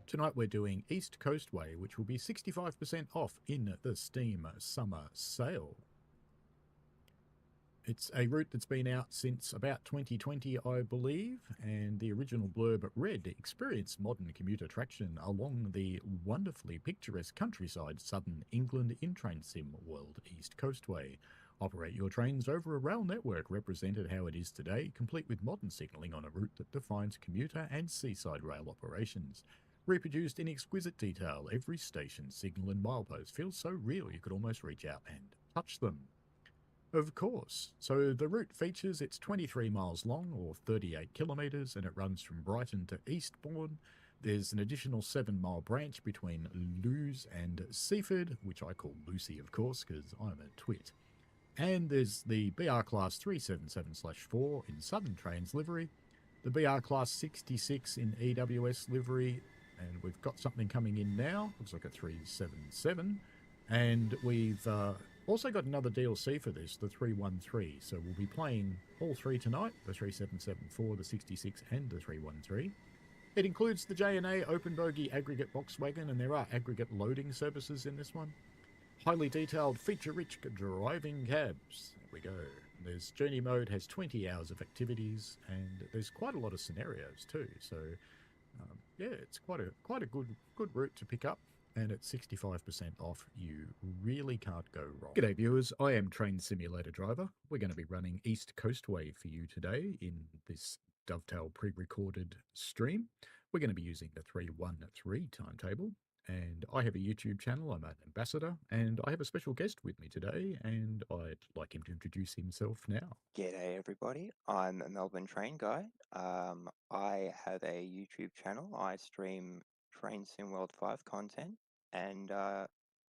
Tonight we're doing East Coast Way, which will be 65% off in the Steam Summer Sale. It's a route that's been out since about 2020, I believe, and the original blurb read, experience modern commuter traction along the wonderfully picturesque countryside southern England in TrainSim World East Coast Way. Operate your trains over a rail network represented how it is today, complete with modern signalling on a route that defines commuter and seaside rail operations. Reproduced in exquisite detail, every station, signal and milepost feels so real you could almost reach out and touch them. Of course. So the route features, it's 23 miles long or 38 kilometres and it runs from Brighton to Eastbourne. There's an additional 7-mile branch between Lewes and Seaford, which I call Lucy of course because I'm a twit. And there's the BR Class 377/4 in Southern Trains livery, the BR Class 66 in EWS livery, and we've got something coming in now, looks like a 377, and we've also got another DLC for this, the 313, so we'll be playing all three tonight, the 377/4, the 66 and the 313. It includes the J&A open bogie aggregate box wagon, and there are aggregate loading services in this one. Highly detailed, feature-rich driving cabs. There we go. There's journey mode, has 20 hours of activities, and there's quite a lot of scenarios too. So, yeah, it's quite a good route to pick up, and at 65% off, you really can't go wrong. G'day viewers, I am TrainSimulatorDriver. We're going to be running East Coast Way for you today in this Dovetail pre-recorded stream. We're going to be using the 313 timetable. And I have a YouTube channel, I'm an ambassador, and I have a special guest with me today, and I'd like him to introduce himself now. G'day everybody, I'm a Melbourne train guy. I have a YouTube channel, I stream Train Sim World 5 content, and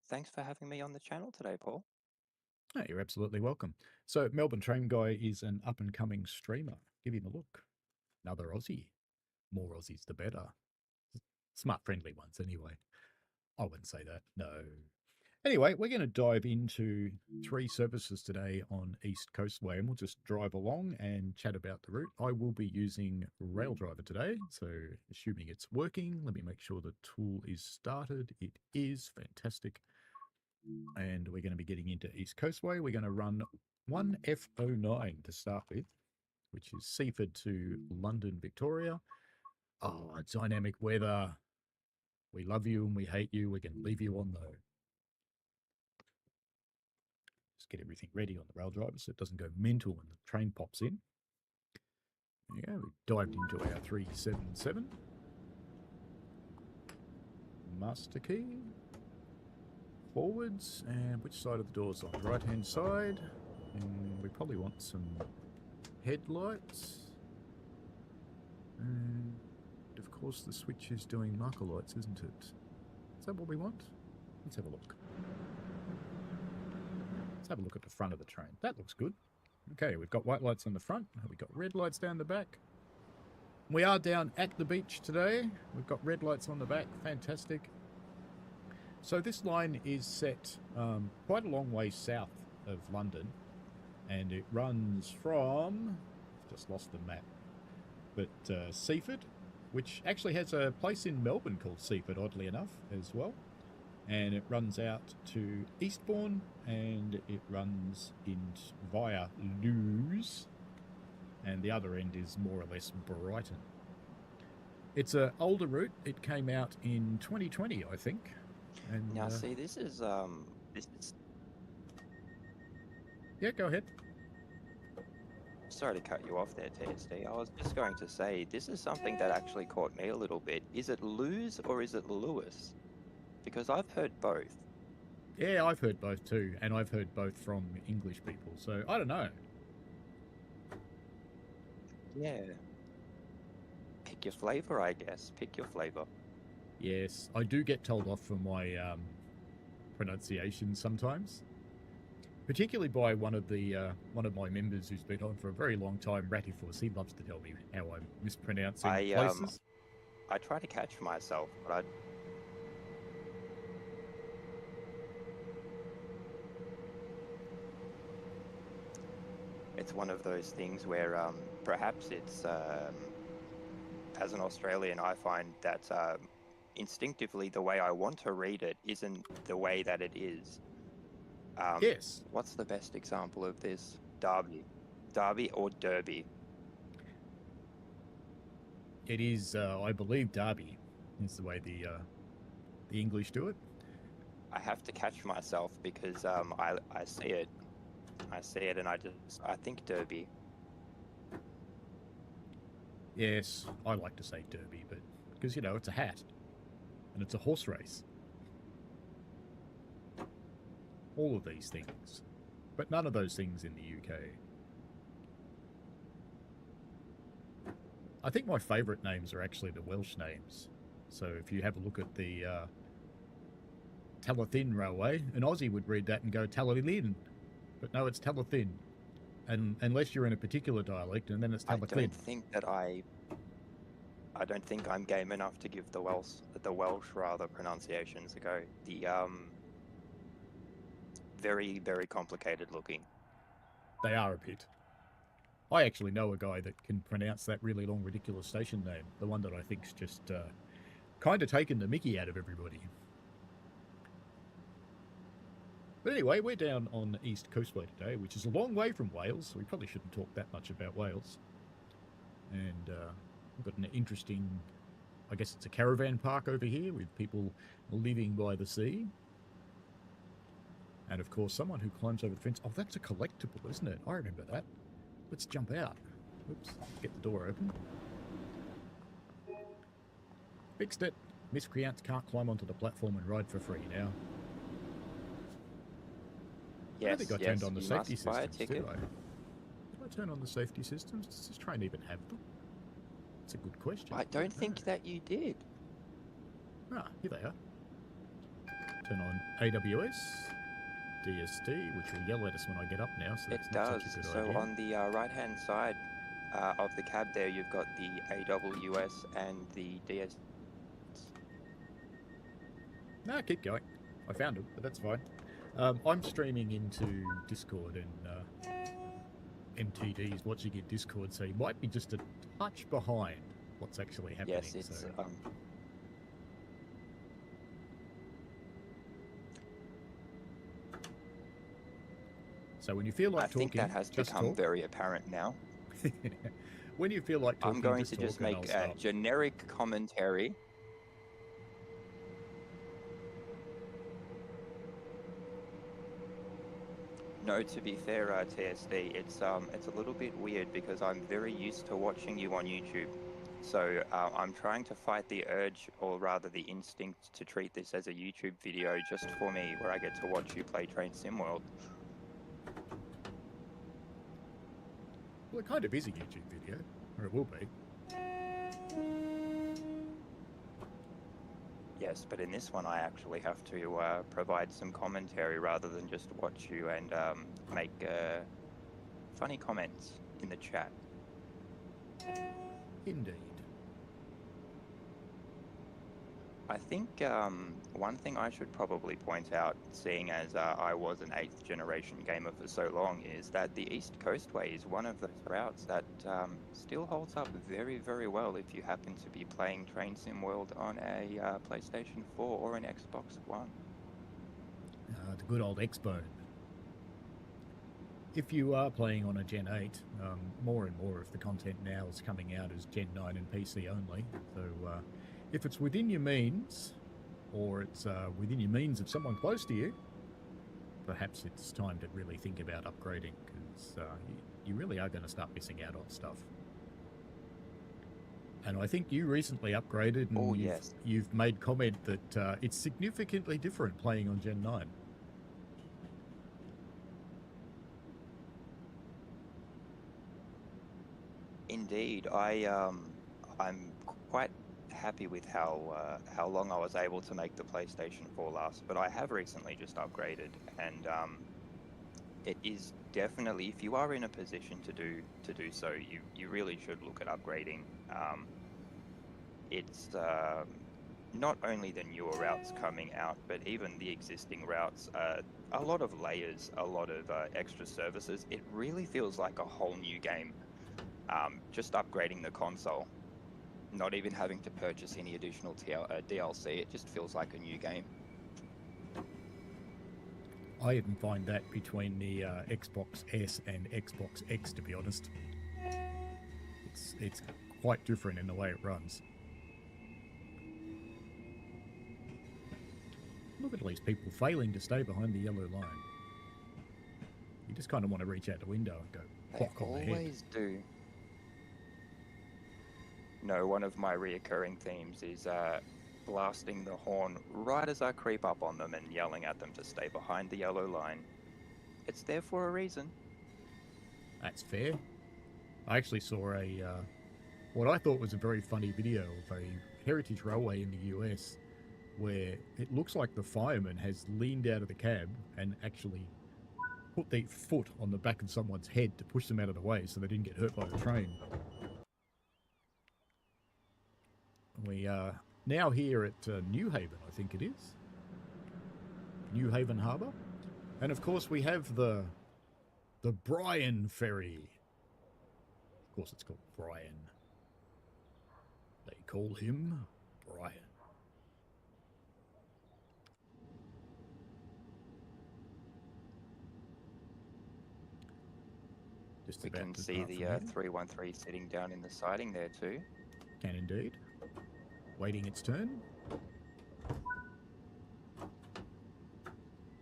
thanks for having me on the channel today, Paul. Oh, you're absolutely welcome. So Melbourne Train Guy is an up-and-coming streamer. Give him a look. Another Aussie. More Aussies the better. Smart, friendly ones anyway. I wouldn't say that, no. Anyway, we're going to dive into 3 services today on East Coastway, and we'll just drive along and chat about the route. I will be using RailDriver today, so assuming it's working, let me make sure the tool is started. It is fantastic. And we're going to be getting into East Coastway. We're going to run 1F09 to start with, which is Seaford to London, Victoria. Oh, dynamic weather. We love you and we hate you. We're going to leave you on though. Just get everything ready on the rail driver so it doesn't go mental when the train pops in. Yeah, we dived into our 377. Master key. Forwards. And which side of the door is on? The right-hand side. And we probably want some headlights. And of course the switch is doing marker lights, isn't it? Is that what we want? Let's have a look. Let's have a look at the front of the train. That looks good. Okay, we've got white lights on the front. We've got red lights down the back. We are down at the beach today. We've got red lights on the back. Fantastic. So this line is set quite a long way south of London. And it runs from... I've just lost the map. But Seaford, which actually has a place in Melbourne called Seaford, oddly enough, as well. And it runs out to Eastbourne, and it runs in via Lewes, and the other end is more or less Brighton. It's an older route. It came out in 2020, I think. And Now, see, this is yeah, go ahead. Sorry to cut you off there, TSD. I was just going to say, this is something that actually caught me a little bit. Is it Lewes or is it Lewis? Because I've heard both. Yeah, I've heard both too, and I've heard both from English people, so I don't know. Yeah. Pick your flavour, I guess. Pick your flavour. Yes, I do get told off for my pronunciation sometimes. Particularly by one of my members who's been on for a very long time, Ratifus. He loves to tell me how I'm mispronouncing places. I try to catch myself, but it's one of those things where perhaps it's, as an Australian, I find that instinctively the way I want to read it isn't the way that it is. Yes. What's the best example of this? Derby or Derby? It is, I believe, Derby is the way the English do it. I have to catch myself because I see it. I see it and I think Derby. Yes, I like to say Derby, but because, you know, it's a hat and it's a horse race. All of these things, but none of those things in the UK. I think my favourite names are actually the Welsh names. So if you have a look at the Talyllyn Railway, an Aussie would read that and go Talyllyn, but no, it's Talyllyn. And unless you're in a particular dialect, and then it's Talyllyn. I don't think I'm game enough to give the Welsh rather pronunciations a go. The very, very complicated looking. They are a bit. I actually know a guy that can pronounce that really long, ridiculous station name. The one that I think's just kind of taken the mickey out of everybody. But anyway, we're down on the East Coastway today, which is a long way from Wales, so we probably shouldn't talk that much about Wales. And we've got an interesting, I guess it's a caravan park over here with people living by the sea. And of course, someone who climbs over the fence. Oh, that's a collectible, isn't it? I remember that. Let's jump out. Oops, get the door open. Fixed it. Miscreants can't climb onto the platform and ride for free now. Yes, I don't think I turned on the safety must buy a systems, ticket. did I? Did I turn on the safety systems? Does this train even have them? That's a good question. I don't think that you did. Ah, here they are. Turn on AWS, DST, which will yell at us when I get up now, so It that's not does. such a good So idea. on the right-hand side of the cab there, you've got the AWS and the DS. No, keep going. I found it, but that's fine. I'm streaming into Discord and MTD's watching in Discord, so he might be just a touch behind what's actually happening. Yes, it's so. So when you feel like talking, I think that has become very apparent now. When you feel like talking, I'm going to just make a generic commentary. No, to be fair, TSD, it's a little bit weird because I'm very used to watching you on YouTube. So I'm trying to fight the urge, or rather the instinct, to treat this as a YouTube video just for me, where I get to watch you play Train Sim World. Well, it kind of is a YouTube video, or it will be. Yes, but in this one I actually have to provide some commentary rather than just watch you and make funny comments in the chat. Indeed. I think one thing I should probably point out, seeing as I was an 8th generation gamer for so long, is that the East Coastway is one of those routes that still holds up very, very well if you happen to be playing Train Sim World on a PlayStation 4 or an Xbox One. The good old Xbone. If you are playing on a Gen 8, more and more of the content now is coming out as Gen 9 and PC only, so if it's within your means, or it's within your means of someone close to you, perhaps it's time to really think about upgrading, because you really are going to start missing out on stuff. And I think you recently upgraded, and you've made comment that it's significantly different playing on Gen 9. Indeed, I'm quite happy with how long I was able to make the PlayStation 4 last, but I have recently just upgraded, and it is definitely, if you are in a position to do so, you really should look at upgrading. It's not only the newer routes coming out, but even the existing routes, a lot of layers, a lot of extra services. It really feels like a whole new game. Just upgrading the console, not even having to purchase any additional DLC, it just feels like a new game. I even find that between the Xbox S and Xbox X, to be honest. It's quite different in the way it runs. Look at all these people failing to stay behind the yellow line. You just kind of want to reach out the window and go clock on the head. They always do. No, one of my reoccurring themes is blasting the horn right as I creep up on them and yelling at them to stay behind the yellow line. It's there for a reason. That's fair. I actually saw what I thought was a very funny video of a heritage railway in the US where it looks like the fireman has leaned out of the cab and actually put their foot on the back of someone's head to push them out of the way so they didn't get hurt by the train. We are now here at New Haven, I think it is. New Haven Harbour. And of course we have the Brighton ferry. Of course it's called Brian. They call him Brian. Just we can see the 313 sitting down in the siding there too. Can indeed. Waiting its turn.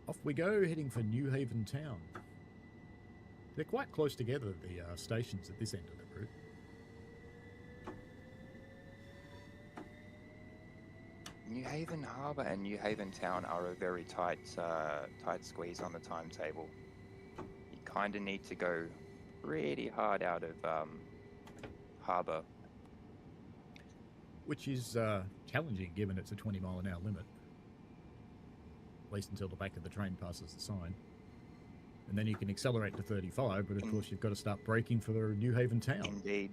Off we go, heading for New Haven Town. They're quite close together, the stations at this end of the route. New Haven Harbour and New Haven Town are a very tight squeeze on the timetable. You kind of need to go pretty hard out of harbour. Which is challenging given it's a 20-mile-an-hour limit. At least until the back of the train passes the sign. And then you can accelerate to 35, but of course you've got to start braking for the New Haven Town. Indeed.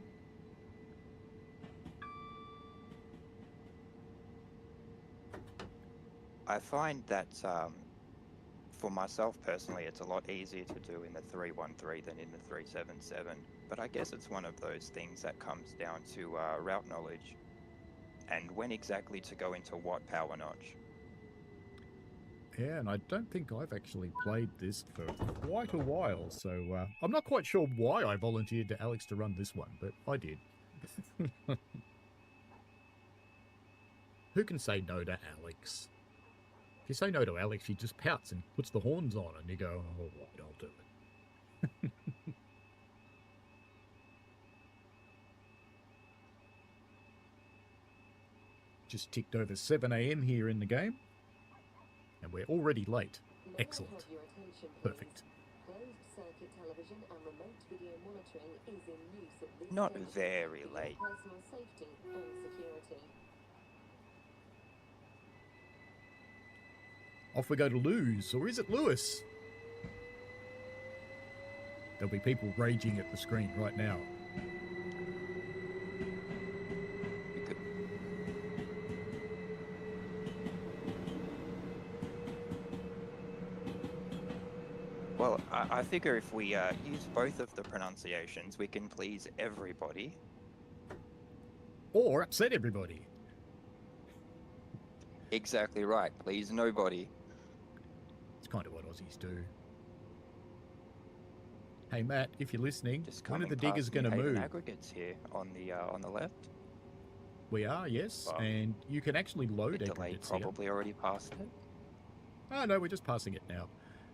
I find that for myself personally, it's a lot easier to do in the 313 than in the 377. But I guess it's one of those things that comes down to route knowledge and when exactly to go into what power notch. Yeah, and I don't think I've actually played this for quite a while, so I'm not quite sure why I volunteered to Alex to run this one, but I did. Who can say no to Alex? If you say no to Alex, he just pouts and puts the horns on, and you go, "Oh, right, I'll do it." Just ticked over 7 a.m. here in the game, and we're already late. Excellent. Perfect. Closed-circuit television and remote video monitoring is in use at this Not station very for your late. personal safety and security. Off we go to Luz, or is it Lewis? There'll be people raging at the screen right now. Well, I figure if we use both of the pronunciations, we can please everybody. Or upset everybody. Exactly right. Please nobody. It's kind of what Aussies do. Hey Matt, if you're listening, Just when are coming the diggers past going to New Haven move? aggregates here on the left. We are, yes, Well, and you can actually load Bit delayed, aggregates here. probably already past it. Oh no, we're just passing it now.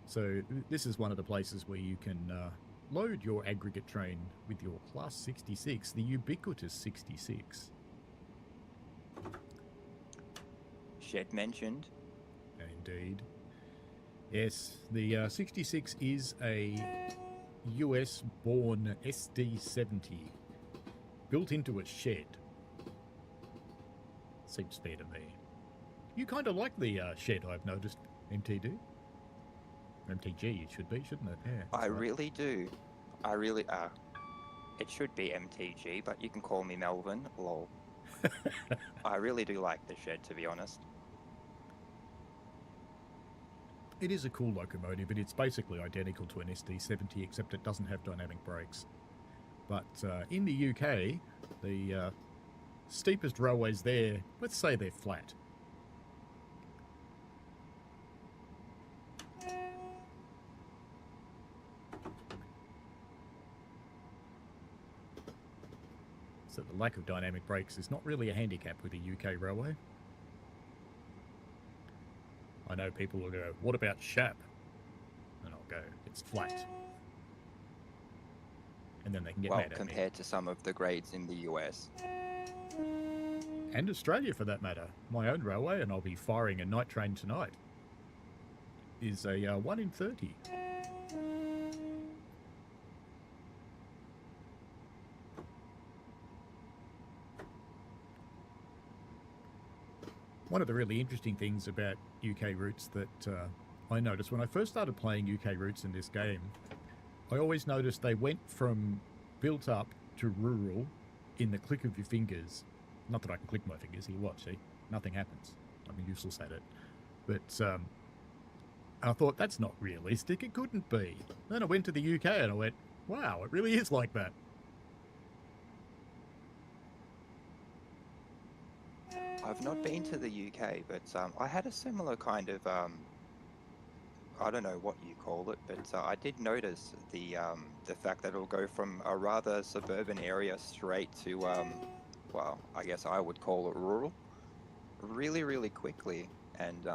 So this is one of the places where you can load your aggregate train with your Class 66, the ubiquitous 66. Shed mentioned. Indeed. Yes, the 66 is a US-born SD70 built into a shed. Seems fair to me. You kind of like the shed, I've noticed, MTD. MTG, it should be, shouldn't it? Yeah. I really do. I really it should be MTG, but you can call me Melvin. Lol. I really do like the shed, to be honest. It is a cool locomotive, and it's basically identical to an SD70, except it doesn't have dynamic brakes. But in the UK, the steepest railways there, let's say they're flat. So the lack of dynamic brakes is not really a handicap with a UK railway. I know people will go, what about Shap? And I'll go, it's flat. And then they can get mad at me. Well, compared to some of the grades in the US. And Australia, for that matter. My own railway, and I'll be firing a night train tonight, is a 1 in 30. One of the really interesting things about UK routes that I noticed when I first started playing UK routes in this game, I always noticed they went from built up to rural in the click of your fingers. Not that I can click my fingers here, watch, see? Nothing happens. I'm useless at it. But I thought, that's not realistic, it couldn't be. Then I went to the UK and I went, wow, it really is like that. I've not been to the UK, but I had a similar kind of, I don't know what you call it, but I did notice the fact that it'll go from a rather suburban area straight to, well, I guess I would call it rural, really, really quickly. And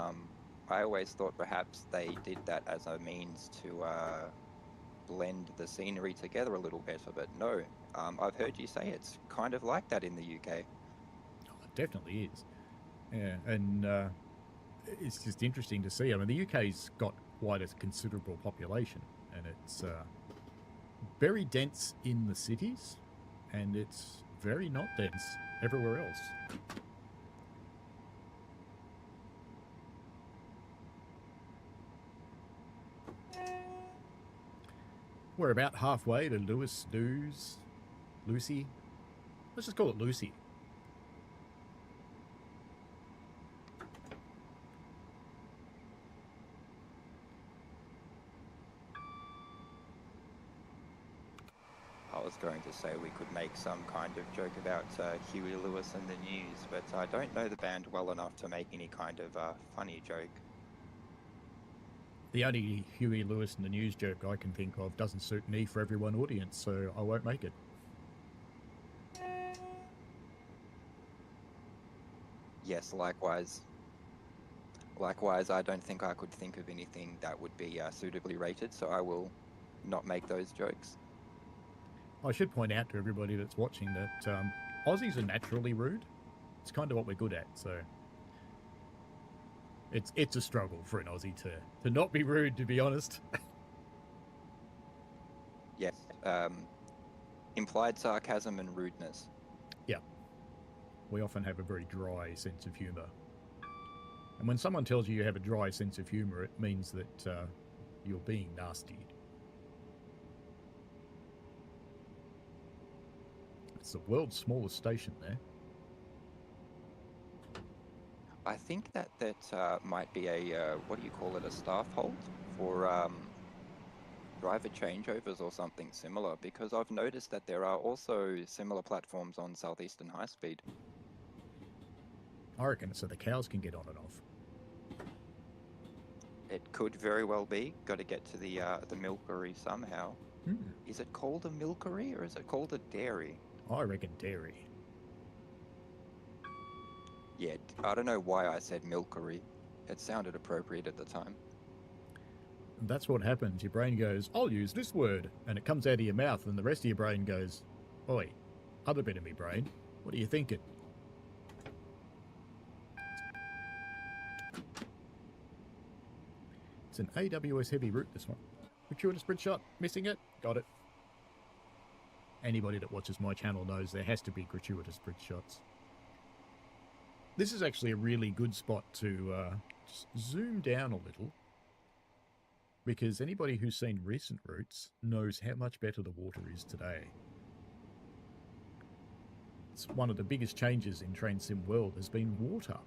I always thought perhaps they did that as a means to blend the scenery together a little better, but no. I've heard you say it's kind of like that in the UK. It definitely is. Yeah, and it's just interesting to see. I mean, the UK's got quite a considerable population, and it's very dense in the cities, and it's very not dense everywhere else. We're about halfway to Lucy. Let's just call it Lucy. say we could make some kind of joke about Huey Lewis and the News, but I don't know the band well enough to make any kind of funny joke. The only Huey Lewis and the News joke I can think of doesn't suit me for everyone audience, so I won't make it. Yes, likewise. Likewise, I don't think I could think of anything that would be suitably rated, so I will not make those jokes. I should point out to everybody that's watching that Aussies are naturally rude. It's kind of what we're good at, so it's a struggle for an Aussie to not be rude, to be honest. Yes, implied sarcasm and rudeness. Yeah. We often have a very dry sense of humour. And when someone tells you have a dry sense of humour, it means that you're being nasty. It's the world's smallest station there. I think that might be a, what do you call it, a staff hold for driver changeovers or something similar, because I've noticed that there are also similar platforms on Southeastern High Speed. I reckon so the cows can get on and off. It could very well be. Got to get to the milkery somehow. Is it called a milkery or is it called a dairy? I reckon dairy. Yeah, I don't know why I said milkery. It sounded appropriate at the time. And that's what happens. Your brain goes, I'll use this word. And it comes out of your mouth and the rest of your brain goes, oi, other bit of me brain, what are you thinking? It's an AWS heavy route, this one. Gratuitous bridge shot. Missing it. Got it. Anybody that watches my channel knows there has to be gratuitous bridge shots. This is actually a really good spot to just zoom down a little, because anybody who's seen recent routes knows how much better the water is today. It's one of the biggest changes in Train Sim world has been water.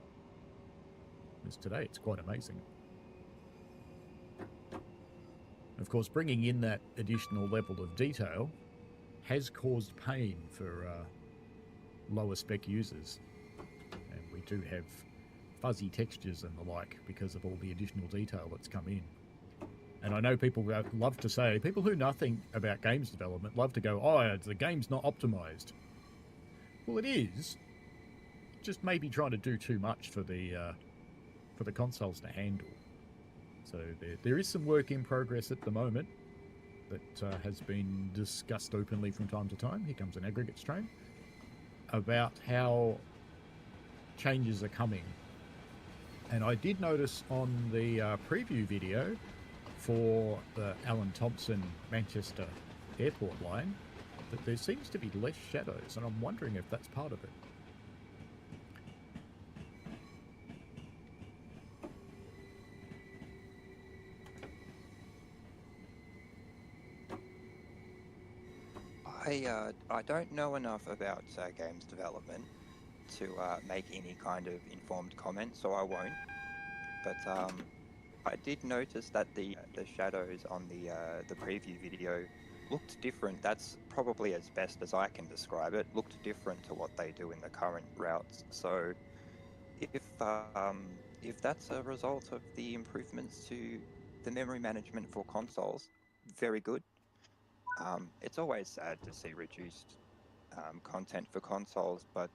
Because today it's quite amazing. Of course, bringing in that additional level of detail has caused pain for lower spec users. And we do have fuzzy textures and the like because of all the additional detail that's come in. And I know people love to say, people who know nothing about games development love to go, oh, the game's not optimized. Well, it is. Just maybe trying to do too much for the consoles to handle. So there is some work in progress at the moment that has been discussed openly from time to time. Here comes an aggregates train. About how changes are coming. And I did notice on the preview video for the Alan Thompson Manchester Airport line that there seems to be less shadows, and I'm wondering if that's part of it. I don't know enough about games development to make any kind of informed comment, so I won't. But I did notice that the shadows on the preview video looked different. That's probably as best as I can describe it. Looked different to what they do in the current routes. So if that's a result of the improvements to the memory management for consoles, very good. It's always sad to see reduced content for consoles, but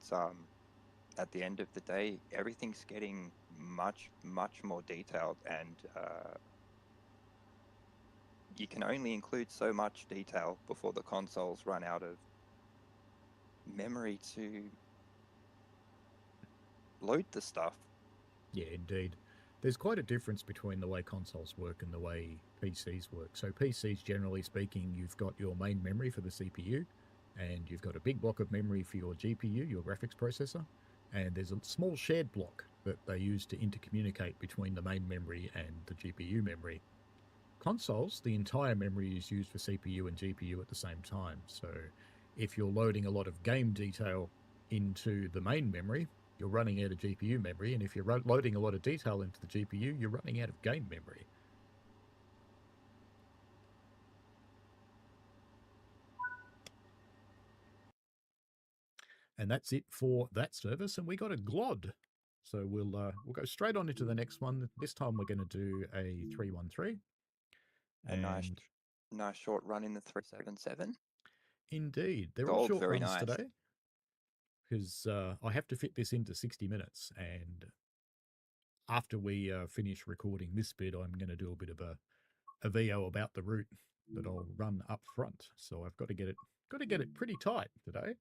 at the end of the day, everything's getting much more detailed, and you can only include so much detail before the consoles run out of memory to load the stuff. Yeah, indeed. There's quite a difference between the way consoles work and the way PCs work. So PCs, generally speaking, you've got your main memory for the CPU, and you've got a big block of memory for your GPU, your graphics processor, and there's a small shared block that they use to intercommunicate between the main memory and the GPU memory. Consoles, the entire memory is used for CPU and GPU at the same time. So if you're loading a lot of game detail into the main memory, you're running out of GPU memory, and if you're loading a lot of detail into the GPU, you're running out of game memory. And that's it for that service. And we got a GLOD. So we'll go straight on into the next one. This time we're going to do a 313. A nice short run in the 377. Indeed. They're all short very runs nice. today. Because I have to fit this into 60 minutes. And after we finish recording this bit, I'm going to do a bit of a VO about the route that I'll run up front. So I've got to get it pretty tight today.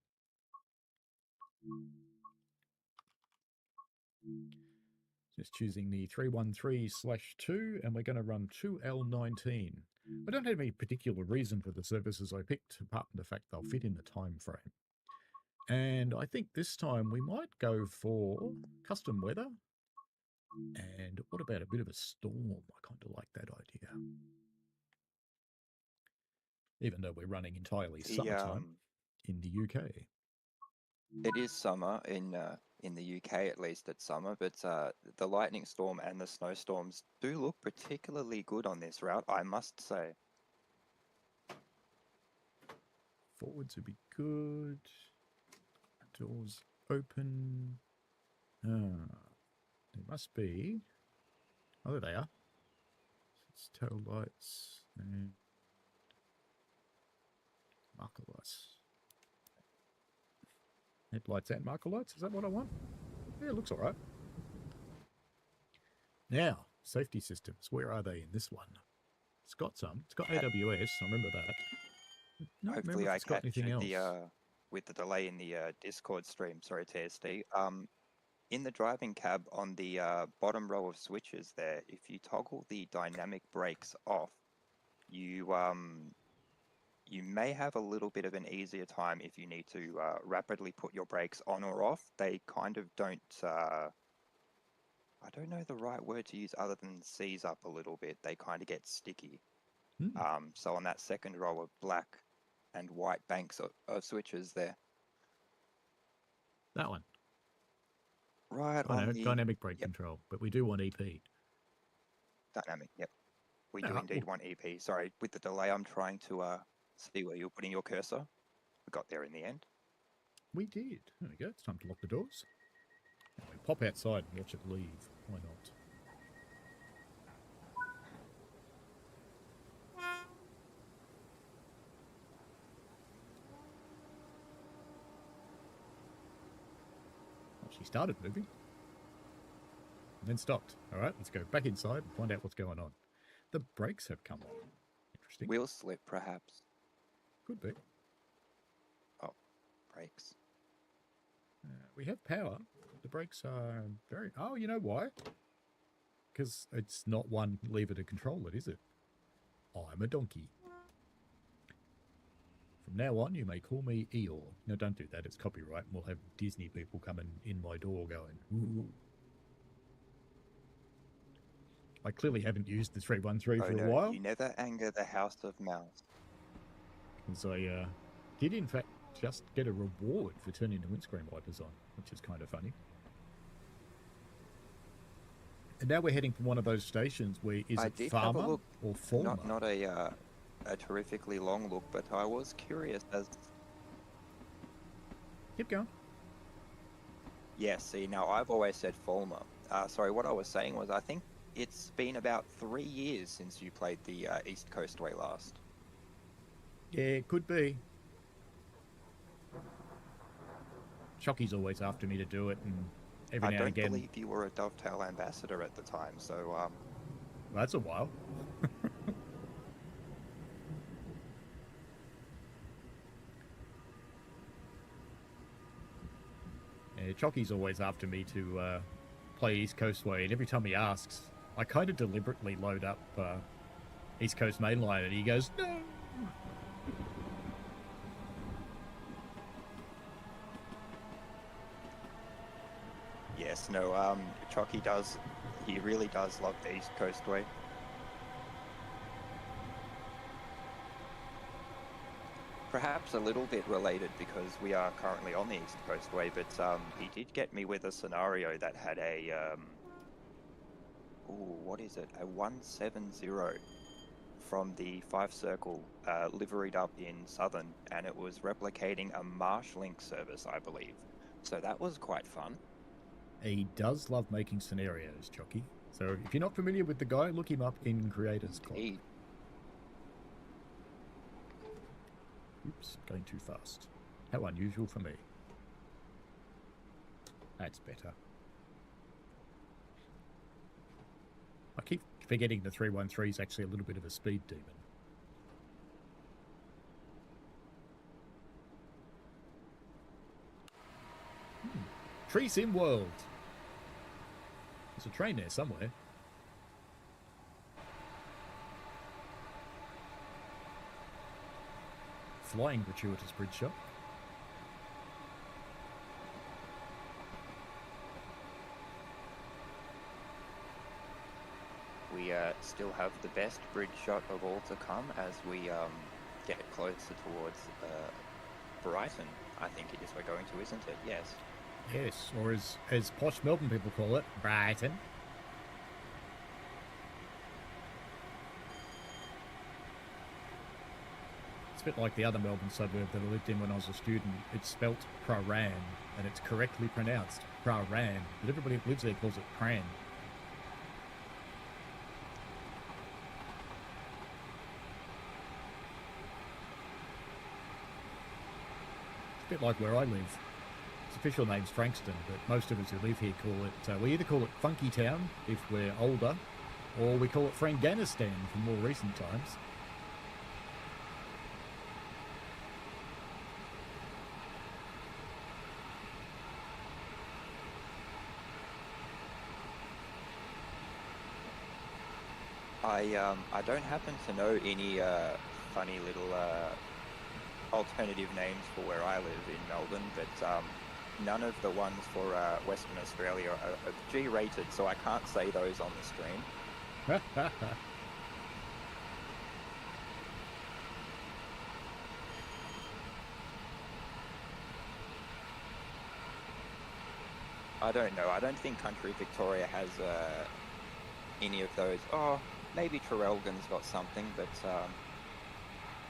Just choosing the 313/2, and we're going to run 2L19. I don't have any particular reason for the services I picked, apart from the fact they'll fit in the time frame. And I think this time we might go for custom weather. And what about a bit of a storm? I kind of like that idea. Even though we're running entirely summertime in the UK. It is summer in the UK, at least it's summer, but the lightning storm and the snowstorms do look particularly good on this route, I must say. Forwards would be good. Doors open. There must be. Oh, there they are. It's tail lights and marker lights. Headlights and marker lights. Is that what I want? Yeah, it looks all right. Now, safety systems. Where are they in this one? It's got some. It's got AWS. I remember that. No, Hopefully I got anything else. With the delay in the Discord stream, sorry TSD, in the driving cab on the bottom row of switches there, if you toggle the dynamic brakes off, you may have a little bit of an easier time if you need to rapidly put your brakes on or off. They kind of don't, I don't know the right word to use other than seize up a little bit. They kind of get sticky. So on that second row of black and white banks of switches there. That one. Right on the dynamic brake control, but we do want EP. Dynamic, yep. We do indeed want EP. Sorry, with the delay, I'm trying to see where you're putting your cursor. We got there in the end. We did. There we go. It's time to lock the doors. And we pop outside and watch it leave. Why not? She started moving and then stopped. All right, let's go back inside and find out what's going on. The brakes have come on. Interesting. Wheel slip, perhaps. Could be. Oh, brakes. We have power. The brakes are very... Oh, you know why? Because it's not one lever to control it, is it? I'm a donkey. From now on, you may call me Eeyore. No, don't do that. It's copyright. And we'll have Disney people coming in my door going, ooh. I clearly haven't used the 313 for a while. You never anger the House of Mouse. Because I did, in fact, just get a reward for turning the windscreen wipers on, which is kind of funny. And now we're heading from one of those stations where is it Farmer or Former? Not a terrifically long look, but I was curious as... Keep going. Yeah, see, now I've always said Fulmer. Sorry, what I was saying was I think it's been about 3 years since you played the East Coastway last. Yeah, it could be. Chocky's always after me to do it, and every now and again... I don't believe you were a Dovetail ambassador at the time, so... Well, that's a while. Chocky's always after me to play East Coastway, and every time he asks, I kind of deliberately load up East Coast Mainline, and he goes, no! Yes, no, Chocky does, he really does love the East Coastway. Perhaps a little bit related because we are currently on the East Coastway, but he did get me with a scenario that had a, what is it? A 170 from the 5 Circle liveried up in Southern, and it was replicating a Marsh Link service, I believe. So that was quite fun. He does love making scenarios, Jockey. So if you're not familiar with the guy, look him up in Creators Club. Oops, going too fast. How unusual for me. That's better. I keep forgetting the 313 is actually a little bit of a speed demon. Tree Sim World. There's a train there somewhere. Flying gratuitous bridge shot. We still have the best bridge shot of all to come as we get closer towards Brighton, I think it is we're going to, isn't it? Yes. Yes, or as posh Melbourne people call it, Brighton. It's a bit like the other Melbourne suburb that I lived in when I was a student. It's spelt Prahran, and it's correctly pronounced Prahran, but everybody that lives there calls it Pran. It's a bit like where I live. Its official name's Frankston, but most of us who live here call it, we either call it Funky Town if we're older, or we call it Franganistan from more recent times. I don't happen to know any funny little alternative names for where I live in Melbourne, but none of the ones for Western Australia are G-rated, so I can't say those on the stream. I don't know. I don't think Country Victoria has any of those. Oh, maybe Traralgon's got something, but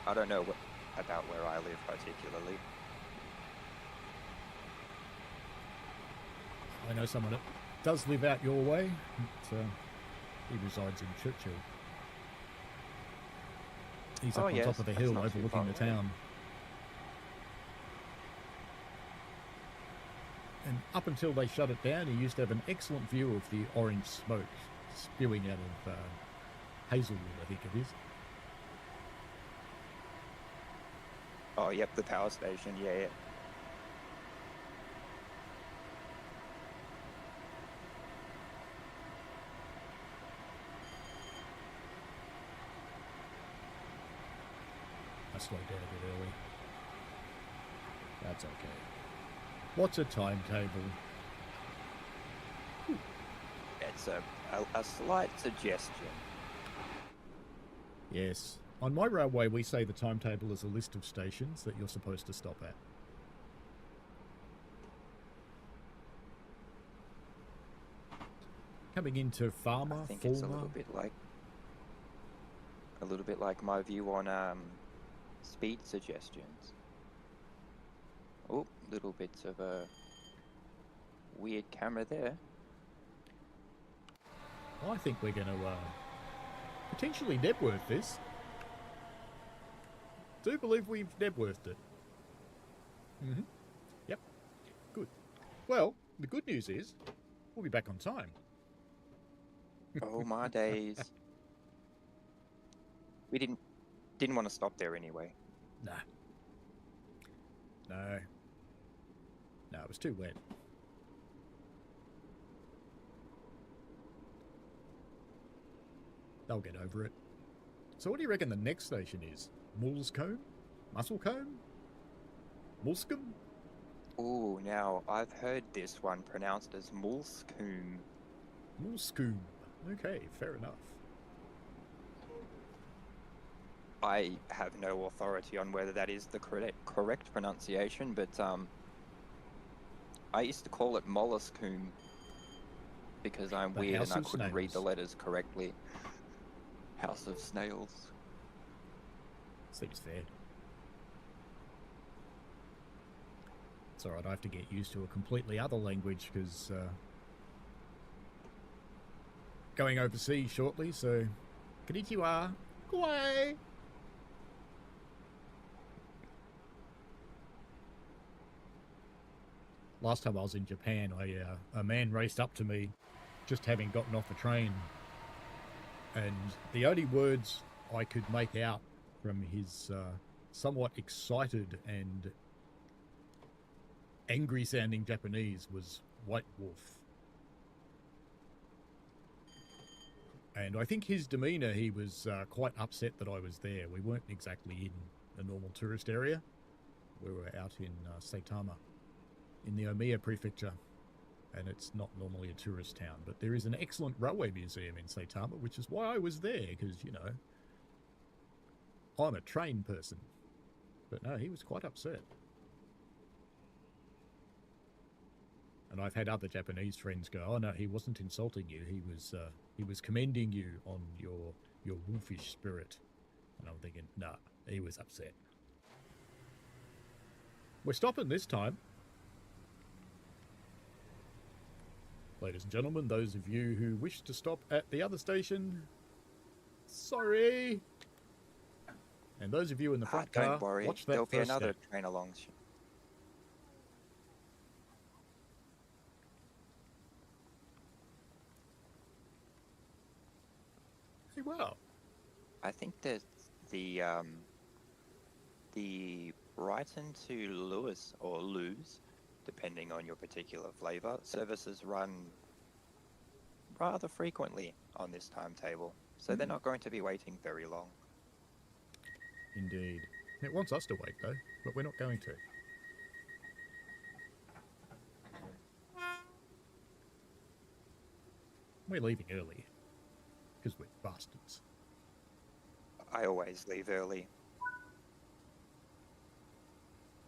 I don't know about where I live particularly. I know someone that does live out your way. He resides in Churchill. He's up on top of the hill overlooking the town. And up until they shut it down, he used to have an excellent view of the orange smoke spewing out of Hazelwood, I think it is. Oh, yep, the power station, yeah. I slowed down a bit early. That's okay. What's a timetable? It's a slight suggestion. Yes. On my railway, we say the timetable is a list of stations that you're supposed to stop at. Coming into Farmer, I think Fulmer. it's a little bit like my view on speed suggestions. Oh, little bits of a weird camera there. I think we're going to potentially Nebworth this. Do believe we've Nebworthed it. Yep. Good. Well, the good news is we'll be back on time. Oh my days. We didn't want to stop there anyway. Nah. No. No, it was too wet. They'll get over it. So what do you reckon the next station is? Moulscombe? Musclecombe? Mulscombe? Oh, now I've heard this one pronounced as Mulscombe. Mulscombe. Okay, fair enough. I have no authority on whether that is the correct pronunciation, but I used to call it Molluscombe because I'm weird and I couldn't read the letters correctly. House of Snails. Seems fair. It's alright, I have to get used to a completely other language because going overseas shortly, so konnichiwa, kawaii. Last time I was in Japan, a man raced up to me just having gotten off a train, and the only words I could make out from his somewhat excited and angry sounding Japanese was white wolf. And I think his demeanour, he was quite upset that I was there. We weren't exactly in a normal tourist area. We were out in Saitama, in the Omiya prefecture, and it's not normally a tourist town, but there is an excellent railway museum in Saitama, which is why I was there, because, you know, I'm a train person. But no, he was quite upset. And I've had other Japanese friends go, oh no, he wasn't insulting you, he was commending you on your wolfish spirit. And I'm thinking, nah, he was upset. We're stopping this time. Ladies and gentlemen, those of you who wish to stop at the other station, sorry. And those of you in the front car, don't worry, watch that there'll be first another step. train along. Hey, wow. I think that the Brighton to Lewis or Lewes, depending on your particular flavour, services run rather frequently on this timetable, so they're not going to be waiting very long. Indeed. It wants us to wait though, but we're not going to. We're leaving early, because we're bastards. I always leave early.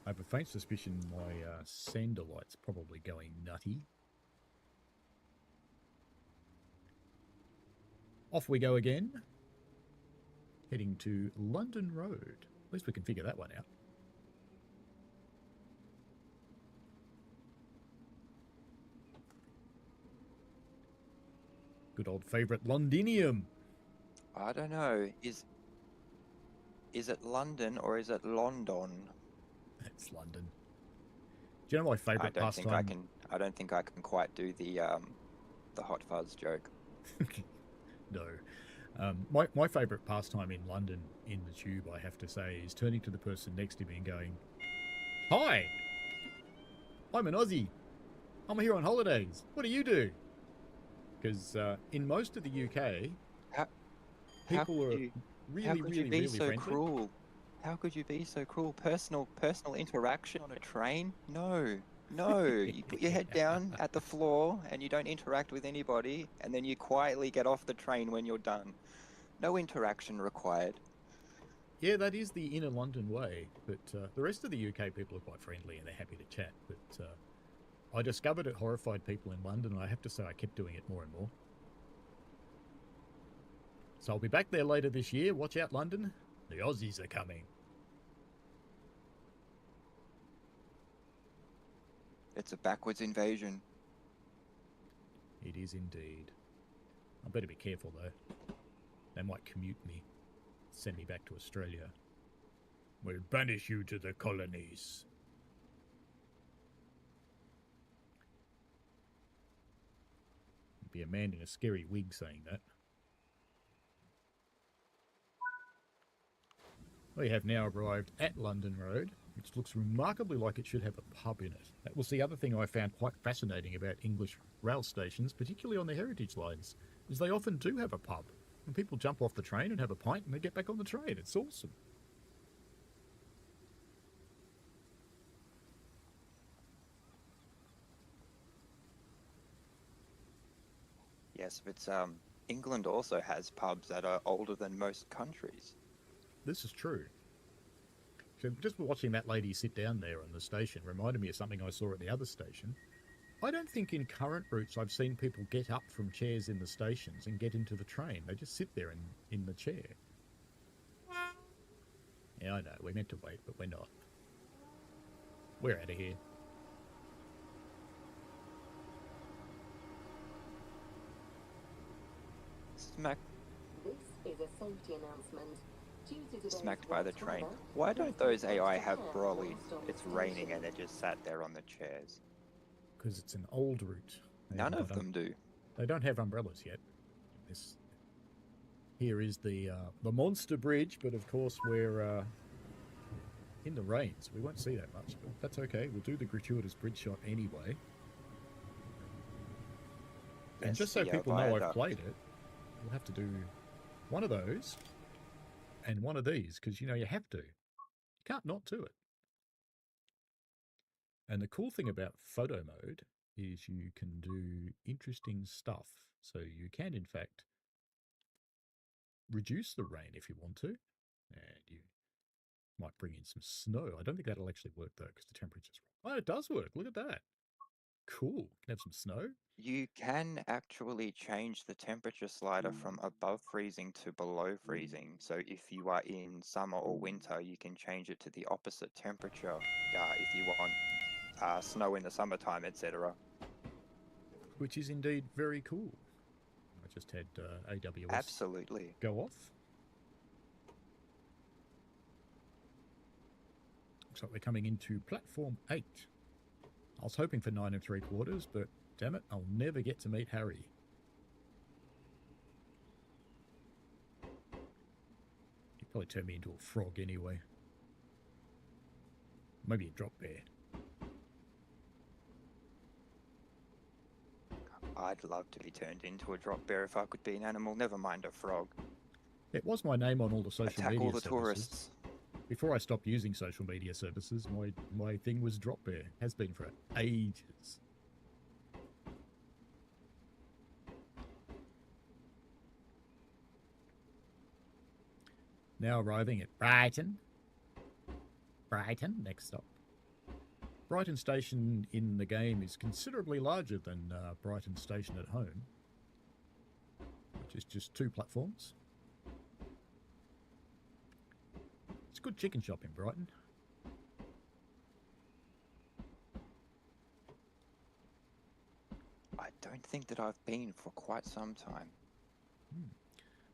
I have a faint suspicion my sender light's probably going nutty. Off we go again. Heading to London Road. At least we can figure that one out. Good old favourite Londinium. I don't know. Is it London or is it London? It's London. Do you know my favourite pastime? I don't think I can quite do the hot fuzz joke. No. My favourite pastime in London in the tube, I have to say, is turning to the person next to me and going, "Hi, I'm an Aussie. I'm here on holidays. What do you do?" Because in most of the UK, people are really so friendly. Cruel? How could you be so cruel? Personal interaction on a train? No. You put your head down at the floor and you don't interact with anybody, and then you quietly get off the train when you're done. No interaction required. Yeah, that is the inner London way, but the rest of the UK people are quite friendly and they're happy to chat. But I discovered it horrified people in London, and I have to say I kept doing it more and more. So I'll be back there later this year. Watch out, London. The Aussies are coming. It's a backwards invasion. It is indeed. I better be careful, though. They might commute me. Send me back to Australia. We'll banish you to the colonies. Be a man in a scary wig saying that. We have now arrived at London Road, which looks remarkably like it should have a pub in it. That was the other thing I found quite fascinating about English rail stations, particularly on the heritage lines, is they often do have a pub. And people jump off the train and have a pint and they get back on the train. It's awesome. Yes, but England also has pubs that are older than most countries. This is true. So just watching that lady sit down there on the station reminded me of something I saw at the other station. I don't think in current routes I've seen people get up from chairs in the stations and get into the train. They just sit there in the chair. Yeah, I know, we're meant to wait, but we're not. We're out of here. Smack, This is a safety announcement. Due to today's smacked by the wet train. weather, Why don't those please AI take have care brollied? whilst on the It's raining station. and they're just sat there on the chairs. Because it's an old route. None of them do. They don't have umbrellas yet. This here is the monster bridge, but of course we're in the rain, so we won't see that much. But that's okay. We'll do the gratuitous bridge shot anyway. And Yes, just so the, people know I've viaduct. played it, we'll have to do one of those and one of these, because you know you have to. You can't not do it. And the cool thing about photo mode is you can do interesting stuff. So you can, in fact, reduce the rain if you want to. And you might bring in some snow. I don't think that'll actually work, though, because the temperature's wrong. Oh, it does work. Look at that. Cool. Can have some snow. You can actually change the temperature slider from above freezing to below freezing. So if you are in summer or winter, you can change it to the opposite temperature if you want snow in the summertime, etc. Which is indeed very cool. I just had AWS Absolutely. go off. Looks like we're coming into platform 8. I was hoping for 9 3/4, but damn it, I'll never get to meet Harry. He'd probably turn me into a frog anyway. Maybe a drop bear. I'd love to be turned into a drop bear if I could be an animal, never mind a frog. It was my name on all the social Attack media all the services. tourists. Before I stopped using social media services, my thing was drop bear. Has been for ages. Now arriving at Brighton. Brighton, next stop. Brighton Station in the game is considerably larger than Brighton Station at home, which is just 2 platforms. It's good chicken shop in Brighton. I don't think that I've been for quite some time.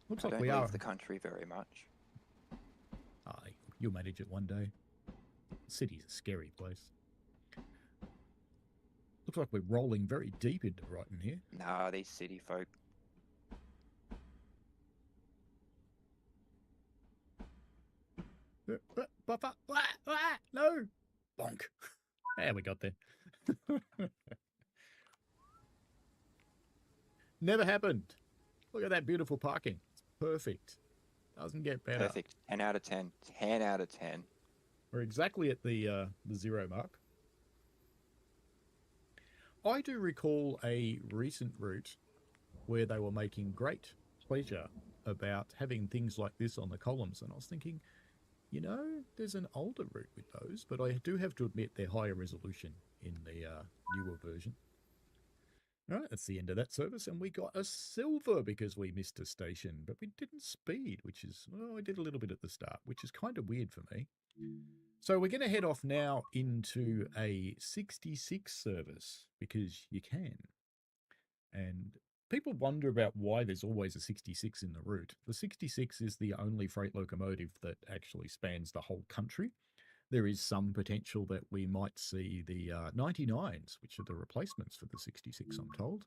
Looks I like don't we leave are. the country very much. Aye, you'll manage it one day. The city's a scary place. Looks like we're rolling very deep into Brighton here. Nah, these city folk. No! Bonk. Yeah, we got there. Never happened. Look at that beautiful parking. It's perfect. Doesn't get better. Perfect. 10 out of 10. 10 out of 10. We're exactly at the 0 mark. I do recall a recent route where they were making great pleasure about having things like this on the columns, and I was thinking, you know, there's an older route with those, but I do have to admit they're higher resolution in the newer version. All right, that's the end of that service, and we got a silver because we missed a station, but we didn't speed, which is, well, I did a little bit at the start, which is kind of weird for me. So we're going to head off now into a 66 service because you can. And people wonder about why there's always a 66 in the route. The 66 is the only freight locomotive that actually spans the whole country. There is some potential that we might see the 99s, which are the replacements for the 66, I'm told.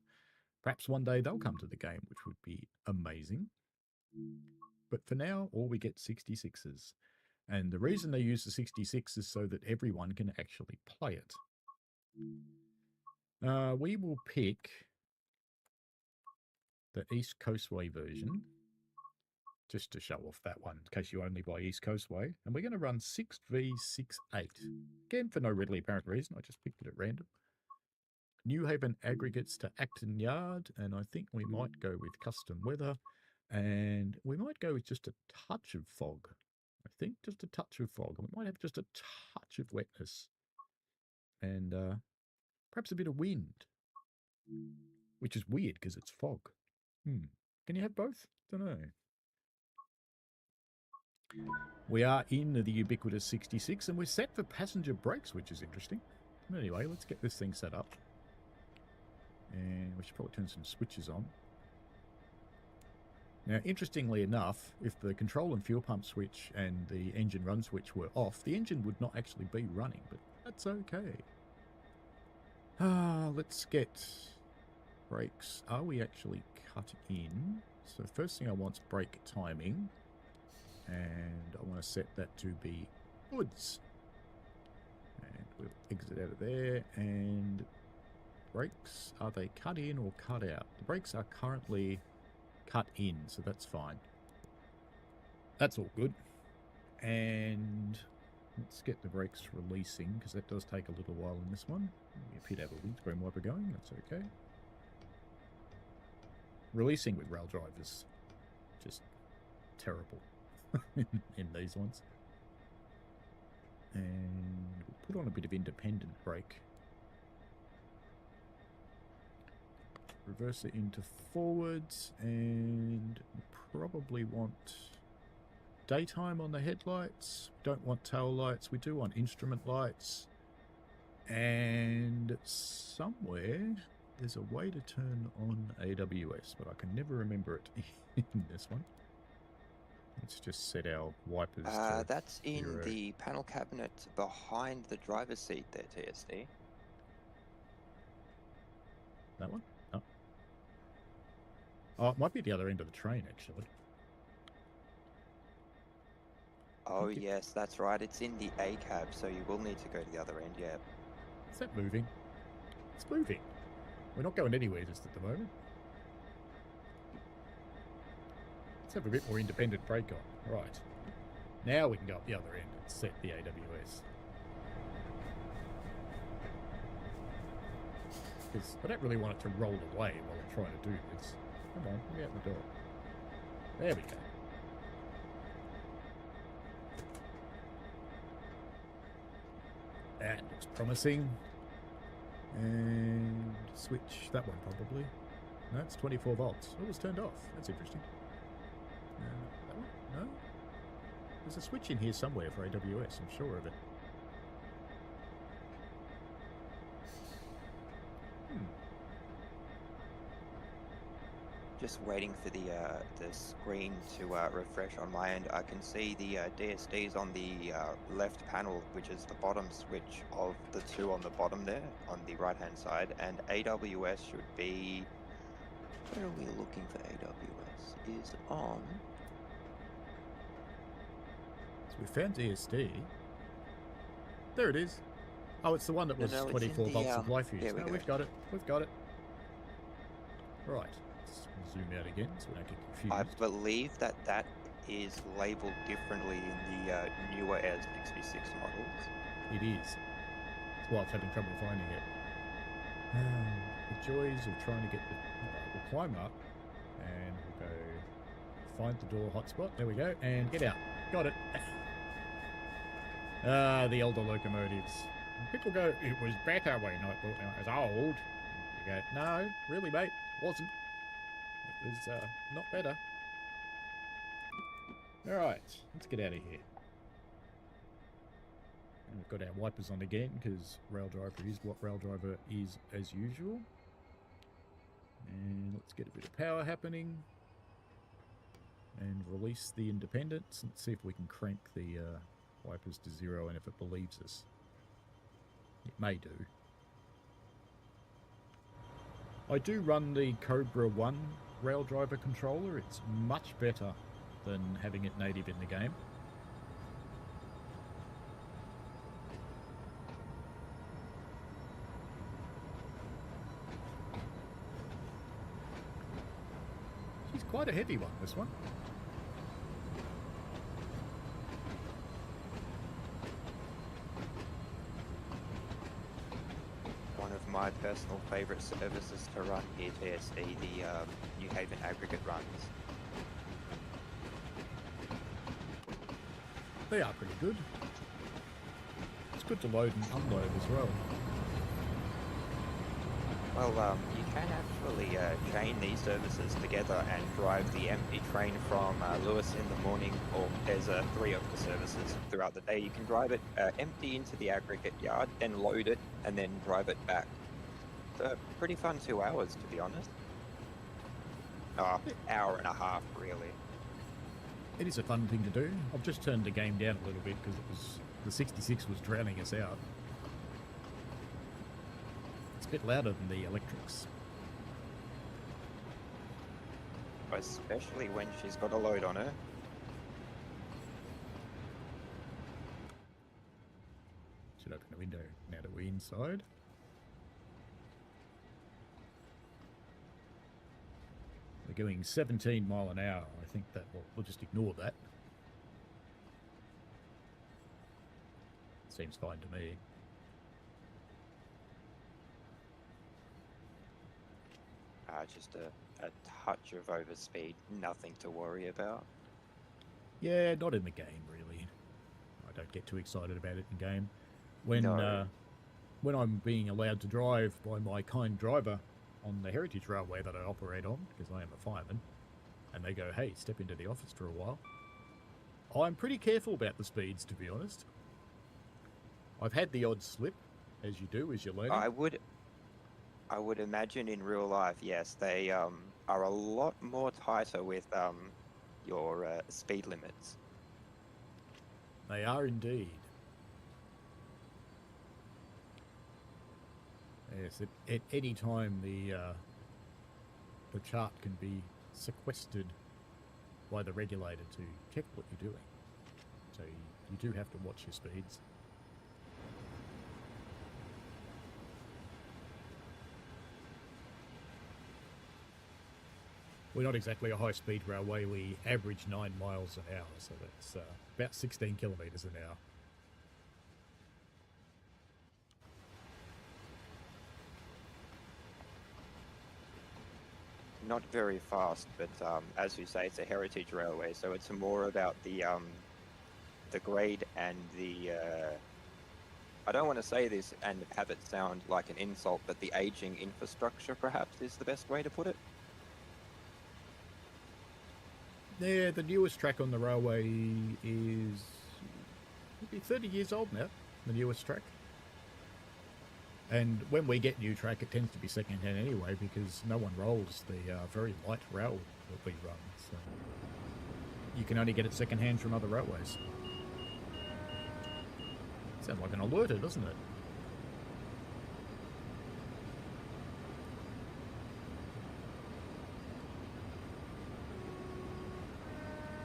Perhaps one day they'll come to the game, which would be amazing. But for now, all we get 66s. And the reason they use the 66 is so that everyone can actually play it. We will pick the East Coastway version, just to show off that one, in case you only buy East Coastway. And we're going to run 6V68. Again, for no readily apparent reason, I just picked it at random. New Haven aggregates to Acton Yard, and I think we might go with custom weather, and we might go with just a touch of fog. I think just a touch of fog. We might have just a touch of wetness, and perhaps a bit of wind, which is weird because it's fog. Can you have both? Don't know. We are in the ubiquitous 66, and we're set for passenger brakes, which is interesting. Anyway, let's get this thing set up. And we should probably turn some switches on. Now, interestingly enough, if the control and fuel pump switch and the engine run switch were off, the engine would not actually be running, but that's okay. Let's get brakes. Are we actually cut in? So first thing I want is brake timing, and I want to set that to be goods. And we'll exit out of there, and brakes, are they cut in or cut out? The brakes are currently cut in, so that's fine. That's all good. And let's get the brakes releasing, because that does take a little while in this one. We appear to have a windscreen wiper going, that's okay. Releasing with rail drivers, just terrible in these ones. And we'll put on a bit of independent brake. Reverse it into forwards, and probably want daytime on the headlights. Don't want tail lights. We do want instrument lights. And somewhere there's a way to turn on AWS, but I can never remember it in this one. Let's just set our wipers to That's in 0. the panel cabinet behind the driver's seat there, TSD. That one? Oh. Oh, it might be the other end of the train, actually. Oh, yes, that's right. It's in the A cab, so you will need to go to the other end, yeah. Is that moving? It's moving. We're not going anywhere just at the moment. Let's have a bit more independent brake on. Right. Now we can go up the other end and set the AWS. Because I don't really want it to roll away while I'm trying to do this. Come on, let me out the door. There we go. That looks promising. And switch that one probably. No, it's 24 volts. Oh, it was turned off. That's interesting. That one? No? There's a switch in here somewhere for AWS, I'm sure of it. Just waiting for the screen to refresh on my end. I can see the DSDs on the left panel, which is the bottom switch of the two on the bottom there, on the right-hand side, and AWS should be... Where are we looking for AWS? Is on... So we found DSD. There it is. Oh, it's the one that was 24 volt supply fuse. Yeah, we've got it. We've got it. Right. Zoom out again so we don't get confused. I believe that that is labeled differently in the newer S66 models. It is. That's why I was having trouble finding it. The joys of trying to get the... we'll climb up and we'll go find the door hotspot. There we go. And get out. Got it. The older locomotives. People go, it was better when it was old. You go, no, really, mate, it wasn't. It was not better. Alright, let's get out of here. And we've got our wipers on again, because RailDriver is what RailDriver is as usual. And let's get a bit of power happening. And release the independence. Let's see if we can crank the wipers to 0 and if it believes us. It may do. I do run the Cobra 1 RailDriver controller. It's much better than having it native in the game. She's quite a heavy one, this one. My personal favourite services to run here, TSD, the New Haven aggregate runs. They are pretty good. It's good to load and unload as well. Well, you can actually chain these services together and drive the empty train from Lewis in the morning, or there's 3 of the services throughout the day. You can drive it empty into the aggregate yard, then load it, and then drive it back. Pretty fun 2 hours, to be honest. Oh, hour and a half, really. It is a fun thing to do. I've just turned the game down a little bit because the 66 was drowning us out. It's a bit louder than the electrics. Especially when she's got a load on her. Should open the window now that we're inside. We're going 17 mile an hour. I think that we'll just ignore that. Seems fine to me. Just a touch of overspeed, nothing to worry about. Yeah, not in the game really. I don't get too excited about it in game. When No. when I'm being allowed to drive by my kind driver on the Heritage Railway that I operate on, because I am a fireman, and they go, hey, step into the office for a while, I'm pretty careful about the speeds, to be honest. I've had the odd slip, as you do, as you're learning. I would imagine in real life, yes, they are a lot more tighter with your speed limits. They are indeed. Yes, at any time the chart can be sequestered by the regulator to check what you're doing. So you do have to watch your speeds. We're not exactly a high-speed railway. We average 9 miles an hour, so that's about 16 kilometres an hour. Not very fast, but as you say, it's a heritage railway, so it's more about the grade and the I don't want to say this and have it sound like an insult, but the aging infrastructure perhaps is the best way to put it. Yeah, the newest track on the railway is maybe 30 years old now, the newest track. And when we get new track, it tends to be second-hand anyway, because no one rolls the very light rail that we run. So you can only get it second-hand from other railways. Sounds like an alerter, doesn't it?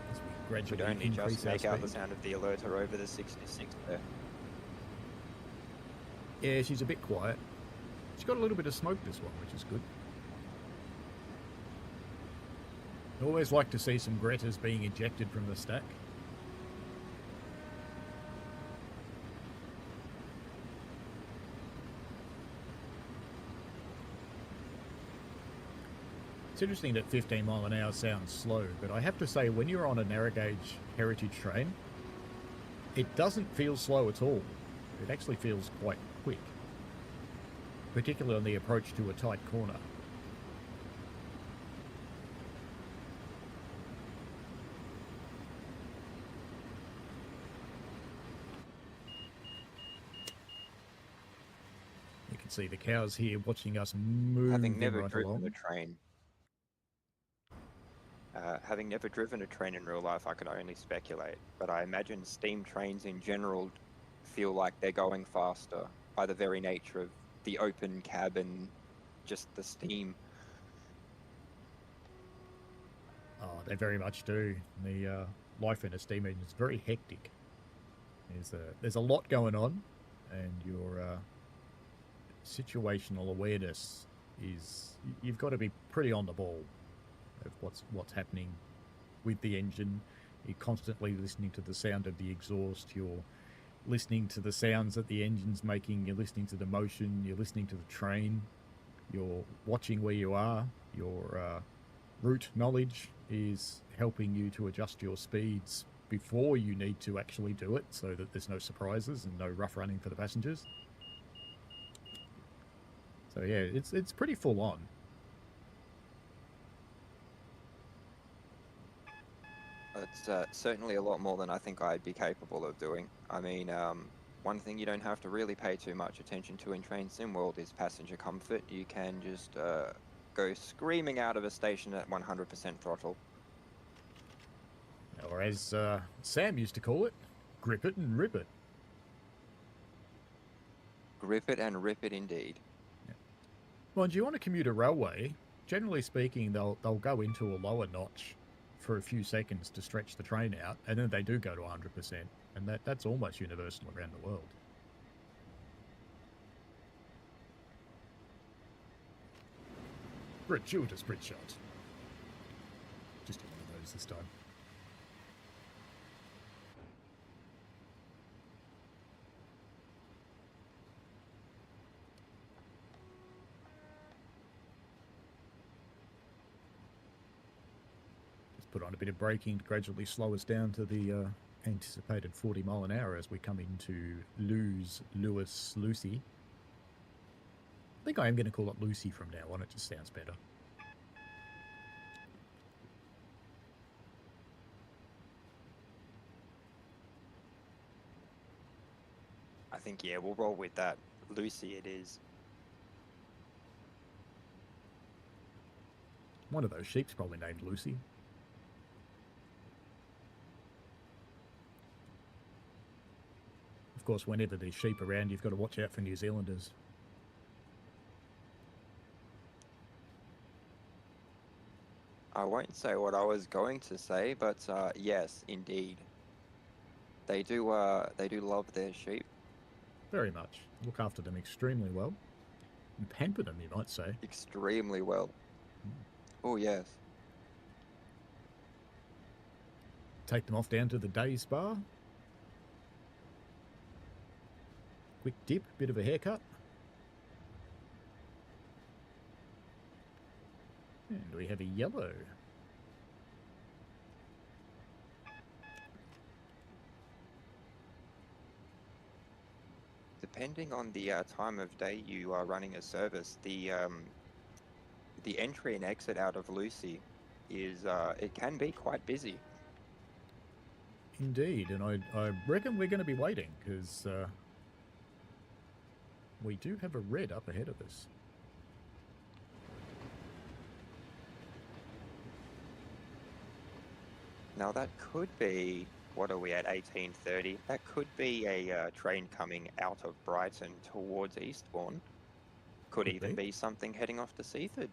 As we gradually Should only increase just our make out the speed. sound of the alerter over the 66 there. Yeah, she's a bit quiet. She's got a little bit of smoke, this one, which is good. I always like to see some Gretas being ejected from the stack. It's interesting that 15 mile an hour sounds slow, but I have to say, when you're on a narrow gauge heritage train, it doesn't feel slow at all. It actually feels quite quick, particularly on the approach to a tight corner. You can see the cows here watching us move Having never right driven along. a train. Having never driven a train in real life, I can only speculate, but I imagine steam trains in general feel like they're going faster by the very nature of the open cab and just the steam. Oh, they very much do. The life in a steam engine is very hectic. There's a lot going on, and your situational awareness is, you've got to be pretty on the ball of what's happening with the engine. You're constantly listening to the sound of the exhaust. You're listening to the sounds that the engine's making. You're listening to the motion. You're listening to the train. You're watching where you are. Your route knowledge is helping you to adjust your speeds before you need to actually do it, so that there's no surprises and no rough running for the passengers. So yeah, it's pretty full on. It's certainly a lot more than I think I'd be capable of doing. I mean, one thing you don't have to really pay too much attention to in Train Sim World is passenger comfort. You can just go screaming out of a station at 100% throttle. Or as Sam used to call it, grip it and rip it. Grip it and rip it indeed. Yeah. Mind you, on a commuter railway, generally speaking, they'll go into a lower notch for a few seconds to stretch the train out, and then they do go to 100%, and that's almost universal around the world. Gratuitous Brit shot. Just one of those this time. Put on a bit of braking to gradually slow us down to the anticipated 40 mile an hour as we come into Lucy. I think I am going to call it Lucy from now on. It just sounds better. I think, yeah, we'll roll with that. Lucy it is. One of those sheep's probably named Lucy. Of course, whenever there's sheep around, you've got to watch out for New Zealanders. I won't say what I was going to say, but yes, indeed. They do love their sheep. Very much. Look after them extremely well. And pamper them, you might say. Extremely well. Oh, yes. Take them off down to the day spa. Quick dip, bit of a haircut. And we have a yellow. Depending on the time of day you are running a service, the entry and exit out of Lucy is it can be quite busy. Indeed, and I reckon we're going to be waiting because we do have a red up ahead of us. Now that could be, what are we at, 18:30? That could be a train coming out of Brighton towards Eastbourne. Could even be something heading off to Seaford.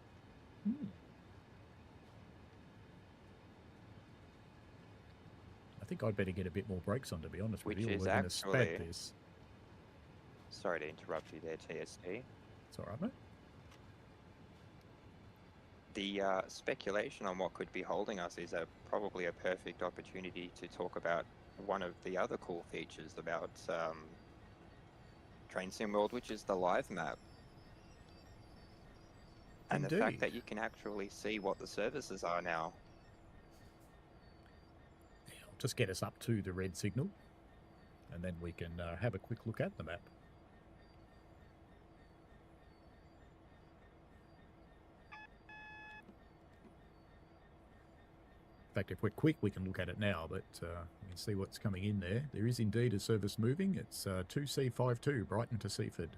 I think I'd better get a bit more brakes on, to be honest with you. Which is We're going to spat this. Sorry to interrupt you there, TSP. It's all right, mate. The speculation on what could be holding us is probably a perfect opportunity to talk about one of the other cool features about TrainSimWorld, which is the live map. And Indeed. the fact that you can actually see what the services are now. Yeah, I'll just get us up to the red signal, and then we can have a quick look at the map. In fact, if we're quick, we can look at it now, but we can see what's coming in there. There is indeed a service moving. It's 2C52, Brighton to Seaford.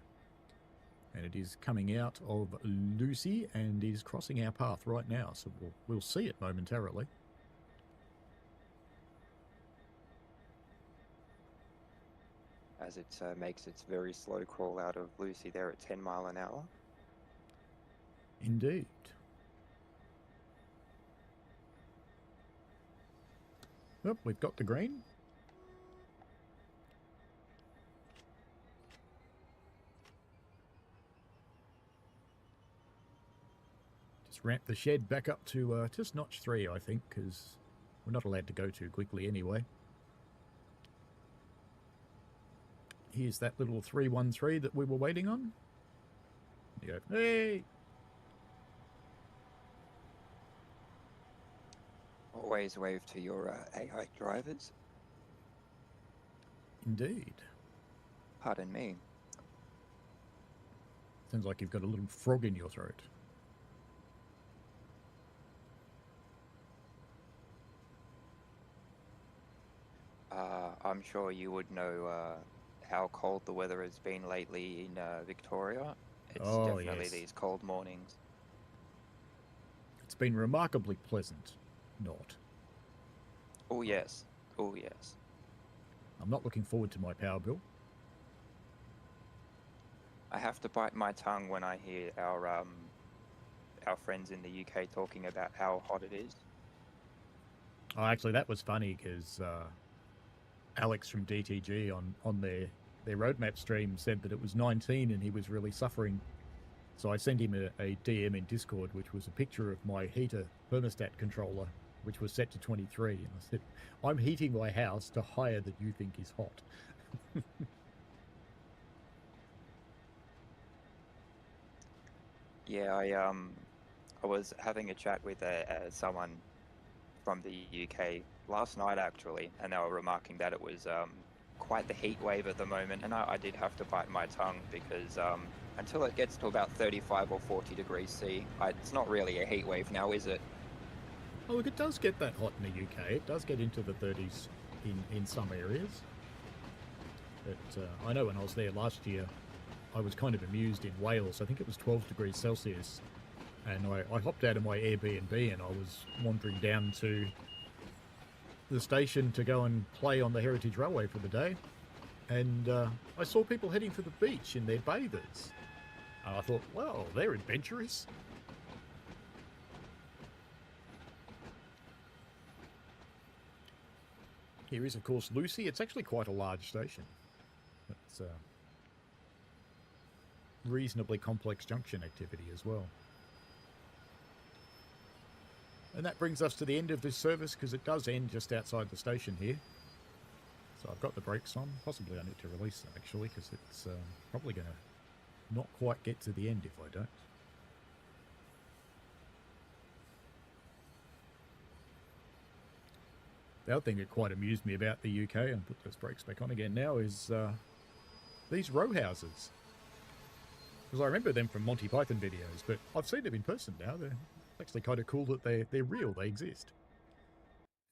And it is coming out of Lucy and is crossing our path right now, so we'll see it momentarily. As it makes its very slow crawl out of Lucy there at 10 mile an hour. Indeed. Well, we've got the green. Just ramp the shed back up to just notch 3, I think, because we're not allowed to go too quickly anyway. Here's that little 313 that we were waiting on. You go, hey! Always wave to your AI drivers. Indeed. Pardon me. Sounds like you've got a little frog in your throat. I'm sure you would know how cold the weather has been lately in Victoria. It's definitely yes. these cold mornings. been remarkably pleasant. Not. Oh yes. Oh yes. I'm not looking forward to my power bill. I have to bite my tongue when I hear our friends in the UK talking about how hot it is. Oh, actually, that was funny because Alex from DTG on their roadmap stream said that it was 19 and he was really suffering. So I sent him a DM in Discord, which was a picture of my heater thermostat controller, which was set to 23. And I said, I'm heating my house to higher than you think is hot. Yeah, I was having a chat with someone from the UK last night actually, and they were remarking that it was quite the heat wave at the moment, and I did have to bite my tongue because until it gets to about 35 or 40 degrees C, it's not really a heat wave now, is it? Oh, look, it does get that hot in the UK. It does get into the 30s in some areas. But I know when I was there last year, I was kind of amused in Wales. I think it was 12 degrees Celsius. And I hopped out of my Airbnb and I was wandering down to the station to go and play on the Heritage Railway for the day. And I saw people heading for the beach in their bathers. And I thought, well, they're adventurous. Here is, of course, Lucy. It's actually quite a large station. It's reasonably complex junction activity as well. And that brings us to the end of this service because it does end just outside the station here. So I've got the brakes on. Possibly I need to release them actually because it's probably going to not quite get to the end if I don't. The other thing that quite amused me about the UK, and put those brakes back on again now, is these row houses. Because I remember them from Monty Python videos, but I've seen them in person now. They're actually kind of cool that they're real, they exist.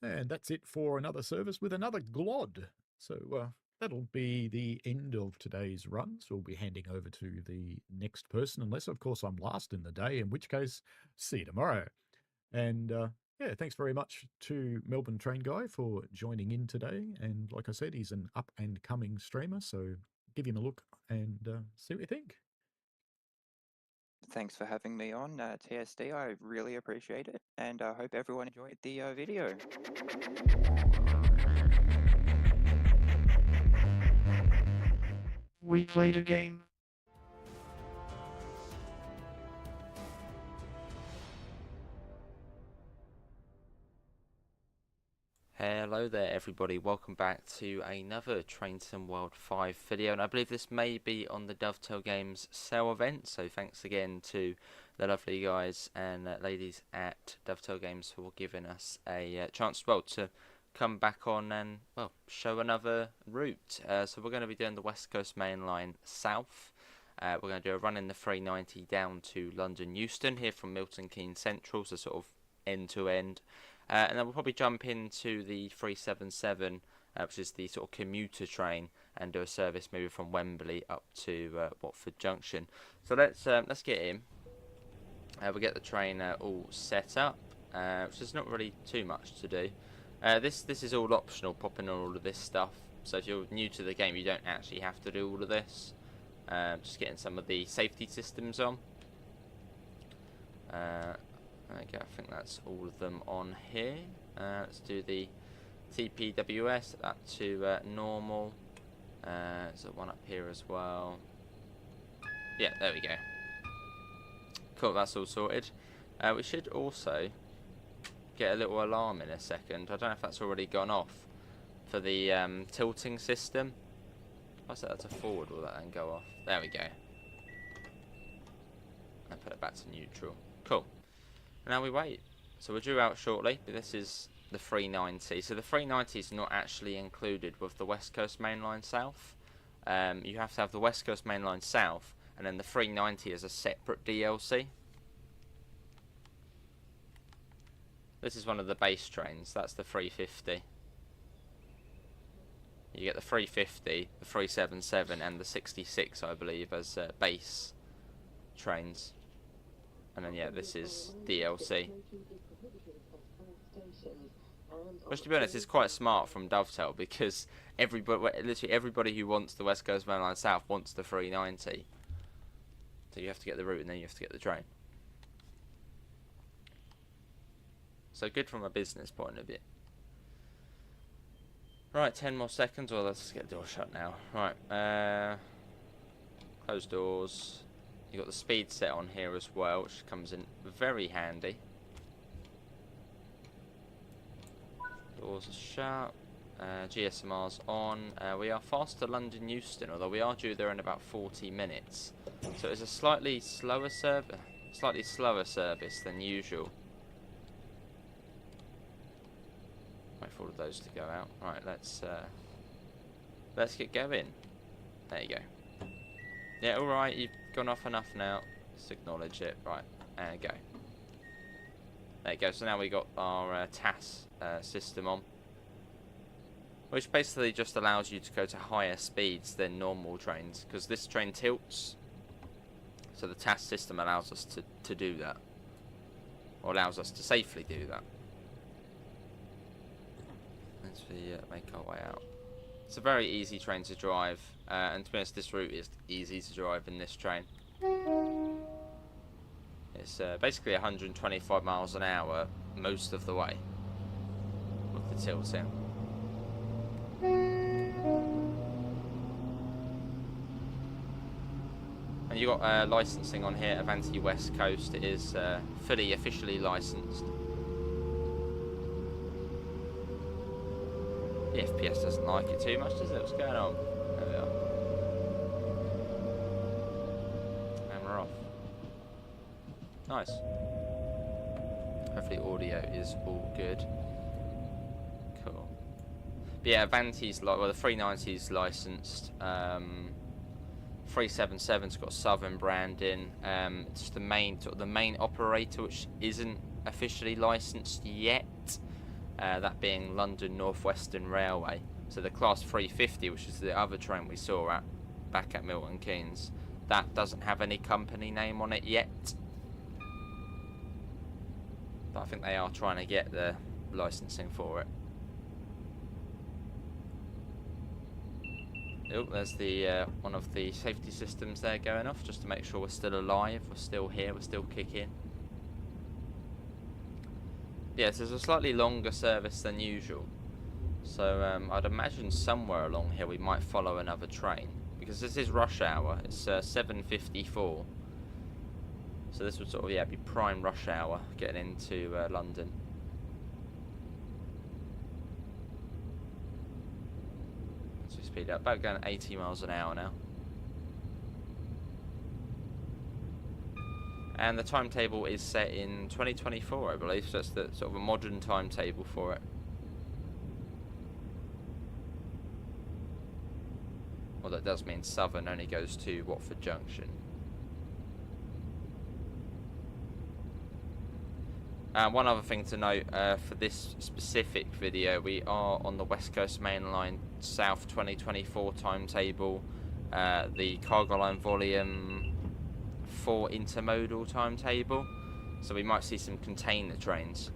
And that's it for another service with another GLOD. So that'll be the end of today's run. So we'll be handing over to the next person, unless, of course, I'm last in the day, in which case, see you tomorrow. And yeah, thanks very much to Melbourne Train Guy for joining in today. And like I said, he's an up-and-coming streamer, so give him a look and see what you think. Thanks for having me on, TSD. I really appreciate it, and I hope everyone enjoyed the video. We played a game. Hello there everybody, welcome back to another TrainSimWorld 5 video, and I believe this may be on the Dovetail Games sale event, so thanks again to the lovely guys and ladies at Dovetail Games for giving us a chance to come back on and, well, show another route. So we're going to be doing the West Coast Main Line south. We're going to do a run in the 390 down to London Euston here from Milton Keynes Central, so sort of end to end. And then we'll probably jump into the 377, which is the sort of commuter train, and do a service maybe from Wembley up to Watford Junction. So let's get in. We'll get the train all set up, which is not really too much to do. This is all optional, popping on all of this stuff. So if you're new to the game, you don't actually have to do all of this. Just getting some of the safety systems on. Okay, I think that's all of them on here. Let's do the TPWS, that to normal. There's one up here as well. Yeah, there we go. Cool, that's all sorted. We should also get a little alarm in a second. I don't know if that's already gone off for the tilting system. If I set that to forward, will that then go off? There we go. And put it back to neutral. Cool. Now we wait. So we're due out shortly, but this is the 390. So the 390 is not actually included with the West Coast Main Line South. You have to have the West Coast Main Line South, and then the 390 is a separate DLC. This is one of the base trains. That's the 350. You get the 350, the 377, and the 66, I believe, as base trains. And then yeah, this is DLC. Which, to be honest, is quite smart from Dovetail, because literally everybody who wants the West Coast Mainline South wants the 390. So you have to get the route and then you have to get the train. So good from a business point of view. Right, 10 more seconds, or let's get the door shut now. Right, close doors. You've got the speed set on here as well, which comes in very handy. Doors are shut. GSMR's on. We are fast to London Euston, although we are due there in about 40 minutes. So it's a slightly slower service than usual. Wait for all of those to go out. Right, let's get going. There you go. Yeah, all right. You've gone off enough now. Just acknowledge it. Right, and go. There you go. So now we got our TAS system on, which basically just allows you to go to higher speeds than normal trains, because this train tilts. So the TAS system allows us to do that, or allows us to safely do that. Let's make our way out. It's a very easy train to drive, and to be honest, this route is easy to drive in this train. It's basically 125 miles an hour most of the way with the tilting. And you got licensing on here, Avanti West Coast. It is fully officially licensed. The FPS doesn't like it too much, does it? What's going on? There we are. And we're off. Nice. Hopefully audio is all good. Cool. But yeah, Avanti's the 390's licensed. 377's got Southern branding. It's the main operator which isn't officially licensed yet. That being London North Western Railway. So the Class 350, which is the other train we saw back at Milton Keynes, that doesn't have any company name on it yet. But I think they are trying to get the licensing for it. Oh, there's the one of the safety systems there going off, just to make sure we're still alive, we're still here, we're still kicking. Yes, there's a slightly longer service than usual. So I'd imagine somewhere along here we might follow another train, because this is rush hour. It's 7:54. So this would sort of be prime rush hour getting into London. Let's speed up. About going 80 miles an hour now. And the timetable is set in 2024, I believe, so that's the sort of a modern timetable for it. Well, that does mean Southern only goes to Watford Junction. One other thing to note, for this specific video, we are on the West Coast Mainline South 2024 timetable, the Cargo Line Volume 4 intermodal timetable, so we might see some container trains,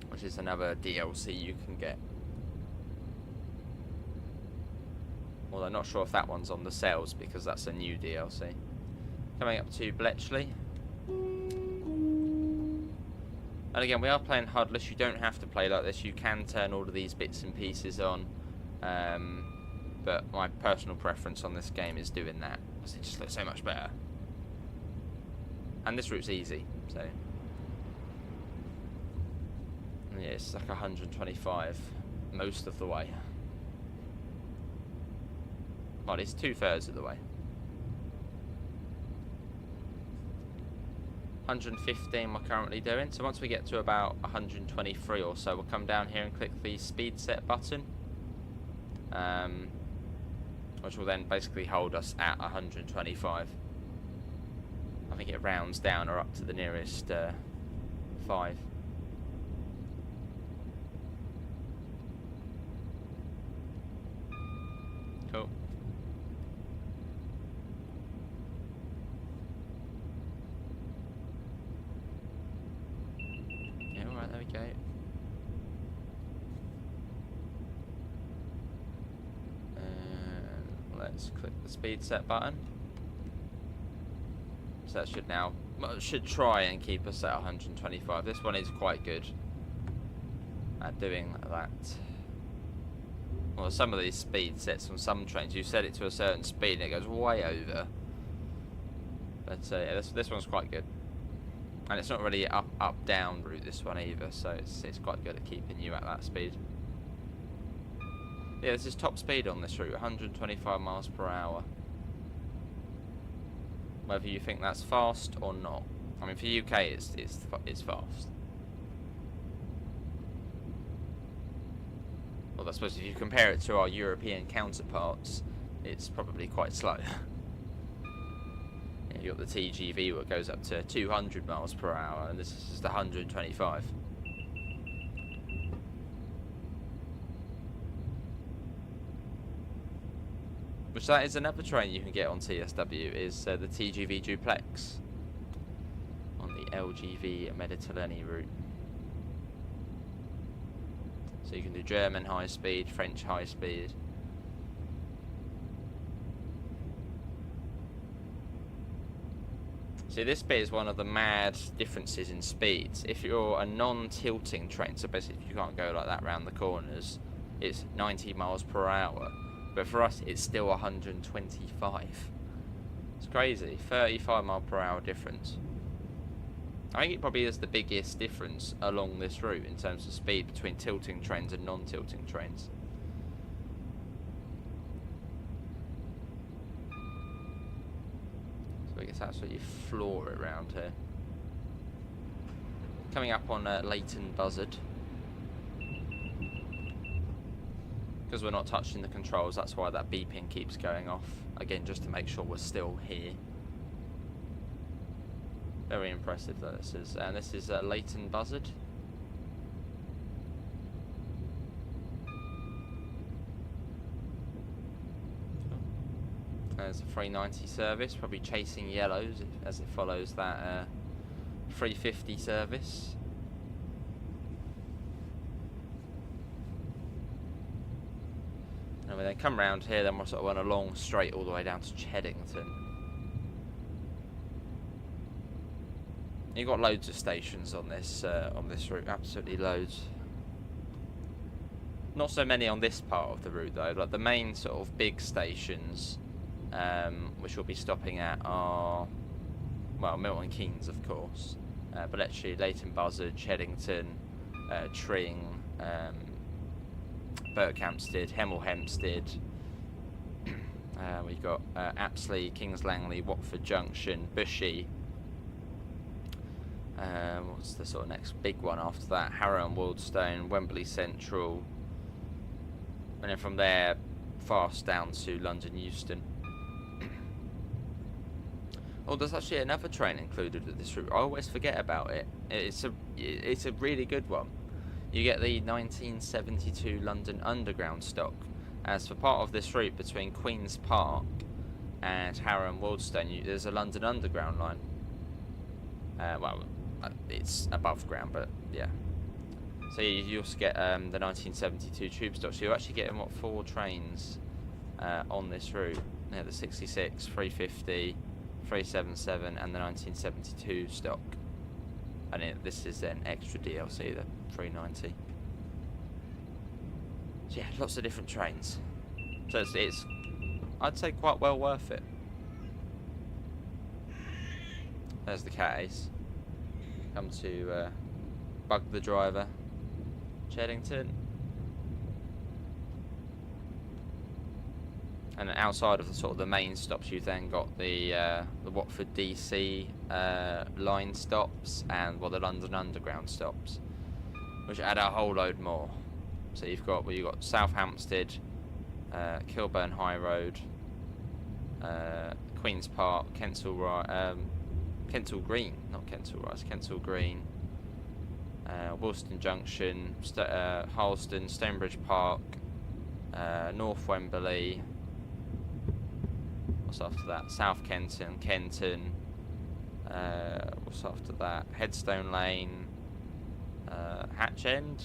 which is another DLC you can get. Although I'm not sure if that one's on the sales, because that's a new DLC. Coming up to Bletchley. And again, we are playing HUDless. You don't have to play like this. You can turn all of these bits and pieces on. But my personal preference on this game is doing that, because it just looks so much better. And this route's easy, so... yeah, it's like 125 most of the way. Well, it's 2/3 of the way. 115 we're currently doing, so once we get to about 123 or so, we'll come down here and click the speed set button, which will then basically hold us at 125. I think it rounds down or up to the nearest 5. Cool. Alright, there we go. And let's click the speed set button. So that should now, well, it should try and keep us at 125. This one is quite good at doing that. Well, some of these speed sets on some trains, you set it to a certain speed and it goes way over. But yeah, this one's quite good. And it's not really up-down route, this one either, so it's quite good at keeping you at that speed. Yeah, this is top speed on this route, 125 miles per hour. Whether you think that's fast or not. I mean, for UK, it's fast. Well, I suppose if you compare it to our European counterparts, it's probably quite slow. You've got the TGV that goes up to 200 miles per hour, and this is just 125. Which that is another train you can get on TSW, is the TGV Duplex on the LGV Mediterranean route. So you can do German high speed, French high speed. See, this bit is one of the mad differences in speeds. If you're a non-tilting train, so basically if you can't go like that around the corners, it's 90 miles per hour. But for us, it's still 125. It's crazy. 35 mile per hour difference. I think it probably is the biggest difference along this route in terms of speed between tilting trains and non-tilting trains. So I guess absolutely floor it around here. Coming up on Leighton Buzzard. Because we're not touching the controls, that's why that beeping keeps going off. Again, just to make sure we're still here. Very impressive though this is. And this is Leighton Buzzard. There's a 390 service, probably chasing yellows as it follows that 350 service. And we then come round here, then we're sort of on a long straight all the way down to Cheddington. You've got loads of stations on this route, absolutely loads. Not so many on this part of the route though. Like the main sort of big stations, which we'll be stopping at, are well, Milton Keynes of course, but actually Leighton Buzzard, Cheddington, Tring, Berkhamsted, Hemel Hempstead. We've got Apsley, Kings Langley, Watford Junction, Bushey. What's the sort of next big one after that? Harrow and Waldstone, Wembley Central, and then from there fast down to London Euston. Oh, there's actually another train included with this route. I always forget about it. It's a really good one. You get the 1972 London Underground stock. As for part of this route between Queen's Park and Harrow and Waldstone, there's a London Underground line. Well, it's above ground, but yeah. So you also get the 1972 tube stock. So you're actually getting, what, 4 trains on this route. Yeah, the 66, 350, 377 and the 1972 stock. And this is then extra DLC, the 390. So yeah, lots of different trains. So it's I'd say quite well worth it. There's the case. Come to Bug the Driver, Cheddington. And outside of the sort of the main stops, you've then got the Watford DC line stops and the London Underground stops, which add a whole load more. So you've got South Hampstead, Kilburn High Road, Queen's Park, Kensal Green, not Kensal Rise, Kensal Green, Woolston Junction, Harleston, Stonebridge Park, North Wembley. What's after that? South Kenton, Kenton. What's after that? Headstone Lane, Hatch End,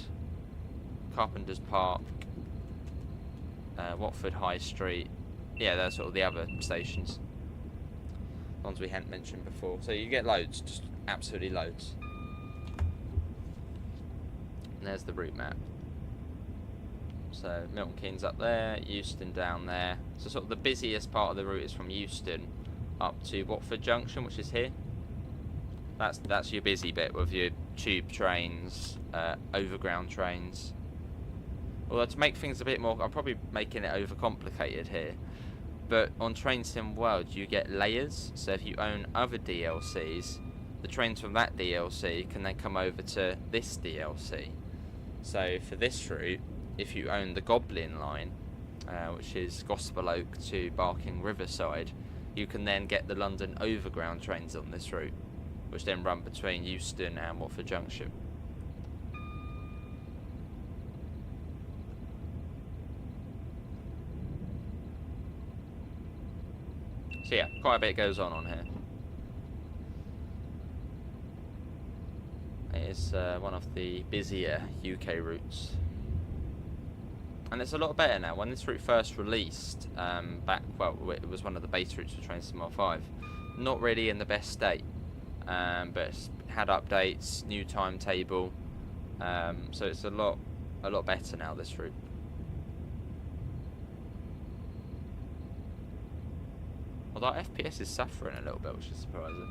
Carpenter's Park, Watford High Street. Yeah, they're sort of the other stations. Ones we hadn't mentioned before. So you get loads, just absolutely loads. And there's the route map. So Milton Keynes up there, Euston down there. So sort of the busiest part of the route is from Euston up to Watford Junction, which is here. That's your busy bit with your tube trains, overground trains. Although to make things a bit more, I'm probably making it overcomplicated here. But on TrainSim World you get layers, so if you own other DLCs, the trains from that DLC can then come over to this DLC. So for this route, if you own the Goblin line, which is Gospel Oak to Barking Riverside, you can then get the London Overground trains on this route, which then run between Euston and Watford Junction. So yeah, quite a bit goes on here. It is one of the busier UK routes. And it's a lot better now. When this route first released, it was one of the base routes for TrainSim 5. Not really in the best state, but it's had updates, new timetable, so it's a lot better now, this route. Although FPS is suffering a little bit, which is surprising.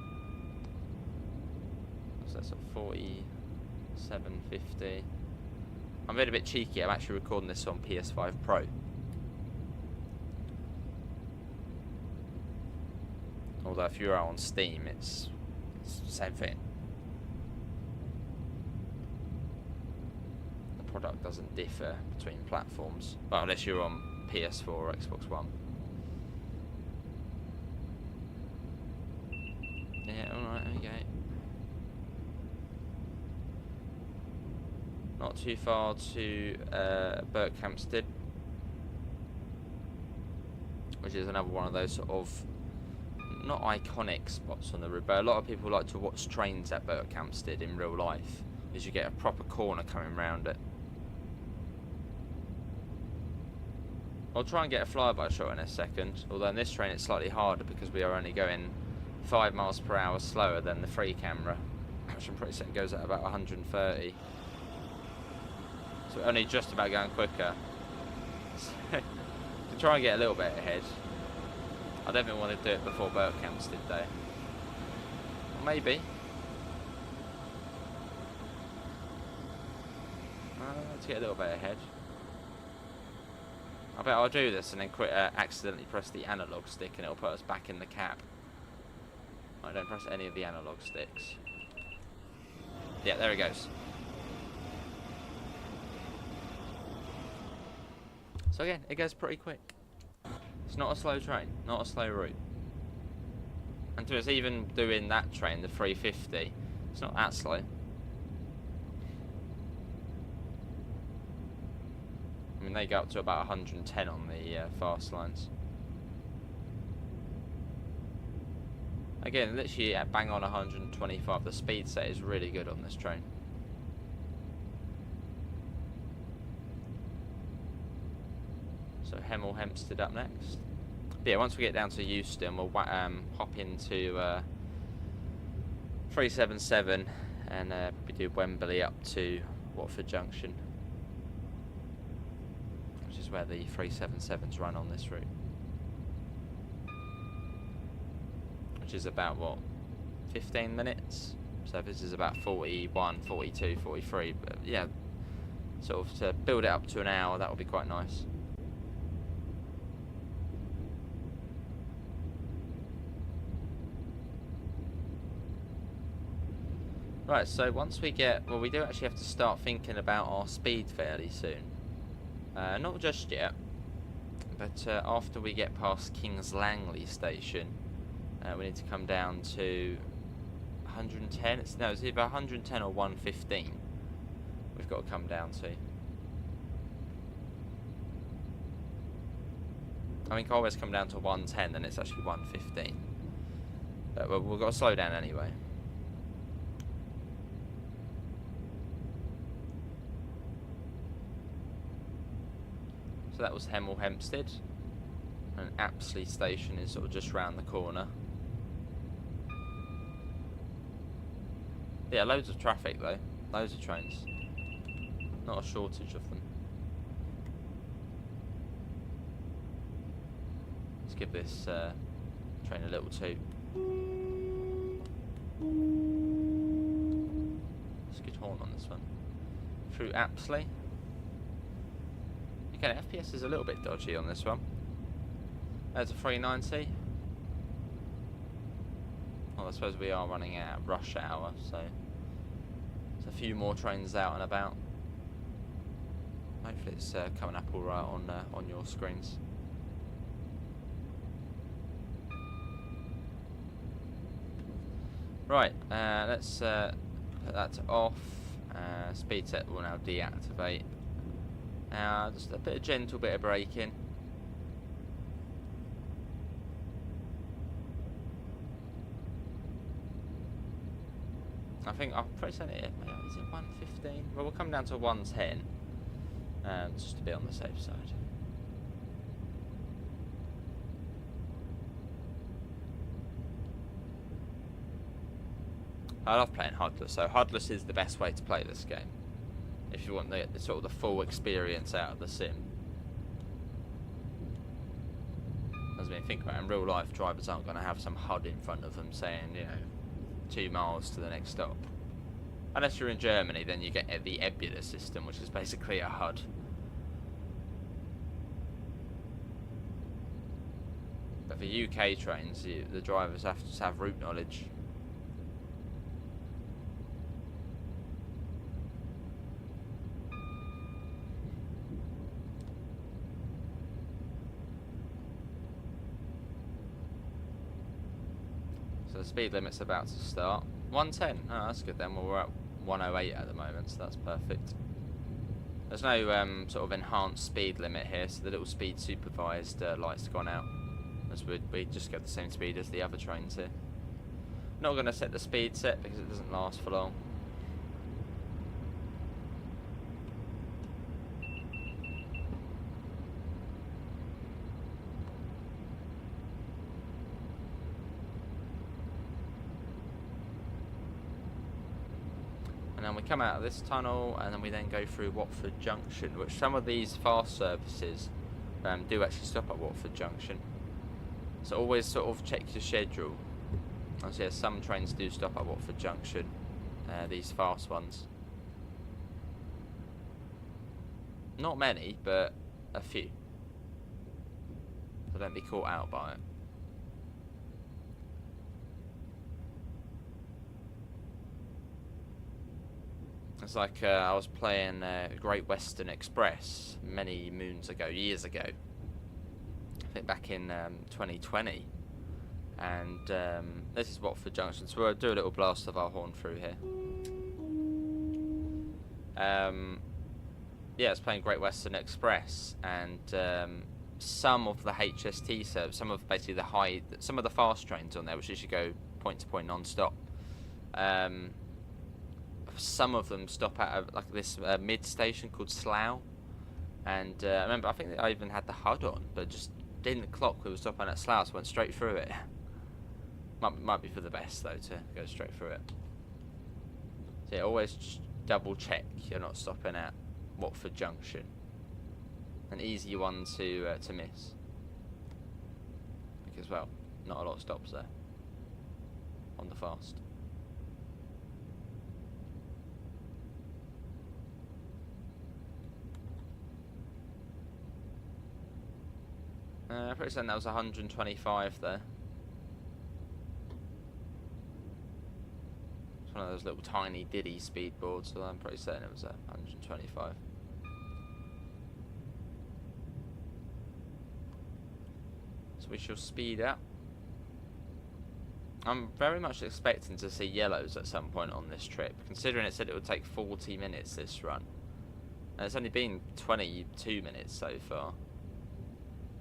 So that's at 4750. I'm being a bit cheeky, I'm actually recording this on PS5 Pro. Although if you're on Steam, it's the same thing. The product doesn't differ between platforms. Well, unless you're on PS4 or Xbox One. Yeah, alright, okay. Not too far to Berkhamsted, which is another one of those sort of not iconic spots on the route, but a lot of people like to watch trains at Berkhamsted in real life, as you get a proper corner coming round it. I'll try and get a flyby shot in a second, although in this train it's slightly harder because we are only going 5 miles per hour slower than the free camera, which I'm pretty certain goes at about 130. So we're only just about going quicker. So, to try and get a little bit ahead. I definitely want to do it before Berkhamsted though. Or maybe. To get a little bit ahead. I bet I'll do this and then accidentally press the analog stick and it'll put us back in the cab. I don't press any of the analog sticks. Yeah, there it goes. So again, it goes pretty quick. It's not a slow train, not a slow route. And to us even doing that train, the 350, it's not that slow. I mean, they go up to about 110 on the fast lines. Again, literally at bang on 125, the speed set is really good on this train. So Hemel Hempstead up next. But yeah, once we get down to Euston, we'll hop into 377 and we do Wembley up to Watford Junction, which is where the 377s run on this route. Which is about, what, 15 minutes? So this is about 41, 42, 43, but yeah, sort of to build it up to an hour, that would be quite nice. Right, so once we get, well, we do actually have to start thinking about our speed fairly soon. Not just yet, but after we get past Kings Langley station, we need to come down to 110. It's either 110 or 115. We've got to come down to. I think I always come down to 110, then it's actually 115. But we've got to slow down anyway. that was Hemel Hempstead. And Apsley Station is sort of just round the corner. Yeah, loads of traffic though. Loads of trains. Not a shortage of them. Let's give this train a little toot. It's a good horn on this one. Through Apsley. Again, FPS is a little bit dodgy on this one. There's a 390. Well, I suppose we are running out at rush hour, so there's a few more trains out and about. Hopefully it's coming up all right on your screens. Right, let's put that to off. Speed set will now deactivate. Just a gentle bit of braking. I think I'll press it. Is it 115? Well, we'll come down to 110, just to be on the safe side. I love playing HUDless, so HUDless is the best way to play this game if you want the sort of the full experience out of the sim. As I mean, think about it, in real life, drivers aren't going to have some HUD in front of them saying, you know, 2 miles to the next stop. Unless you're in Germany, then you get the EBULA system, which is basically a HUD. But for UK trains, the drivers have to have route knowledge. So the speed limit's about to start. 110. Oh, that's good then. Well, we're at 108 at the moment, so that's perfect. There's no sort of enhanced speed limit here, so the little speed supervised light's gone out. As we just get the same speed as the other trains here. Not going to set the speed set because it doesn't last for long. And then we come out of this tunnel, and then we then go through Watford Junction, which some of these fast services do actually stop at Watford Junction. So always sort of check your schedule. As yeah, some trains do stop at Watford Junction, these fast ones. Not many, but a few. So don't be caught out by it. It's like I was playing Great Western Express many moons ago, years ago. I think back in 2020. And this is Watford Junction, so we'll do a little blast of our horn through here. Yeah, it's playing Great Western Express, and some of the HST service, some of the fast trains on there, which usually go point to point non-stop. Some of them stop at like this mid station called Slough, and I remember I think I even had the HUD on, but just didn't clock we were stopping at Slough, so went straight through it. Might be for the best though to go straight through it. So yeah, always just double check you're not stopping at Watford Junction. An easy one to miss, because well, not a lot of stops there on the fast. Pretty certain that was 125 there. It's one of those little tiny diddy speed boards, so I'm pretty certain it was 125. So we shall speed up. I'm very much expecting to see yellows at some point on this trip, considering it said it would take 40 minutes this run. And it's only been 22 minutes so far.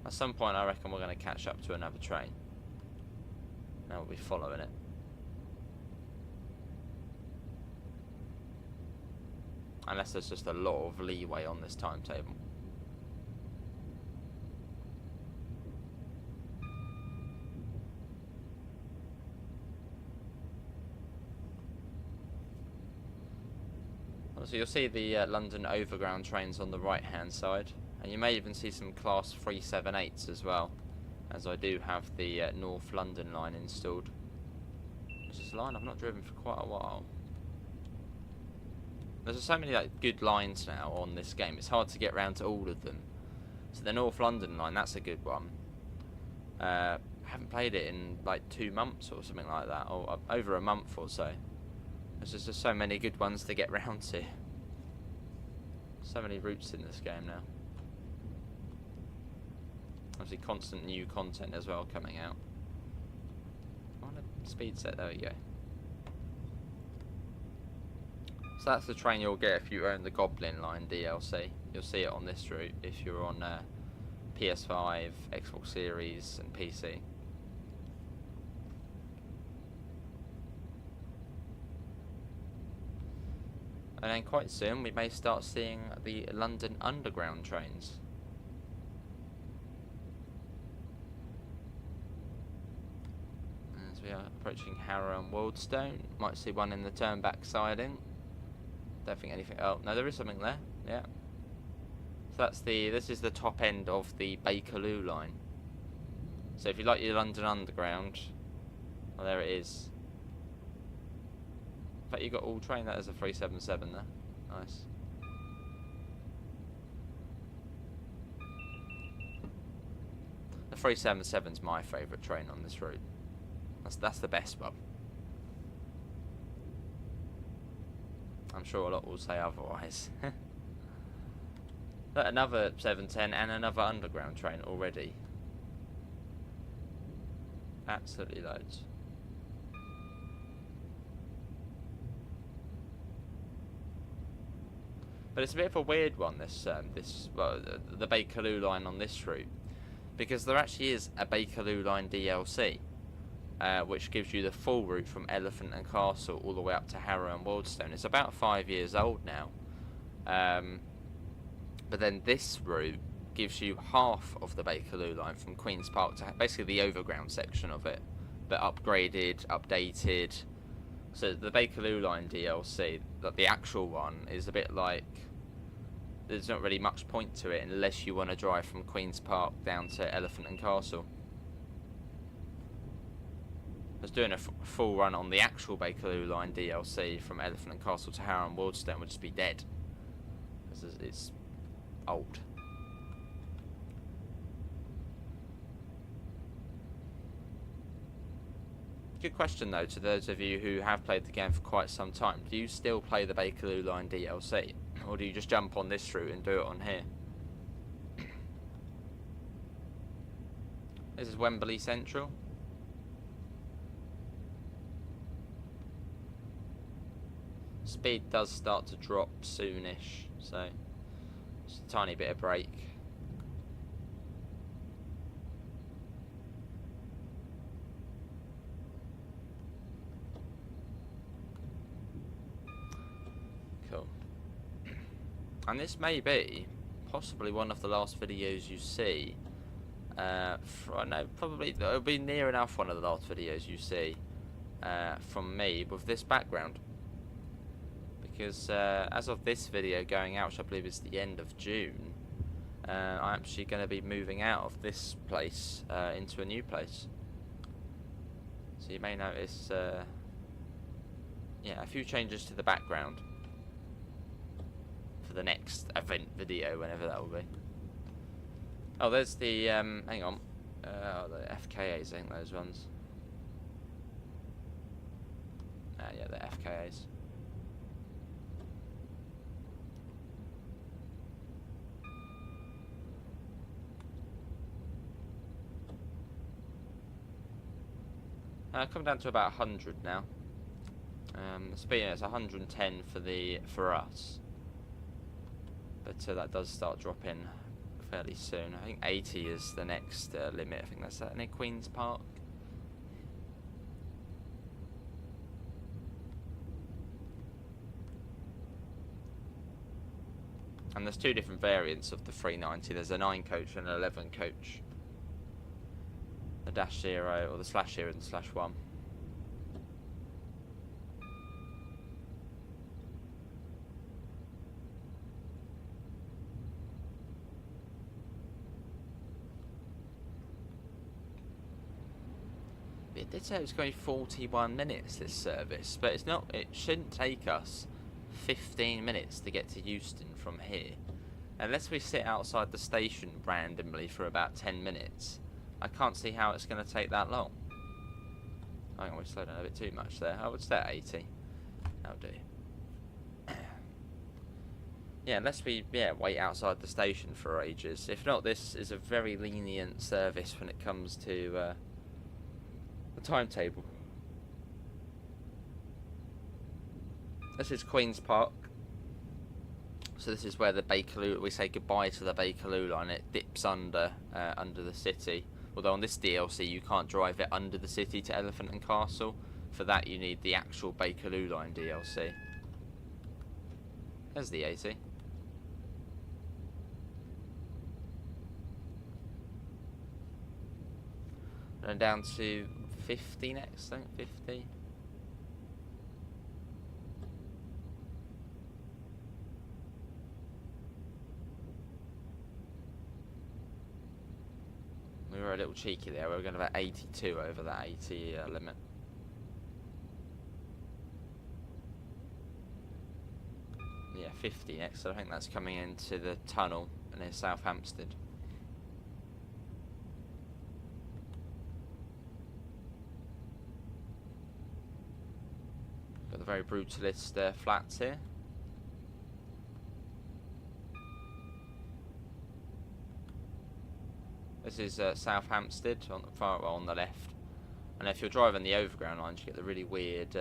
At some point I reckon we're going to catch up to another train. Now we'll be following it. Unless there's just a lot of leeway on this timetable. So you'll see the London Overground trains on the right hand side, and you may even see some Class 378s as well, as I do have the North London line installed. Which is a line I've not driven for quite a while. There's so many like good lines now on this game, it's hard to get round to all of them. So the North London line, that's a good one. I haven't played it in like 2 months or something like that, or over a month or so. There's just so many good ones to get round to. So many routes in this game now. Obviously constant new content as well coming out. On a speed set, there we go. So that's the train you'll get if you own the Goblin Line DLC. You'll see it on this route if you're on PS5, Xbox Series and PC. And then quite soon we may start seeing the London Underground trains. As we are approaching Harrow and Wildstone, might see one in the Turnback siding. Don't think anything. Oh no, there is something there. Yeah. So that's this is the top end of the Bakerloo line. So if you like your London Underground, well, there it is. In fact, you got all train. That is a 377 there. Nice. The 377's my favourite train on this route. That's the best one. I'm sure a lot will say otherwise. But another 710 and another underground train already. Absolutely loads. But it's a bit of a weird one, this the Bakerloo line on this route, because there actually is a Bakerloo line DLC, which gives you the full route from Elephant and Castle all the way up to Harrow and Wildstone. It's about 5 years old now, but then this route gives you half of the Bakerloo line from Queen's Park to basically the overground section of it, but upgraded, updated. So the Bakerloo line DLC, the actual one, is a bit like, there's not really much point to it unless you want to drive from Queen's Park down to Elephant and Castle. Because doing a full run on the actual Bakerloo line DLC from Elephant and Castle to Harrow and Wildstone would just be dead, because it's old. Good question though to those of you who have played the game for quite some time. Do you still play the Bakerloo line DLC, or do you just jump on this route and do it on here? This is Wembley Central. Speed does start to drop soonish, so just a tiny bit of brake. Cool. And this may be possibly one of the last videos you see. No, probably it'll be near enough one of the last videos you see from me with this background. Because as of this video going out, which I believe is the end of June, I'm actually going to be moving out of this place into a new place. So you may notice yeah, a few changes to the background for the next event video, whenever that will be. Oh, there's the hang on, the FKAs, ain't those ones? Yeah, the FKAs. Come down to about 100 now. The speed is 110 for us, but that does start dropping fairly soon. I think 80 is the next limit. I think that's near Queen's Park. And there's two different variants of the 390. There's a 9 coach and an 11 coach. The -0 or the /0 and the /1. it did say it was going 41 minutes, this service, but it's not. It shouldn't take us 15 minutes to get to Euston from here. Unless we sit outside the station randomly for about 10 minutes, I can't see how it's going to take that long. I think we slowed down a bit too much there. I would stay at 80. That'll do. Yeah, unless we wait outside the station for ages. If not, this is a very lenient service when it comes to the timetable. This is Queen's Park. So this is where the Bakerloo, we say goodbye to the Bakerloo line. It dips under the city. Although on this DLC you can't drive it under the city to Elephant and Castle. For that you need the actual Bakerloo line DLC. There's the 80. And down to 50 next, I think, 50. We were a little cheeky there. We were going about 82 over that 80 limit. Yeah, 50 next. So I think that's coming into the tunnel near South Hampstead. Got the very brutalist flats here. This is South Hampstead on the far, well, on the left, and if you're driving the overground lines, you get the really weird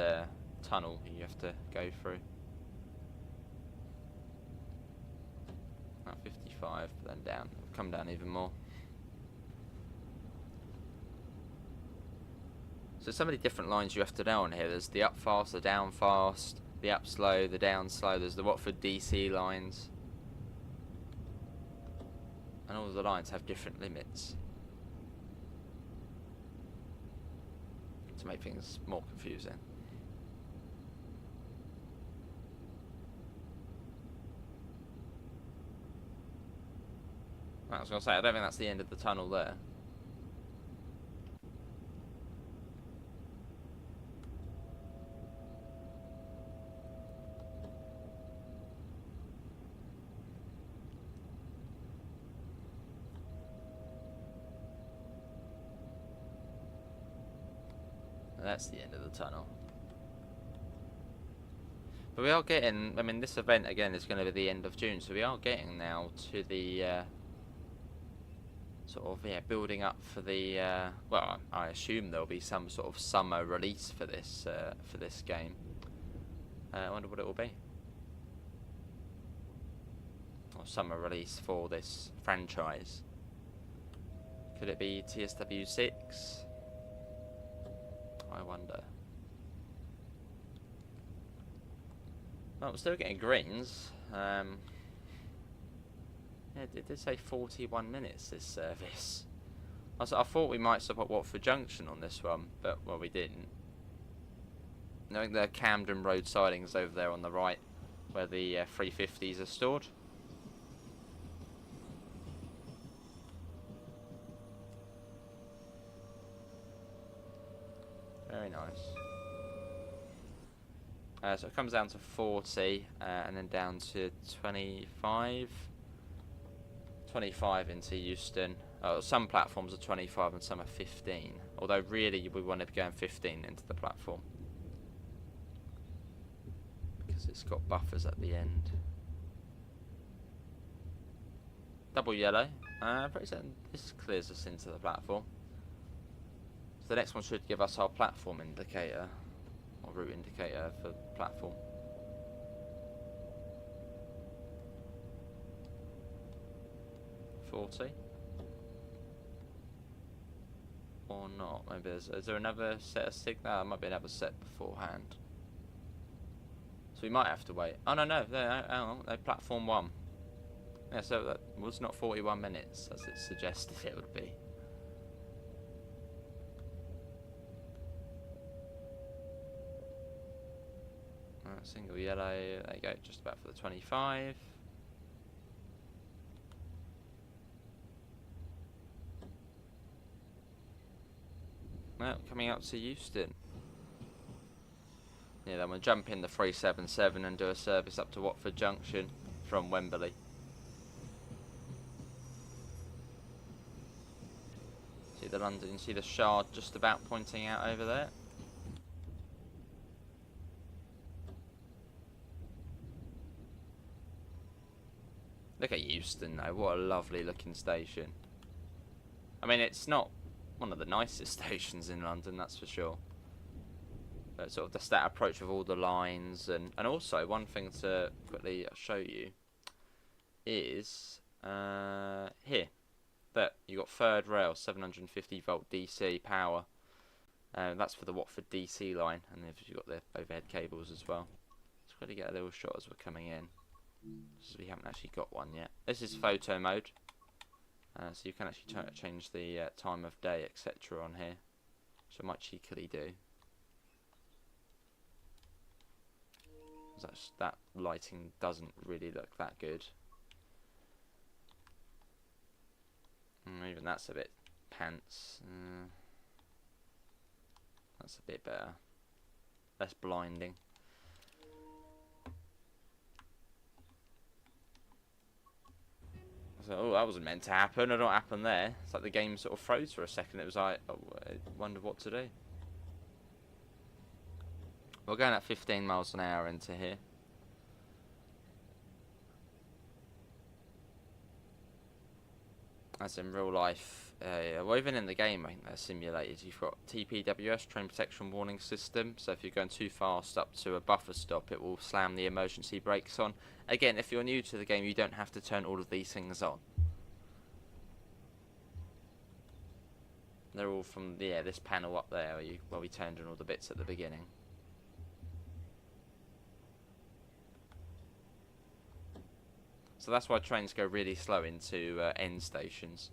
tunnel you have to go through. About 55, but then down, come down even more. So so many different lines you have to know on here. There's the up fast, the down fast, the up slow, the down slow. There's the Watford DC lines. And all of the lines have different limits to make things more confusing. I was going to say, I don't think that's the end of the tunnel there. That's the end of the tunnel. But we are getting, I mean, this event again is going to be the end of June, so we are getting now to the sort of, building up for the, well, I assume there'll be some sort of summer release for this game. I wonder what it will be. Or summer release for this franchise. Could it be TSW 6? I wonder. Well, we're still getting greens. Yeah, it did say 41 minutes, this service. I thought we might stop at Watford Junction on this one, but, well, we didn't. Knowing the Camden Road sidings over there on the right, where the 350s are stored. Very nice. So it comes down to 40, and then down to 25. 25 into Euston. Some platforms are 25 and some are 15. Although really we want to be going 15 into the platform, because it's got buffers at the end. Double yellow. Pretty certain this clears us into the platform. So the next one should give us our platform indicator, or route indicator for platform. Or not? Maybe is there another set of signal? There might be another set beforehand. So we might have to wait. Oh no, hang on, platform 1. Yeah, so that was not 41 minutes as it suggested it would be. Single yellow, there you go, just about for the 25. Well, coming up to Euston. Yeah, then we'll jump in the 377 and do a service up to Watford Junction from Wembley. See the London, you see the Shard just about pointing out over there. Look at Euston though, what a lovely looking station. I mean, it's not one of the nicest stations in London, that's for sure. But sort of just that approach of all the lines, and also one thing to quickly show you is here. That you got third rail, 750 volt DC power. That's for the Watford DC line, and then you've got the overhead cables as well. Let's quickly get a little shot as we're coming in. So we haven't actually got one yet. This is photo mode, so you can actually change the time of day, etc. on here, which I might cheekily do. That lighting doesn't really look that good. Even that's a bit pants. That's a bit better. Less blinding. So, oh, that wasn't meant to happen. I don't know what happened there. It's like the game sort of froze for a second. It was like, oh, I wonder what to do. We're going at 15 miles an hour into here. As in real life, well, even in the game, I think they're simulated. You've got TPWS, Train Protection Warning System, so if you're going too fast up to a buffer stop, it will slam the emergency brakes on. Again, if you're new to the game, you don't have to turn all of these things on. They're all from this panel up there where we turned on all the bits at the beginning. So that's why trains go really slow into end stations.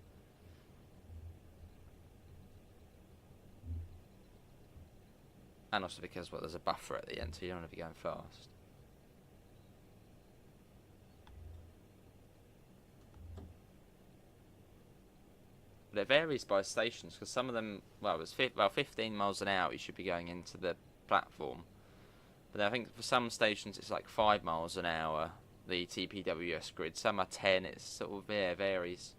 And also because, well, there's a buffer at the end, so you don't want to be going fast. But it varies by stations, because some of them, well, it's 15 miles an hour you should be going into the platform. But I think for some stations it's like 5 miles an hour. The TPWS grid. Some are 10. It sort of varies.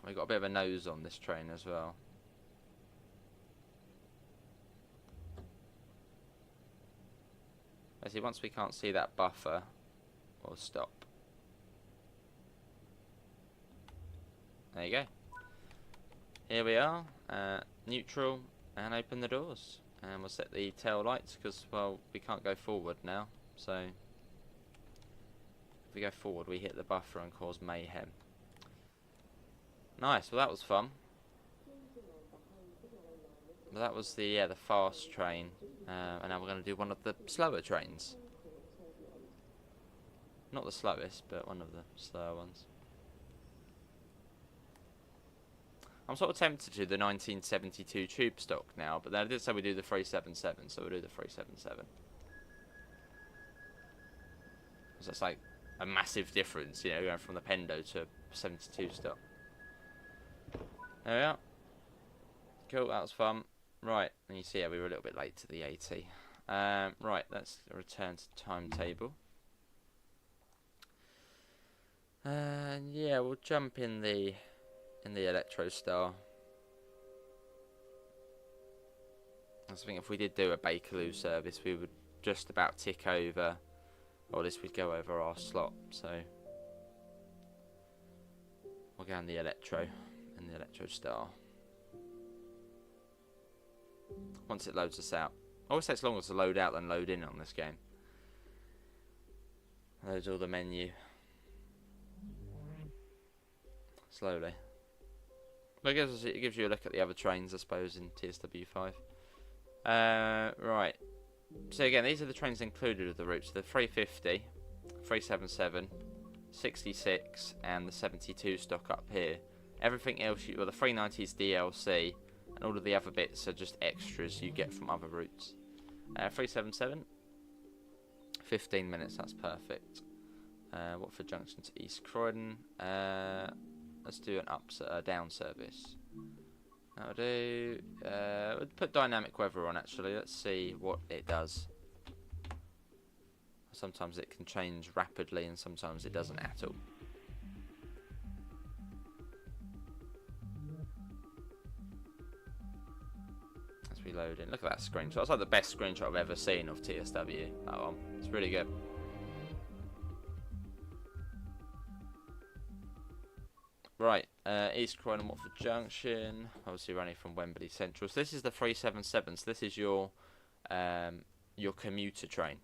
We've got a bit of a nose on this train as well. I see. Once we can't see that buffer, we'll stop. There you go. Here we are, neutral, and open the doors. And we'll set the tail lights because, well, we can't go forward now. So, if we go forward, we hit the buffer and cause mayhem. Nice, well, that was fun. Well, that was the fast train, and now we're going to do one of the slower trains. Not the slowest, but one of the slower ones. I'm sort of tempted to do the 1972 tube stock now, but then I did say we do the 377, so we'll do the 377. So that's like a massive difference, you know, going from the Pendo to 72 stock. There we are. Cool, that was fun. Right, and you see we were a little bit late to the 80. Right, let's return to timetable. And yeah, we'll jump in the Electro Star. I think if we did do a Bakerloo service, we would just about tick over, or at least we'd go over our slot. So we'll go in the Electro and the Electro Star. Once it loads us out, it always takes longer to load out than load in on this game. Loads all the menu slowly. But it gives you a look at the other trains, I suppose, in TSW5. Right. So again, these are the trains included with the routes. The 350, 377, 66, and the 72 stock up here. Everything else, well, the 390 is DLC, and all of the other bits are just extras you get from other routes. 377. 15 minutes, that's perfect. Watford Junction to East Croydon. Let's do a down service. That'll do. We'll put dynamic weather on actually. Let's see what it does. Sometimes it can change rapidly and sometimes it doesn't at all. As we load in, look at that screenshot. It's like the best screenshot I've ever seen of TSW. That one. It's really good. Right, East Croydon, Watford Junction, obviously running from Wembley Central. So this is the 377. So this is your commuter train.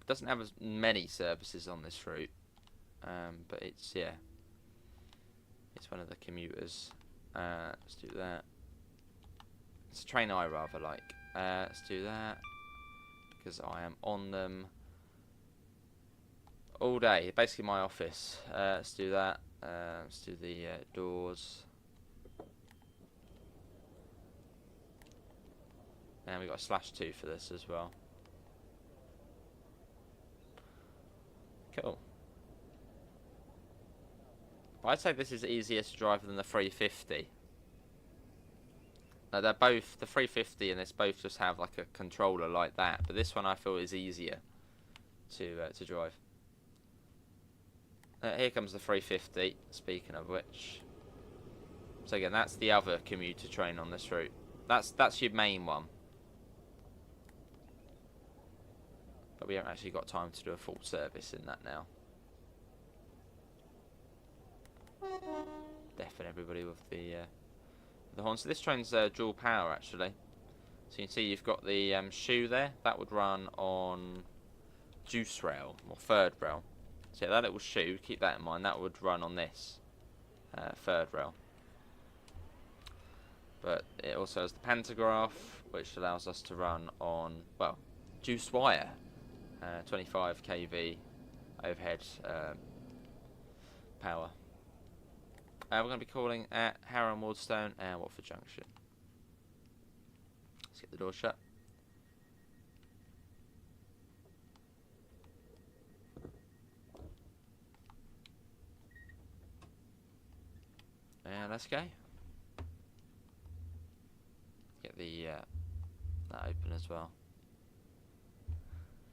Doesn't have as many services on this route, but it's one of the commuters. Let's do that. It's a train I rather like. Let's do that because I am on them all day, basically my office. Let's do that. Let's do the doors. And we got a /2 for this as well. Cool. I'd say this is easier to drive than the 350. Now they're both, the 350 and this both just have like a controller like that, but this one I feel is easier to drive. Here comes the 350, speaking of which. So again, that's the other commuter train on this route. That's your main one. But we haven't actually got time to do a full service in that now. Deafening everybody with the horn. So this train's dual power actually. So you can see you've got the shoe there. That would run on juice rail or third rail. So yeah, that little shoe, keep that in mind, that would run on this third rail. But it also has the pantograph, which allows us to run on, well, juice wire, 25 kV overhead power. We're going to be calling at Harrow and Wardstone and Watford Junction. Let's get the door shut. And let's go. Get the that open as well.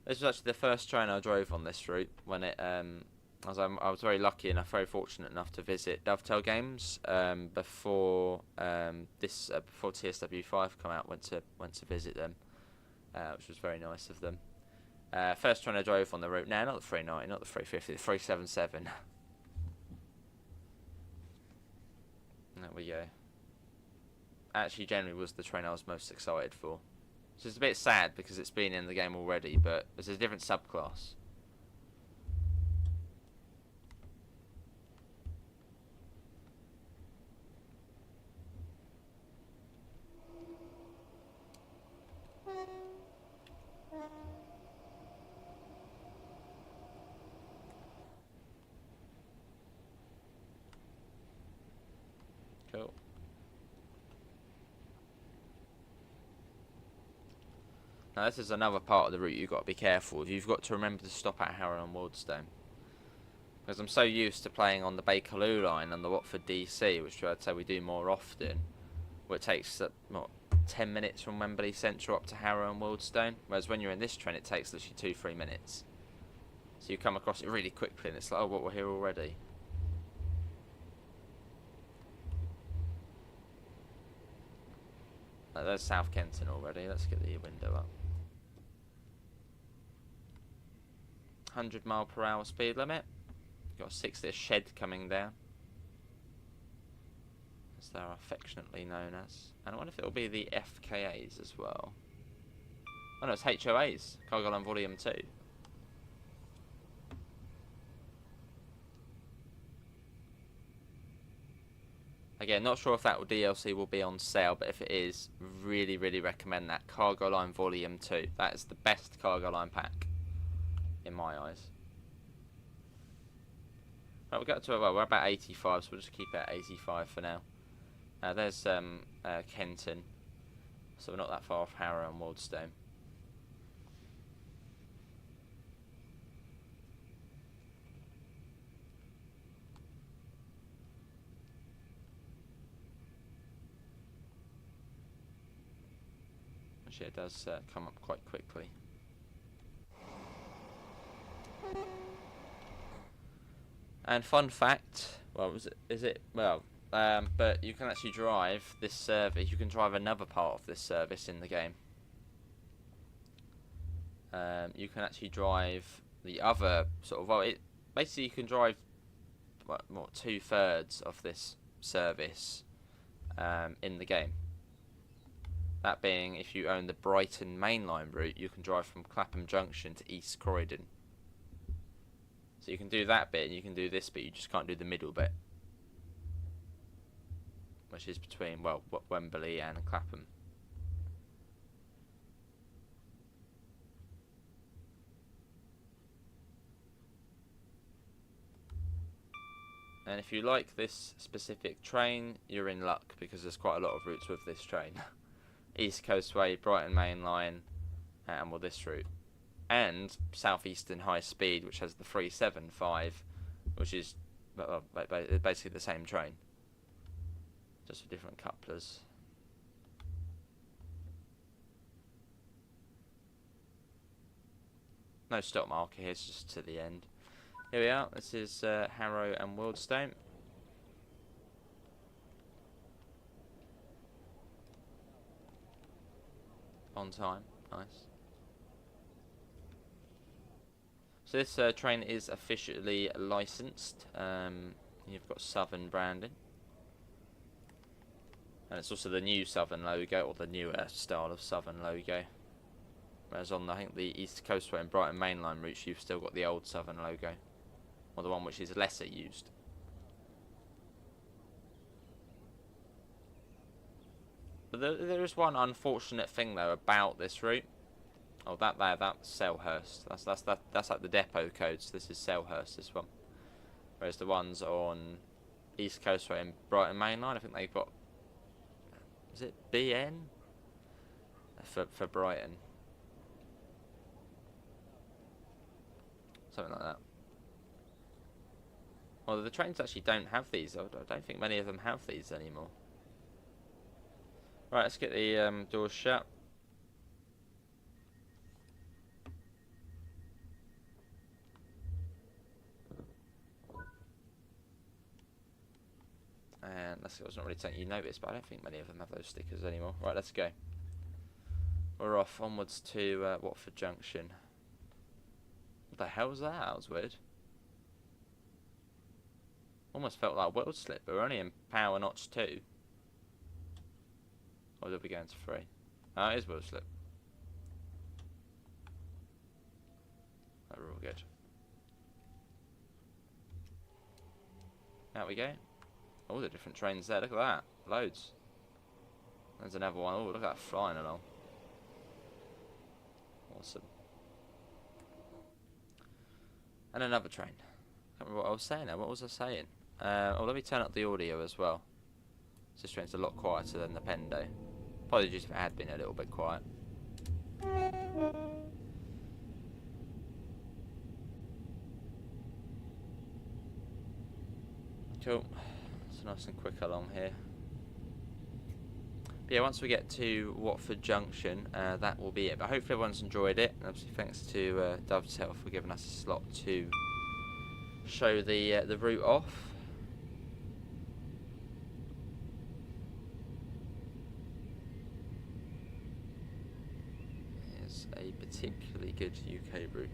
This was actually the first train I drove on this route when it I was very lucky enough, very fortunate enough to visit Dovetail Games before before TSW5 come out. Went to visit them, which was very nice of them. First train I drove on the route. Now, not the 390, not the 350, the 377. There we go. Actually, generally was the train I was most excited for. Which is a bit sad because it's been in the game already, but it's a different subclass. Cool. Now this is another part of the route you've got to be careful of. You've got to remember to stop at Harrow and Wardstone. Because I'm so used to playing on the Bakerloo line and the Watford DC, which I'd say we do more often, where it takes what, 10 minutes from Wembley Central up to Harrow and Wardstone. Whereas when you're in this train it takes literally 2-3 minutes. So you come across it really quickly and it's like, oh, what, we're here already. There's South Kenton already. Let's get the window up. 100 mph speed limit. Got a 6-litre shed coming down, as they're affectionately known as. And I wonder if it'll be the FKAs as well. Oh no, it's HOAs. Cargo Line Volume 2. Again, not sure if that DLC will be on sale, but if it is, really, really recommend that. Cargo Line Volume 2. That is the best Cargo Line pack, in my eyes. Right, we'll get to, well, we're about 85, so we'll just keep it at 85 for now. There's Kenton. So we're not that far off Harrow and Wildstone. Actually, it does come up quite quickly. And fun fact, well, but you can actually drive this service. You can drive another part of this service in the game. You can actually drive the other sort of, basically you can drive what 2/3 of this service in the game. That being, if you own the Brighton mainline route, you can drive from Clapham Junction to East Croydon. So you can do that bit and you can do this bit, you just can't do the middle bit, which is between, well, Wembley and Clapham. And if you like this specific train, you're in luck, because there's quite a lot of routes with this train. East Coastway, Brighton Main Line, and well, this route. And Southeastern High Speed, which has the 375, which is basically the same train, just with different couplers. No stop marker here, it's just to the end. Here we are, this is Harrow and Wildstone. On time, nice. So this train is officially licensed. You've got Southern branding. And it's also the new Southern logo, or the newer style of Southern logo. Whereas on, I think, the East Coastway and Brighton mainline routes, you've still got the old Southern logo. Or the one which is lesser used. But there is one unfortunate thing though about this route. Oh, that's Selhurst. That's like the depot code. So this is Selhurst, this one. Whereas the ones on East Coastway and Brighton mainline, I think they've got, is it BN for Brighton? Something like that. Well, the trains actually don't have these. I don't think many of them have these anymore. Right, let's get the doors shut. And let's go. It's not really taking you notice, but I don't think many of them have those stickers anymore. Right, let's go. We're off onwards to Watford Junction. What the hell was that? That was weird. Almost felt like World Slip, but we're only in Power Notch 2. Or did we go into 3? Oh, it is World Slip. Oh, we're all good. Out we go. All the different trains there. Look at that. Loads. There's another one. Oh, look at that flying along. Awesome. And another train. Can't remember what I was saying now. What was I saying? Oh, let me turn up the audio as well. This train's a lot quieter than the Pendo. Apologies if it had been a little bit quiet. Cool. So nice and quick along here. But yeah, once we get to Watford Junction, that will be it. But hopefully everyone's enjoyed it. And obviously thanks to Dovetail for giving us a slot to show the route off. It's a particularly good UK route.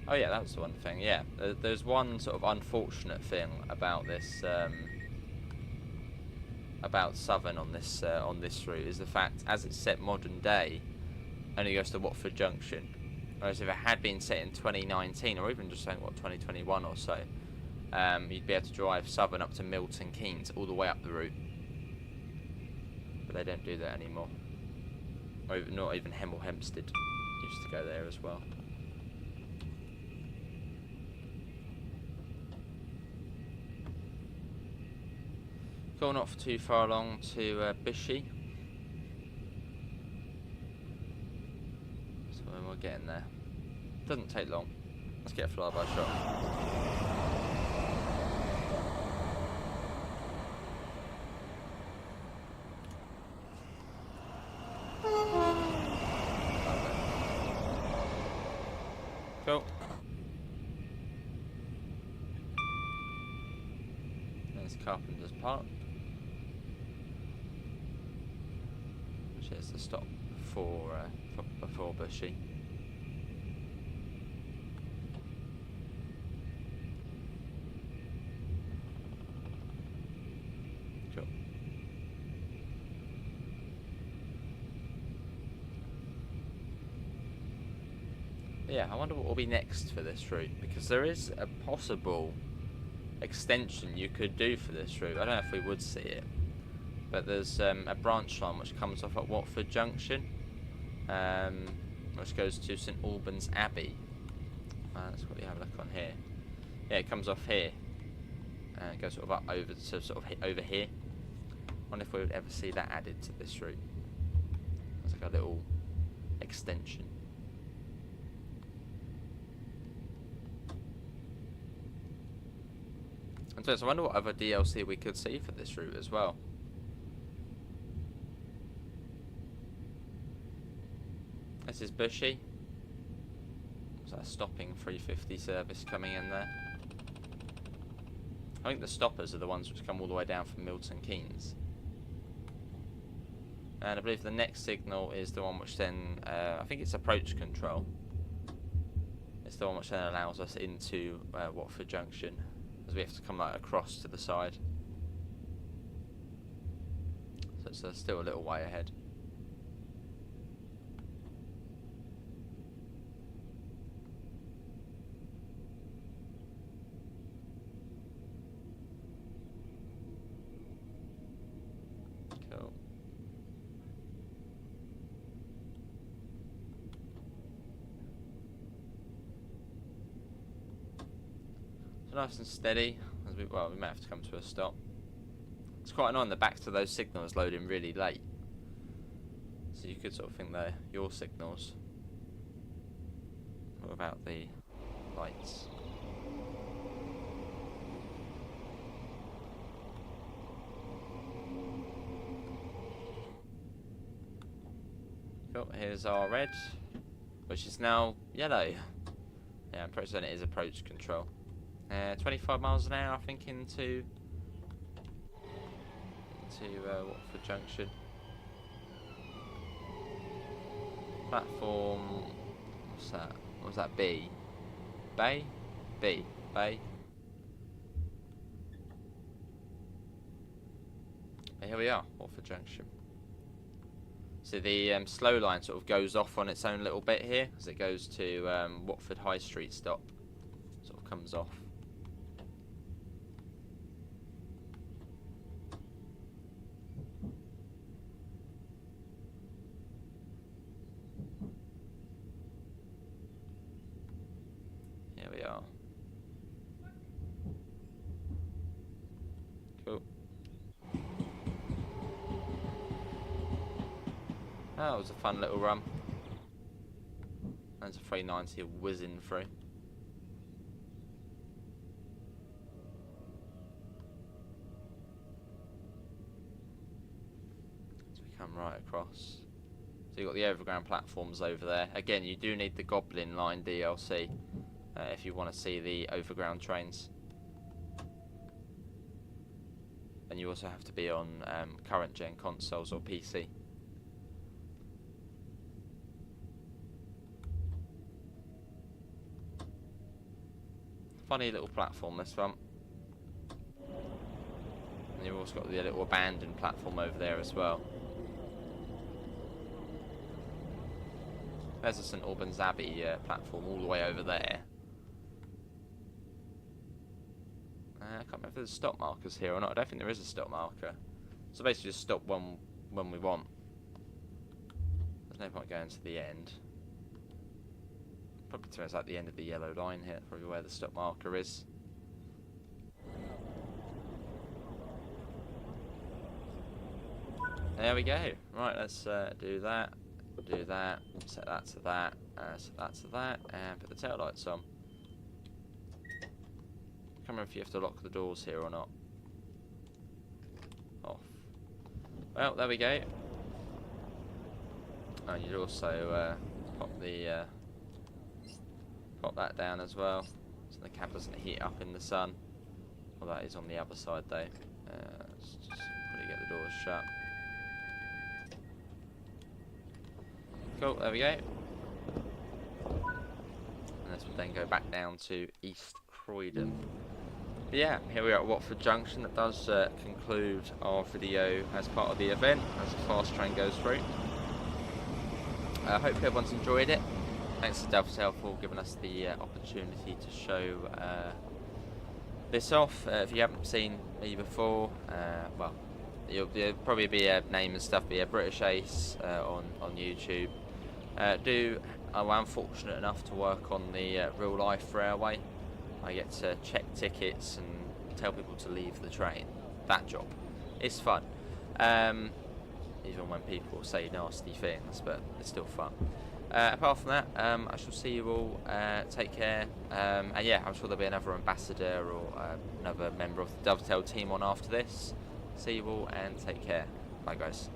Oh yeah, that was the one thing. Yeah, there's one sort of unfortunate thing about this, about Southern on this route, is the fact, as it's set modern day, only goes to Watford Junction. Whereas if it had been set in 2019, or even just saying, what, 2021 or so, you'd be able to drive Southern up to Milton Keynes, all the way up the route. But they don't do that anymore. Or even, not even Hemel Hempstead used to go there as well. Cool, not for too far along to Bushy. So when we're getting there. Doesn't take long. Let's get a flyby shot. Cool. There's Carpenter's Park. Which is the stop before Bushy. Cool. Yeah, I wonder what will be next for this route, because there is a possible extension you could do for this route. I don't know if we would see it, but there's a branch line which comes off at Watford Junction, which goes to St Albans Abbey. Let's quickly have a look on here. Yeah, it comes off here and it goes sort of up over to sort of over here. I wonder if we would ever see that added to this route. It's like a little extension. And so I wonder what other DLC we could see for this route as well. This is Bushy. Is that a stopping 350 service coming in there? I think the stoppers are the ones which come all the way down from Milton Keynes. And I believe the next signal is the one which then, I think it's approach control. It's the one which then allows us into Watford Junction, as we have to come like across to the side. So it's still a little way ahead. Cool. So nice and steady, as we may have to come to a stop. It's quite annoying the backs to those signals loading really late. So you could sort of think they're your signals. What about the lights? Cool, here's our red, which is now yellow. Yeah, I'm pretty certain it is approach control. 25 miles an hour, I think, into Watford Junction. Platform, what's that? What was that? B? Bay? B. Bay. And here we are, Watford Junction. So the slow line sort of goes off on its own little bit here, as it goes to Watford High Street stop. Sort of comes off. Here we are. Cool. That was a fun little run. There's a 390 whizzing through. So we come right across. So you've got the overground platforms over there. Again, you do need the Goblin Line DLC if you want to see the overground trains. And you also have to be on current gen consoles or PC. Funny little platform, this one. And you've also got the little abandoned platform over there as well. There's the St Albans Abbey platform all the way over there. I can't remember if there's stop markers here or not. I don't think there is a stop marker. So basically just stop when we want. There's no point going to the end. Probably turns out the end of the yellow line here, probably where the stop marker is. There we go. Right, let's do that, set that to that, set that to that, and put the tail lights on. Can't remember if you have to lock the doors here or not. Off. Well, there we go. And you'd also pop that down as well, so the cab doesn't heat up in the sun. Well, that is on the other side though. Let's just quickly get the doors shut. Cool, there we go. And this will then go back down to East Croydon. But yeah, here we are at Watford Junction. That does conclude our video as part of the event, as the fast train goes through. I hope everyone's enjoyed it. Thanks to Dovetail for giving us the opportunity to show this off. If you haven't seen me before, well, you'll probably be a name and stuff, be a BritishAce on YouTube. I'm fortunate enough to work on the real life railway. I get to check tickets and tell people to leave the train. That job. It's fun. Even when people say nasty things, but it's still fun. Apart from that, I shall see you all. Take care. And yeah, I'm sure there'll be another ambassador or another member of the Dovetail team on after this. See you all and take care. Bye guys.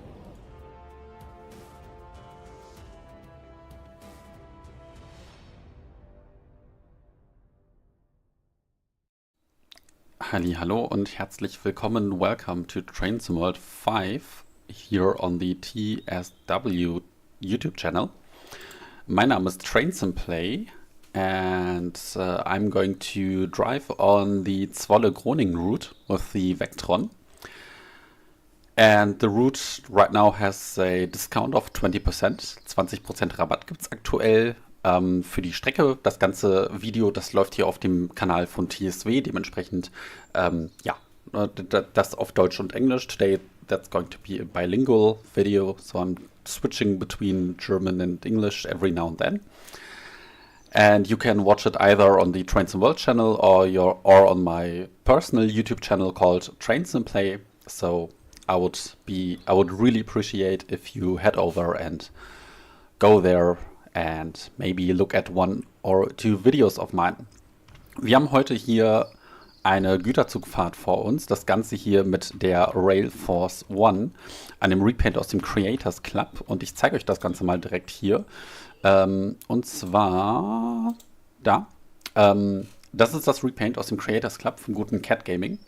Hallo und herzlich willkommen. Welcome to TrainSimulator 5 here on the TSW YouTube channel. My name is TrainSimPlay and I'm going to drive on the Zwolle-Groningen route with the Vectron. And the route right now has a discount of 20%. 20% Rabatt gibt es aktuell für die Strecke. Das ganze Video, das läuft hier auf dem Kanal von TSW. Dementsprechend, ja, das auf Deutsch und Englisch. Today that's going to be a bilingual video, so I'm switching between German and English every now and then. And you can watch it either on the TrainSimWorld channel or on my personal YouTube channel called TrainSimPlay. So I would really appreciate if you head over and go there and maybe look at 1 or 2 videos of mine. Wir haben heute hier eine Güterzugfahrt vor uns. Das Ganze hier mit der Rail Force One, einem Repaint aus dem Creators Club. Und ich zeige euch das Ganze mal direkt hier. Und zwar da. Das ist das Repaint aus dem Creators Club vom guten Cat Gaming.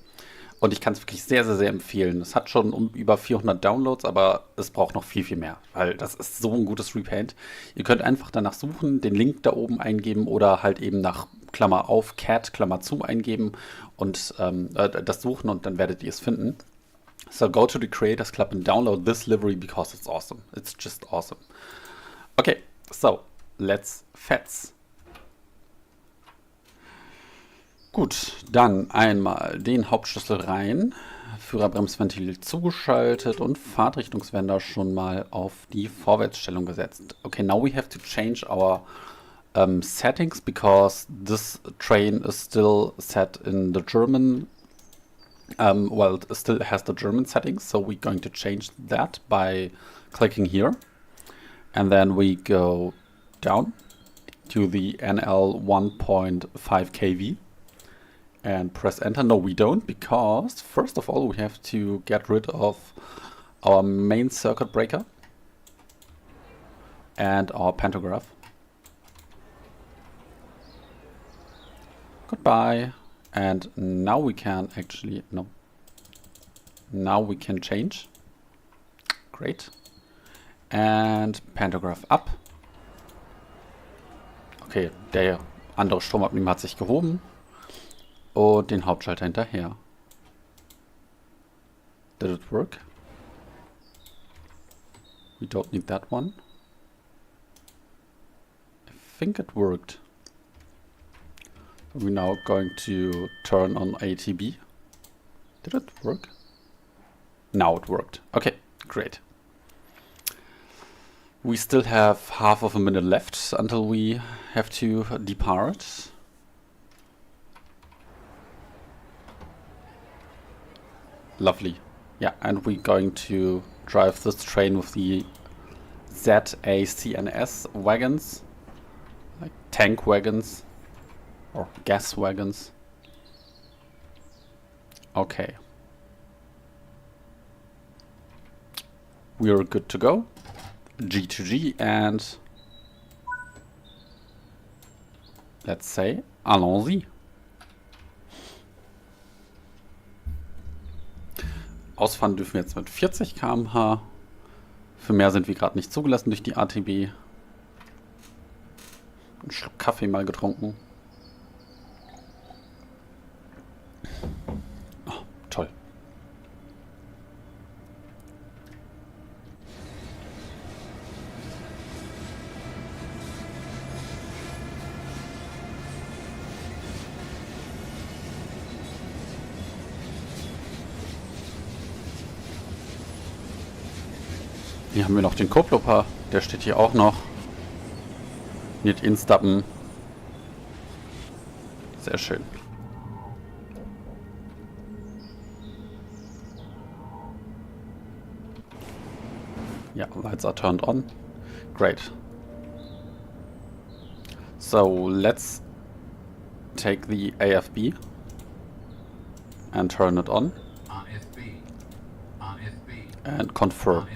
Und ich kann es wirklich sehr, sehr, sehr empfehlen. Es hat schon über 400 Downloads, aber es braucht noch viel, viel mehr, weil das ist so ein gutes Repaint. Ihr könnt einfach danach suchen, den Link da oben eingeben oder halt eben nach Klammer auf, Cat, Klammer zu eingeben und das suchen und dann werdet ihr es finden. So go to the Creators Club and download this livery because it's awesome. It's just awesome. Okay, so let's fetz. Gut, dann einmal den Hauptschlüssel rein, Führerbremsventil zugeschaltet und Fahrtrichtungswender schon mal auf die Vorwärtsstellung gesetzt. Okay, now we have to change our settings because this train is still set in the German, well, it still has the German settings, so we're going to change that by clicking here. And then we go down to the NL 1.5 kV. And press enter. No, we don't, because first of all we have to get rid of our main circuit breaker and our pantograph. Goodbye. And now we can actually, no. Now we can change. Great. And pantograph up. Okay, der andere Stromabnehmer hat sich gehoben. Und den Hauptschalter hinterher. Did it work? We don't need that one. think it worked. We're now going to turn on ATB. Did it work? Now it worked. Okay, great. We still have half of a minute left until we have to depart. Lovely. Yeah, and we're going to drive this train with the ZACNS wagons, like tank wagons or gas wagons. Okay. We're good to go. G2G, and let's say allons-y. Ausfahren dürfen wir jetzt mit 40 km/h. Für mehr sind wir gerade nicht zugelassen durch die ATB. Einen Schluck Kaffee mal getrunken. Oh, toll. Hier haben wir noch den Koploper, der steht hier auch noch. Nicht instappen. Sehr schön. Ja, lights are turned on. Great. So let's take the AFB and turn it on. And confirm.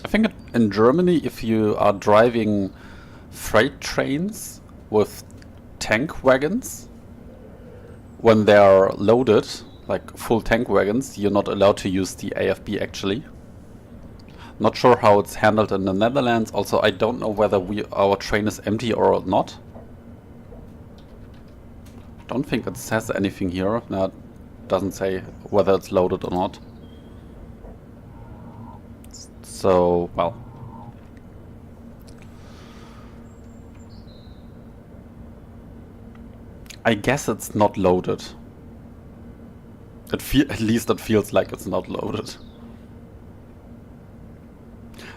I think in Germany, if you are driving freight trains with tank wagons, when they are loaded, like full tank wagons, you're not allowed to use the AFB actually. Not sure how it's handled in the Netherlands. Also, I don't know whether our train is empty or not. Don't think it says anything here. No, it doesn't say whether it's loaded or not. So, well. I guess it's not loaded. At least it feels like it's not loaded.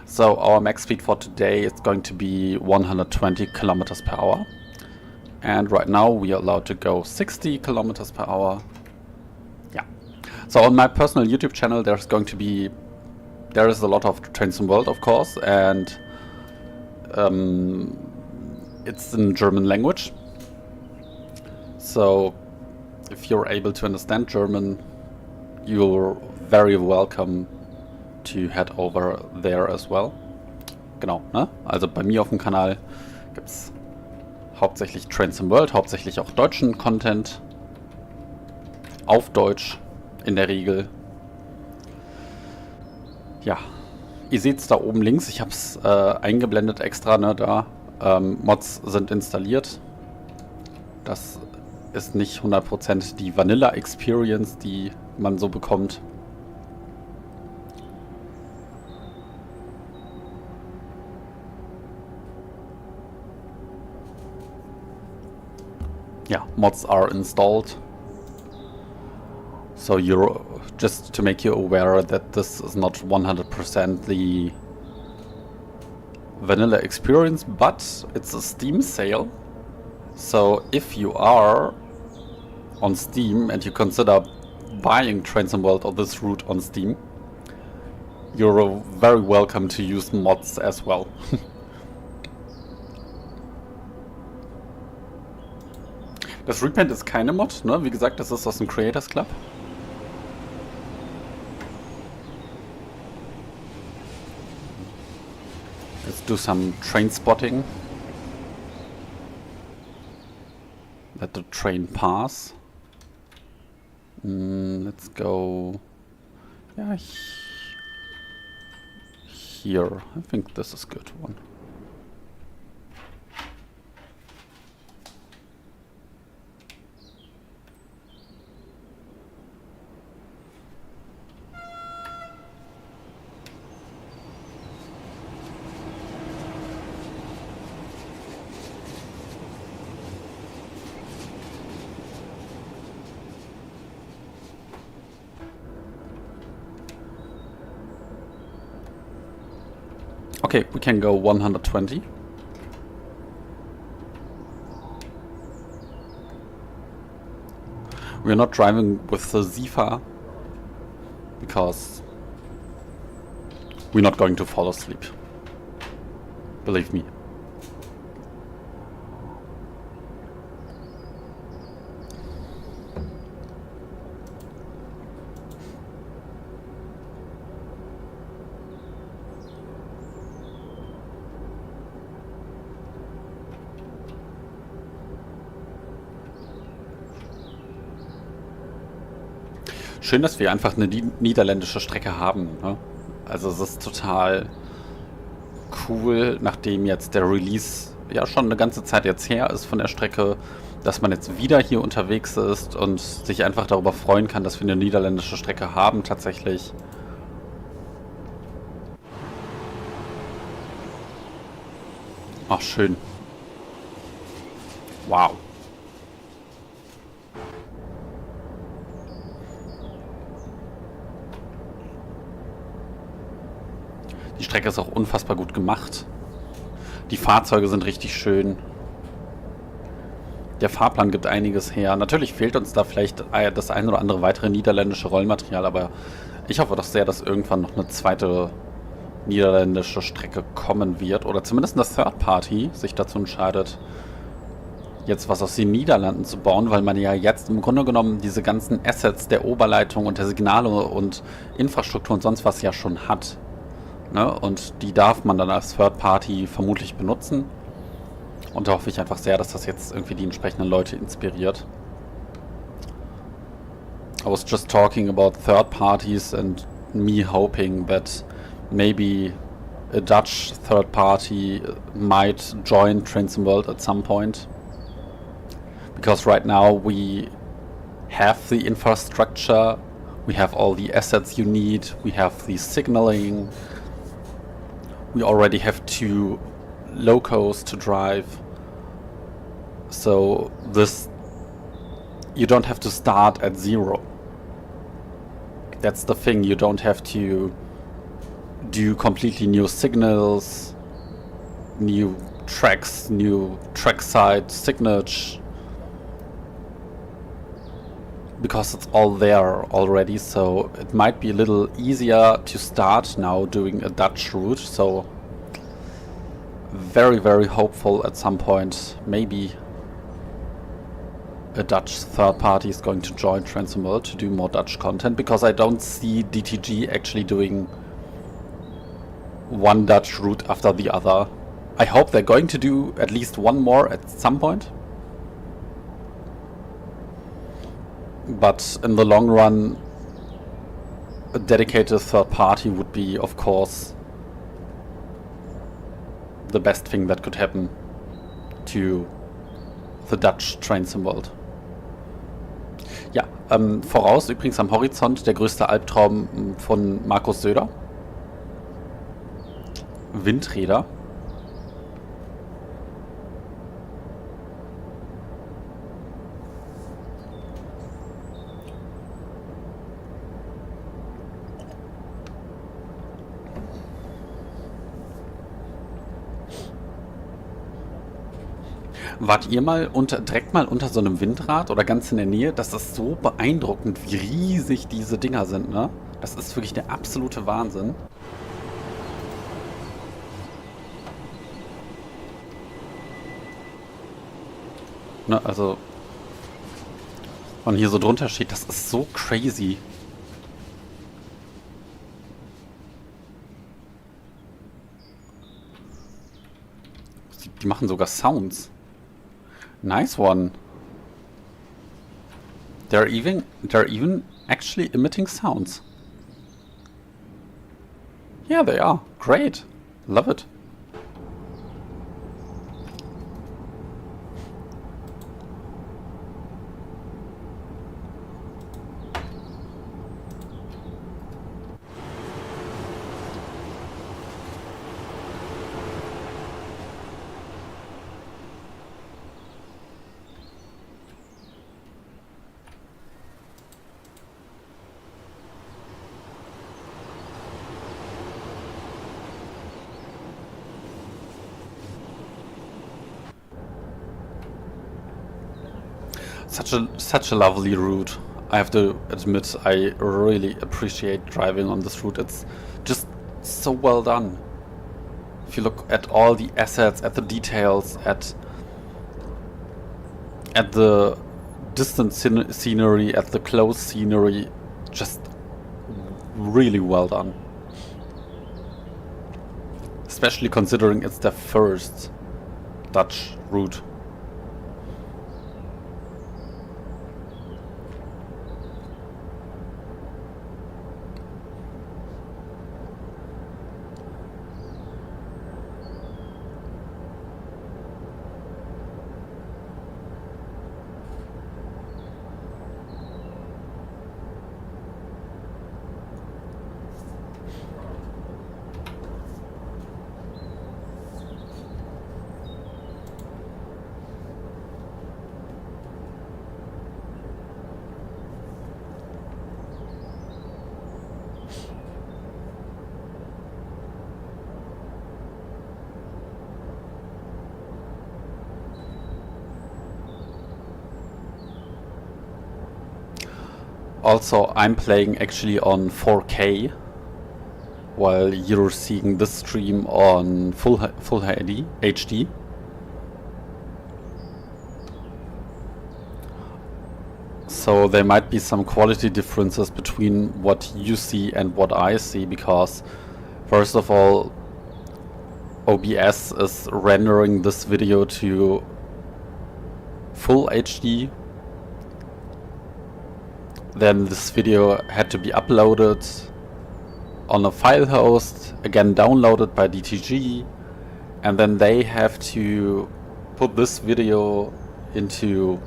So our max speed for today is going to be 120 kilometers per hour. And right now we are allowed to go 60 kilometers per hour. Yeah. So on my personal YouTube channel there is a lot of TrainSim World, of course, and it's in German language. So if you're able to understand German, you're very welcome to head over there as well. Genau, ne? Also bei mir auf dem Kanal gibt's hauptsächlich TrainSim World, hauptsächlich auch deutschen Content. Auf Deutsch in der Regel. Ja, ihr seht es da oben links, ich habe es eingeblendet extra, ne, da. Mods sind installiert. Das ist nicht 100% die Vanilla Experience, die man so bekommt. Yeah, mods are installed. So you're just to make you aware that this is not 100% the vanilla experience, but it's a Steam sale. So if you are on Steam and you consider buying TrainSim World or this route on Steam, you're very welcome to use mods as well. Das Repaint ist keine Mod, ne? Wie gesagt, das ist aus dem Creators Club. Let's do some train spotting. Let the train pass. Let's go. Yeah, here. I think this is a good one. Okay, we can go 120. We're not driving with the Zifa because we're not going to fall asleep. Believe me. Schön, dass wir einfach eine niederländische Strecke haben. Ne? Also es ist total cool, nachdem jetzt der Release ja schon eine ganze Zeit jetzt her ist von der Strecke, dass man jetzt wieder hier unterwegs ist und sich einfach darüber freuen kann, dass wir eine niederländische Strecke haben tatsächlich. Ach, schön. Wow. Die Strecke ist auch unfassbar gut gemacht. Die Fahrzeuge sind richtig schön. Der Fahrplan gibt einiges her. Natürlich fehlt uns da vielleicht das ein oder andere weitere niederländische Rollmaterial, aber ich hoffe doch sehr, dass irgendwann noch eine zweite niederländische Strecke kommen wird. Oder zumindest eine Third Party sich dazu entscheidet, jetzt was aus den Niederlanden zu bauen, weil man ja jetzt im Grunde genommen diese ganzen Assets der Oberleitung und der Signale und Infrastruktur und sonst was ja schon hat. Ne? Und die darf man dann als Third Party vermutlich benutzen. Und da hoffe ich einfach sehr, dass das jetzt irgendwie die entsprechenden Leute inspiriert. I was just talking about third parties and me hoping that maybe a Dutch third party might join TrainSimWorld at some point. Because right now we have the infrastructure, we have all the assets you need, we have the signaling, we already have 2 locos to drive. So this, you don't have to start at 0. That's the thing, you don't have to do completely new signals, new tracks, new trackside signage, because it's all there already, so it might be a little easier to start now doing a Dutch route. So very, very hopeful at some point maybe a Dutch third party is going to join TrainSimWorld to do more Dutch content, because I don't see DTG actually doing one Dutch route after the other. I hope they're going to do at least one more at some point. But in the long run, a dedicated third party would be, of course, the best thing that could happen to the Dutch TrainSimWorld. Ja, voraus übrigens am Horizont der größte Albtraum von Markus Söder. Windräder. Wart ihr mal direkt mal unter so einem Windrad oder ganz in der Nähe? Das ist so beeindruckend, wie riesig diese Dinger sind, ne? Das ist wirklich der absolute Wahnsinn. Ne, also, wenn man hier so drunter steht, das ist so crazy. Die machen sogar Sounds. Nice one. They're even actually emitting sounds. Yeah, they are. Great. Love it. such a lovely route. I have to admit, I really appreciate driving on this route. It's just so well done. If you look at all the assets, at the details, at the distant scenery, at the close scenery, just really well done. Especially considering it's their first Dutch route. Also, I'm playing actually on 4K, while you're seeing this stream on full HD. So there might be some quality differences between what you see and what I see, because first of all, OBS is rendering this video to full HD. Then this video had to be uploaded on a file host, again downloaded by DTG, and then they have to put this video into,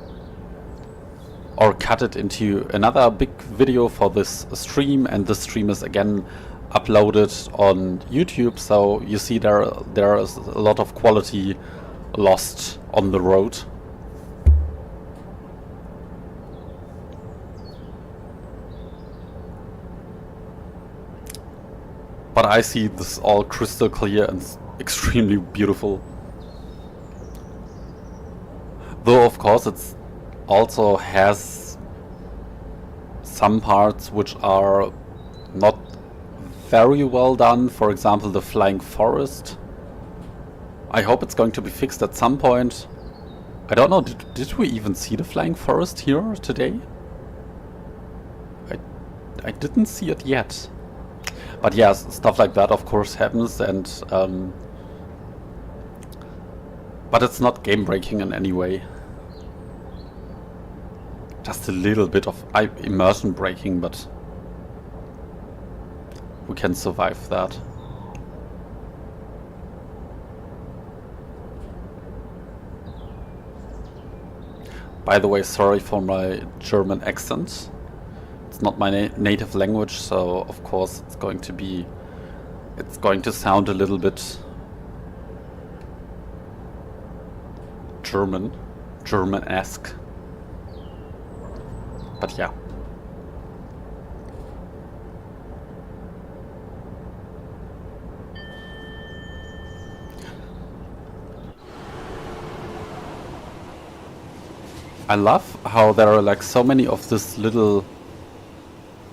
or cut it into another big video for this stream, and this stream is again uploaded on YouTube. So you see there is a lot of quality lost on the road. But I see this all crystal clear and extremely beautiful. Though of course it also has some parts which are not very well done. For example, the flying forest. I hope it's going to be fixed at some point. I don't know, did we even see the flying forest here today? I didn't see it yet. But yeah, stuff like that of course happens, and but it's not game breaking in any way. Just a little bit of immersion breaking, but we can survive that. By the way, sorry for my German accent. It's not my native language, so of course it's going to sound a little bit German-esque. But yeah. I love how there are like so many of these little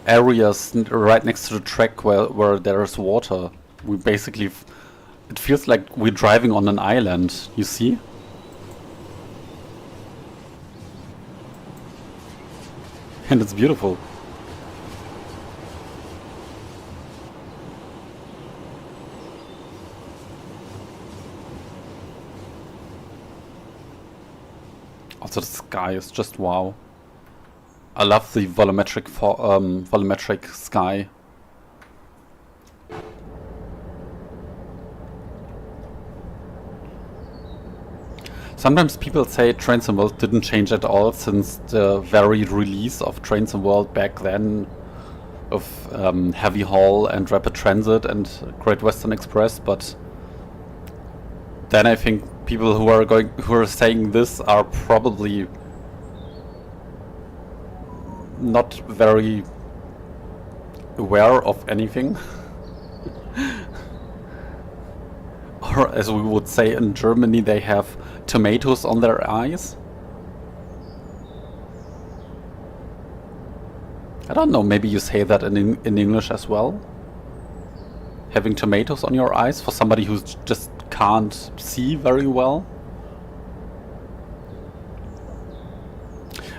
areas right next to the track where there's water. We basically, it feels like we're driving on an island, you see? And it's beautiful. Also the sky is just wow. I love the volumetric sky. Sometimes people say TrainSimWorld didn't change at all since the very release of TrainSimWorld back then, of Heavy Haul and Rapid Transit and Great Western Express, but then I think people who are saying this are probably not very aware of anything. Or as we would say in Germany, they have tomatoes on their eyes. I don't know, maybe you say that in English as well? Having tomatoes on your eyes for somebody who just can't see very well?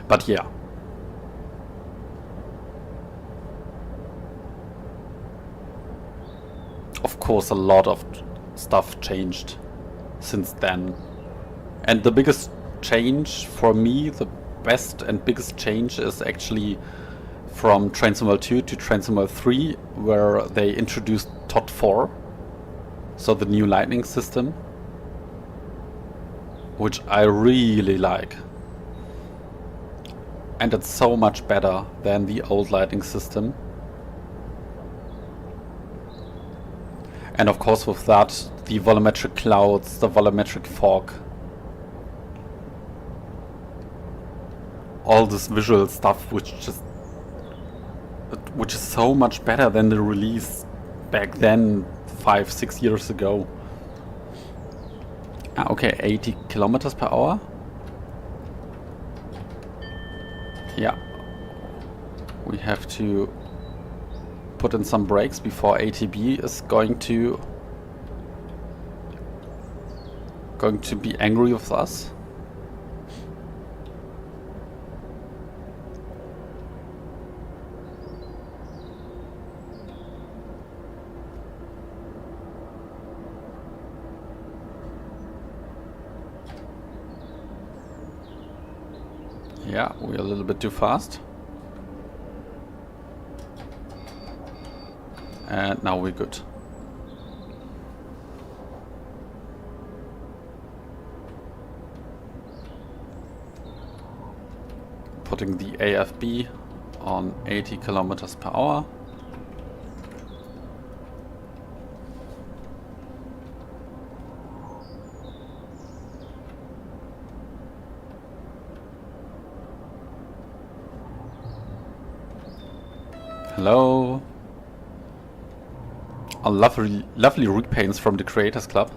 But yeah. Of course, a lot of stuff changed since then. And the biggest change for me, the best and biggest change is actually from TrainSimulator 2 to TrainSimulator 3, where they introduced TOT 4, so the new lightning system, which I really like. And it's so much better than the old lightning system. And of course with that, the volumetric clouds, the volumetric fog, all this visual stuff which is so much better than the release back then, 5-6 years ago. Okay, 80 kilometers per hour. Yeah. We have to put in some brakes before ATB is going to be angry with us. Yeah, we're a little bit too fast. And now we're good. Putting the AFB on 80 kilometers per hour. Hello. Oh, lovely repaints from the Creators Club.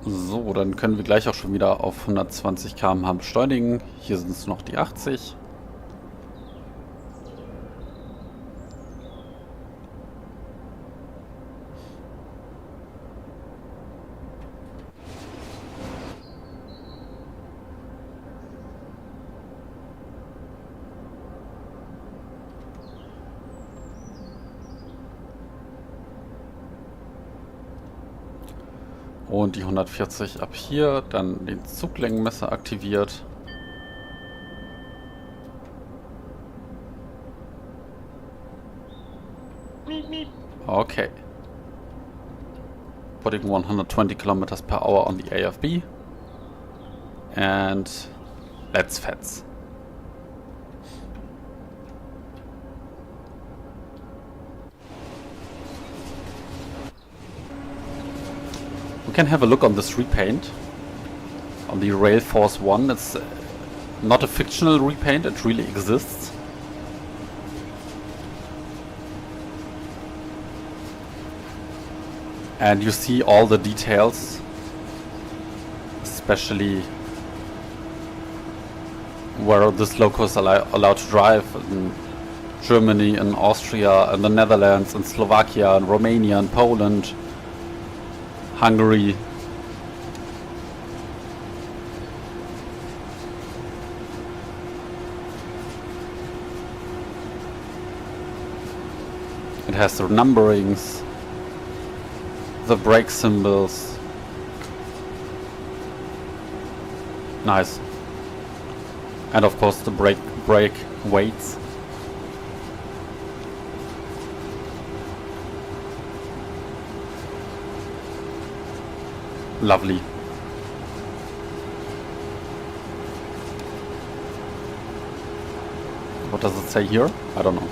So, dann können wir gleich auch schon wieder auf 120 km/h beschleunigen. Hier sind es noch die 80. Und die 140 ab hier, dann den Zuglängenmesser aktiviert. Okay. Putting 120 kilometers per hour on the AFB. And let's fetz. We can have a look on this repaint on the Rail Force 1. It's not a fictional repaint, it really exists. And you see all the details, especially where this loco is allowed to drive in Germany, in Austria, in the Netherlands, in Slovakia, in Romania, in Poland, Hungary. It has the numberings, the brake symbols. Nice. And of course the brake weights. Lovely. What does it say here? I don't know.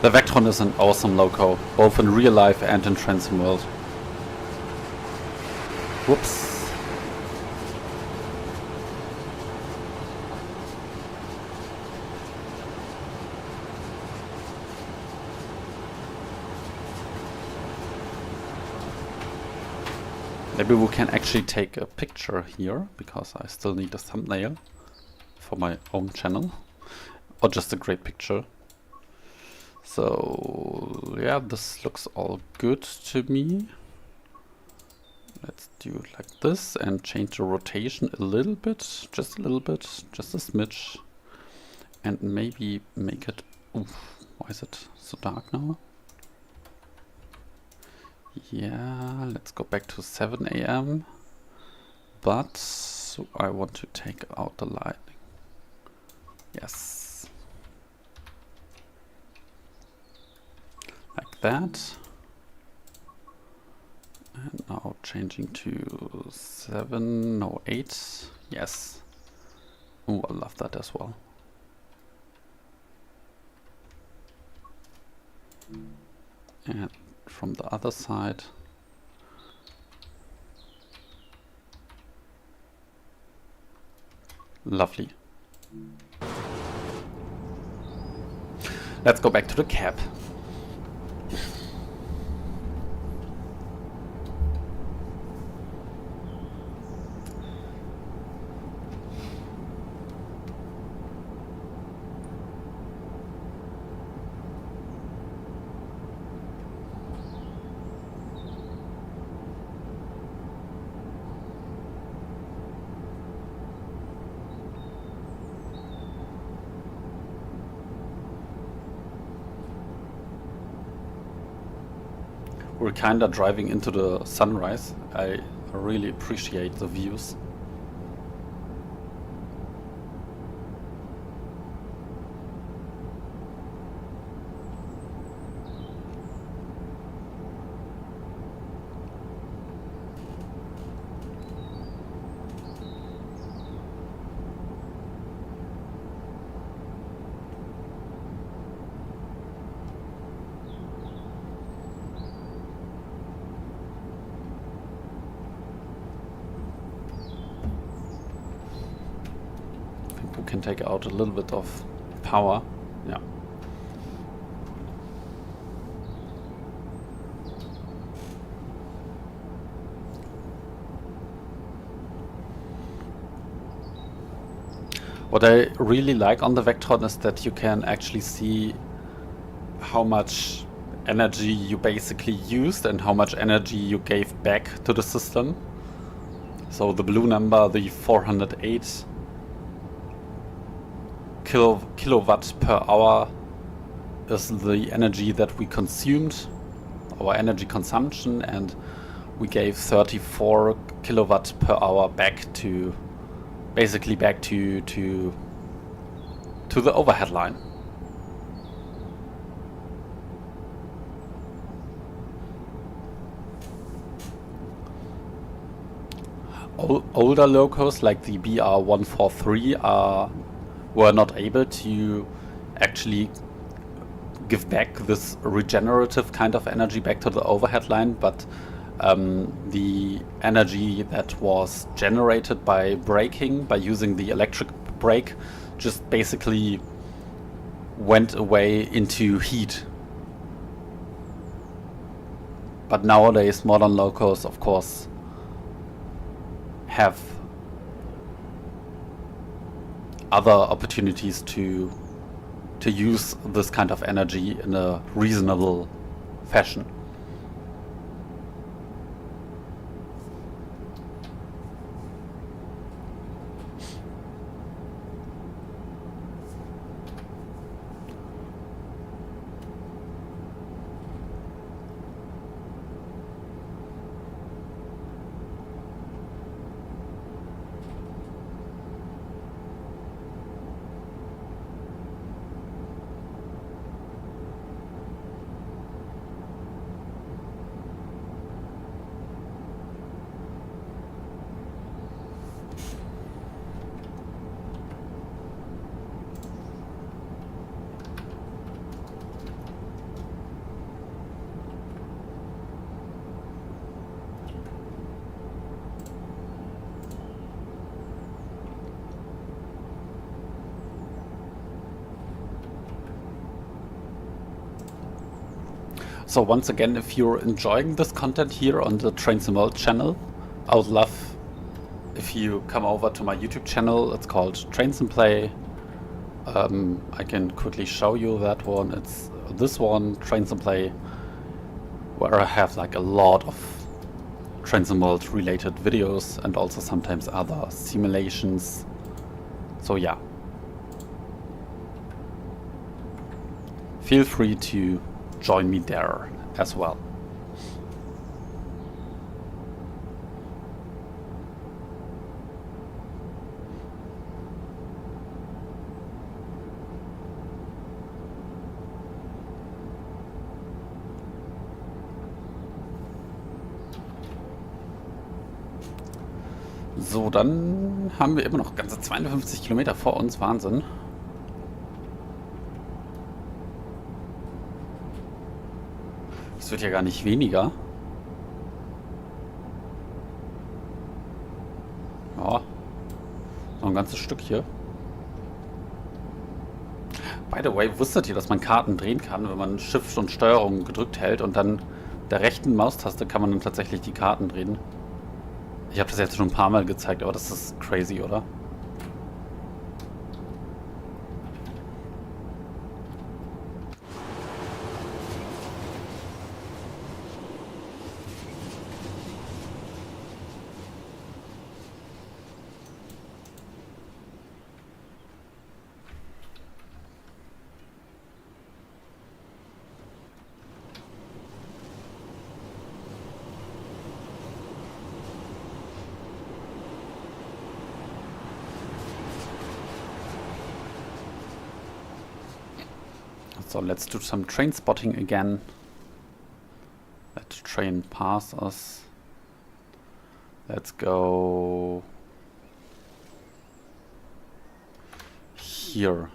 The Vectron is an awesome loco, both in real life and in TrainSimWorld. Whoops. Maybe we can actually take a picture here, because I still need a thumbnail for my own channel, or just a great picture. So yeah, this looks all good to me. Let's do it like this and change the rotation a little bit, just a little bit, just a smidge, and maybe make it, oof, why is it so dark now? Yeah, let's go back to 7 AM, but I want to take out the lightning. Yes. Like that. And now changing to 7, no 8. Yes. Oh, I love that as well. And from the other side. Lovely. Let's go back to the cab. We're kinda driving into the sunrise. I really appreciate the views. Can take out a little bit of power. Yeah. What I really like on the Vectron is that you can actually see how much energy you basically used and how much energy you gave back to the system. So the blue number, the 408 kilowatt per hour, is the energy that we consumed, our energy consumption, and we gave 34 kilowatt per hour back to, basically back to the overhead line. Older locos like the BR143 were not able to actually give back this regenerative kind of energy back to the overhead line, but the energy that was generated by braking, by using the electric brake, just basically went away into heat. But nowadays modern locos, of course, have other opportunities to use this kind of energy in a reasonable fashion. So once again, if you're enjoying this content here on the TrainSimulator channel, I would love if you come over to my YouTube channel. It's called TrainSimPlay. I can quickly show you that one. It's this one, TrainSimPlay, where I have like a lot of TrainSimulator related videos and also sometimes other simulations. So yeah, feel free to join me there as well. So, dann haben wir immer noch ganze 52 Kilometer vor uns. Wahnsinn. Es wird ja gar nicht weniger. Ja, noch ein ganzes Stück hier. By the way, wusstet ihr, dass man Karten drehen kann, wenn man Shift und Steuerung gedrückt hält und dann der rechten Maustaste kann man dann tatsächlich die Karten drehen? Ich habe das jetzt schon ein paar Mal gezeigt, aber das ist crazy, oder? So let's do some train spotting again. Let the train pass us. Let's go here.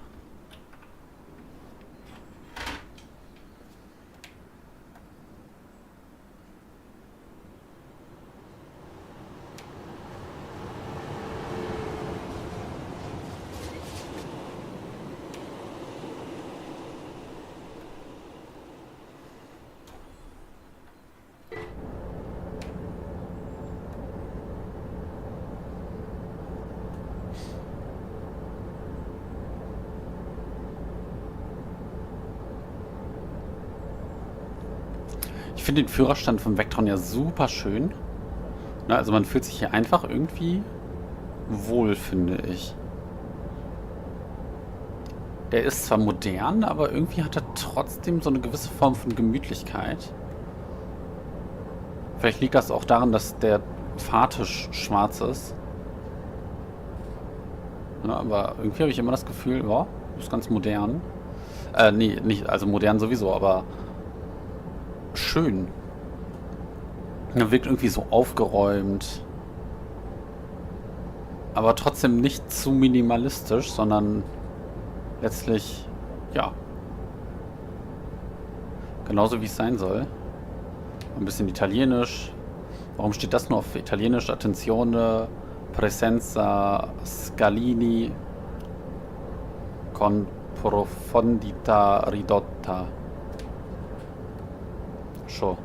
Ich finde den Führerstand vom Vectron ja super schön. Na, also man fühlt sich hier einfach irgendwie wohl, finde ich. Der ist zwar modern, aber irgendwie hat er trotzdem so eine gewisse Form von Gemütlichkeit. Vielleicht liegt das auch daran, dass der Fahrtisch schwarz ist. Ja, aber irgendwie habe ich immer das Gefühl, ja, ist ganz modern. Nee, nicht, also modern sowieso, aber schön. Er wirkt irgendwie so aufgeräumt. Aber trotzdem nicht zu minimalistisch, sondern letztlich, ja, genauso wie es sein soll. Ein bisschen italienisch. Warum steht das nur auf italienisch? Attenzione, presenza, scalini, con profondità ridotta. Sure.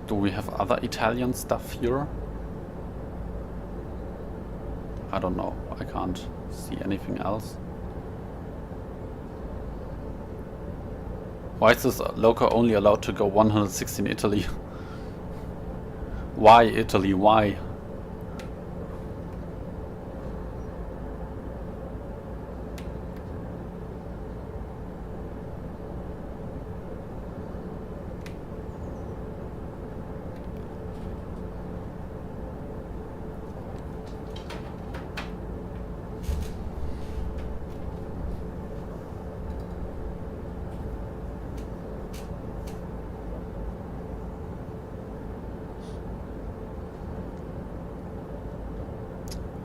Do we have other Italian stuff here? I don't know. I can't see anything else. Why is this loco only allowed to go 160 in Italy? Why Italy? Why?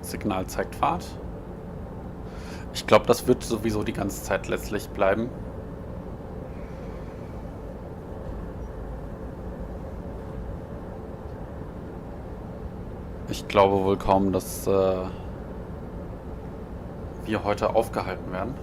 Signal zeigt Fahrt. Ich glaube, das wird sowieso die ganze Zeit letztlich bleiben. Ich glaube wohl kaum, dass wir heute aufgehalten werden.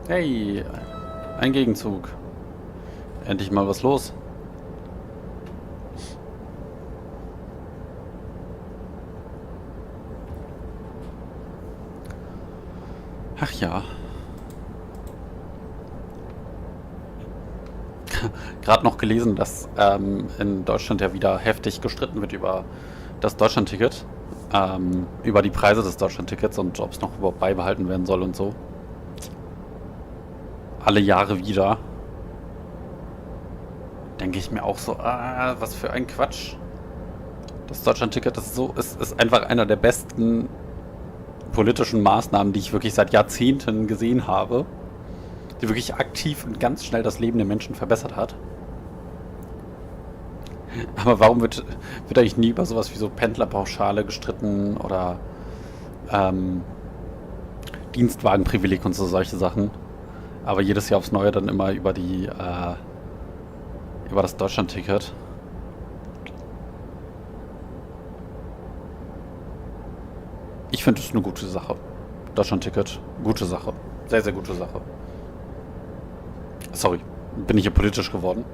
Hey, ein Gegenzug. Endlich mal was los. Ach ja. Gerade noch gelesen, dass in Deutschland ja wieder heftig gestritten wird über das Deutschlandticket. Über die Preise des Deutschlandtickets und ob es noch überhaupt beibehalten werden soll und so. Alle Jahre wieder. Denke ich mir auch so, was für ein Quatsch. Das Deutschlandticket ist einfach einer der besten politischen Maßnahmen, die ich wirklich seit Jahrzehnten gesehen habe. Die wirklich aktiv und ganz schnell das Leben der Menschen verbessert hat. Aber warum wird eigentlich nie über sowas wie so Pendlerpauschale gestritten oder Dienstwagenprivileg und so solche Sachen? Aber jedes Jahr aufs Neue dann immer über das Deutschlandticket. Ich finde es eine gute Sache. Deutschlandticket, gute Sache. Sehr, sehr gute Sache. Sorry, bin ich hier politisch geworden?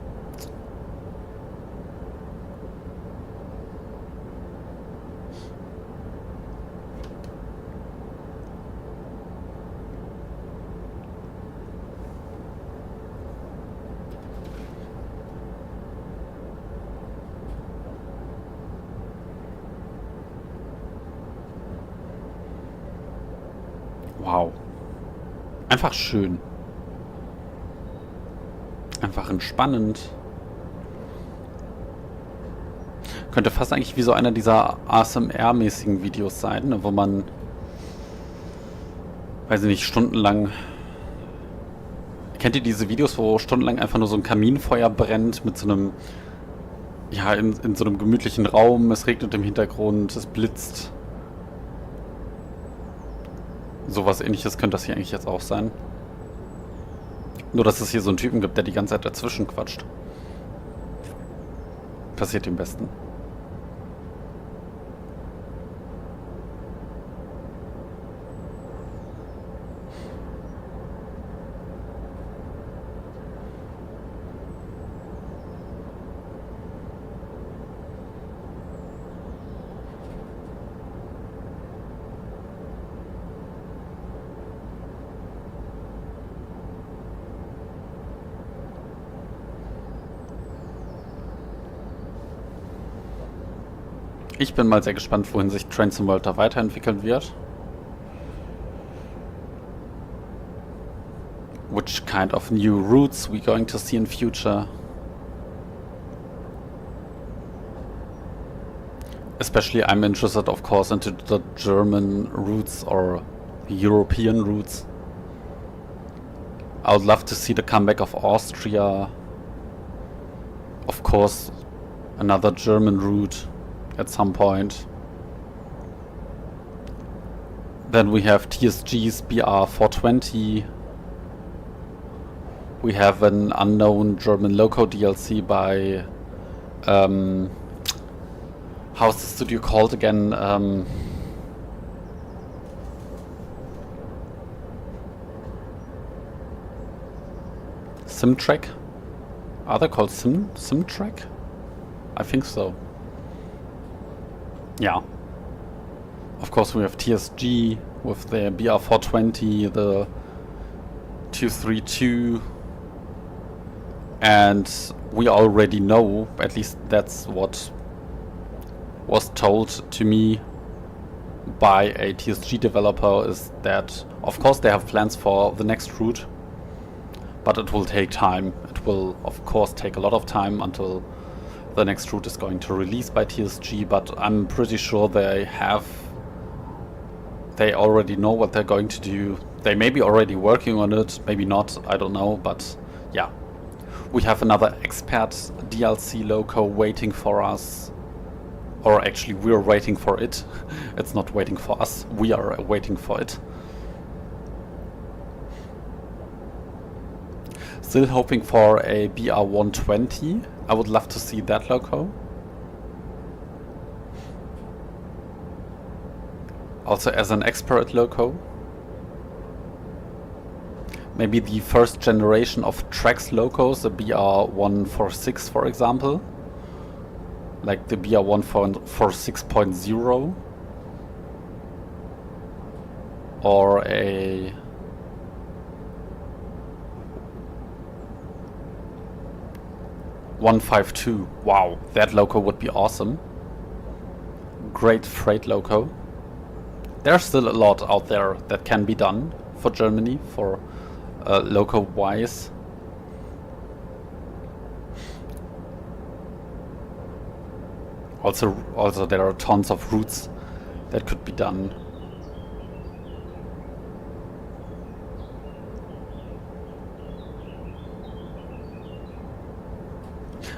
Wow. Einfach schön. Einfach entspannend. Könnte fast eigentlich wie so einer dieser ASMR-mäßigen Videos sein, ne, wo man, weiß ich nicht, stundenlang... Kennt ihr diese Videos, wo stundenlang einfach nur so ein Kaminfeuer brennt mit so einem... Ja, in so einem gemütlichen Raum, es regnet im Hintergrund, es blitzt. Sowas Ähnliches könnte das hier eigentlich jetzt auch sein. Nur, dass es hier so einen Typen gibt, der die ganze Zeit dazwischen quatscht. Passiert dem Besten. Ich bin mal sehr gespannt, wohin sich TrainSimulator weiterentwickeln wird. Which kind of new routes we're going to see in future. Especially I'm interested, of course, into the German routes or European routes. I would love to see the comeback of Austria. Of course, another German route at some point. Then we have TSG's BR 420. We have an unknown German loco DLC by how's the studio called again? Simtrack, Are they called SimTrack? I think so. Yeah. Of course we have TSG with the BR420, the 232, and we already know, at least that's what was told to me by a TSG developer, is that of course they have plans for the next route, but it will take time. It will of course take a lot of time until the next route is going to release by TSG, but I'm pretty sure they already know what they're going to do. They may be already working on it, maybe not, I don't know, but yeah. We have another expert DLC loco waiting for us. Or actually, we're waiting for it. It's not waiting for us, we are waiting for it. Still hoping for a BR120. I would love to see that loco. Also as an expert loco. Maybe the first generation of Trax locos, the BR146 for example. Like the BR146.0. Or a... .152. Wow, that loco would be awesome. Great freight loco. There's still a lot out there that can be done for Germany, for loco-wise. Also there are tons of routes that could be done.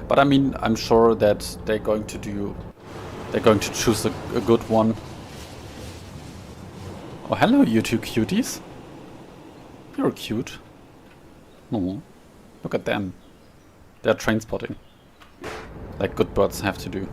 But I mean, I'm sure that they're going to choose a good one. Oh, hello, you two cuties. You're cute. No, look at them. They're train spotting, like good birds have to do.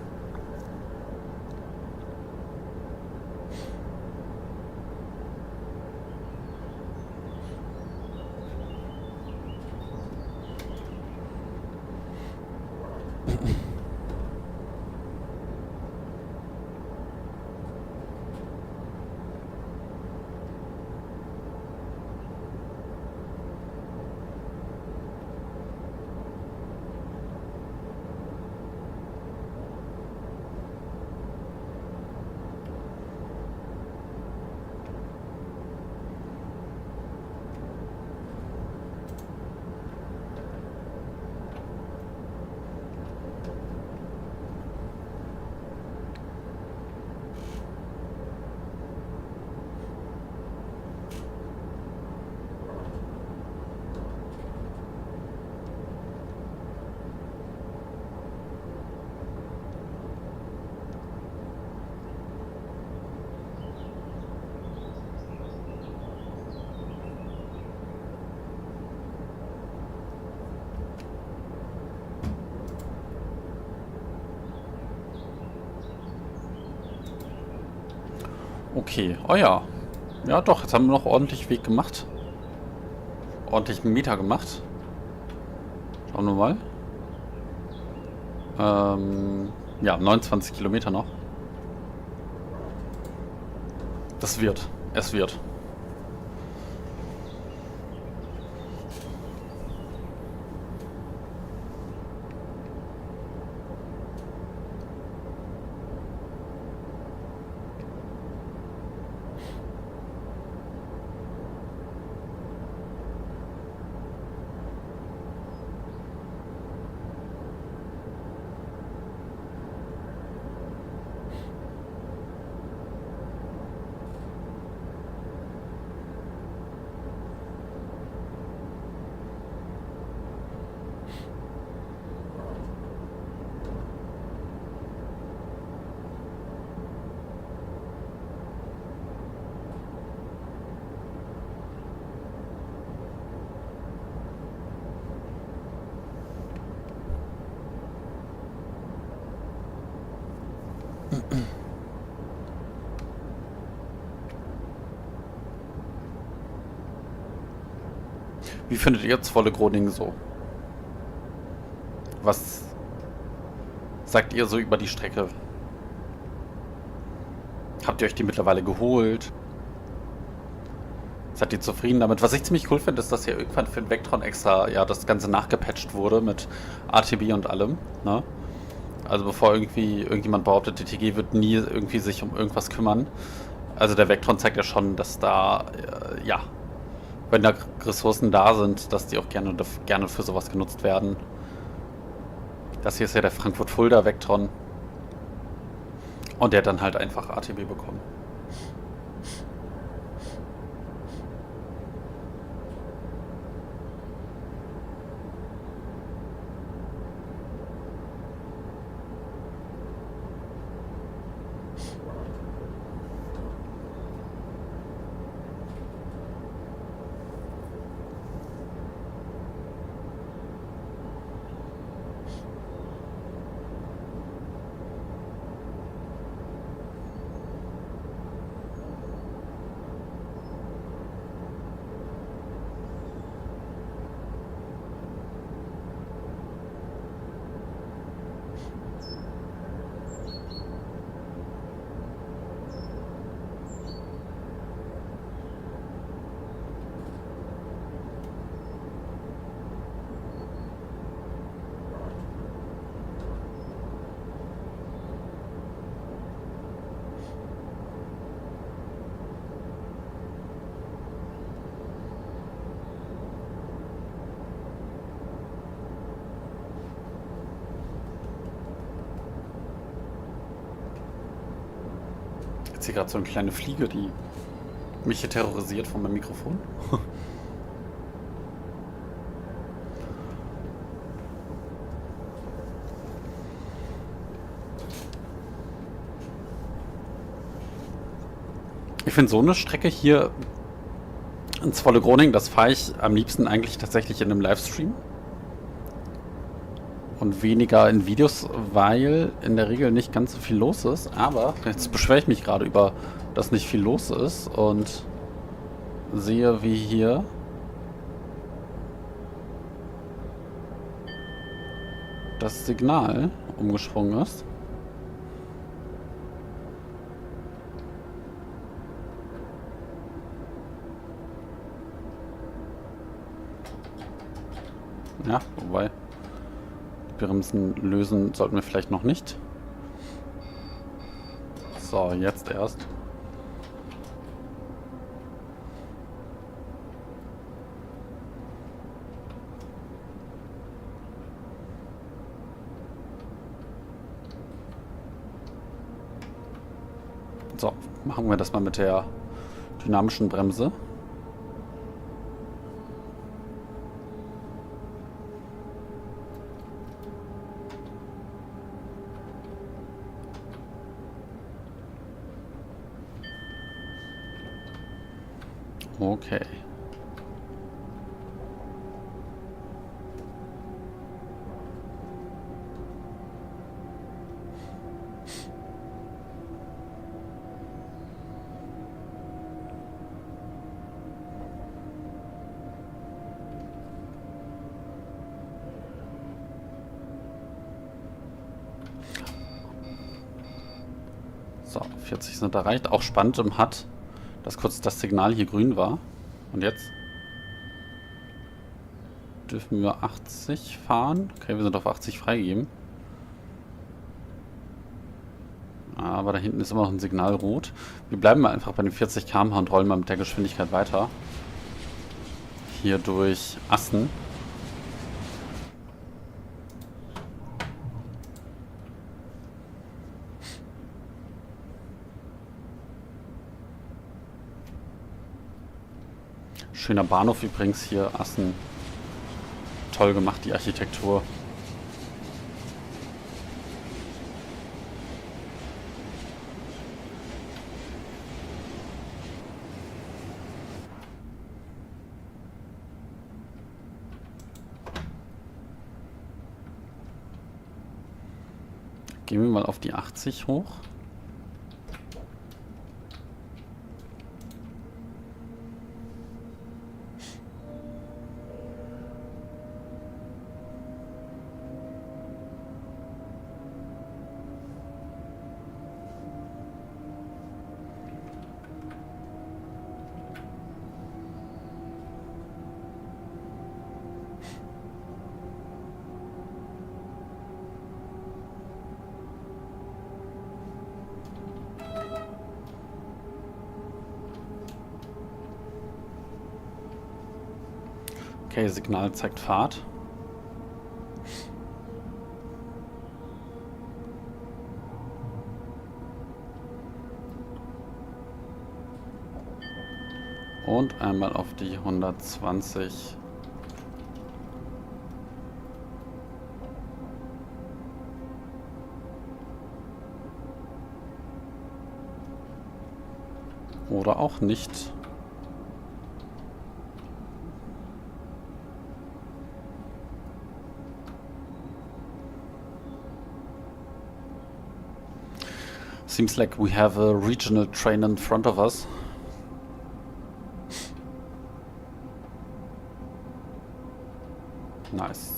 Okay, oh ja. Ja doch, jetzt haben wir noch ordentlich Weg gemacht. Ordentlichen Meter gemacht. Schauen wir mal. Ja, 29 Kilometer noch. Das wird. Es wird. Wie findet ihr jetzt Volle Groningen so? Was sagt ihr so über die Strecke? Habt ihr euch die mittlerweile geholt? Seid ihr zufrieden damit? Was ich ziemlich cool finde, ist, dass hier irgendwann für den Vectron extra ja das Ganze nachgepatcht wurde mit ATB und allem. Ne? Also bevor irgendwie irgendjemand behauptet, die TG wird nie irgendwie sich um irgendwas kümmern. Also der Vectron zeigt ja schon, dass da, ja, wenn da Ressourcen da sind, dass die auch gerne für sowas genutzt werden. Das hier ist ja der Frankfurt-Fulda Vectron. Und der hat dann halt einfach ATB bekommen. Jetzt hier gerade so eine kleine Fliege, die mich hier terrorisiert von meinem Mikrofon. Ich finde so eine Strecke hier ins volle Groningen, das fahre ich am liebsten eigentlich tatsächlich in einem Livestream. Und weniger in Videos, weil in der Regel nicht ganz so viel los ist. Aber jetzt beschwere ich mich gerade über, dass nicht viel los ist und sehe, wie hier das Signal umgesprungen ist. Ja, wobei Bremsen lösen sollten wir vielleicht noch nicht. So, jetzt erst. So, machen wir das mal mit der dynamischen Bremse. Okay. So, 40 sind erreicht. Auch spannend im HUD, dass kurz das Signal hier grün war. Und jetzt dürfen wir 80 fahren. Okay, wir sind auf 80 freigegeben. Aber da hinten ist immer noch ein Signal rot. Wir bleiben mal einfach bei den 40 km/h und rollen mal mit der Geschwindigkeit weiter. Hier durch Assen. Schöner Bahnhof übrigens hier, Assen. Toll gemacht, die Architektur. Gehen wir mal auf die 80 hoch. Okay, Signal zeigt Fahrt. Und einmal auf die 120. Oder auch nicht. Seems like we have a regional train in front of us. Nice.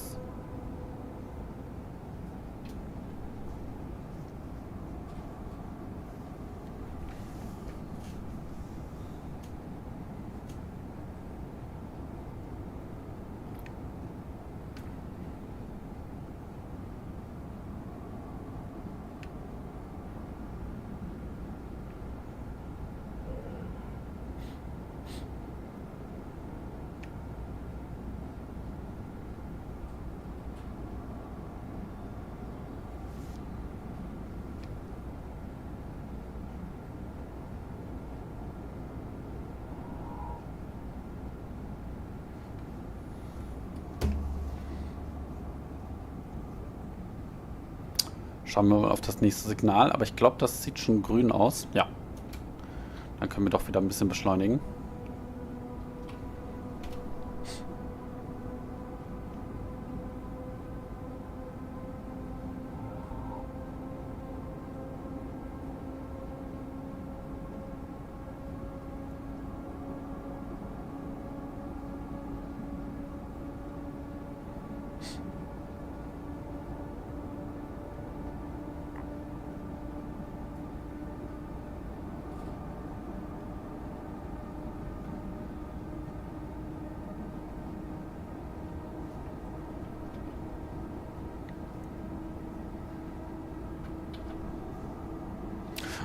Schauen wir mal auf das nächste Signal, aber ich glaube, das sieht schon grün aus. Ja. Dann können wir doch wieder ein bisschen beschleunigen.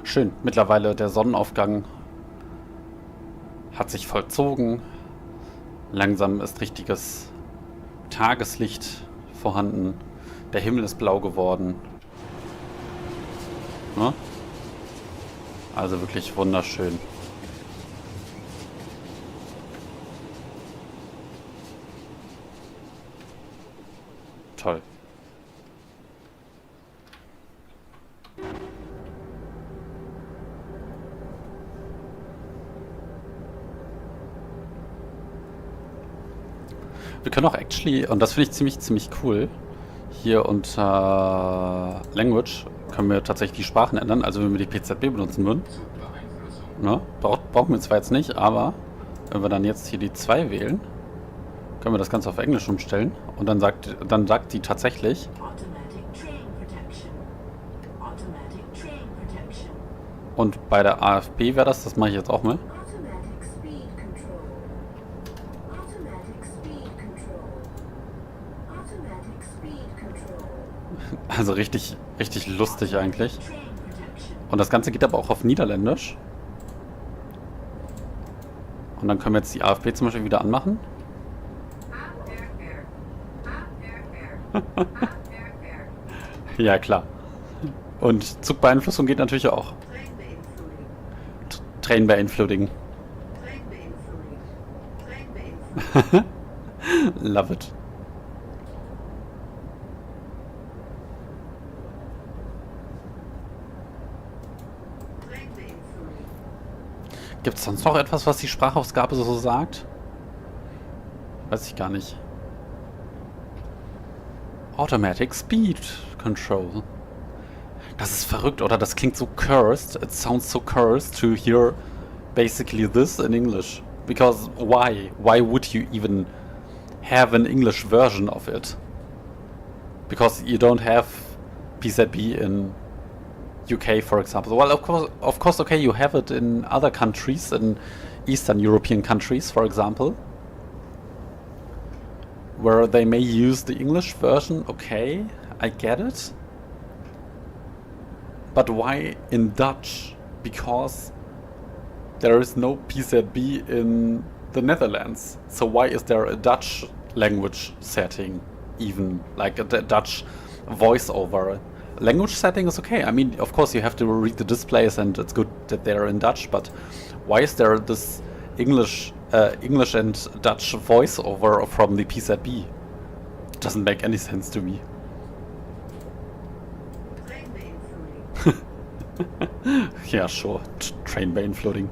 Schön, mittlerweile der Sonnenaufgang hat sich vollzogen. Langsam ist richtiges Tageslicht vorhanden. Der Himmel ist blau geworden. Ne? Also wirklich wunderschön. Toll. Wir können auch actually, und das finde ich ziemlich cool, hier unter Language können wir tatsächlich die Sprachen ändern, also wenn wir die PZB benutzen würden. Ne? Brauchen wir zwar jetzt nicht, aber wenn wir dann jetzt hier die 2 wählen, können wir das Ganze auf Englisch umstellen und dann sagt die tatsächlich und bei der AFB wäre das mache ich jetzt auch mal. Also richtig lustig eigentlich. Und das Ganze geht aber auch auf Niederländisch. Und dann können wir jetzt die AFB zum Beispiel wieder anmachen. Ja, klar. Und Zugbeeinflussung geht natürlich auch. Train Beeinflussing. Love it. Gibt es sonst noch etwas, was die Sprachausgabe so sagt? Weiß ich gar nicht. Automatic Speed Control. Das ist verrückt, oder? Das klingt so cursed. It sounds so cursed to hear basically this in English. Because why? Why would you even have an English version of it? Because you don't have PZB in UK, for example. Well, of course, okay, you have it in other countries, in Eastern European countries, for example, where they may use the English version. Okay, I get it. But why in Dutch? Because there is no PZB in the Netherlands. So why is there a Dutch language setting, even like a Dutch voiceover. Language setting is okay. I mean, of course, you have to read the displays, and it's good that they're in Dutch. But why is there this English and Dutch voiceover from the PZB? It doesn't make any sense to me. Yeah, sure. Train bane floating.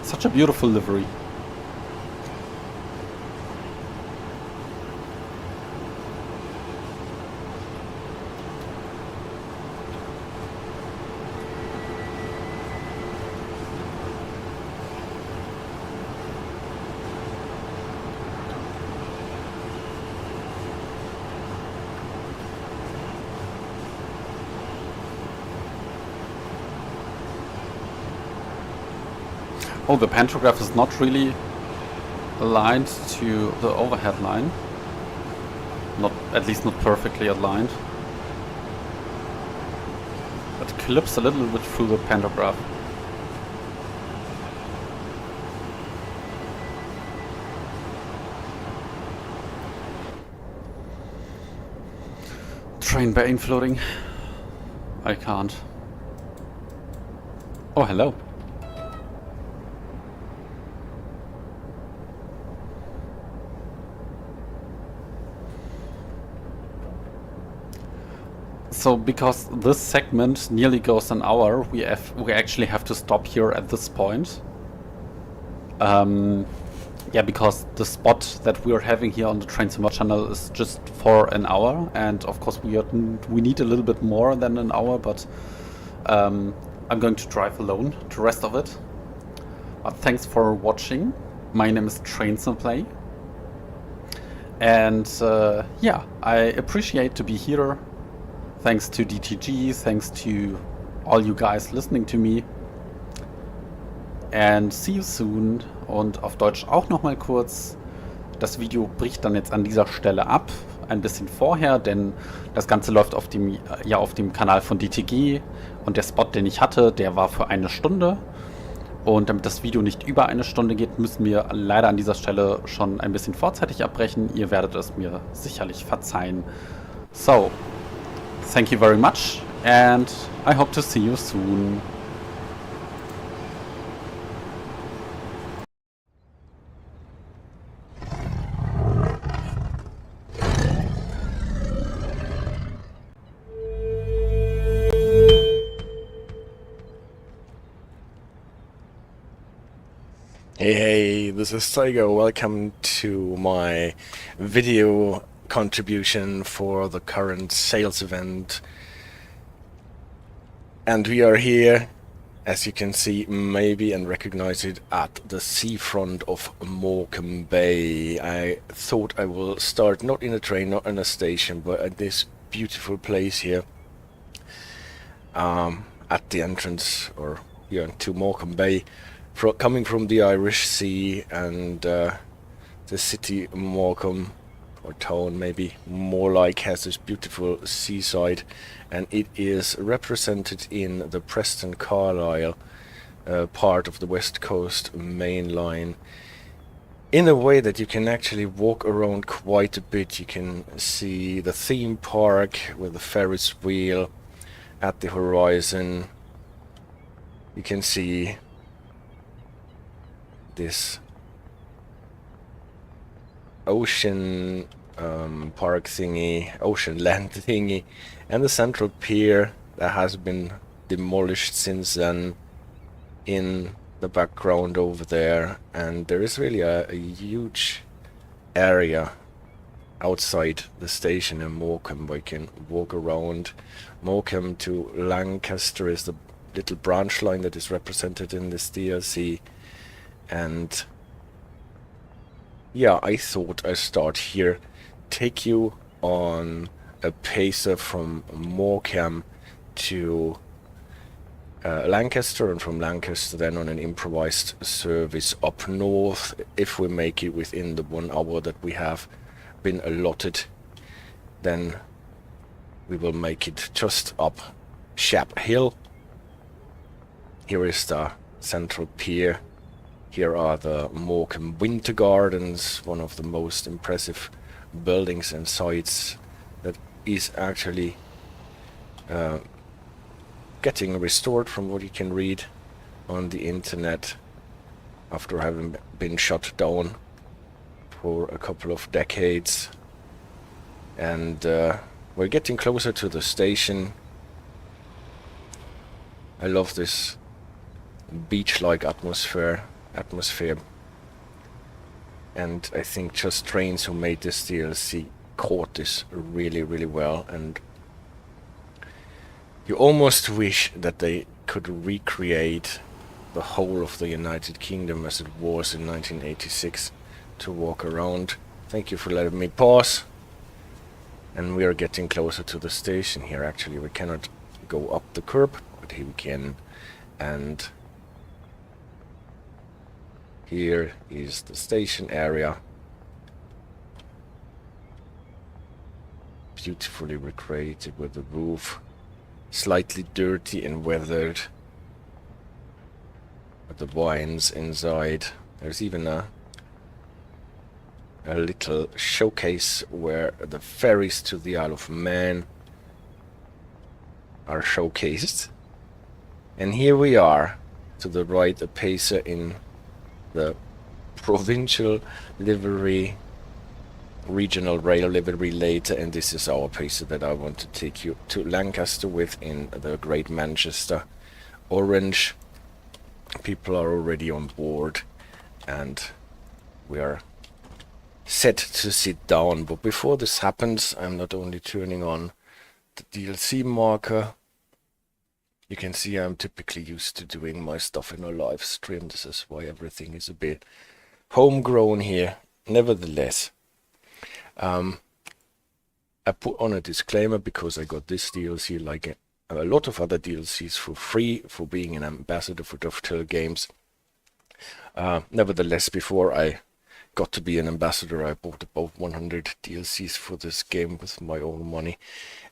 Such a beautiful livery. Oh, the pantograph is not really aligned to the overhead line. Not, at least not perfectly aligned. It clips a little bit through the pantograph. Train bane floating. I can't. Oh, hello. So because this segment nearly goes an hour, we actually have to stop here at this point. Yeah, because the spot that we're having here on the TrainSimulator channel is just for an hour, and of course we need a little bit more than an hour, but I'm going to drive alone the rest of it. But thanks for watching. My name is TrainSimPlay, and yeah, I appreciate to be here. Thanks to DTG, thanks to all you guys listening to me. And see you soon. Und auf Deutsch auch nochmal kurz. Das Video bricht dann jetzt an dieser Stelle ab. Ein bisschen vorher, denn das Ganze läuft auf dem Kanal von DTG. Und der Spot, den ich hatte, der war für 1 Stunde. Und damit das Video nicht über 1 Stunde geht, müssen wir leider an dieser Stelle schon ein bisschen vorzeitig abbrechen. Ihr werdet es mir sicherlich verzeihen. So. Thank you very much, and I hope to see you soon. Hey, this is Tiger. Welcome to my video contribution for the current sales event. And we are here, as you can see maybe and recognize it, at the seafront of Morecambe Bay. I thought I will start not in a train, not in a station, but at this beautiful place here at the entrance, or yeah, to Morecambe Bay, coming from the Irish Sea, and the city Morecambe, or town maybe more like, has this beautiful seaside, and it is represented in the Preston Carlisle part of the West Coast main line, in a way that you can actually walk around quite a bit. You can see the theme park with the Ferris wheel at the horizon. You can see this ocean park thingy, ocean land thingy, and the central pier that has been demolished since then in the background over there. And there is really a huge area outside the station in Morecambe where you can walk around. Morecambe to Lancaster is the little branch line that is represented in this DLC. And yeah, I thought I'd start here, take you on a pacer from Morecambe to Lancaster, and from Lancaster then on an improvised service up north, if we make it within the 1 hour that we have been allotted. Then we will make it just up Shap Hill. Here is the central pier. Here are the Morecambe Winter Gardens, one of the most impressive buildings and sites that is actually getting restored from what you can read on the internet after having been shut down for a couple of decades. And we're getting closer to the station. I love this beach-like atmosphere, and I think Just Trains, who made this DLC, caught this really, really well. And you almost wish that they could recreate the whole of the United Kingdom as it was in 1986 to walk around. Thank you for letting me pause. And we are getting closer to the station here. Actually, we cannot go up the curb, but here we can. And here is the station area. Beautifully recreated with the roof slightly dirty and weathered, with the vines inside. There's even a little showcase where the ferries to the Isle of Man are showcased. And here we are, to the right, a pacer in the provincial livery, regional rail livery later, and this is our pacer that I want to take you to Lancaster with in the Great Manchester Orange. People are already on board and we are set to sit down. But before this happens, I'm not only turning on the DLC marker. You can see I'm typically used to doing my stuff in a live stream. This is why everything is a bit homegrown here. Nevertheless, I put on a disclaimer because I got this DLC like a lot of other DLCs for free for being an ambassador for Dovetail Games. Nevertheless, before I got to be an ambassador, I bought about 100 DLCs for this game with my own money,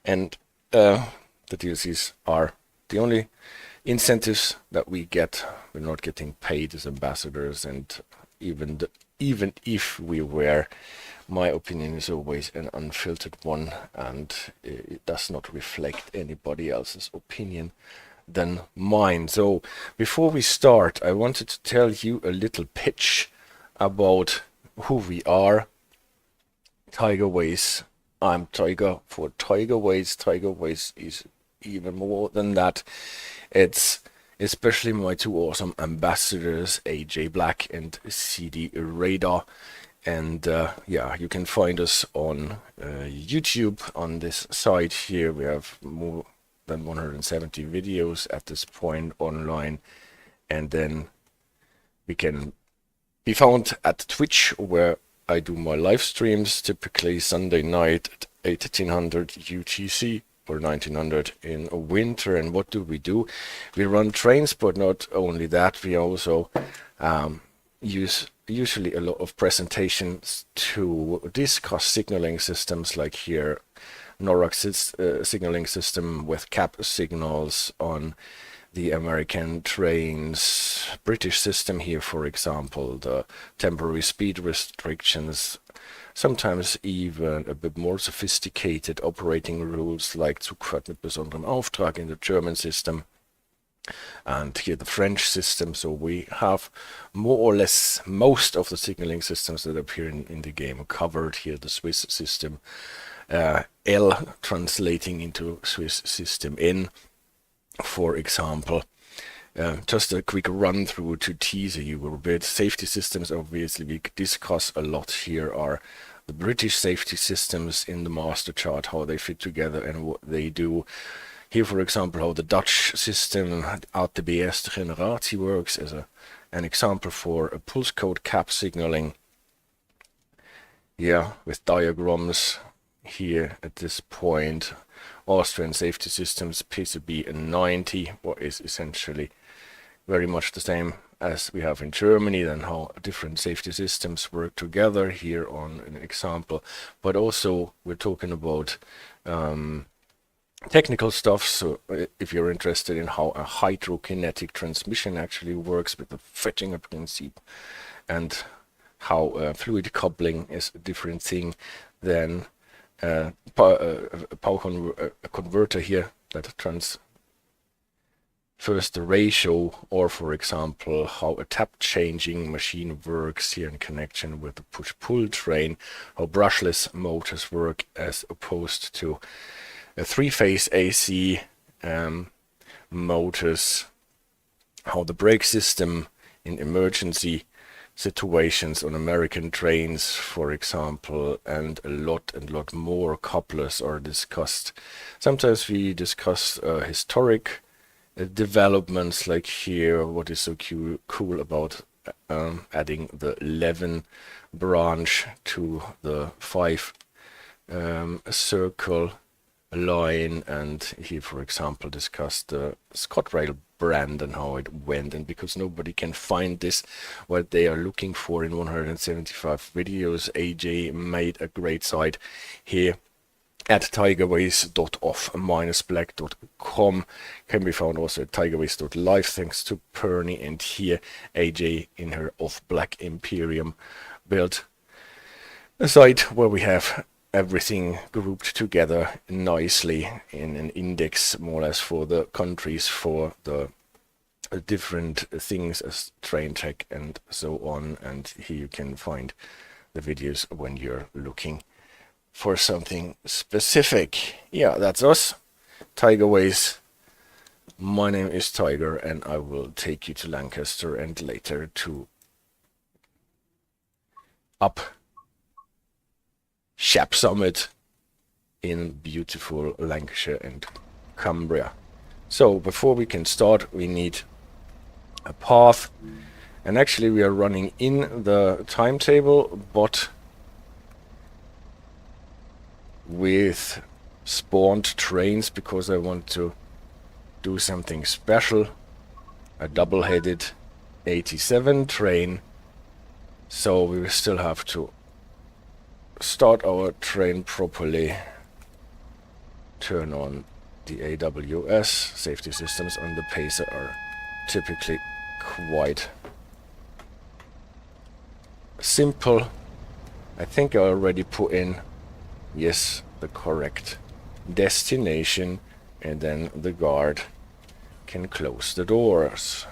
and the DLCs are the only incentives that we get. We're not getting paid as ambassadors, and even if we were, my opinion is always an unfiltered one, and it does not reflect anybody else's opinion than mine. So before we start, I wanted to tell you a little pitch about who we are. Tygerways. I'm Tiger for Tygerways. Tygerways is even more than that. It's especially my two awesome ambassadors, AJ Black and CD Radar. And yeah, you can find us on YouTube on this site here. We have more than 170 videos at this point online. And then we can be found at Twitch, where I do my live streams, typically Sunday night at 1800 UTC or 1900 in winter. And what do? We run trains, but not only that, we also use usually a lot of presentations to discuss signaling systems, like here NORAC signaling system with cap signals on the American trains, British system here, for example, the temporary speed restrictions, sometimes even a bit more sophisticated operating rules like Zugfahrt mit besonderem Auftrag in the German system, and here the French system. So we have more or less most of the signaling systems that appear in the game covered. Here the Swiss system, L translating into Swiss system N, for example. Just a quick run through to tease you a bit. Safety systems, obviously we discuss a lot. Here are the British safety systems in the master chart, how they fit together and what they do. Here, for example, how the Dutch system, RTB Eerste Generatie, works as an example for a pulse code cap signaling. Yeah, with diagrams. here at this point. Austrian safety systems PCB 90, what is essentially very much the same as we have in Germany, then how different safety systems work together here on an example. But also we're talking about technical stuff, so if you're interested in how a hydrokinetic transmission actually works with the Fettinger principle and how fluid coupling is a different thing than a converter here that transfers the ratio, or for example how a tap changing machine works here in connection with the push-pull train, how brushless motors work as opposed to a three-phase AC motors, how the brake system in emergency situations on American trains, for example, and a lot more couplers are discussed. Sometimes we discuss historic developments, like here, what is so cool about adding the 11 branch to the 5 circle line, and he, for example, discussed the ScotRail brand and how it went, and because nobody can find this, what they are looking for in 175 videos, AJ made a great site here at Tygerways.off-black.com, can be found also at Tygerways.live, thanks to Perny, and here AJ in her Off-Black Imperium built a site where we have everything grouped together nicely in an index, more or less, for the countries, for the different things as train tech and so on. And here you can find the videos when you're looking for something specific. Yeah, that's us, Tygerways. My name is Tiger, and I will take you to Lancaster and later to up Shap Summit in beautiful Lancashire and Cumbria. So before we can start, we need a path, and actually we are running in the timetable, but with spawned trains, because I want to do something special, a double-headed 87 train. So we will still have to start our train properly, turn on the AWS safety systems on the Pacer are typically quite simple. I think I already put in, yes, the correct destination, and then the guard can close the doors.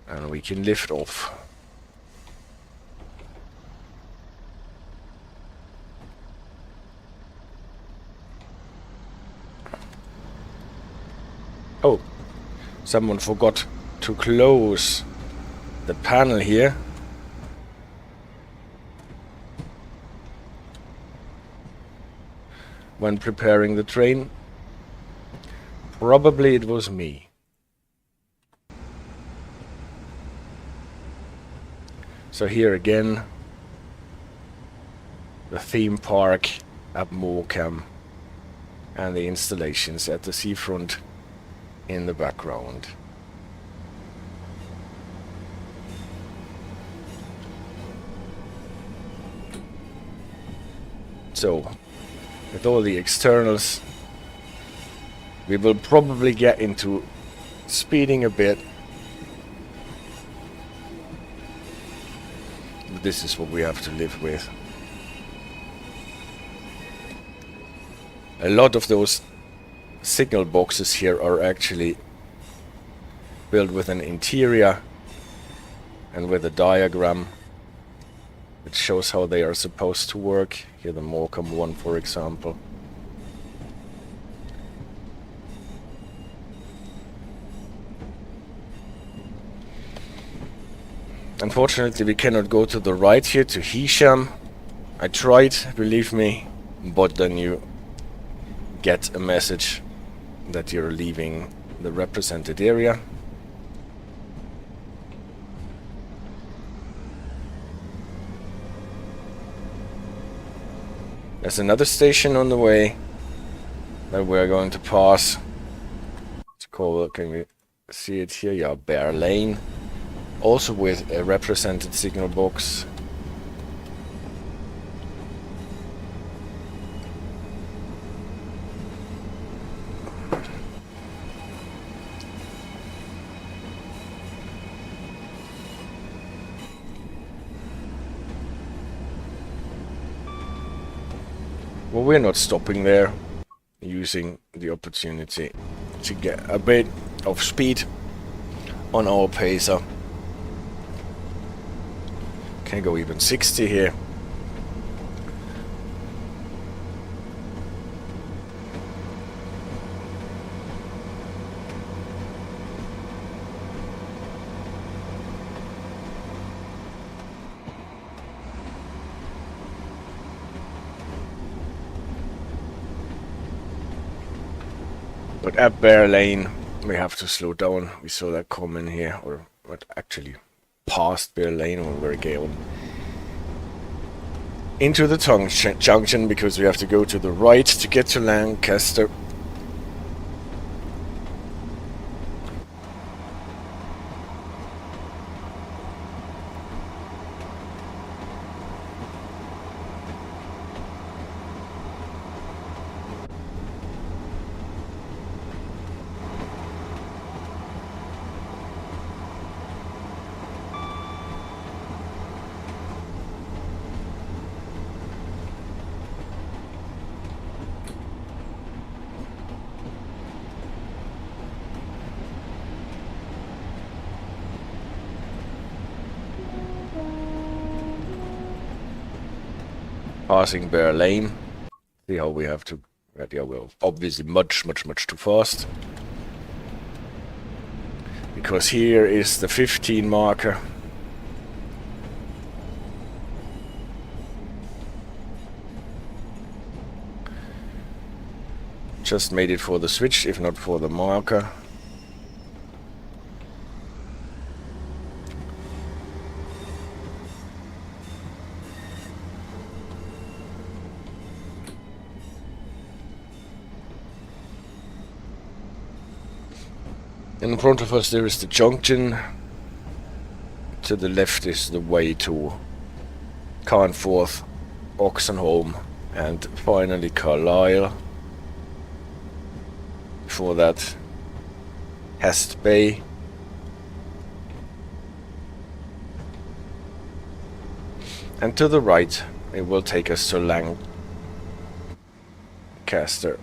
And we can lift off. Oh, someone forgot to close the panel here. When preparing the train. Probably it was me. So here again, the theme park at Morecambe and the installations at the seafront in the background. So, with all the externals, we will probably get into speeding a bit. This is what we have to live with. A lot of those signal boxes here are actually built with an interior and with a diagram that shows how they are supposed to work. Here the Morecambe one, for example. Unfortunately, we cannot go to the right here to Hisham. I tried, believe me, but then you get a message that you're leaving the represented area. There's another station on the way that we're going to pass. It's called, can we see it here? Yeah, Bear Lane. Also with a represented signal box. Well, we're not stopping there, using the opportunity to get a bit of speed on our pacer. Can go even 60 here. But at Bear Lane, we have to slow down. We saw that coming here, or what, actually past Bear Lane when we're going into the junction, because we have to go to the right to get to Lancaster. Passing Bear Lane. See how we have to... Yeah, we're obviously much too fast. Because here is the 15 marker. Just made it for the switch, if not for the marker. In front of us there is the junction. To the left is the way to Carnforth, Oxenholme, and finally Carlisle. Before that, Hest Bay. And to the right, it will take us to Lancaster.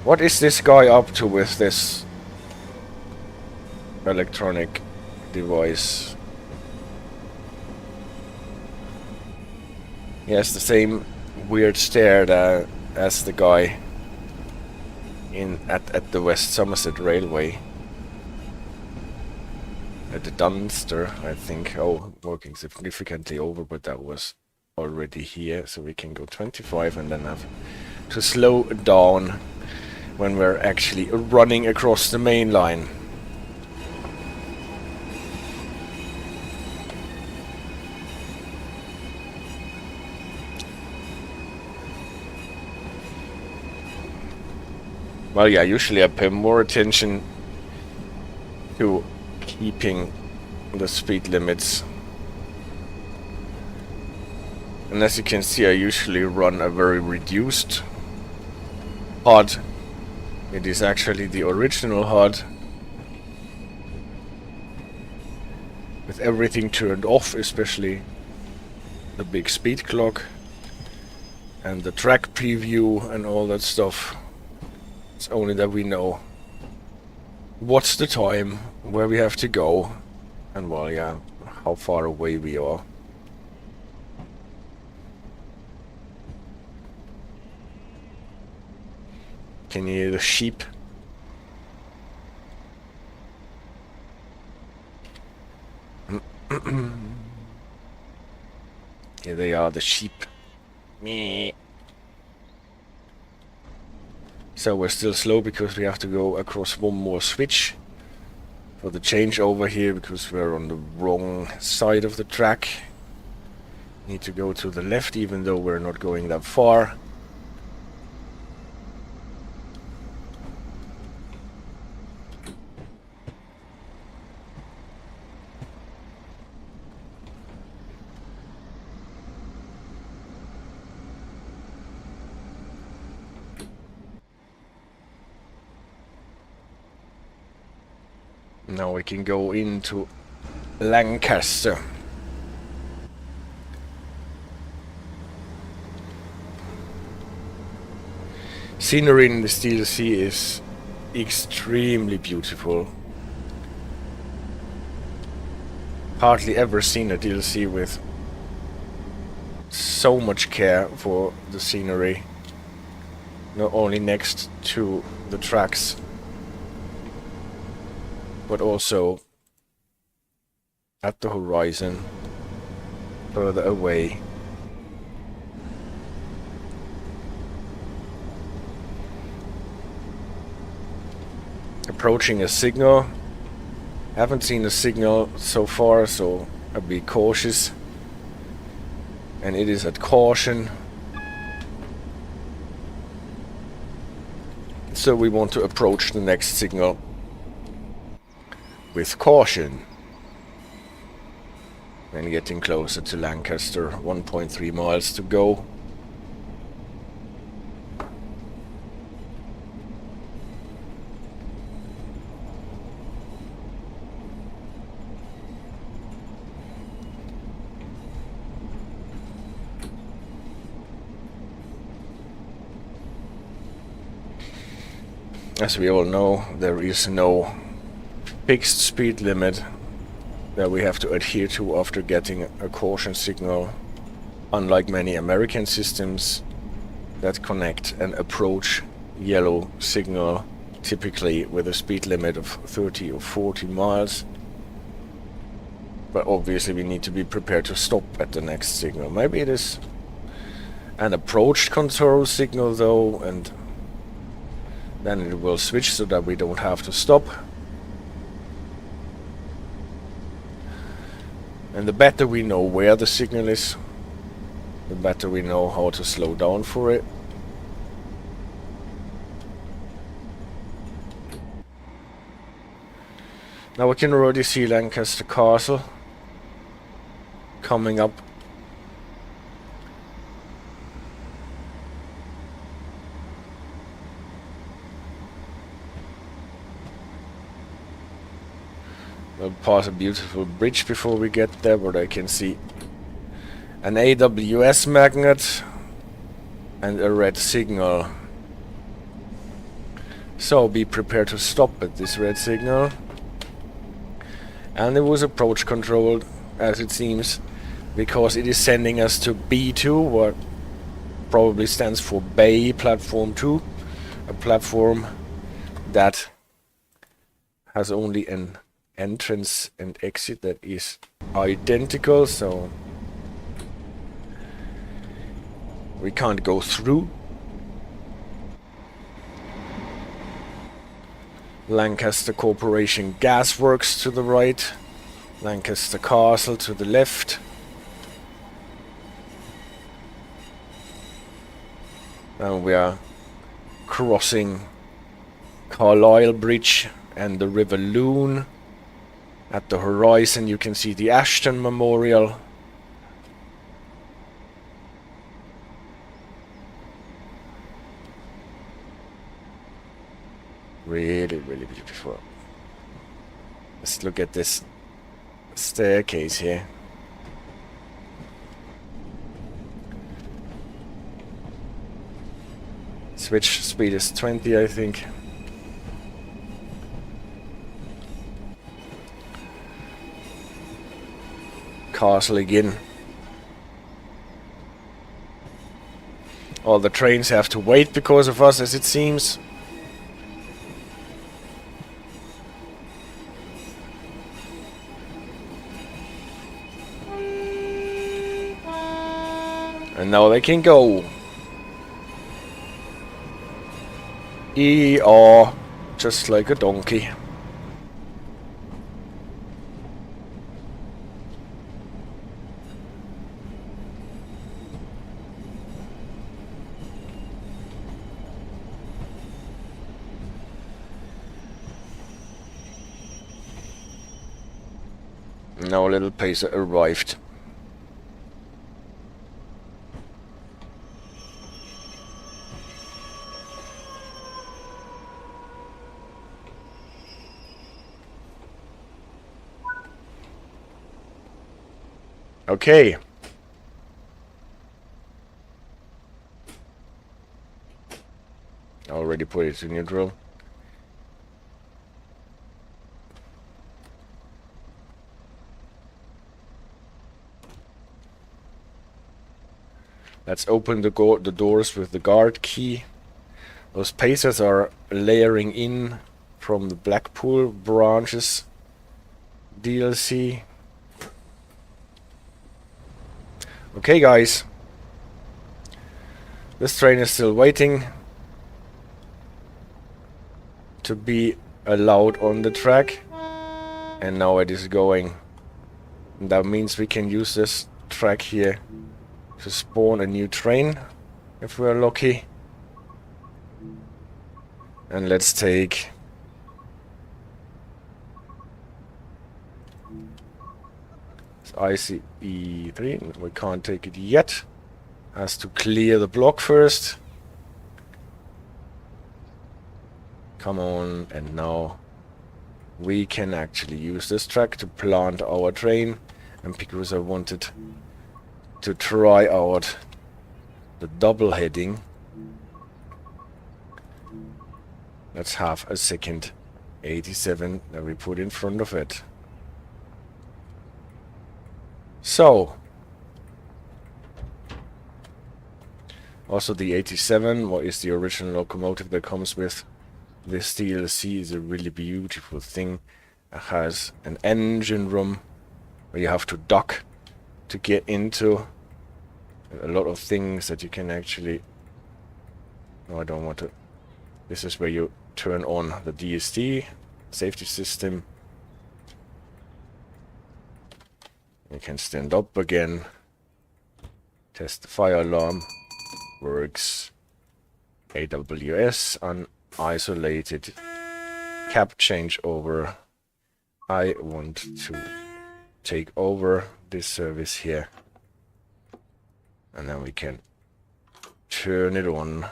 What is this guy up to with this electronic device? He has the same weird stare as the guy at the West Somerset Railway. At the Dunster, I think. Oh, working significantly over, but that was already here, so we can go 25 and then have to slow down when we're actually running across the main line. Well, yeah, usually I pay more attention to keeping the speed limits. And as you can see, I usually run a very reduced HUD. It is actually the original HUD, with everything turned off, especially the big speed clock and the track preview and all that stuff. It's only that we know what's the time, where we have to go, and well, yeah, how far away we are. Can you hear the sheep? Here they are, the sheep. Meh. So we're still slow because we have to go across one more switch for the changeover here, because we're on the wrong side of the track. Need to go to the left, even though we're not going that far. Now we can go into Lancaster. Scenery in this DLC is extremely beautiful. Hardly ever seen a DLC with so much care for the scenery. Not only next to the tracks, but also at the horizon, further away. Approaching a signal. Haven't seen a signal so far, so I'll be cautious. And it is at caution. So we want to approach the next signal with caution. And getting closer to Lancaster, 1.3 miles to go. As we all know, there is no fixed speed limit that we have to adhere to after getting a caution signal, unlike many American systems that connect and approach yellow signal typically with a speed limit of 30 or 40 miles. But obviously we need to be prepared to stop at the next signal. Maybe it is an approach control signal though, and then it will switch so that we don't have to stop. And the better we know where the signal is, the better we know how to slow down for it. Now we can already see Lancaster Castle coming up. We'll pass a beautiful bridge before we get there, but I can see an AWS magnet and a red signal. So be prepared to stop at this red signal. And it was approach controlled, as it seems, because it is sending us to B2, what probably stands for Bay Platform 2, a platform that has only an entrance and exit that is identical, so we can't go through. Lancaster Corporation Gasworks to the right, Lancaster Castle to the left. And we are crossing Carlisle Bridge and the River Loon. At the horizon you can see the Ashton Memorial. Really, really beautiful. Let's look at this staircase here. Switch speed is 20, I think. Castle again. All the trains have to wait because of us, as it seems. And now they can go. E-R, just like a donkey. And our little pacer arrived. Okay. Already put it to neutral. Let's open the doors with the guard key. Those pacers are layering in from the Blackpool branches DLC. Okay guys, this train is still waiting to be allowed on the track, and now it is going. And that means we can use this track here to spawn a new train if we're lucky. And let's take ICE3. We can't take it yet. Has to clear the block first. Come on, and now we can actually use this track to plant our train. And because I wanted to try out the double heading, let's have a second 87 that we put in front of it. So, also the 87, what is the original locomotive that comes with this DLC, is a really beautiful thing. It has an engine room where you have to dock to get into. A lot of things that you can actually... No, I don't want to. This is where you turn on the DSD safety system. You can stand up again. Test the fire alarm. Works. AWS unisolated. Cap changeover. I want to take over this service here. And then we can turn it on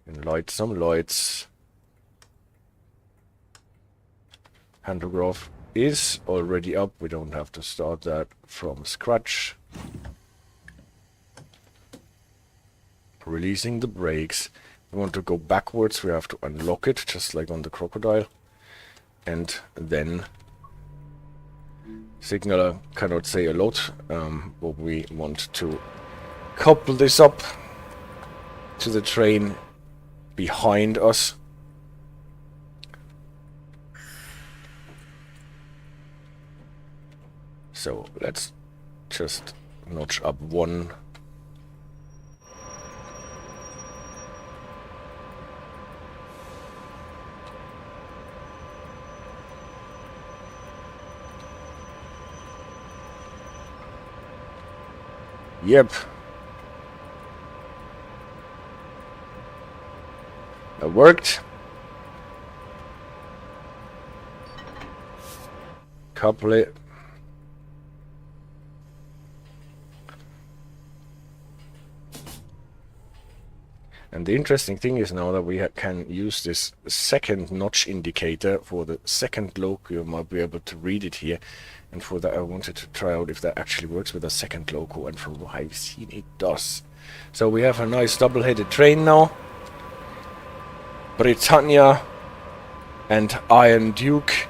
and light some lights. Pantograph is already up. We don't have to start that from scratch. Releasing the brakes. If we want to go backwards, we have to unlock it, just like on the Crocodile. And then Signaler cannot say a lot, but we want to couple this up to the train behind us. So let's just notch up one. Yep. That worked. Couple it. And the interesting thing is now that we can use this second notch indicator for the second loco. You might be able to read it here. And for that I wanted to try out if that actually works with a second loco. And from what I've seen, it does. So we have a nice double-headed train now. Britannia and Iron Duke.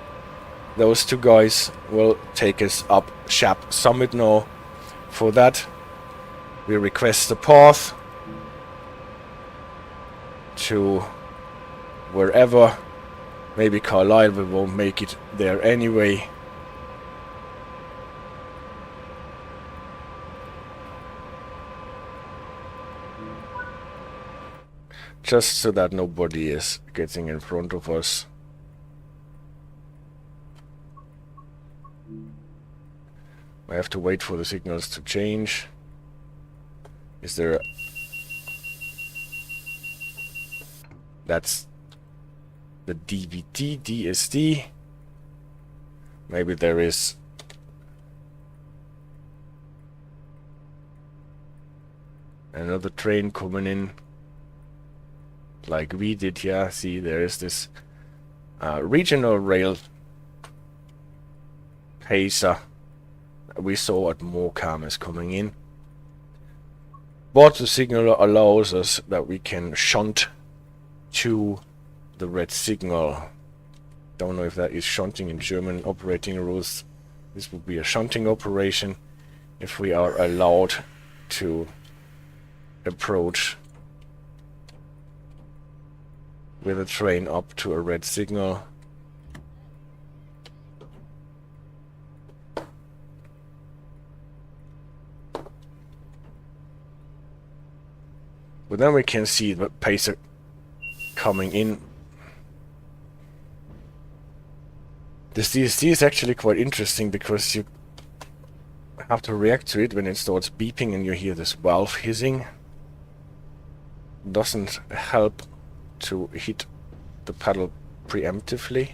Those two guys will take us up Shap Summit now. For that, we request a path to wherever. Maybe Carlisle, we won't make it there anyway. Just so that nobody is getting in front of us. I have to wait for the signals to change. Is there a... That's the DVT, DSD. Maybe there is Another train coming in. Like we did here. See, there is this regional rail pacer we saw at Morecambe is coming in. But the signal allows us that we can shunt to the red signal. Don't know if that is shunting in German operating rules. This would be a shunting operation if we are allowed to approach with a train up to a red signal. But then we can see the pacer coming in. This DSD is actually quite interesting because you have to react to it when it starts beeping and you hear this valve hissing. Doesn't help to hit the pedal preemptively.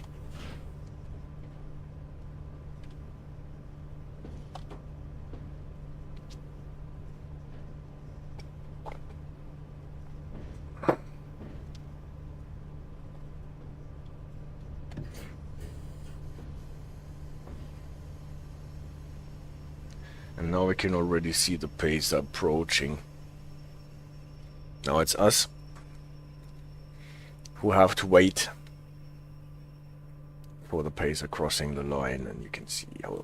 And now we can already see the pace approaching. Now it's us who have to wait for the pacer crossing the line, and you can see how,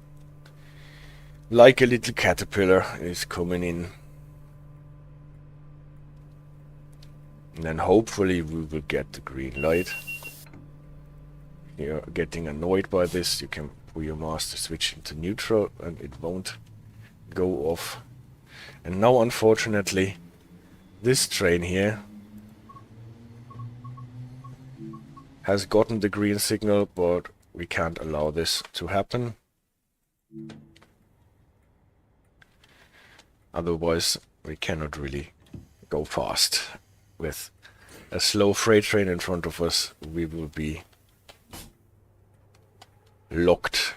like a little caterpillar, is coming in. And then hopefully we will get the green light. If you're getting annoyed by this, you can pull your master switch into neutral and it won't go off. And now unfortunately this train here has gotten the green signal, but we can't allow this to happen. Otherwise we cannot really go fast. With a slow freight train in front of us, we will be locked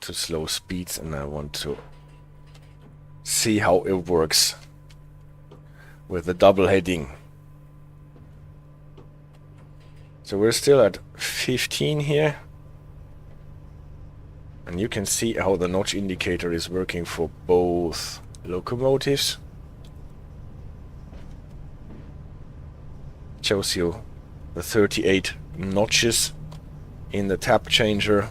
to slow speeds, and I want to see how it works with the double heading. So we're still at 15 here, and you can see how the notch indicator is working for both locomotives. It shows you the 38 notches in the tap changer,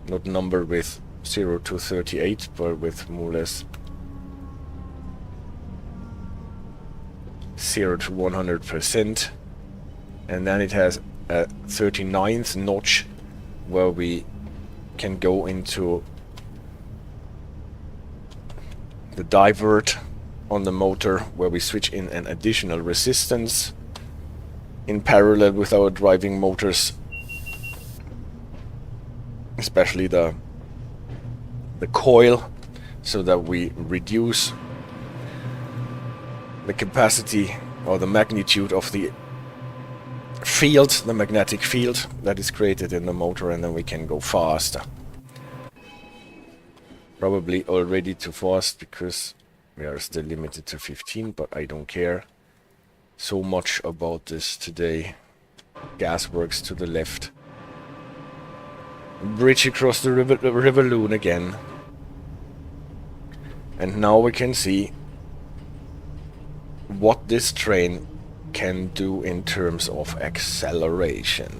not numbered with 0 to 38, but with more or less 0 to 100%. And then it has a 39th notch where we can go into the divert on the motor, where we switch in an additional resistance in parallel with our driving motors, especially the coil, so that we reduce the capacity or the magnitude of the field, the magnetic field that is created in the motor, and then we can go faster. Probably already too fast because we are still limited to 15, but I don't care so much about this today. Gas works to the left. Bridge across the river Loon again. And now we can see what this train can do in terms of acceleration.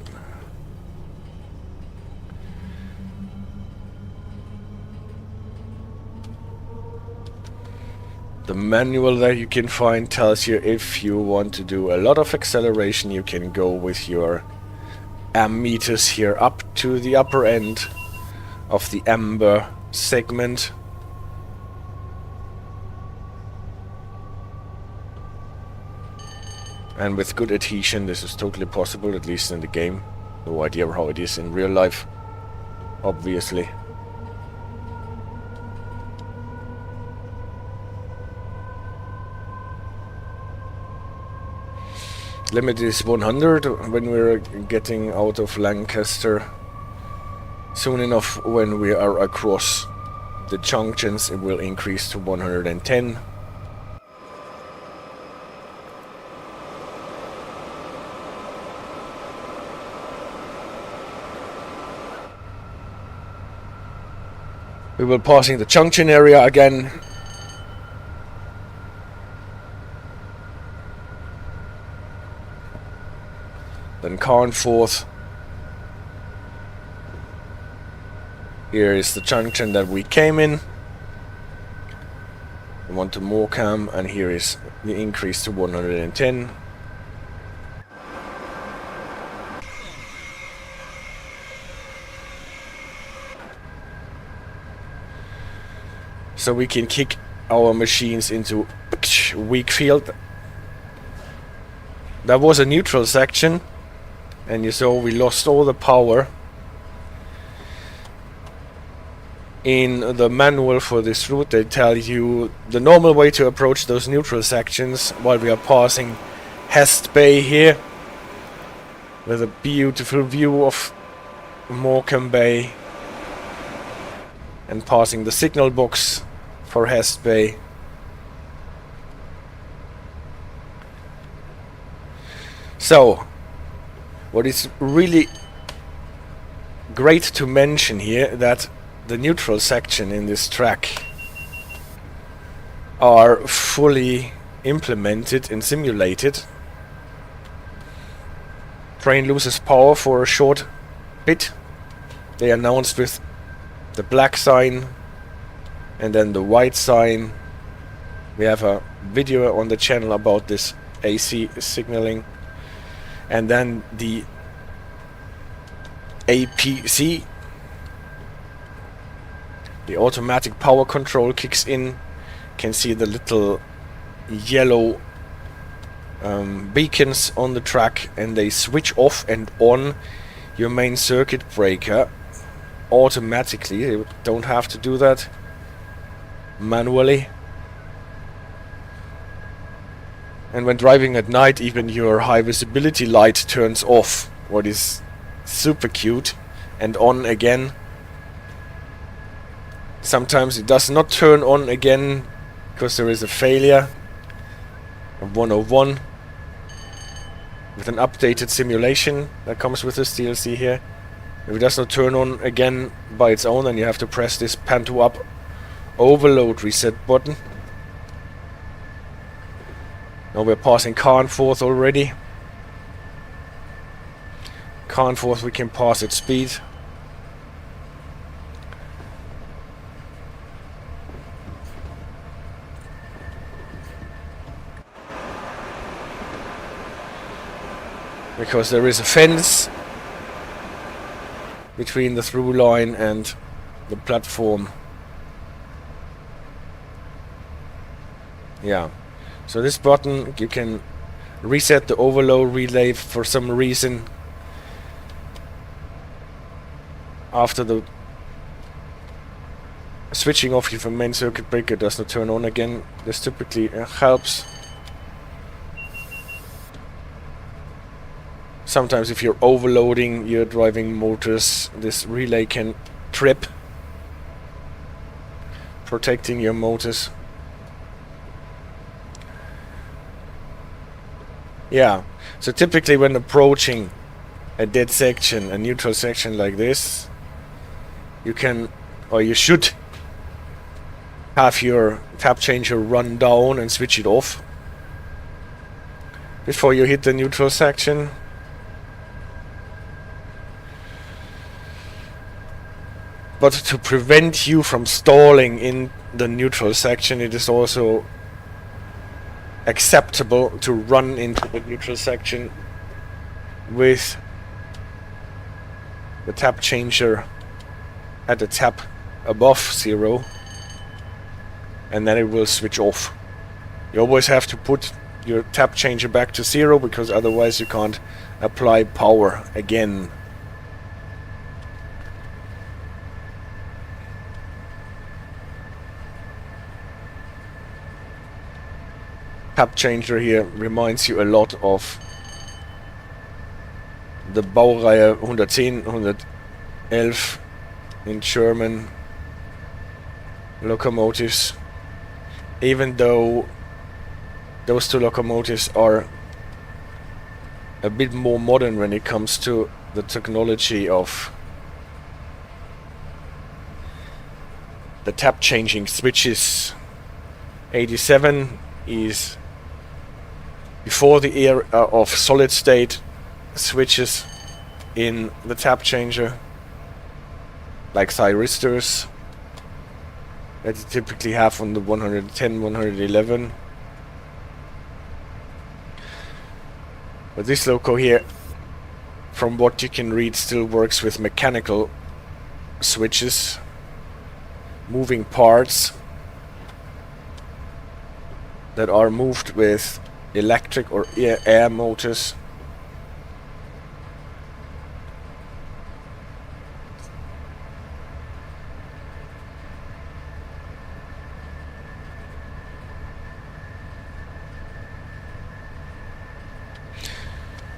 The manual that you can find tells you if you want to do a lot of acceleration, you can go with your meters here up to the upper end of the amber segment. And with good adhesion, this is totally possible, at least in the game. No idea how it is in real life, obviously. Limit is 100 when we're getting out of Lancaster. Soon enough, when we are across the junctions, it will increase to 110. We will passing the junction area again. Then Carnforth. Here is the junction that we came in. We want to Morecambe, and here is the increase to 110. So we can kick our machines into weak field. That was a neutral section, and you saw we lost all the power. In the manual for this route they tell you the normal way to approach those neutral sections while we are passing Hest Bay here with a beautiful view of Morecambe Bay and passing the signal box for Hest Bay. So what is really great to mention here that the neutral section in this track are fully implemented and simulated. Train loses power for a short bit. They announced with the black sign and then the white sign. We have a video on the channel about this AC signaling. And then the APC, the automatic power control, kicks in. Can see the little yellow beacons on the track, and they switch off and on your main circuit breaker automatically. You don't have to do that manually. And when driving at night, even your high visibility light turns off, what is super cute, and on again. Sometimes it does not turn on again because there is a failure of 101 with an updated simulation that comes with this DLC here. If it does not turn on again by its own, then you have to press this pan to up overload reset button. Now we're passing Carnforth already. Carnforth we can pass at speed. Because there is a fence between the through line and the platform. Yeah. So this button, you can reset the overload relay for some reason after the switching off your main circuit breaker does not turn on again. This typically helps. Sometimes if you're overloading your driving motors, this relay can trip, protecting your motors. Yeah, so typically when approaching a dead section, a neutral section like this, you can, or you should, have your tap changer run down and switch it off before you hit the neutral section. But to prevent you from stalling in the neutral section, it is also acceptable to run into the neutral section with the tap changer at the tap above 0, and then it will switch off. You always have to put your tap changer back to 0 because otherwise you can't apply power again. Tap changer here reminds you a lot of the Baureihe 110, 111 in German locomotives, even though those two locomotives are a bit more modern when it comes to the technology of the tap changing switches. 87 is before the era of solid state switches in the tap changer, like thyristors that you typically have on the 110, 111. But this loco here, from what you can read, still works with mechanical switches, moving parts that are moved with electric or air motors.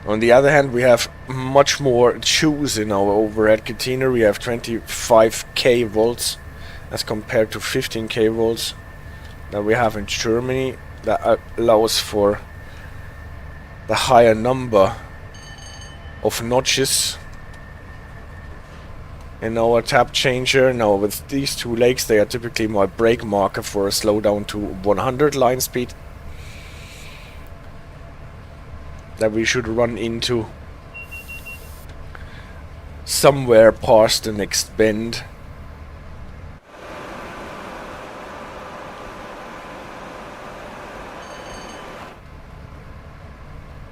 On the other hand, we have much more choose in our overhead container. We have 25k volts as compared to 15k volts that we have in Germany. That allows for the higher number of notches in our tap changer. Now with these two legs, they are typically my brake marker for a slowdown to 100 line speed that we should run into somewhere past the next bend.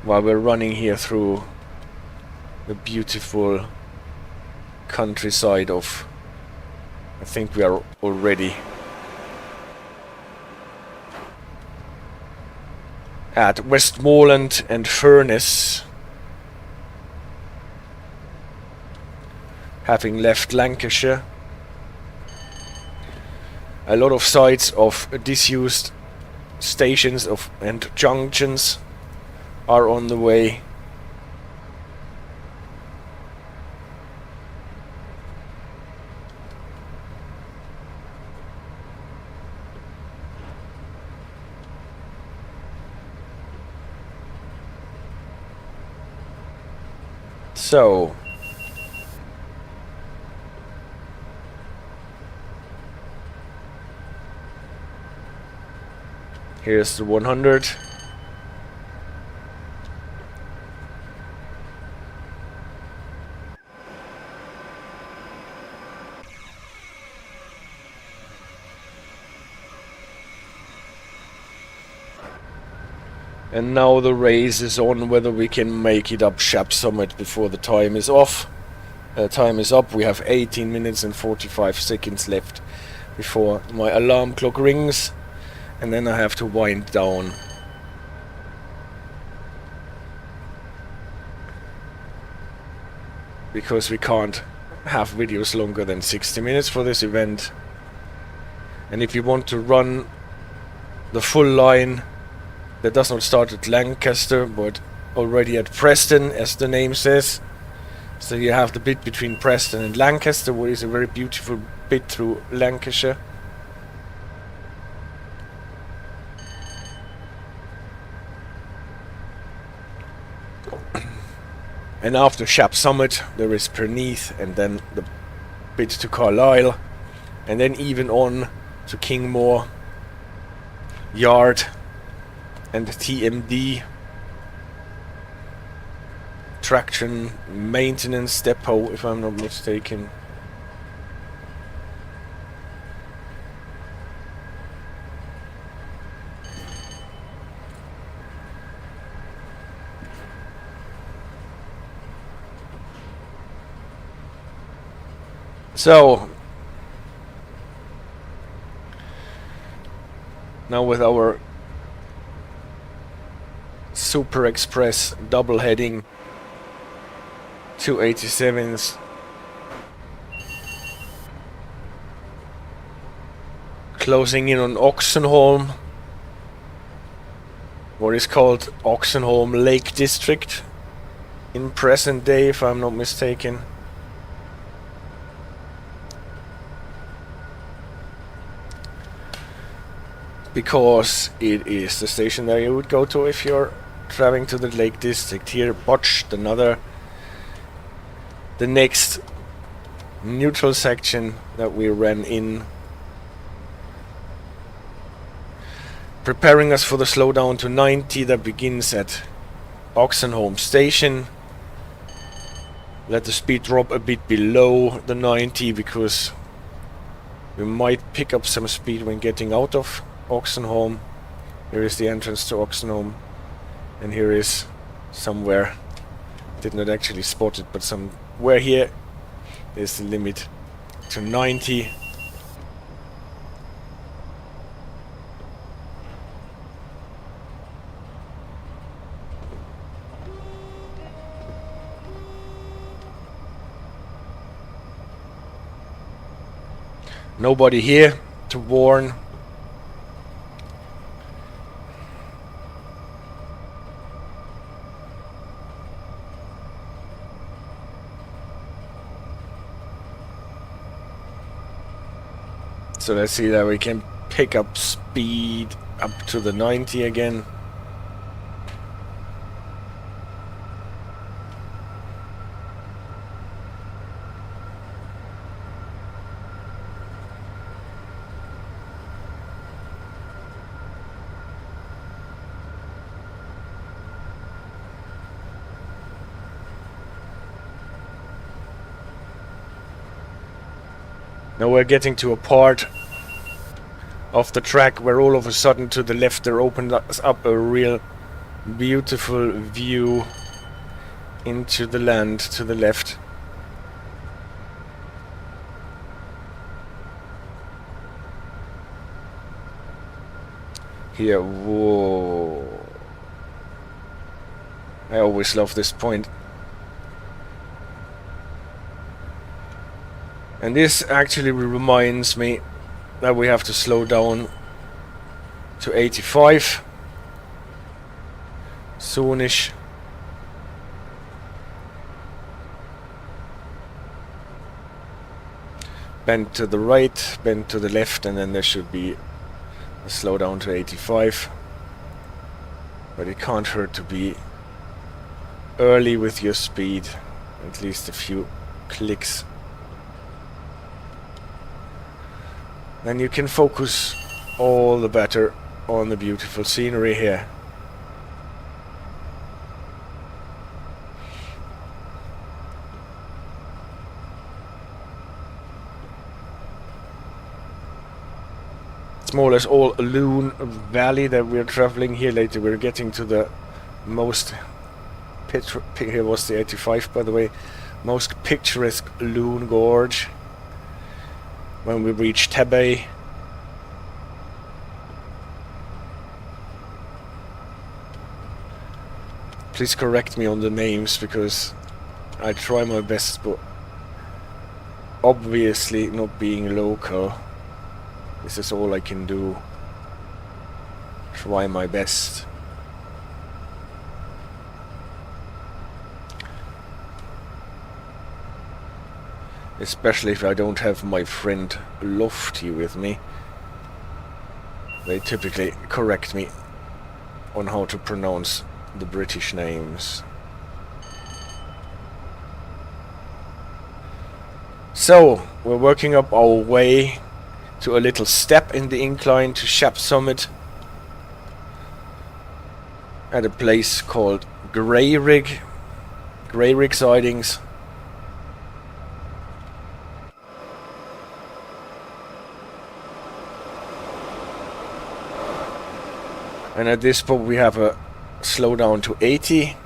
While we're running here through the beautiful countryside of, I think we are already at Westmoreland and Furness, having left Lancashire. A lot of sites of disused stations and junctions are on the way. So here's the 100. And now the race is on whether we can make it up Shap Summit before the time is off. Time is up. We have 18 minutes and 45 seconds left before my alarm clock rings, and then I have to wind down. Because we can't have videos longer than 60 minutes for this event. And if you want to run the full line, that does not start at Lancaster, but already at Preston, as the name says. So you have the bit between Preston and Lancaster, which is a very beautiful bit through Lancashire. And after Shap Summit, there is Perneath, and then the bit to Carlisle, and then even on to Kingmore, Yard, and TMD, traction maintenance depot, if I'm not mistaken. So now with our Super Express double heading 287s, closing in on Oxenholm, what is called Oxenholm Lake District in present day, if I'm not mistaken. Because it is the station that you would go to if you're traveling to the Lake District. Here, botched the next neutral section that we ran in preparing us for the slowdown to 90 that begins at Oxenholme Station. Let the speed drop a bit below the 90 because we might pick up some speed when getting out of Oxenholme. Here is the entrance to Oxenholme, and here is somewhere, did not actually spot it, but somewhere here is the limit to 90. Nobody here to warn. So let's see that we can pick up speed up to the 90 again. Now we're getting to a part of the track where all of a sudden to the left there opened up a real beautiful view into the land to the left. Here, whoa. I always love this point. And this actually reminds me that we have to slow down to 85 soonish. Bend to the right, bend to the left, and then there should be a slowdown to 85. But it can't hurt to be early with your speed, at least a few clicks. Then you can focus all the better on the beautiful scenery here. It's more or less all Loon Valley that we're traveling here. Later we're getting to the most here was the 85 by the way, most picturesque Loon Gorge. When we reach TheBritishAce. Please correct me on the names because I try my best, but obviously not being local, this is all I can do. Try my best. Especially if I don't have my friend Lofty with me. They typically correct me on how to pronounce the British names. So, we're working up our way to a little step in the incline to Shap Summit at a place called Greyrig Sidings. And at this point we have a slowdown to 80.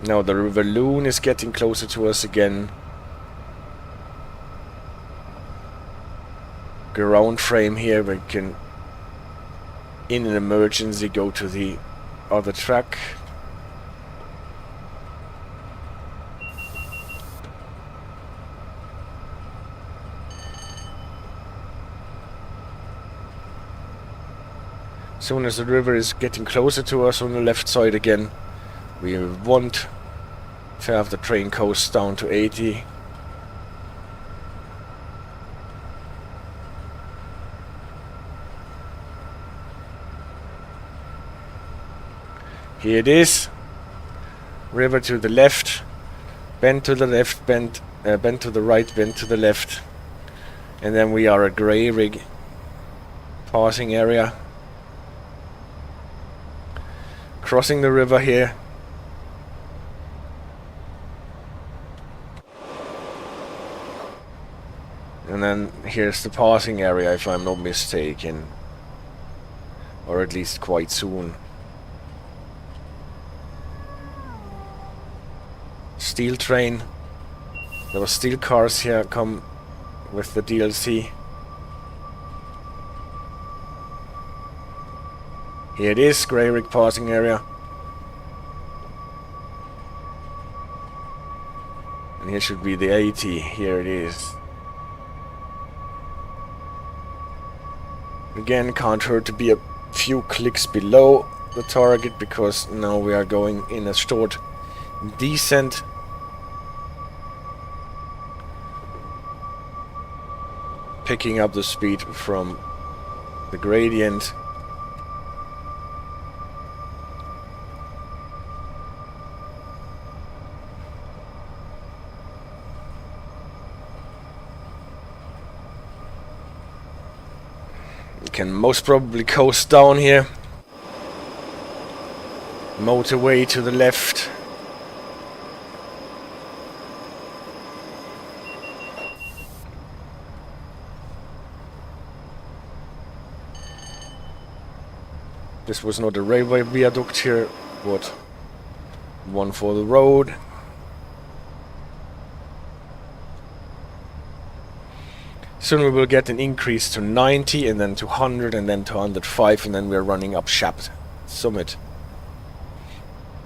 Now the River Loon is getting closer to us again. Ground frame here, we can in an emergency go to the other track. As soon as the river is getting closer to us on the left side again, we want to have the train coast down to 80. Here it is. River to the left. Bend to the left, bend to the right, bend to the left. And then we are a grey rig passing area. Crossing the river here. And then here's the passing area, if I'm not mistaken. Or at least quite soon. Steel train. There were steel cars here come with the DLC. Here it is, grey rig passing area. And here should be the 80. Here it is. Again, can't hurt to be a few clicks below the target, because now we are going in a short descent. Picking up the speed from the gradient. Can most probably coast down here. Motorway to the left. This was not a railway viaduct here, but one for the road. Soon we will get an increase to 90 and then to 100 and then to 105, and then we're running up Shaft Summit.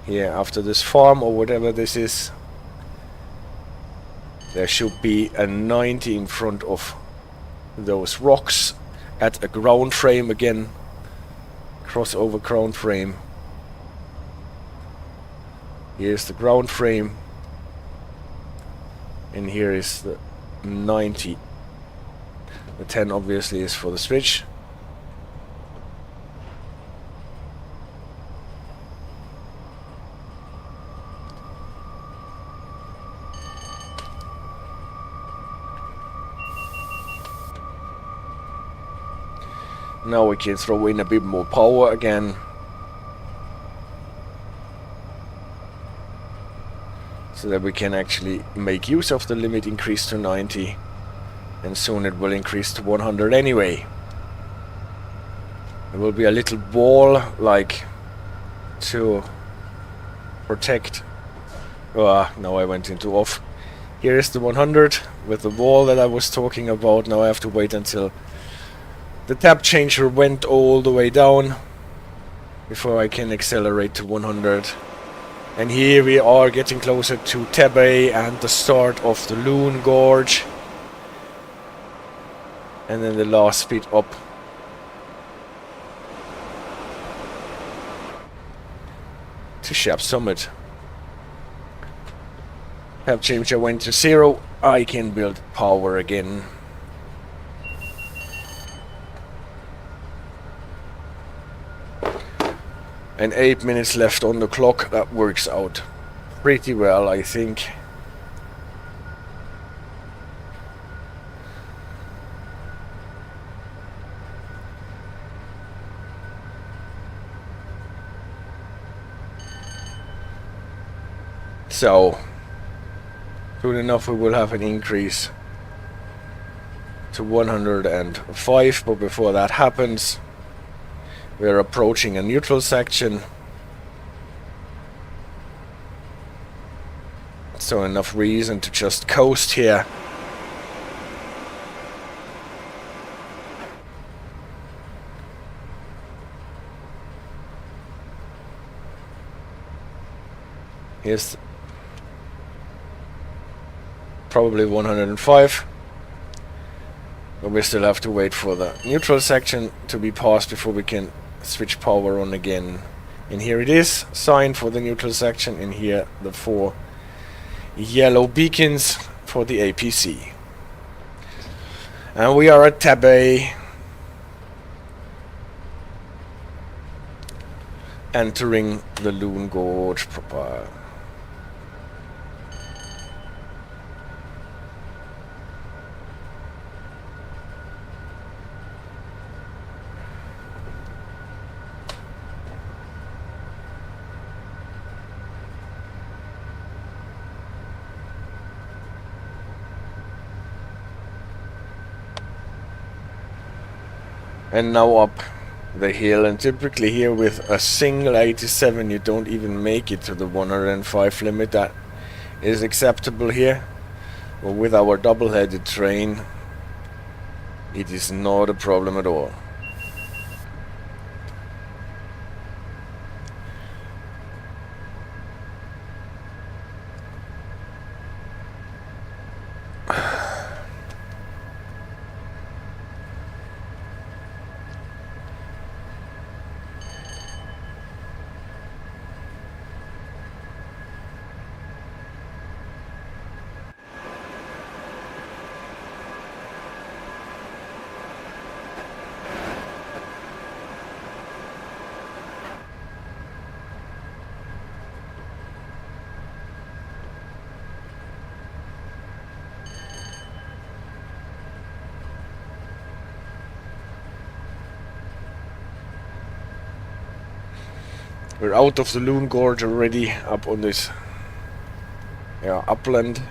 Here after this farm or whatever this is, there should be a 90 in front of those rocks at a ground frame again. Crossover ground frame. Here's the ground frame. And here is the 90. The 10 obviously is for the switch. Now we can throw in a bit more power again. So that we can actually make use of the limit increase to 90. And soon it will increase to 100 anyway. There will be a little wall, like, to protect. Oh, now I went into off. Here is the 100 with the wall that I was talking about. Now I have to wait until the tab changer went all the way down before I can accelerate to 100. And here we are getting closer to Tab A and the start of the Loon Gorge. And then the last speed up. To Shaft Summit. Tab changer went to 0. I can build power again. And 8 minutes left on the clock. That works out pretty well, I think. So, soon enough we will have an increase to 105, but before that happens, we are approaching a neutral section. So enough reason to just coast here. Here's probably 105. But we still have to wait for the neutral section to be passed before we can switch power on again. And here it is, sign for the neutral section, and here the 4 yellow beacons for the APC. And we are at Tab A, entering the Loon Gorge proper. and now up the hill. And typically here with a single 87 you don't even make it to the 105 limit. That is acceptable here. But with our double-headed train, it is not a problem at all. We're out of the Loon Gorge already, up on this upland.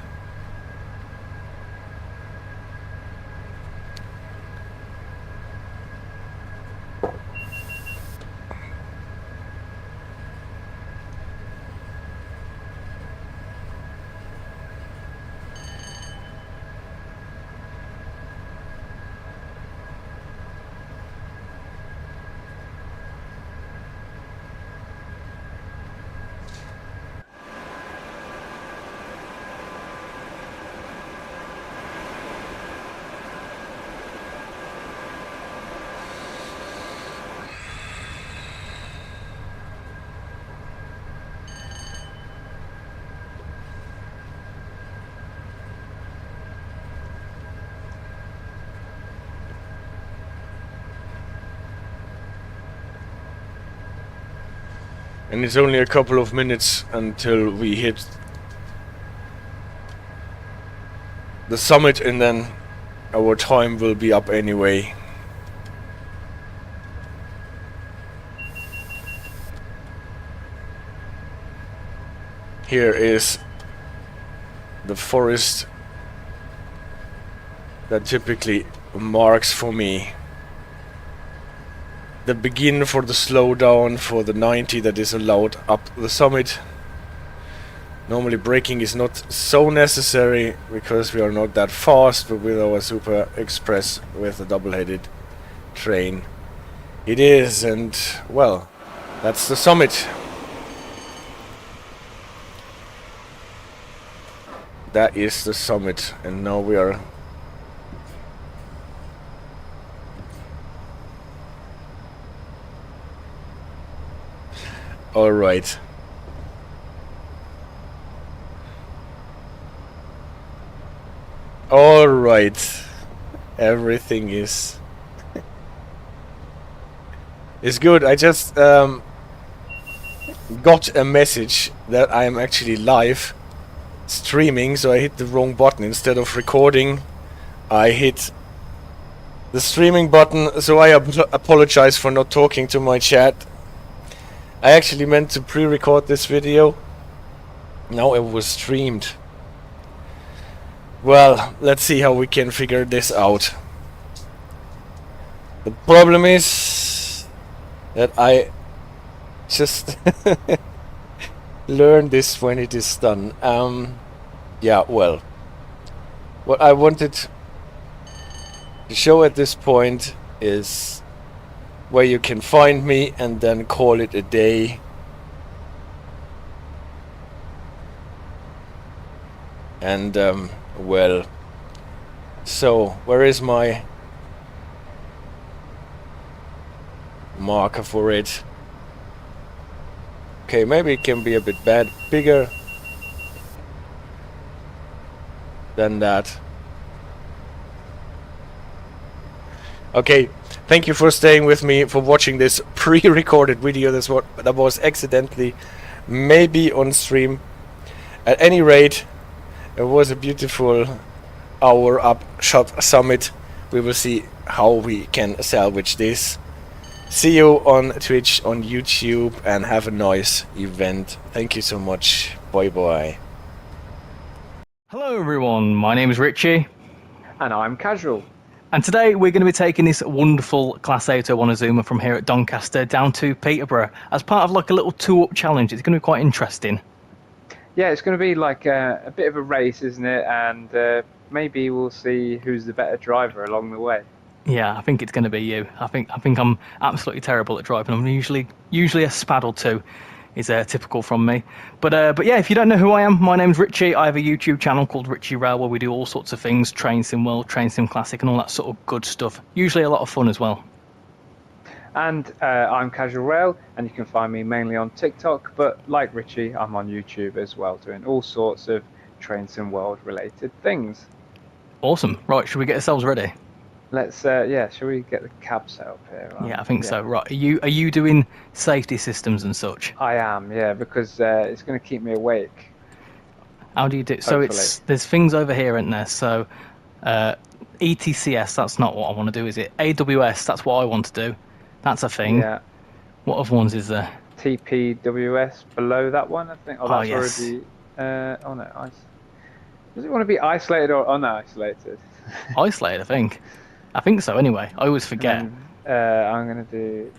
And it's only a couple of minutes until we hit the summit, and then our time will be up anyway. Here is the forest that typically marks for me the begin for the slowdown for the 90 that is allowed up the summit. Normally braking is not so necessary because we are not that fast, but with our Super Express with a double-headed train it is. And well, that's the summit. That is the summit, and now we are all right. All right. Everything is good. I just got a message that I am actually live streaming, so I hit the wrong button. Instead of recording, I hit the streaming button, so I apologize for not talking to my chat. I actually meant to pre-record this video. Now it was streamed. Well, let's see how we can figure this out. The problem is that I just learn this when it is done. Yeah, well, what I wanted to show at this point is where you can find me, and then call it a day. And well, so where is my marker for it? Okay, maybe it can be a bit bigger than that. Okay, thank you for staying with me, for watching this pre-recorded video. That was accidentally maybe on stream. At any rate, it was a beautiful hour up shot summit. We will see how we can salvage this. See you on Twitch, on YouTube, and have a nice event. Thank you so much. Bye bye. Hello everyone, my name is Richie. And I'm Casual. And today we're going to be taking this wonderful Class 801 Azuma from here at Doncaster down to Peterborough as part of like a little two-up challenge. It's going to be quite interesting. Yeah, it's going to be like a bit of a race, isn't it? And maybe we'll see who's the better driver along the way. Yeah, I think it's going to be you. I think I'm absolutely terrible at driving. I'm usually a spad or two is typical from me. But yeah, if you don't know who I am, my name's Richie. I have a YouTube channel called RichyRail where we do all sorts of things, Train Sim World, Train Sim Classic and all that sort of good stuff. Usually a lot of fun as well. And I'm CasualRail, and you can find me mainly on TikTok, but like Richie, I'm on YouTube as well, doing all sorts of Train Sim World related things. Awesome. Right, should we get ourselves ready? Let's shall we get the cab set up here? Yeah, I think so. Right, are you doing safety systems and such? I am, yeah, because it's going to keep me awake. How do you do? So there's things over here, isn't there? So ETCS, that's not what I want to do, is it? AWS, that's what I want to do. That's a thing. Yeah. What other ones is there? TPWS below that one, I think. Oh, that's yes. Already. Oh no, does it want to be isolated or unisolated? Isolated, I think so. Anyway, I always forget. I'm gonna do.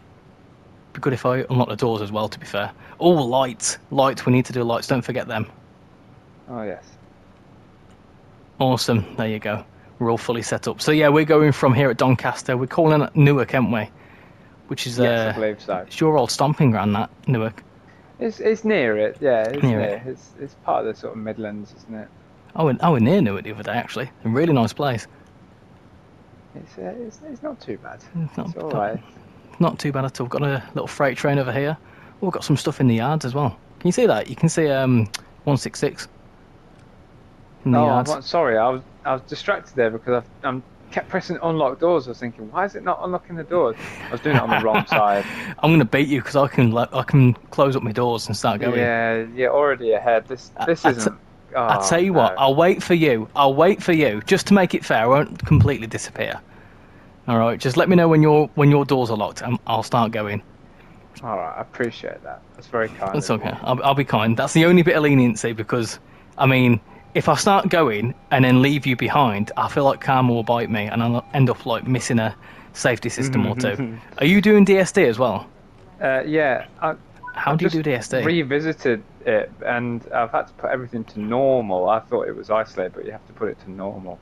Be good if I unlock the doors as well. To be fair. Oh, lights. We need to do lights. Don't forget them. Oh yes. Awesome. There you go. We're all fully set up. So yeah, we're going from here at Doncaster. We're calling it Newark, aren't we? Which is yes, I believe so. It's your old stomping ground, that Newark. It's near it. Yeah, it's near. It. It's part of the sort of Midlands, isn't it? I went near Newark the other day actually. A really nice place. It's not too bad. It's all right. Not too bad at all. Got a little freight train over here. Oh, we've got some stuff in the yards as well. Can you see that? You can see 166 in the yards. Sorry, I was distracted there because I'm kept pressing unlock doors. I was thinking, why is it not unlocking the doors? I was doing it on the wrong side. I'm going to beat you because I can close up my doors and start going. Yeah, you're already ahead. This isn't. I'll tell you what, I'll wait for you. Just to make it fair, I won't completely disappear. All right, just let me know when your doors are locked and I'll start going. All right, I appreciate that. That's very kind. That's okay. I'll be kind. That's the only bit of leniency because, I mean, if I start going and then leave you behind, I feel like karma will bite me and I'll end up like missing a safety system or two. Are you doing DSD as well? Yeah. How do you do DSD? Revisited it and I've had to put everything to normal. I thought it was isolated, but you have to put it to normal.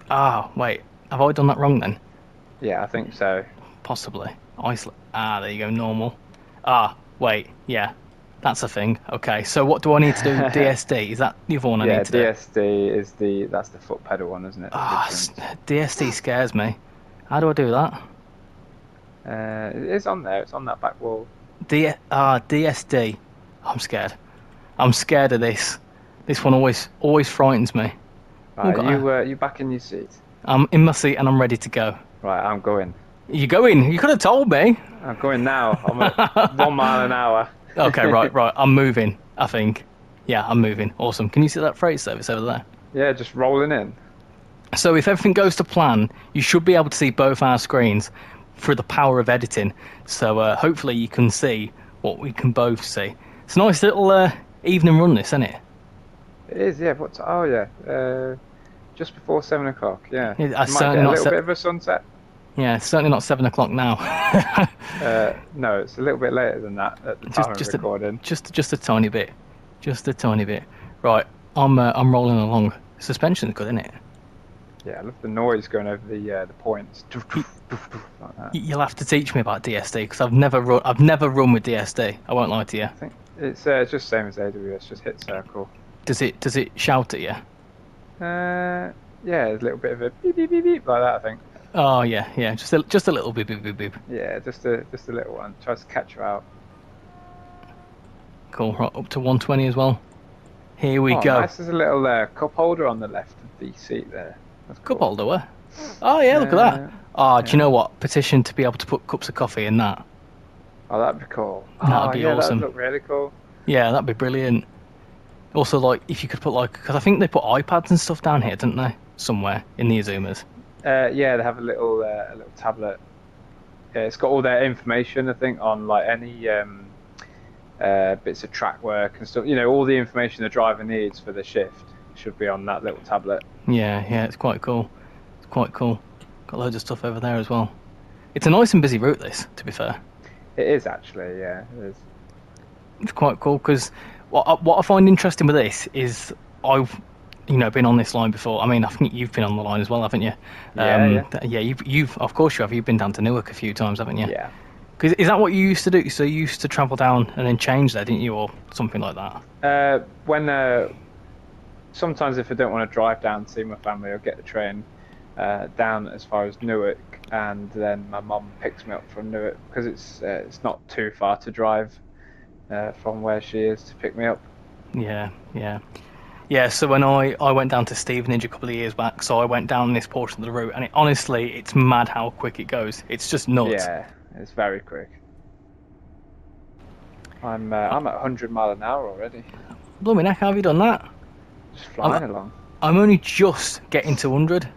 Ah, wait. Have I done that wrong then? Yeah, I think so. Possibly. Isolate. Ah, there you go. Normal. Ah, wait. Yeah. That's a thing. Okay, so what do I need to do? DSD? Is that the other one I need to do? Yeah, DSD that's the foot pedal one, isn't it? DSD scares me. How do I do that? It's on there. It's on that back wall. DSD. I'm scared. I'm scared of this. This one always frightens me. Right, you back in your seat? I'm in my seat and I'm ready to go. Right, I'm going. You going? You could have told me. I'm going now. I'm at 1 mile an hour. Okay, right. I'm moving, I think. Yeah, I'm moving. Awesome. Can you see that freight service over there? Yeah, just rolling in. So if everything goes to plan, you should be able to see both our screens through the power of editing. So hopefully you can see what we can both see. It's a nice little evening run, this, isn't it? It is, yeah. Just before 7 o'clock, yeah. I might get a little bit of a sunset. Yeah, it's certainly not 7 o'clock now. No, it's a little bit later than that at the time of recording. Just a tiny bit. Just a tiny bit. Right, I'm rolling along. Suspension's good, isn't it? Yeah, I love the noise going over the points. Like that. You'll have to teach me about DSD because I've never run with DSD. I won't lie to you. I think it's just same as AWS. Just hit circle. Does it shout at you? Yeah, there's a little bit of a beep beep beep beep like that. I think. Oh yeah, just a little beep beep beep beep. Yeah, just a little one. Tries to catch you out. Cool. Right, up to 120 as well. Here we go. Nice. There's a little cup holder on the left of the seat there. That's cup cool. holder, where? Oh yeah, look at that. Oh, do you know what? Petition to be able to put cups of coffee in that. Oh, that'd be cool. That'd be awesome. That'd look really cool. Yeah, that'd be brilliant. Also, like, if you could put because I think they put iPads and stuff down here, didn't they? Somewhere in the Azumas. Yeah, they have a little tablet. Yeah, it's got all their information, I think, on like any bits of track work and stuff. You know, all the information the driver needs for the shift should be on that little tablet. Yeah, it's quite cool. It's quite cool. Got loads of stuff over there as well. It's a nice and busy route, this, to be fair. It is actually, yeah. It is. It's quite cool because what I find interesting with this is I've been on this line before. I mean, I think you've been on the line as well, haven't you? Yeah. You've of course you have. You've been down to Newark a few times, haven't you? Yeah. Because is that what you used to do? So you used to travel down and then change there, didn't you, or something like that? Sometimes if I don't want to drive down to see my family, I'll get the train down as far as Newark, and then my mum picks me up from Newark because it's not too far to drive from where she is to pick me up. Yeah, so when I went down to Stevenage a couple of years back, so I went down this portion of the route, and honestly, it's mad how quick it goes. It's just nuts. Yeah, it's very quick. I'm at 100 mile an hour already. Blooming heck, how have you done that? Just flying along. I'm only just getting to 100.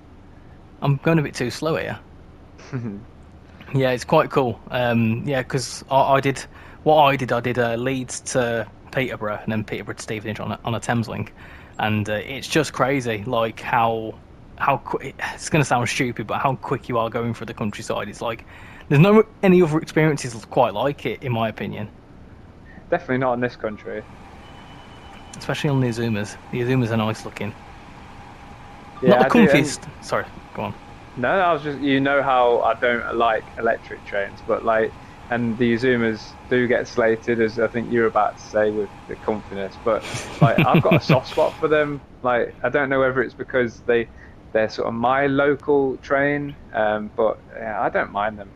I'm going a bit too slow here. Yeah, it's quite cool. Because I did Leeds to Peterborough and then Peterborough to Stevenage on a Thames link, and it's just crazy, like how quick. It's going to sound stupid, but how quick you are going through the countryside. It's like there's no any other experiences quite like it, in my opinion. Definitely not in this country. Especially on the Azumas. The Azumas are nice looking. Yeah, not the comfiest. Sorry, go on. No, I was just, how I don't like electric trains, but and the Azumas do get slated, as I think you were about to say, with the comfiness, but I've got a soft spot for them. I don't know whether it's because they're sort of my local train, but yeah, I don't mind them.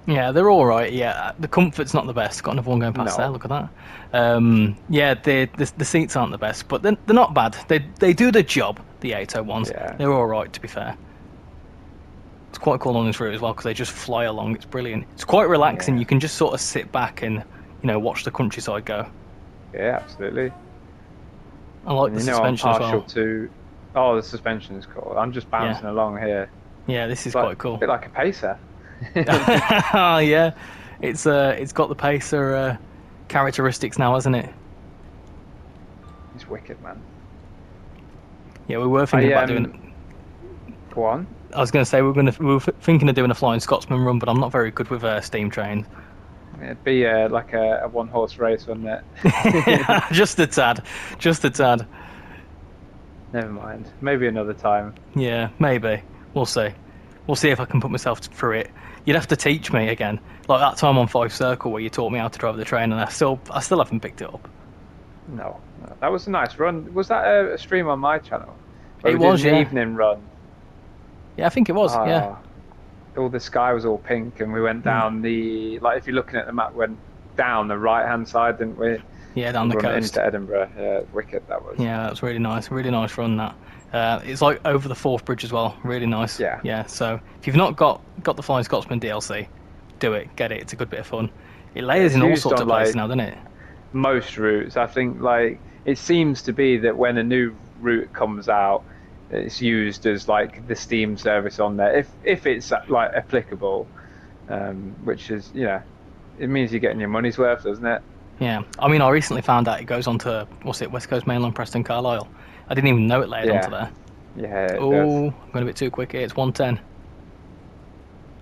Yeah, they're all right. Yeah, the comfort's not the best. Got another one going past there. Look at that. Yeah, the seats aren't the best, but they're not bad. They do the job. The 801s. Yeah. They're all right, to be fair. It's quite cool on this route as well because they just fly along. It's brilliant. It's quite relaxing. Yeah. You can just sort of sit back and watch the countryside go. Yeah, absolutely. I like the suspension as well. The suspension is cool. I'm just bouncing along here. Yeah, this is quite cool. A bit like a pacer. Yeah, it's got the pacer characteristics now, hasn't it? It's wicked, man. Yeah, we were thinking about doing it. Go on. I was going to say we were thinking of doing a Flying Scotsman run, but I'm not very good with steam trains. It'd be like a one-horse race, wouldn't it? Just a tad. Never mind. Maybe another time. Yeah, maybe. We'll see. We'll see if I can put myself through it. You'd have to teach me again, like that time on Five Circle where you taught me how to drive the train, and I still haven't picked it up. No, that was a nice run. Was that a stream on my channel? It was, an evening run. Yeah, I think it was. Yeah. All the sky was all pink, and we went down if you're looking at the map, went down the right-hand side, didn't we? Yeah, down the coast into Edinburgh. Yeah, wicked that was. Yeah, that was really nice run. That it's like over the Forth Bridge as well. Really nice. Yeah. So if you've not got the Flying Scotsman DLC, do it. Get it. It's a good bit of fun. It layers in all sorts of places now, doesn't it? Most routes, I think. It seems to be that when a new route comes out, it's used as the Steam service on there, if it's applicable, which is it means you're getting your money's worth, doesn't it? Yeah, I mean, I recently found out it goes on to West Coast Mainline, Preston, Carlisle. I didn't even know it layered onto there. Yeah. I'm going a bit too quick here. It's 110.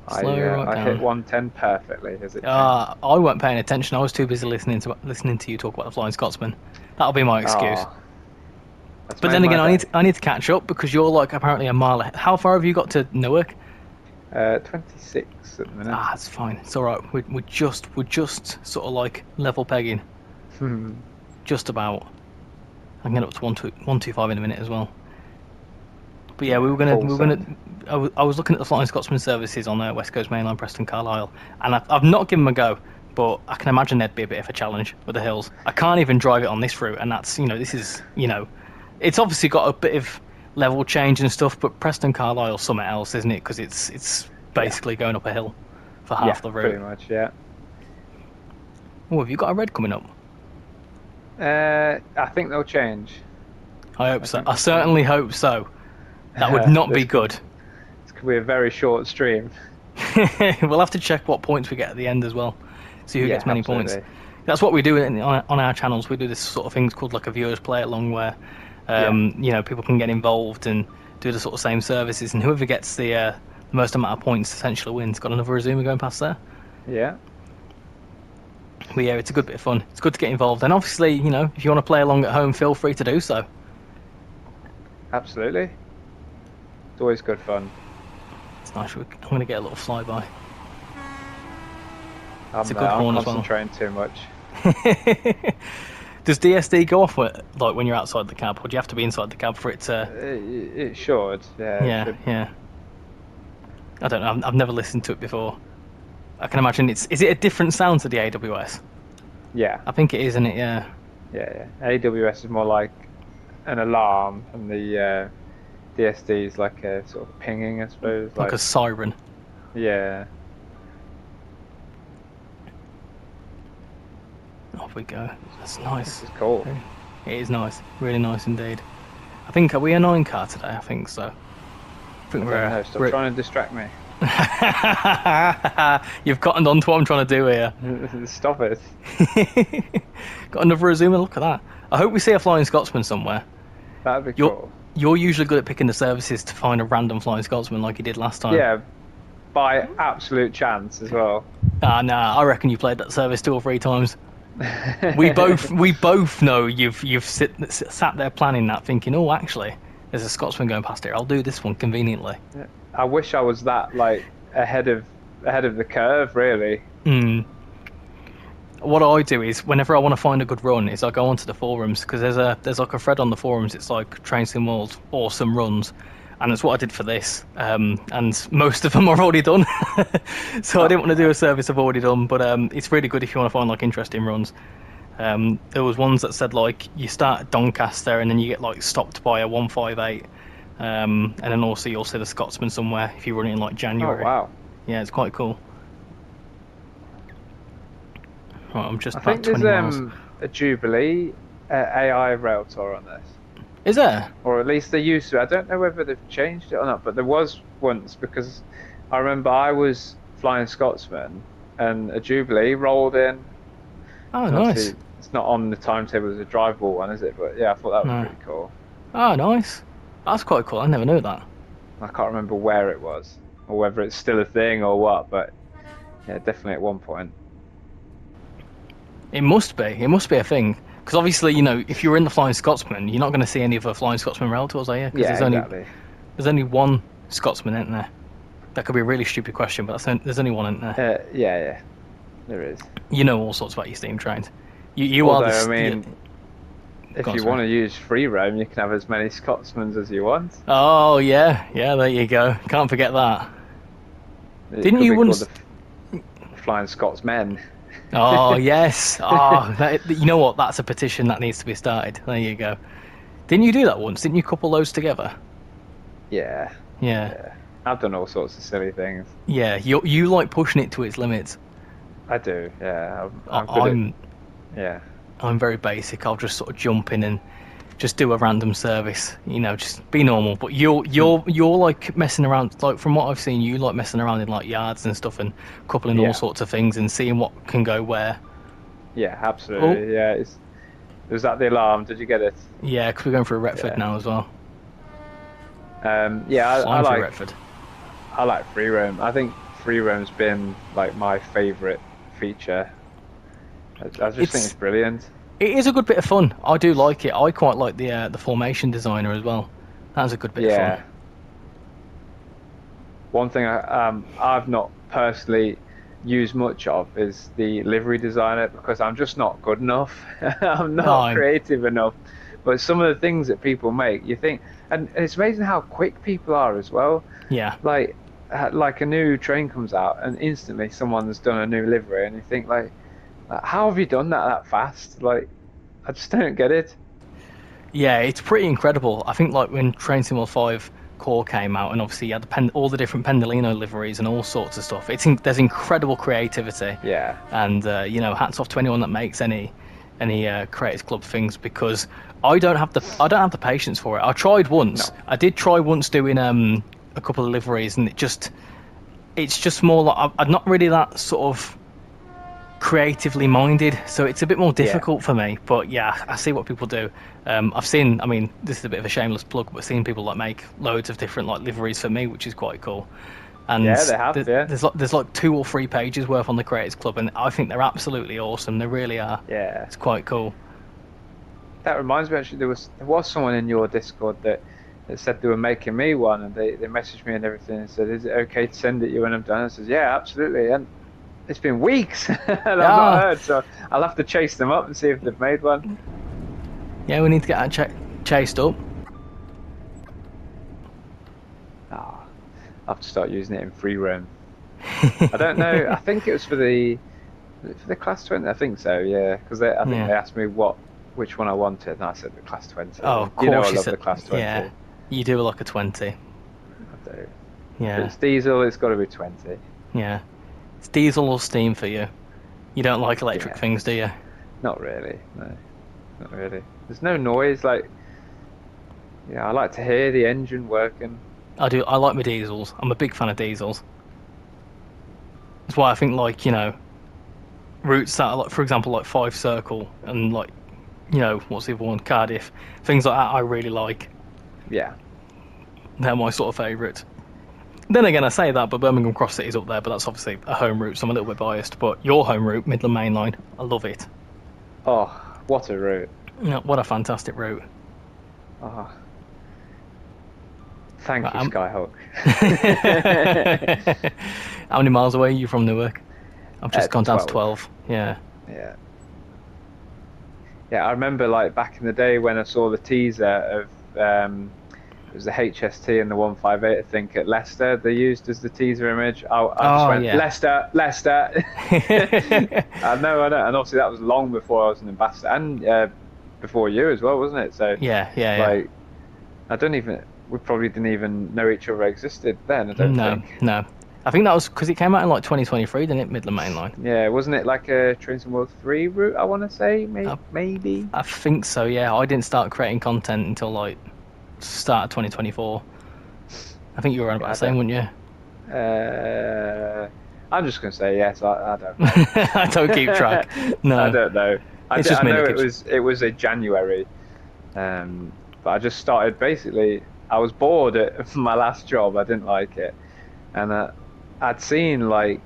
I hit 110 perfectly. Is it? I weren't paying attention. I was too busy listening to you talk about the Flying Scotsman. That'll be my excuse. But then again, I need to catch up because you're apparently a mile ahead. How far have you got to Newark? 26 at the minute. It's fine. It's all right. We're just sort of level pegging. Just about. I can get up to 125 in a minute as well. But yeah, I was looking at the Flying Scotsman services on West Coast Mainline, Preston, Carlisle, and I've not given them a go. But I can imagine there'd be a bit of a challenge with the hills. I can't even drive it on this route, and that's this is it's obviously got a bit of level change and stuff, but Preston Carlisle's something else, isn't it? Because it's basically going up a hill for half the route. Pretty much, yeah. Oh, have you got a red coming up? I think they'll change. I hope so. I certainly hope so. That would not be good. This could be a very short stream. We'll have to check what points we get at the end as well. See who gets many points. That's what we do on our channels. We do this sort of things called a viewers play along where people can get involved and do the sort of same services, and whoever gets the the most amount of points essentially wins. Got another Azuma going past there. Yeah. But yeah, it's a good bit of fun. It's good to get involved, and obviously, you know, if you want to play along at home, feel free to do so. Absolutely. It's always good fun. It's nice. I'm going to get a little flyby. I'm a good horn as well. concentrating too much. Does DSD go off like when you're outside the cab, or do you have to be inside the cab for it to? It should. Yeah. Yeah. I don't know. I've never listened to it before. I can imagine is it a different sound to the AWS? Yeah. I think it is, isn't it? Yeah. Yeah. AWS is more like an alarm, and the DSD is like a sort of pinging, I suppose. Like a siren. Yeah. Off we go. That's nice. This is cool. It is nice. Really nice indeed. I think, are we a 9 car today? I think so. I think Stop trying to distract me. You've cottoned on to what I'm trying to do here. Stop it. Got another Azuma, look at that. I hope we see a Flying Scotsman somewhere. That'd be cool. You're usually good at picking the services to find a random Flying Scotsman like you did last time. Yeah, by absolute chance as well. Nah, I reckon you played that service 2 or 3 times. we both know you've sat there planning that, thinking, oh, actually, there's a Scotsman going past here. I'll do this one conveniently. Yeah. I wish I was that like ahead of the curve, really. What I do is, whenever I want to find a good run, is I go onto the forums, because there's like a thread on the forums. It's like TrainSimWorld awesome runs, and it's what I did for this. And most of them are already done, so I didn't want to do a service I've already done. But it's really good if you want to find like interesting runs. There was ones that said like you start at Doncaster and then you get like stopped by a 158, and then also you'll see the Scotsman somewhere if you run it in like January. Oh wow! Yeah, it's quite cool. Right, I'm just I about think 20 there's miles. a Jubilee AI rail tour on this. Is there? Or at least they used to. I don't know whether they've changed it or not, but there was once, because I remember I was flying Scotsman and a Jubilee rolled in. Oh, nice. It's not on the timetable as a drivable one, is it? But yeah, I thought that was pretty cool. Oh, nice. That's quite cool. I never knew that. I can't remember where it was, or whether it's still a thing or what, but yeah, definitely at one point. It must be. It must be a thing. Because obviously, you know, if you're in the Flying Scotsman, you're not going to see any of the Flying Scotsman rail tours, are you? Yeah, exactly. There's only one Scotsman, isn't there? That could be a really stupid question, but there's only one, isn't there? Yeah, there is. You know all sorts about your steam trains. You Although, are the... I mean, if you want to use free roam, you can have as many Scotsmans as you want. Oh, yeah, there you go. Can't forget that. Didn't you once... the Flying Scotsmen. Oh, yes. You know what? That's a petition that needs to be started. There you go. Didn't you do that once? Didn't you couple those together? Yeah. I've done all sorts of silly things. Yeah, you like pushing it to its limits. I do, yeah. I'm very basic. I'll just sort of jump in and just do a random service, you know, just be normal. But you're like messing around, like from what I've seen, you like messing around in like yards and stuff and coupling all sorts of things and seeing what can go where. Yeah, absolutely. Yeah, was that the alarm? Did you get it? Yeah, because we're going through Retford now as well. I like Retford. I like free roam. I think free roam's been like my favourite feature. I just think it's brilliant. It is a good bit of fun. I do like it. I quite like the formation designer as well. That's a good bit of fun. One thing I've not personally used much of is the livery designer, because I'm just not good enough. I'm not creative enough. But some of the things that people make, you think, and it's amazing how quick people are as well. Yeah. Like a new train comes out and instantly someone's done a new livery, and you think like, how have you done that fast? Like, I just don't get it. Yeah, it's pretty incredible. I think like when TrainSimulator 5 Core came out, and obviously you had all the different Pendolino liveries and all sorts of stuff. There's incredible creativity. Yeah. And you know, hats off to anyone that makes any Creators Club things, because I don't have the patience for it. I tried once. No. I did try once doing a couple of liveries, and it's just more like I'm not really that sort of creatively minded, so it's a bit more difficult for me. But yeah, I see what people do. I've seen, I mean, this is a bit of a shameless plug, but I've seen people like make loads of different like liveries for me, which is quite cool. And Yeah, they have, yeah. There's like 2 or 3 pages worth on the Creators Club, and I think they're absolutely awesome. They really are. Yeah. It's quite cool. That reminds me, actually, there was someone in your Discord that said they were making me one, and they messaged me and everything and said, "Is it okay to send it you when I'm done?" I said, "Yeah, absolutely." And it's been weeks, and I've not heard, so I'll have to chase them up and see if they've made one. Yeah, we need to get that chased up. I'll have to start using it in free roam. I don't know. I think it was for the class 20. I think so. Yeah, because I think they asked me which one I wanted, and I said the class 20. Oh, of course. You know I love the class 20. Yeah, you do like a 20. I do. Yeah. If it's diesel, it's got to be 20. Yeah. It's diesel or steam for you. You don't like electric things, do you? Not really. No, not really. There's no noise. Like, I like to hear the engine working. I do. I like my diesels. I'm a big fan of diesels. That's why I think, like, routes that are, like, for example, like 5 Circle and, like, what's the other one? Cardiff. Things like that I really like. Yeah. They're my sort of favourites. Then again, I say that, but Birmingham Cross City's up there, but that's obviously a home route, so I'm a little bit biased. But your home route, Midland Main Line, I love it. Oh, what a route. What a fantastic route. Oh. Thank you, Skyhawk. How many miles away are you from Newark? I've just gone down to 12. Yeah. Yeah. Yeah, I remember, like, back in the day when I saw the teaser of it was the HST and the 158, I think, at Leicester they used as the teaser image. I just went, yeah. Leicester. I know, and obviously that was long before I was an ambassador, and before you as well, wasn't it? So yeah. We probably didn't even know each other existed then. I don't think. No. I think that was because it came out in like 2023, didn't it? Midland Main Line. Yeah, wasn't it like a TrainSimWorld 3 route? I want to say maybe. I think so. Yeah, I didn't start creating content until like start of 2024. I think you were around about the same, weren't you? I'm just gonna say yes. I don't know. I don't keep track. No, I don't know. I know it was a January, but I just started basically. I was bored at my last job. I didn't like it, and I'd seen like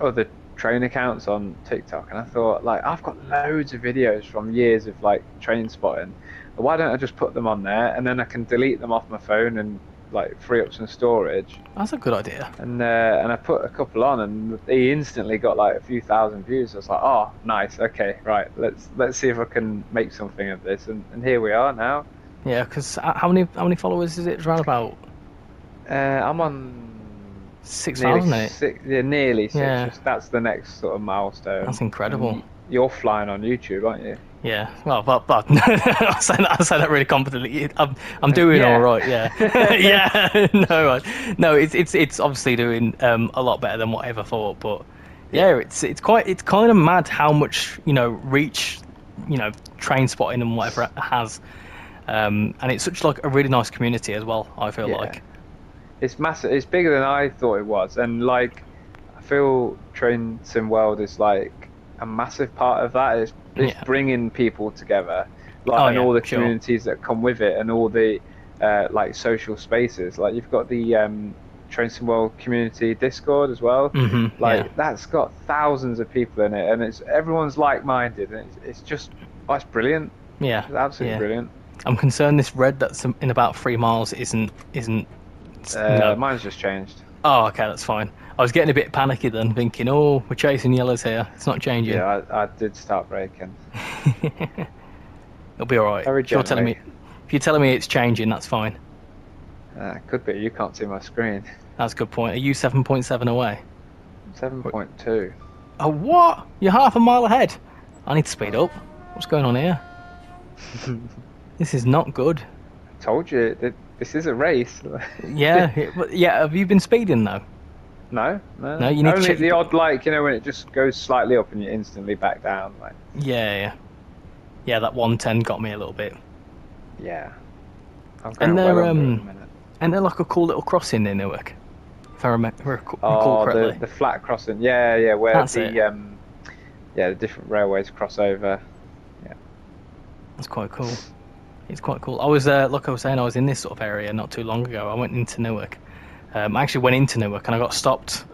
other train accounts on TikTok, and I thought, like, I've got loads of videos from years of like train spotting. Why don't I just put them on there, and then I can delete them off my phone and like free up some storage? That's a good idea. And I put a couple on, and they instantly got like a few thousand views. I was like, oh, nice, okay, right, let's see if I can make something of this, and here we are now. Yeah, because how many followers is it? Around about. I'm on 6,000, isn't it? Yeah, nearly 6. Yeah. That's the next sort of milestone. That's incredible. And you're flying on YouTube, aren't you? Yeah, well, but I say that really confidently. I'm doing all right. Yeah, yeah. No, it's obviously doing a lot better than what I ever thought. But yeah, it's kind of mad how much reach train spotting and whatever it has, and it's such like a really nice community as well. I feel like it's massive. It's bigger than I thought it was, and like I feel TrainSimWorld is like a massive part of that. It's bringing people together, and all the communities that come with it, and all the like social spaces. Like you've got the TrainSimWorld community Discord as well. That's got thousands of people in it, and everyone's like-minded, and it's just it's brilliant. Yeah, it's absolutely brilliant. I'm concerned this red that's in about 3 miles isn't. Mine's just changed. Oh, okay, that's fine. I was getting a bit panicky then, thinking, oh, we're chasing yellows here. It's not changing. Yeah, I did start braking. It'll be all right. If you're telling me it's changing, that's fine. Could be. You can't see my screen. That's a good point. Are you 7.7 away? 7.2. Oh, what? You're half a mile ahead. I need to speed up. What's going on here? This is not good. I told you, this is a race. Yeah. Have you been speeding though? No. You need only to check the odd, like, when it just goes slightly up and you instantly back down. Like. Yeah. That 110 got me a little bit. Yeah. And they're like a cool little crossing near Newark, if I recall correctly. The flat crossing. Yeah. Where That's the different railways cross over. Yeah. That's quite cool. It's quite cool. I was like I was saying, I was in this sort of area not too long ago. I went into Newark, I actually went into Newark and I got stopped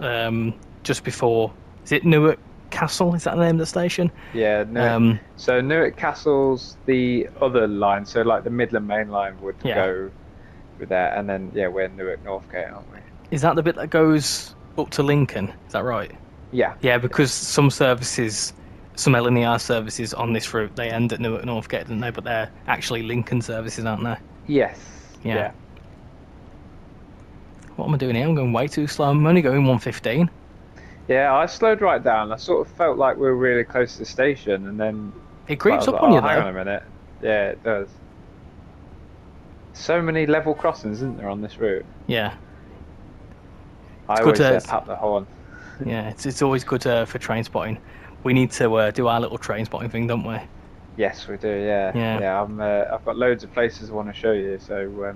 just before. Is it Newark Castle? Is that the name of the station? Yeah, Newark. So Newark Castle's the other line. So like the Midland Main Line would go with that, and then we're Newark Northgate, aren't we? Is that the bit that goes up to Lincoln? Is that right? Yeah. Yeah, because some services, some LNER services on this route, they end at Newark Northgate, don't they? But they're actually Lincoln services, aren't they? Yes. Yeah. What am I doing here? I'm going way too slow. I'm only going 115. Yeah, I slowed right down. I sort of felt like we were really close to the station, and then it creeps up on you, though. Hang on a minute. Yeah, it does. So many level crossings, isn't there, on this route? Yeah. I always tap the horn. Yeah, it's always good for train spotting. We need to do our little train spotting thing, don't we? Yes, we do. Yeah. I've got loads of places I want to show you, so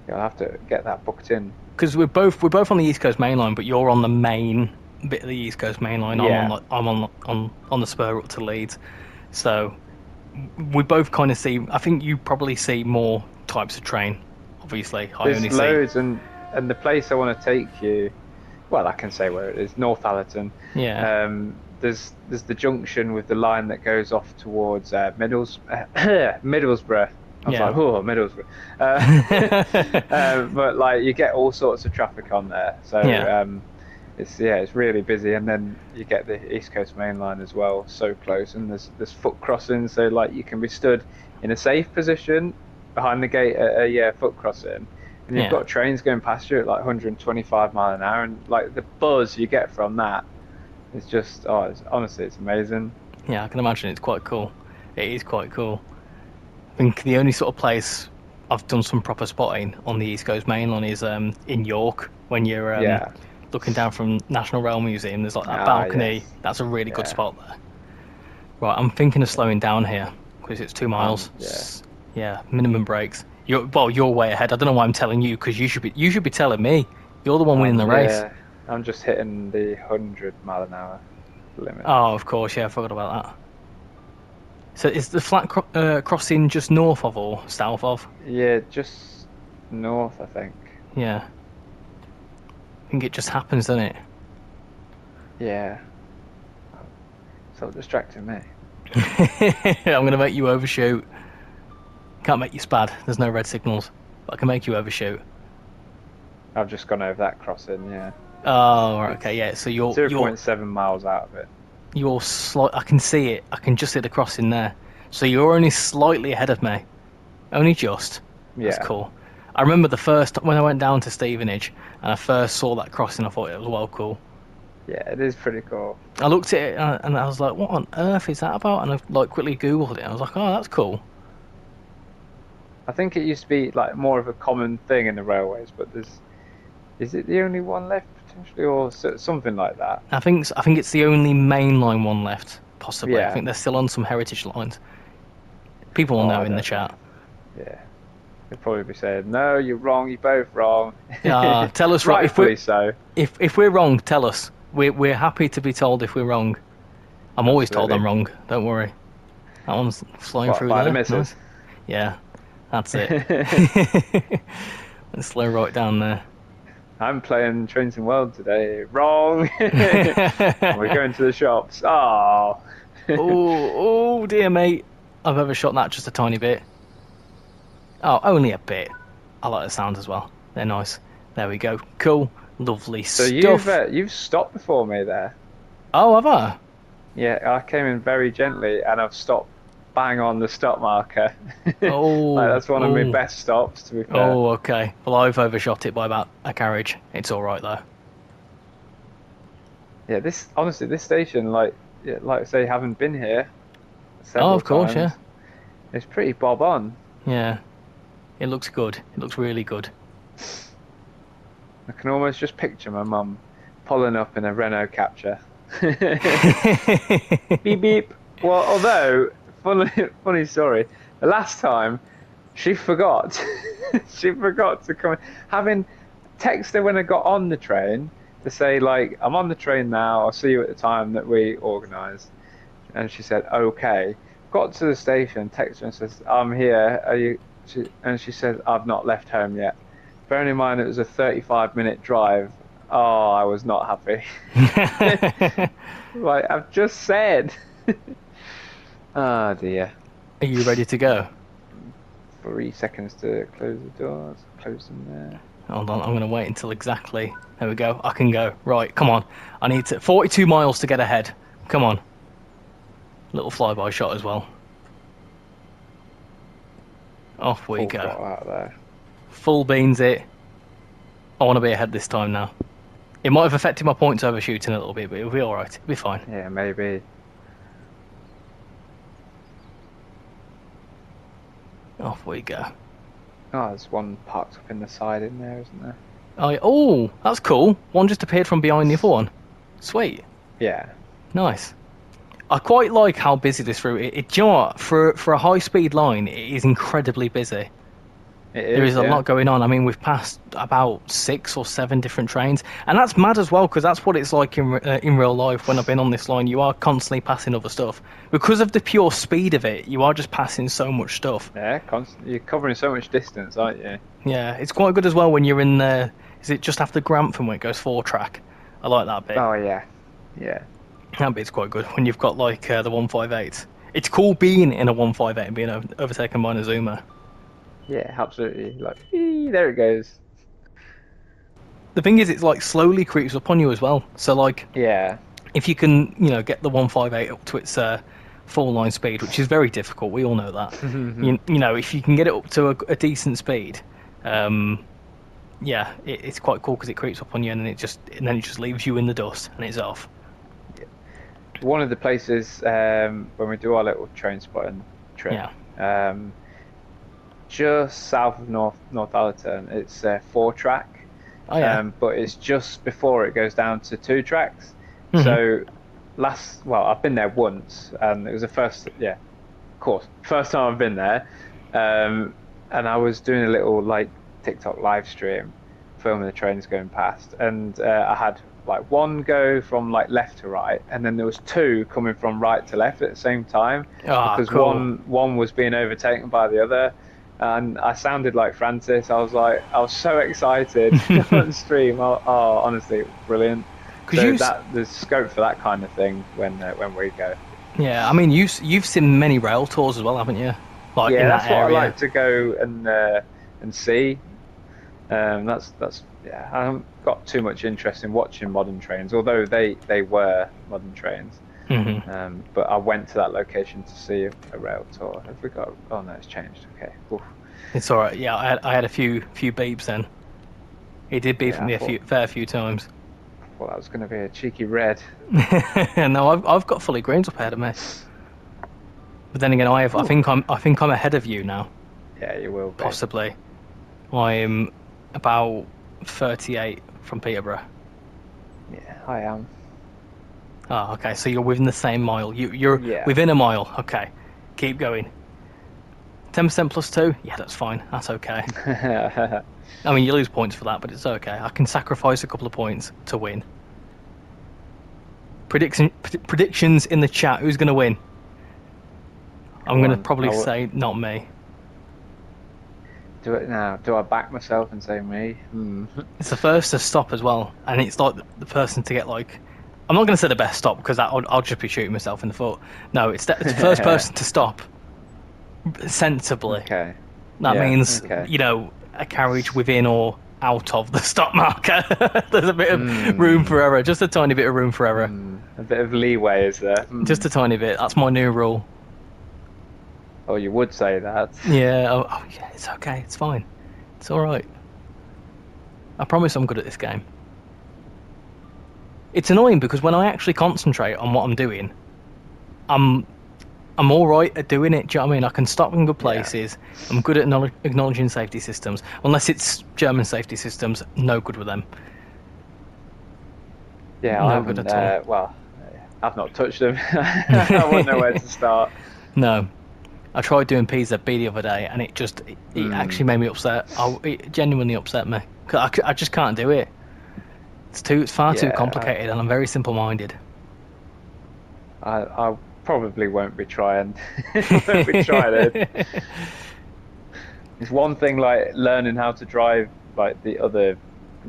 I'll have to get that booked in. Because we're both on the East Coast Main Line, but you're on the main bit of the East Coast Main Line. Yeah. I'm on the spur up to Leeds, so we both kind of see. I think you probably see more types of train. Obviously, there's loads, and the place I want to take you. Well, I can say where it is. Northallerton. Yeah. There's the junction with the line that goes off towards Middlesbrough. I was like, oh, Middlesbrough. But like, you get all sorts of traffic on there, so it's really busy. And then you get the East Coast Main Line as well, so close. And there's foot crossings, so like you can be stood in a safe position behind the gate at a foot crossing, and you've got trains going past you at like 125 mile an hour, and like the buzz you get from that is just honestly, it's amazing. Yeah, I can imagine it's quite cool. It is quite cool. I think the only sort of place I've done some proper spotting on the East Coast Main Line is in York, when you're looking down from National Rail Museum. There's like that balcony. Yes. That's a really good spot there. Right, I'm thinking of slowing down here because it's 2 miles. Yeah, minimum brakes. You're way ahead. I don't know why I'm telling you, because you should be telling me. You're the one winning the race. I'm just hitting the 100 mile an hour limit. Oh, of course, I forgot about that. So is the flat crossing just north of or south of? Yeah, just north, I think. Yeah. I think it just happens, doesn't it? Yeah. So distracting me. I'm going to make you overshoot. Can't make you spad. There's no red signals. But I can make you overshoot. I've just gone over that crossing, yeah. Oh, right, okay, yeah. So you're 0.7 miles out of it. You're I can see it. I can just see the crossing there. So you're only slightly ahead of me. Only just. Yeah. That's cool. I remember when I went down to Stevenage and I first saw that crossing, I thought it was well cool. Yeah, it is pretty cool. I looked at it and I was like, what on earth is that about? And I like quickly Googled it. I was like, oh, that's cool. I think it used to be like more of a common thing in the railways, but is it the only one left potentially, or something like that? I think it's the only mainline one left, possibly. Yeah. I think they're still on some heritage lines. People will know in the chat. Yeah. They'll probably be saying, no, you're wrong, you're both wrong. Tell us right. If we're wrong, tell us. We're happy to be told if we're wrong. I'm always told I'm wrong, don't worry. That one's flying through there. The missus? Nice. Yeah, that's it. Let's slow right down there. I'm playing TrainSimWorld today. Wrong. We're going to the shops. Oh dear, mate. I've overshot that just a tiny bit. Oh, only a bit. I like the sound as well. They're nice. There we go. Cool. Lovely stuff. So you've stopped before me there. Oh, have I? Yeah, I came in very gently and I've stopped bang on the stop marker. Oh, that's one of my best stops, to be fair. Oh, okay. Well, I've overshot it by about a carriage. It's all right though. Yeah, this station, like I say, haven't been here several of course, times. Yeah. It's pretty bob on. Yeah, it looks good. It looks really good. I can almost just picture my mum pulling up in a Renault Capture. Beep beep. Well, although funny story, the last time she forgot to come, having texted her when I got on the train to say, like, I'm on the train now, I'll see you at the time that we organised, and she said okay. Got to the station, texted her and says, I'm here, are you? And she said, I've not left home yet. bearing in mind it was a 35-minute drive, oh, I was not happy. Like I've just said. Oh dear. Are you ready to go? 3 seconds to close the doors. Close them there. Hold on, I'm going to wait until exactly... There we go, I can go. Right, come on. I need 42 miles to get ahead. Come on. Little flyby shot as well. Off we Full go. throttle out there. Full beans it. I want to be ahead this time now. It might have affected my points overshooting a little bit, but it'll be alright. It'll be fine. Yeah, maybe. Off we go. Oh, there's one parked up in the side in there, isn't there? Oh, that's cool. One just appeared from behind the other one. Sweet. Yeah. Nice. I quite like how busy this route is. Do you know what? For a high-speed line, it is incredibly busy. There is a lot going on. I mean, we've passed about 6 or 7 different trains, and that's mad as well because that's what it's like in real life. When I've been on this line, you are constantly passing other stuff because of the pure speed of it. You are just passing so much stuff. Yeah, constantly. You're covering so much distance, aren't you? Yeah, it's quite good as well when you're in the. Is it just after Grantham when it goes 4-track? I like that bit. Oh yeah, yeah. That bit's quite good when you've got like the 158. It's cool being in a 158 and being overtaken by an Azuma. Yeah, absolutely. Like, there it goes. The thing is, it's like slowly creeps up on you as well. So like, yeah, if you can, get the 158 up to its full line speed, which is very difficult, we all know that. If you can get it up to a decent speed, it's quite cool because it creeps up on you and then it just leaves you in the dust and it's off. One of the places when we do our little train spotting trip, just south of North Allerton, it's 4-track. Oh, yeah. But it's just before it goes down to 2 tracks. So I've been there once, and it was the first time I've been there. And I was doing a little like TikTok live stream, filming the trains going past, and I had like one go from like left to right, and then there was 2 coming from right to left at the same time, because cool. one was being overtaken by the other. And I sounded like Francis. I was so excited on stream. Honestly, brilliant. So there's scope for that kind of thing when we go. Yeah, I mean, you've seen many rail tours as well, haven't you? Like in that's that area. what I like to go and see. I haven't got too much interest in watching modern trains, although they were modern trains. But I went to that location to see a rail tour. Have we got? Oh no, it's changed. Okay. Oof. It's all right. Yeah, I had a few beeps then. He did beep me a fair few times. Well, that was going to be a cheeky red. No, I've got fully greens up ahead of me. But then again, I think I'm ahead of you now. Yeah, you will be. Possibly. I'm about 38 from Peterborough. Yeah, I am. Oh, okay. So you're within the same mile. You're within a mile. Okay. Keep going. 10% plus 2? Yeah, that's fine. That's okay. I mean, you lose points for that, but it's okay. I can sacrifice a couple of points to win. Predictions in the chat. Who's going to win? I'm going to probably say not me. Do it now. Do I back myself and say me? It's the first to stop as well, and it's like the person to get like. I'm not going to say the best stop because I'll just be shooting myself in the foot. No, it's the first person to stop sensibly. Okay. That means a carriage within or out of the stop marker. There's a bit of room for error, just a tiny bit of room for error. A bit of leeway, is there? Just a tiny bit. That's my new rule. Oh, you would say that. Yeah. Oh, yeah. It's okay. It's fine. It's all right. I promise I'm good at this game. It's annoying because when I actually concentrate on what I'm doing, I'm all right at doing it. Do you know what I mean? I can stop in good places. Yeah. I'm good at acknowledging safety systems. Unless it's German safety systems, no good with them. Yeah, I haven't. Well, I've not touched them. I wouldn't know where to start. No. I tried doing PZB the other day, and it actually made me upset. It genuinely upset me. I just can't do it. It's far too complicated, and I'm very simple-minded. I probably won't be trying. It's one thing like learning how to drive like the other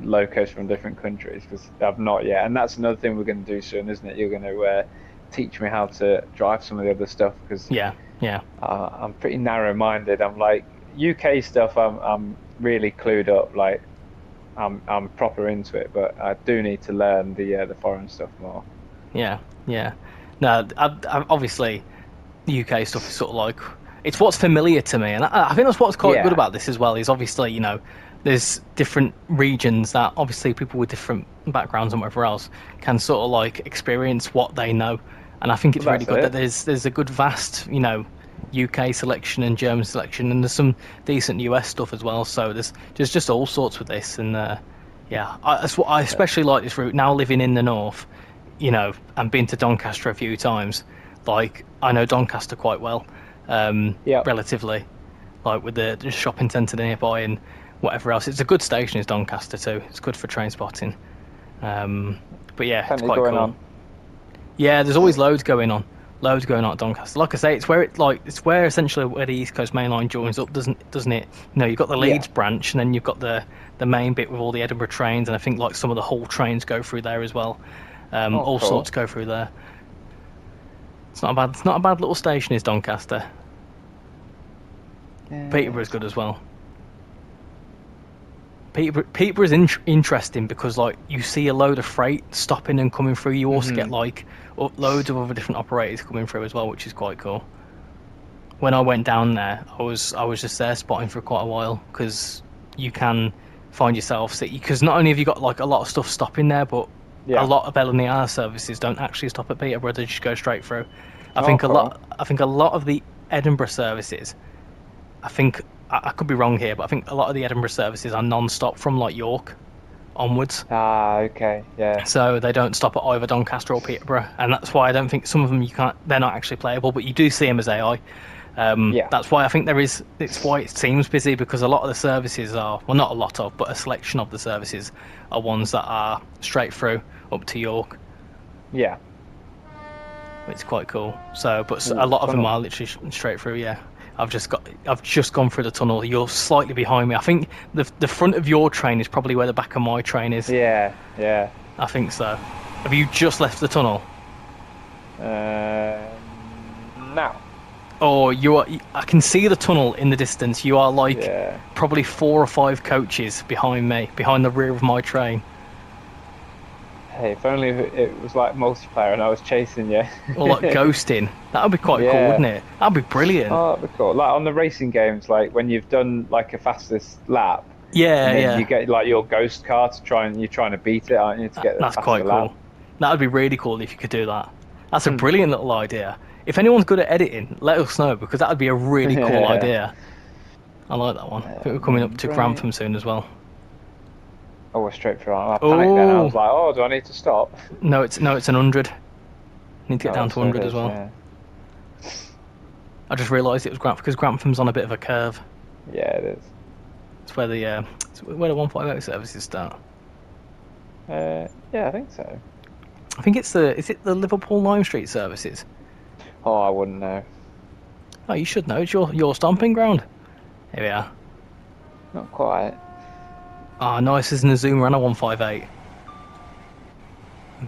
locos from different countries, because I've not yet. And that's another thing we're going to do soon, isn't it? You're going to teach me how to drive some of the other stuff, because I'm pretty narrow-minded. I'm like, UK stuff, I'm really clued up. Like, I'm proper into it, but I do need to learn the foreign stuff more. Yeah. No, I obviously the UK stuff is sort of like, it's what's familiar to me, and I think that's what's quite good about this as well. Is obviously, you know, there's different regions that obviously people with different backgrounds and whatever else can sort of like experience what they know, and I think it's really good that there's a good vast, you know, UK selection and German selection, and there's some decent US stuff as well. So there's just all sorts with this, and that's what I especially like this route now, living in the north, you know, and been to Doncaster a few times. Like, I know Doncaster quite well, relatively, like with the shopping centre nearby and whatever else. It's a good station, is Doncaster too. It's good for train spotting. But yeah, it's quite cool. On. Yeah, there's always loads going on at Doncaster. Like I say, it's where essentially where the East Coast Main Line joins up, doesn't it? You know, you've got the Leeds branch, and then you've got the main bit with all the Edinburgh trains, and I think like some of the Hull trains go through there as well. All sorts go through there. It's not a bad little station, is Doncaster. Peterborough's good as well. Peterborough is interesting because like you see a load of freight stopping and coming through. You also get like loads of other different operators coming through as well, which is quite cool. When I went down there, I was just there spotting for quite a while, because you can find yourself, because not only have you got like a lot of stuff stopping there, but a lot of LNER services don't actually stop at Peterborough; they just go straight through. I think a lot of the Edinburgh services, I could be wrong here, but I think a lot of the Edinburgh services are non-stop from like York onwards. Okay, yeah. So they don't stop at either Doncaster or Peterborough, and that's why I don't think some of them they're not actually playable, but you do see them as AI. That's why I think it's why it seems busy, because a lot of the services are, well, not a lot of, but a selection of the services are ones that are straight through up to York. Yeah. It's quite cool. So, but a lot of them are literally straight through. Yeah, I've just gone through the tunnel. You're slightly behind me. I think the front of your train is probably where the back of my train is. Yeah. I think so. Have you just left the tunnel? No. Oh, I can see the tunnel in the distance. You are like probably 4 or 5 coaches behind me, behind the rear of my train. Hey, if only it was like multiplayer and I was chasing you. Or like ghosting. That would be quite cool, wouldn't it? That'd be brilliant. Oh, that'd be cool. Like on the racing games, like when you've done like a fastest lap. Yeah. You get like your ghost car you're trying to beat it, aren't you? To get the That's quite cool. lap. That would be really cool if you could do that. That's a brilliant little idea. If anyone's good at editing, let us know, because that would be a really cool idea. I like that one. I think we're coming up to Grantham soon as well. Oh, we're straight through. I panicked then. I was like, oh, do I need to stop? No, it's 100. Need to get down to 100 as well. Yeah. I just realised it was Grantham, because Grantham's on a bit of a curve. Yeah, it is. It's where the 150 services start. Yeah, I think so. I think is it the Liverpool Lime Street services? Oh, I wouldn't know. Oh, you should know. It's your stomping ground. Here we are. Not quite. Ah, nice. There's an Azuma and a 158.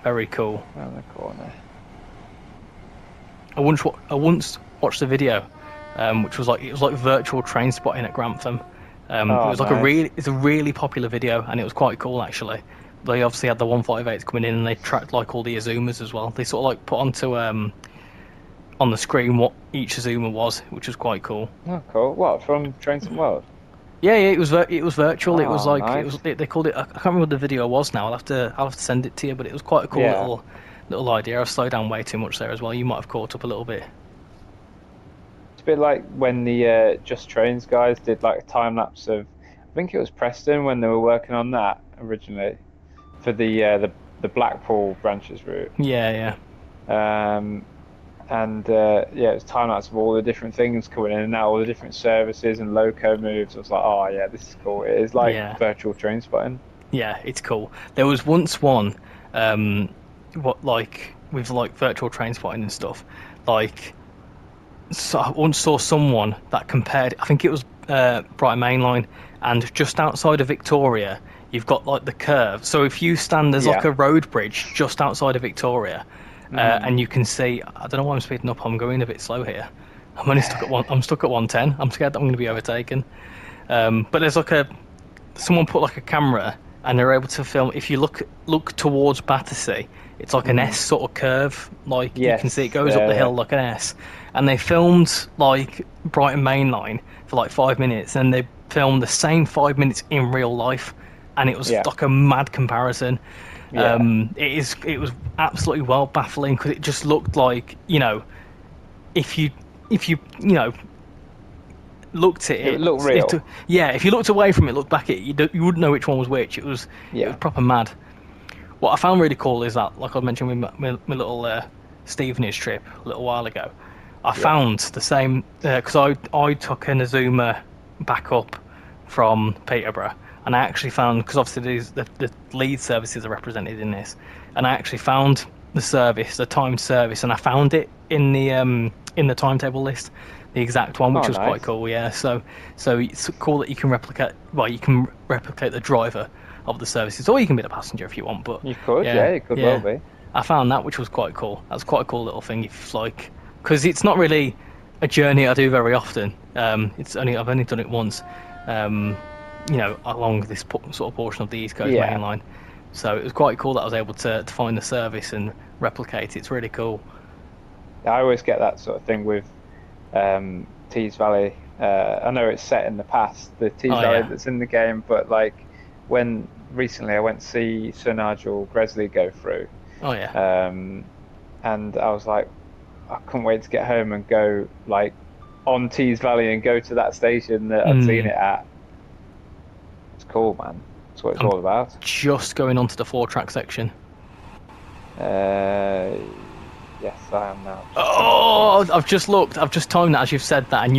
Very cool. Around the corner. I once watched a video, which was like virtual train spotting at Grantham. It was like it's a really popular video, and it was quite cool actually. They obviously had the 158s coming in, and they tracked like all the Azumas as well. They sort of like put onto on the screen what each Azuma was, which was quite cool. Oh, cool. What, from TrainSimWorld? Yeah, it was virtual. It was like nice. They called it. I can't remember what the video was now. I'll have to send it to you. But it was quite a cool little idea. I've slowed down way too much there as well. You might have caught up a little bit. It's a bit like when the Just Trains guys did like a time lapse of, I think it was Preston when they were working on that originally for the Blackpool branches route. Yeah. And it was time lapse of all the different things coming in and out, all the different services and loco moves. I was like, oh yeah, this is cool. It is like virtual train spotting. Yeah, it's cool. There was once one, with like virtual train spotting and stuff. Like, so I once saw someone that compared. I think it was Brighton mainline, and just outside of Victoria, you've got like the curve. So if you stand, there's like a road bridge just outside of Victoria, and you can see. I don't know why I'm speeding up. I'm going a bit slow here. I'm only stuck at I'm stuck at 110. I'm scared that I'm going to be overtaken. But there's like someone put like a camera, and they're able to film. If you look towards Battersea, it's like an S sort of curve. Like you can see it goes up the hill like an S. And they filmed like Brighton mainline for like 5 minutes, and they filmed the same 5 minutes in real life, and it was like a mad comparison. It was absolutely well baffling, because it just looked like, you know, if you looked at it looked real. If you looked away from it, looked back at it, you wouldn't know which one was which. It was proper mad. What I found really cool is that, like I mentioned with my little Stevenage trip a little while ago, I found the same, because I took an Azuma back up from Peterborough, and I actually found, because obviously the lead services are represented in this, and I actually found the service, the timed service, and I found it in the timetable list, the exact one, which was quite cool. Yeah, so it's cool that you can replicate. Well, you can replicate the driver of the services, or you can be the passenger if you want. But you could, it could well be. I found that, which was quite cool. That's quite a cool little thing. If like, because it's not really a journey I do very often. I've only done it once. You know, along this sort of portion of the East Coast main line. So it was quite cool that I was able to find the service and replicate it. It's really cool. I always get that sort of thing with Tees Valley. I know it's set in the past, the Tees Valley that's in the game, but like when recently I went to see Sir Nigel Gresley go through. Oh yeah. And I was like, I couldn't wait to get home and go like on Tees Valley and go to that station that I'd seen it at. It's cool, man. That's what it's all about. Just going on to the 4-track section. Yes, I am now. Oh, I've just looked. I've just timed that as you've said that, and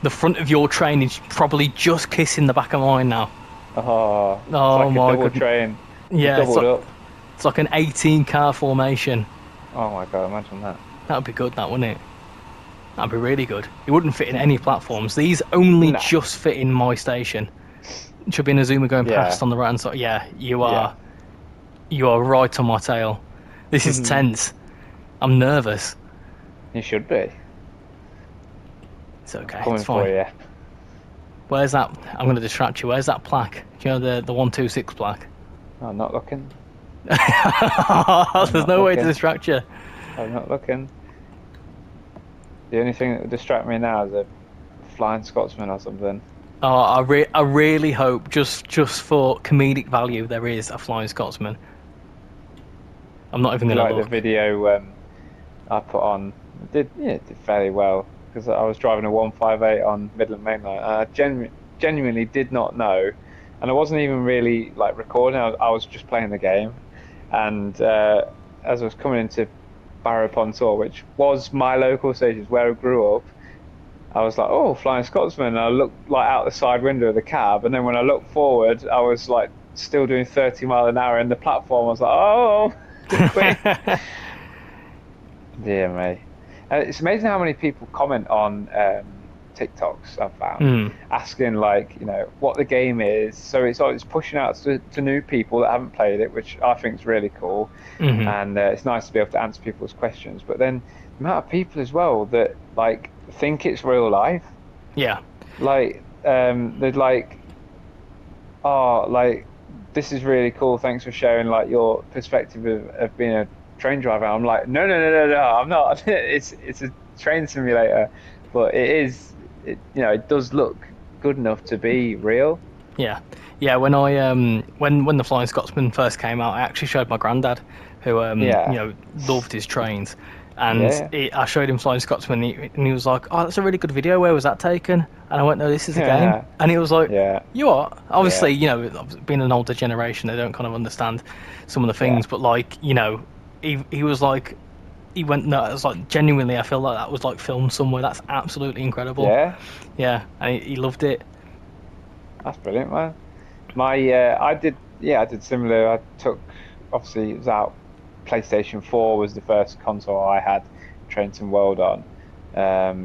the front of your train is probably just kissing the back of mine now. Oh it's like my a double God. train. Yeah, doubled up. It's like an 18-car formation. Oh my God, imagine that. That'd be good, that, wouldn't it? That'd be really good. It wouldn't fit in any platforms. These only just fit in my station. Should be an Azuma going past on the right hand side. Yeah, you are right on my tail. This is tense. I'm nervous. You should be. It's okay. Coming it's fine. for you. Where's that? I'm going to distract you. Where's that plaque? Do you know the 126 plaque? I'm not looking. There's no way to distract you. I'm not looking. The only thing that would distract me now is a flying Scotsman or something. Oh, I really hope, just for comedic value, there is a flying Scotsman. I'm not even going to look. Like the video I put on, it did fairly well, because I was driving a 158 on Midland Mainline. I genuinely did not know, and I wasn't even really like recording. I was just playing the game, and as I was coming into Barrow upon Tor, which was my local station, where I grew up, I was like, oh, flying Scotsman. And I looked like out the side window of the cab, and then when I looked forward, I was like still doing 30 mile an hour in the platform. I was like, oh. Dear me. It's amazing how many people comment on TikToks I've found, asking like, you know, what the game is. So it's pushing out to new people that haven't played it, which I think is really cool. And it's nice to be able to answer people's questions. But then the amount of people as well that like think it's real life. Yeah. Like they're like, oh, like, this is really cool. Thanks for sharing like your perspective of being a train driver. I'm like, no, I'm not. It's a train simulator, but it does look good enough to be real. Yeah. When I when the Flying Scotsman first came out, I actually showed my granddad, who loved his trains, and I showed him Flying Scotsman, and he was like, "Oh, that's a really good video. Where was that taken?" And I went, "No, this is a game." And he was like, "You are?" Obviously, being an older generation, they don't kind of understand some of the things, but like, he was like, he went, "No, it's like genuinely, I feel like that was like filmed somewhere. That's absolutely incredible." Yeah, and he loved it. That's brilliant, man. I did similar. I took, obviously it was out, PlayStation 4 was the first console I had TrainSimWorld on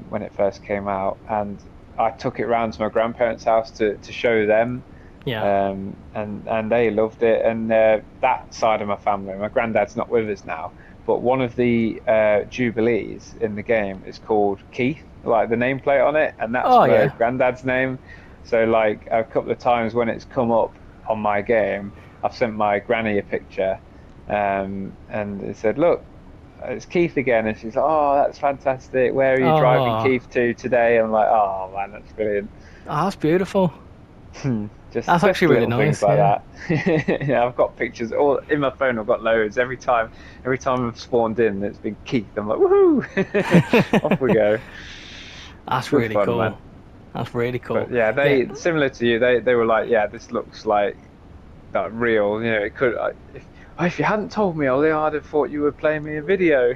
when it first came out, and I took it round to my grandparents' house to show them. Yeah. And they loved it. And that side of my family, my granddad's not with us now, but one of the Jubilees in the game is called Keith, like the nameplate on it, and that's my granddad's name. So like a couple of times when it's come up on my game, I've sent my granny a picture, and it said, "Look, it's Keith again," and she's like, "Oh, that's fantastic. Where are you driving Keith to today?" I'm like, "Oh man, that's brilliant." Oh, that's beautiful. That's actually really nice. Like that. Yeah, I've got pictures all in my phone. I've got loads. Every time I've spawned in, it's been Keith. I'm like, woohoo! Off we go. That's really cool. Man. That's really cool. But yeah, they similar to you. They were like, yeah, this looks like real. You know, it could. If you hadn't told me, I'd have thought you were playing me a video.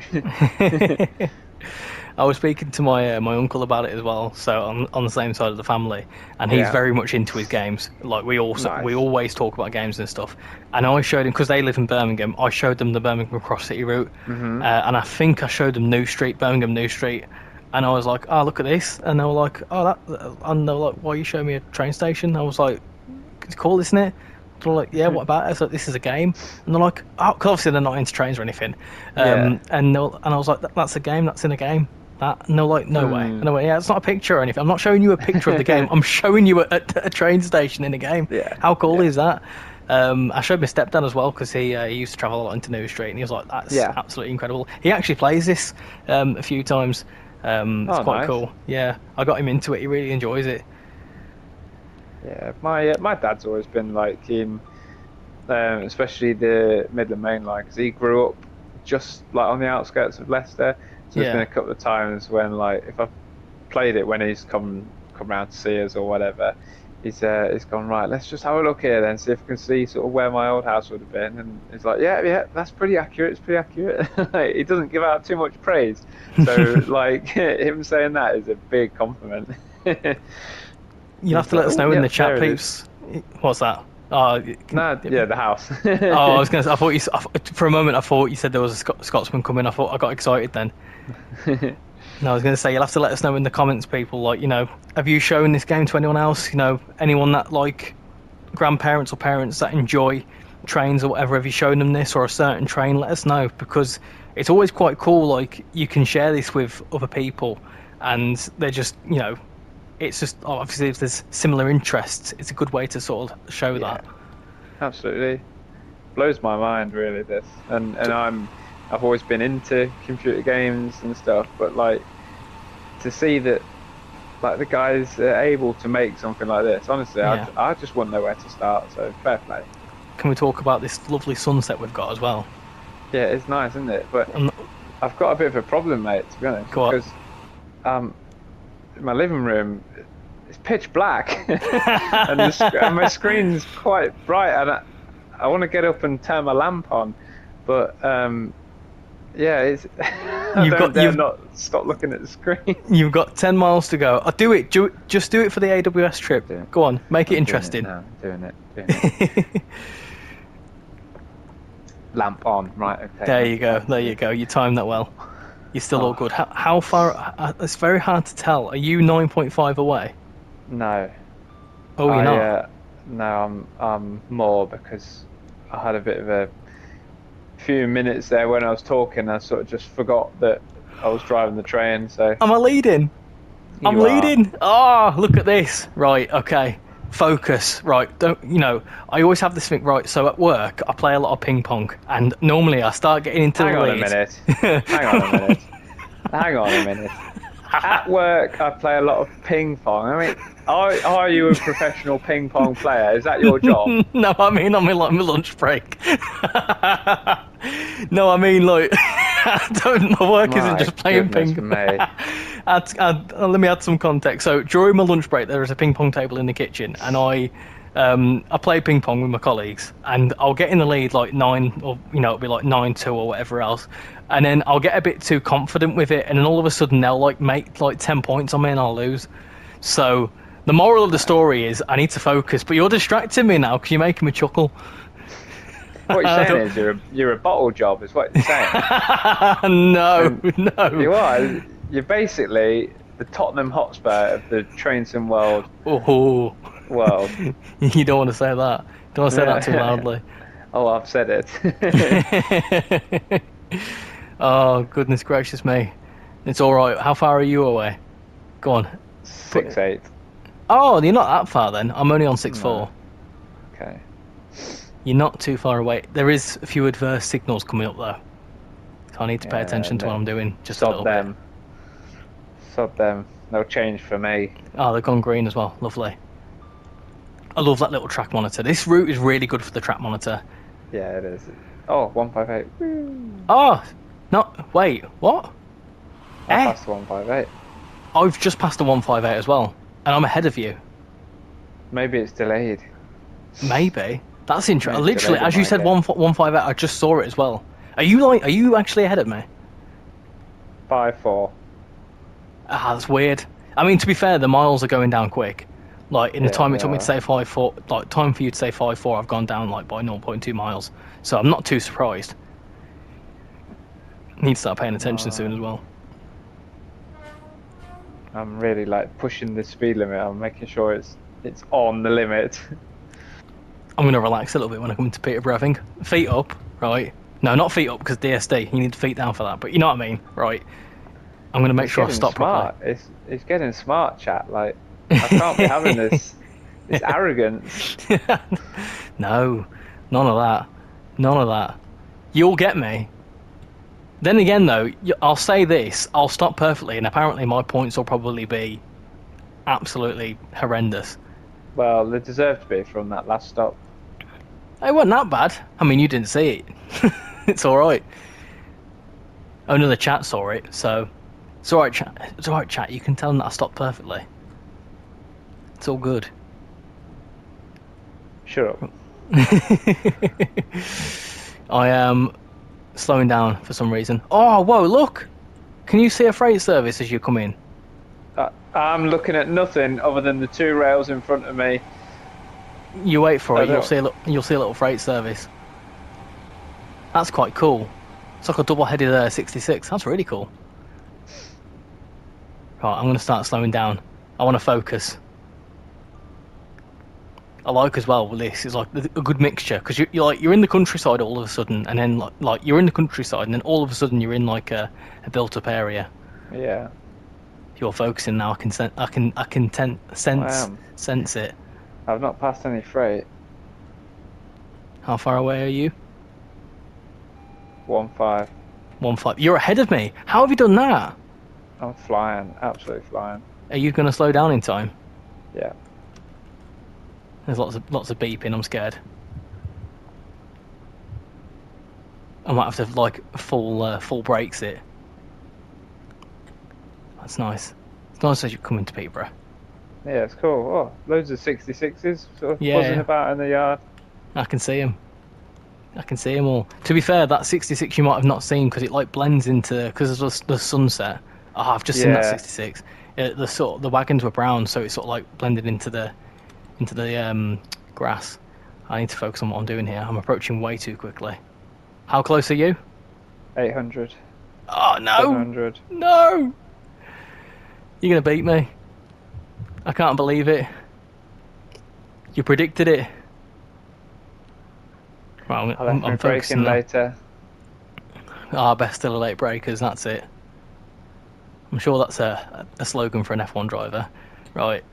I was speaking to my uncle about it as well, so on the same side of the family, and he's very much into his games. Like we always talk about games and stuff. And I showed him, because they live in Birmingham, I showed them the Birmingham Cross City route, and I think I showed them Birmingham New Street, and I was like, "Oh, look at this," and they were like, "Oh, that," and they were like, "Why are you showing me a train station?" I was like, "It's cool, isn't it?" They're like, "Yeah, what about it?" I was like, "This is a game," and they're like, "Oh," because obviously they're not into trains or anything, and I was like, "That's a game. That's in a game." That, and they're like, no way. And I went, yeah, it's not a picture or anything. I'm not showing you a picture of the game. I'm showing you a train station in a game. Yeah. How cool is that? I showed my stepdad as well, because he used to travel a lot into New Street, and he was like, that's absolutely incredible. He actually plays this a few times. It's quite cool. Yeah, I got him into it. He really enjoys it. Yeah, my dad's always been like keen, especially the Midland Main Line, because he grew up just like on the outskirts of Leicester. So there's been a couple of times when, like, if I've played it when he's come round to see us or whatever, he's gone, right, let's just have a look here then, see if we can see sort of where my old house would have been. And he's like, yeah, that's pretty accurate. It's pretty accurate. Like, he doesn't give out too much praise. So, like, him saying that is a big compliment. You'll have to let us know in the chat, peeps. What's that? The house. I was going to say, for a moment I thought you said there was a Scotsman coming. I got excited then. No, I was going to say, you'll have to let us know in the comments, people. Like, you know, have you shown this game to anyone else? You know, anyone that, like, grandparents or parents that enjoy trains or whatever, have you shown them this or a certain train? Let us know, because it's always quite cool. Like, you can share this with other people, and they're just, you know, it's just, obviously, if there's similar interests, it's a good way to sort of show that. Absolutely. Blows my mind, really, this. And I've always been into computer games and stuff, but, like, to see that, like, the guys are able to make something like this, honestly, I just wouldn't know where to start, so fair play. Can we talk about this lovely sunset we've got as well? Yeah, it's nice, isn't it? But I've got a bit of a problem, mate, to be honest. Because my living room, it's pitch black, and my screen's quite bright, and I want to get up and turn my lamp on, but it's you've not stop looking at the screen. You've got 10 miles to go. I'll do it. Just do it for the AWS trip. Go on, make it interesting. Doing it. Lamp on, right? Okay. There you go. You timed that well. You're still all good. How far? It's very hard to tell. Are you 9.5 away? No. Oh, you're not? No, I'm more, because I had a bit of a few minutes there when I was talking. I sort of just forgot that I was driving the train. So. Am I leading? I'm leading. Oh, look at this. Right. Okay. Focus. Right. I always have this thing. Right. So at work, I play a lot of ping pong, and normally I start getting into the lead. Hang on a minute. At work, I play a lot of ping pong. I mean, are you a professional ping pong player? Is that your job? No, I mean, I'm in like my lunch break. No, I mean, like, my work isn't just playing ping pong. Let me add some context. So during my lunch break, there is a ping pong table in the kitchen, and I play ping pong with my colleagues, and I'll get in the lead like 9, or it'll be like 9-2 or whatever else, and then I'll get a bit too confident with it, and then all of a sudden they'll like make like 10 points on me, and I'll lose. So the moral of the story is I need to focus, but you're distracting me now because you're making me chuckle. What you're saying is you're a bottle job, is what you're saying. No. You are. You're basically the Tottenham Hotspur of the Train Sim world. Oh, World. you don't want to say that. Don't want to say that too loudly. Oh, I've said it. Oh, goodness gracious me. It's all right. How far are you away? Go on. 6'8". Oh, you're not that far then. I'm only on 6'4". No. Okay. You're not too far away. There is a few adverse signals coming up though. So I need to pay attention to what I'm doing just a little bit. Sod them. No change for me. Oh, they've gone green as well. Lovely. I love that little track monitor. This route is really good for the track monitor. Yeah, it is. Oh, 158. Woo. Oh, no, wait, what? I passed the 158. I've just passed the 158 as well, and I'm ahead of you. Maybe it's delayed. Maybe. That's interesting. Literally, as you said 158, I just saw it as well. Are you actually ahead of me? 5'4". Ah, that's weird. I mean, to be fair, the miles are going down quick. Like, in the time it took me to say 5'4", like, time for you to say 5'4", I've gone down, like, by 0.2 miles. So I'm not too surprised. Need to start paying attention soon as well. I'm really, like, pushing the speed limit. I'm making sure it's on the limit. I'm going to relax a little bit when I come into Peterborough, I think. Feet up, right? No, not feet up, because DSD. You need feet down for that. But you know what I mean, right? I'm going to make sure I stop properly. It's getting smart, chat. Like, I can't be having this arrogance. No, none of that. None of that. You'll get me. Then again, though, I'll say this. I'll stop perfectly, and apparently my points will probably be absolutely horrendous. Well, they deserve to be from that last stop. It wasn't that bad. I mean, you didn't see it. It's all right. Only the chat saw it, so it's all right, chat. It's all right, chat. You can tell them that I stopped perfectly. It's all good. Shut up. I am slowing down for some reason. Oh, whoa, look! Can you see a freight service as you come in? I'm looking at nothing other than the two rails in front of me. You wait for it, you'll see a little freight service. That's quite cool. It's like a double-headed 66. That's really cool. Right, I'm going to start slowing down. I want to focus. I like as well with this. It's like a good mixture because you're in the countryside all of a sudden, and then like you're in the countryside, and then all of a sudden you're in like a built-up area. Yeah. You're focusing now. I can sense it. I've not passed any freight. How far away are you? 1.5. 1.5. You're ahead of me. How have you done that? I'm flying, absolutely flying. Are you going to slow down in time? Yeah. There's lots of beeping. I'm scared. I might have to like full brakes it. That's nice. It's nice as you come into Peterborough. Yeah, it's cool. Oh, loads of 66s sort of buzzing about in the yard. I can see them. I can see them all. To be fair, that 66 you might have not seen because it like blends into because of the sunset. Oh, I've just seen that 66. The wagons were brown, so it sort of like blended into the grass. I need to focus on what I'm doing here. I'm approaching way too quickly. How close are you? 800. Oh no! 700. No! You're gonna beat me. I can't believe it. You predicted it. Well, I'm focusing later. Best still a late breakers. That's it. I'm sure that's a slogan for an F1 driver, right?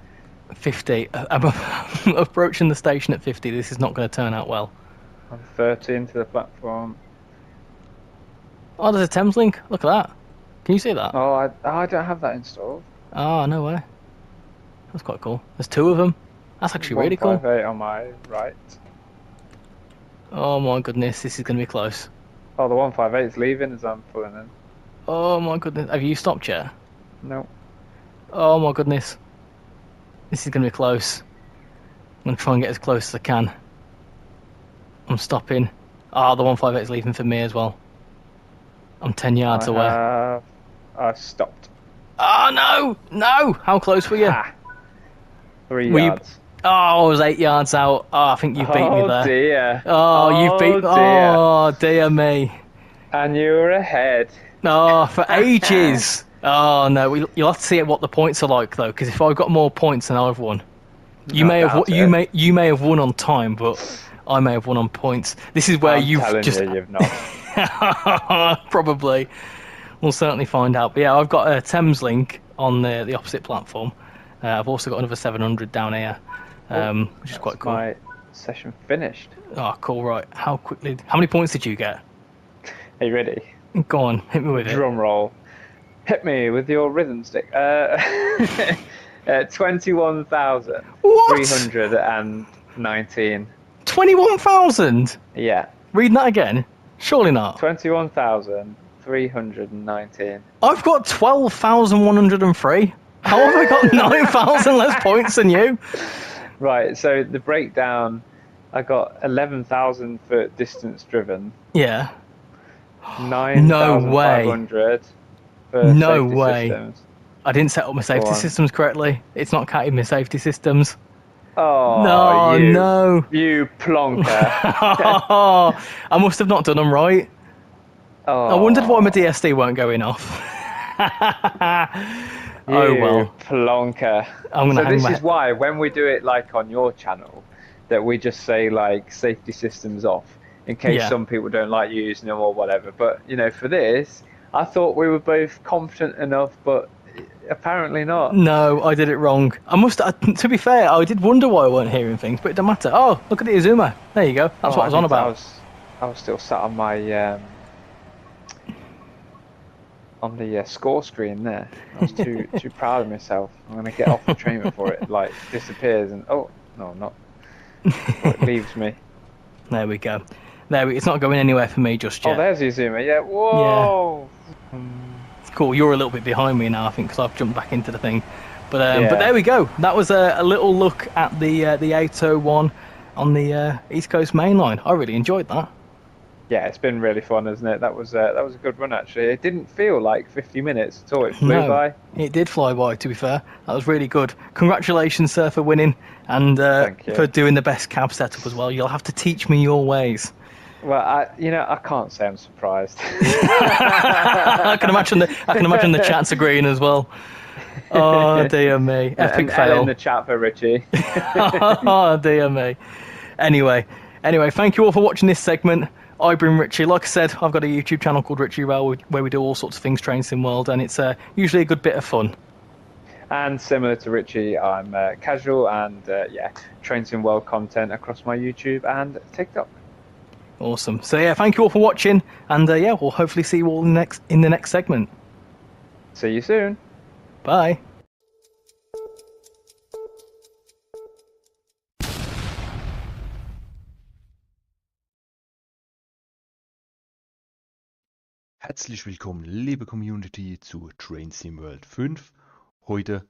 50. I'm approaching the station at 50. This is not going to turn out well. I'm 30 into the platform. Oh, there's a Thames link. Look at that. Can you see that? Oh, I don't have that installed. Oh, no way. That's quite cool. There's two of them. That's actually really cool. 158 on my right. Oh my goodness, this is going to be close. Oh, the 158 is leaving as I'm pulling in. Oh my goodness. Have you stopped yet? No. Oh my goodness. This is going to be close. I'm going to try and get as close as I can. I'm stopping. Ah, the 158 is leaving for me as well. I'm 10 yards away. I stopped. Oh no! No! How close were you? 3 yards. Oh, I was 8 yards out. Oh, I think you beat me there. Oh dear. Oh, you beat. Dear. Oh dear me. And you were ahead. Oh, for ages. Oh no, you'll have to see what the points are like though, because if I've got more points than I've won, you may have won on time, but I may have won on points. This is where you've not. Probably. We'll certainly find out. But yeah, I've got a Thames link on the opposite platform. I've also got another 700 down here, which is quite cool. My session finished. Oh, cool. Right. How many points did you get? Are you ready? Go on, hit me with it. Drum roll. Hit me with your rhythm stick. 21,319. 21,000? Yeah. Read that again. Surely not. 21,319. I've got 12,103. How have I got 9,000 less points than you? Right, so the breakdown, I got 11,000 for distance driven. Yeah. 9,500 for safety systems. I didn't set up my safety systems correctly. It's not counting my safety systems. Oh, no. You plonker. I must have not done them right. Oh. I wondered why my DSD weren't going off. Oh well. Plonker. This is why when we do it like on your channel, that we just say like safety systems off in case some people don't like using them or whatever. But you know, for this, I thought we were both confident enough, but apparently not. No, I did it wrong. To be fair, I did wonder why I weren't hearing things, but it don't matter. Oh, look at the Izuma. There you go. That's what I was on about. I was still sat on my on the score screen there. I was too proud of myself. I'm going to get off the train before it like disappears and not. It leaves me. There we go. It's not going anywhere for me just yet. Oh, there's Izuma. Yeah. Whoa. Yeah. It's cool. You're a little bit behind me now, I think, because I've jumped back into the thing. But there we go. That was a little look at the 801 on the East Coast mainline. I really enjoyed that. Yeah, it's been really fun, isn't it? That was a good run, actually. It didn't feel like 50 minutes at all. It flew by. It did fly by, to be fair. That was really good. Congratulations, sir, for winning and for doing the best cab setup as well. You'll have to teach me your ways. Well, I can't say I'm surprised. I can imagine the chat's agreeing as well. Oh dear me, epic fail. In the chat for Richie. Oh dear me. Anyway, thank you all for watching this segment. I've been Richie. Like I said, I've got a YouTube channel called RichyRail where we do all sorts of things Train Sim World, and it's usually a good bit of fun. And similar to Richie, I'm casual and Train Sim World content across my YouTube and TikTok. Awesome. So yeah, thank you all for watching, and we'll hopefully see you all in the next segment. See you soon. Bye. Herzlich willkommen, liebe Community, zu Train Sim World 5. Heute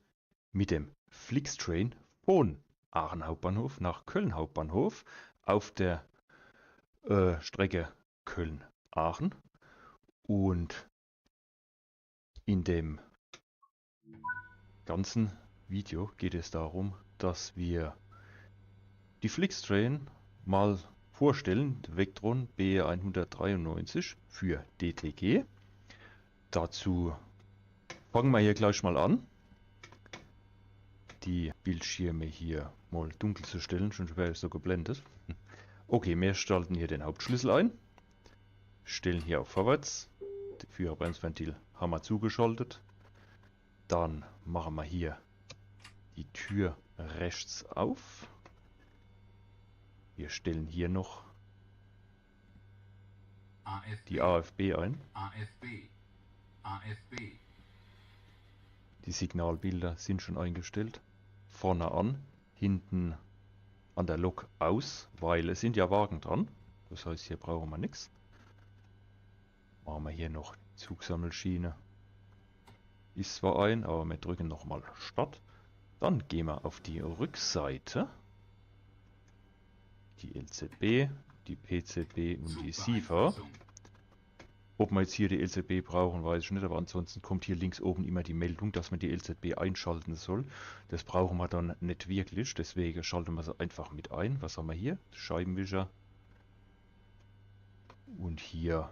mit dem Flixtrain von Aachen Hauptbahnhof nach Köln Hauptbahnhof auf der Strecke Köln-Aachen. Und in dem ganzen Video geht es darum, dass wir die Flixtrain mal vorstellen, Vectron BE193 für DTG. Dazu fangen wir hier gleich mal an, die Bildschirme hier mal dunkel zu stellen, schon wäre ich so geblendet. Okay, wir schalten hier den Hauptschlüssel ein, stellen hier auf Vorwärts, das Führerbremsventil haben wir zugeschaltet. Dann machen wir hier die Tür rechts auf. Wir stellen hier noch die AFB ein. Die Signalbilder sind schon eingestellt. Vorne an, hinten an der Lok aus, weil es sind ja Wagen dran. Das heißt, hier brauchen wir nichts. Machen wir hier noch die Zugsammelschiene. Ist zwar ein, aber wir drücken nochmal Start. Dann gehen wir auf die Rückseite. Die LZB, die PZB und die SIFA. Ob wir jetzt hier die LZB brauchen, weiß ich nicht, aber ansonsten kommt hier links oben immer die Meldung, dass man die LZB einschalten soll. Das brauchen wir dann nicht wirklich, deswegen schalten wir sie einfach mit ein. Was haben wir hier? Scheibenwischer. Und hier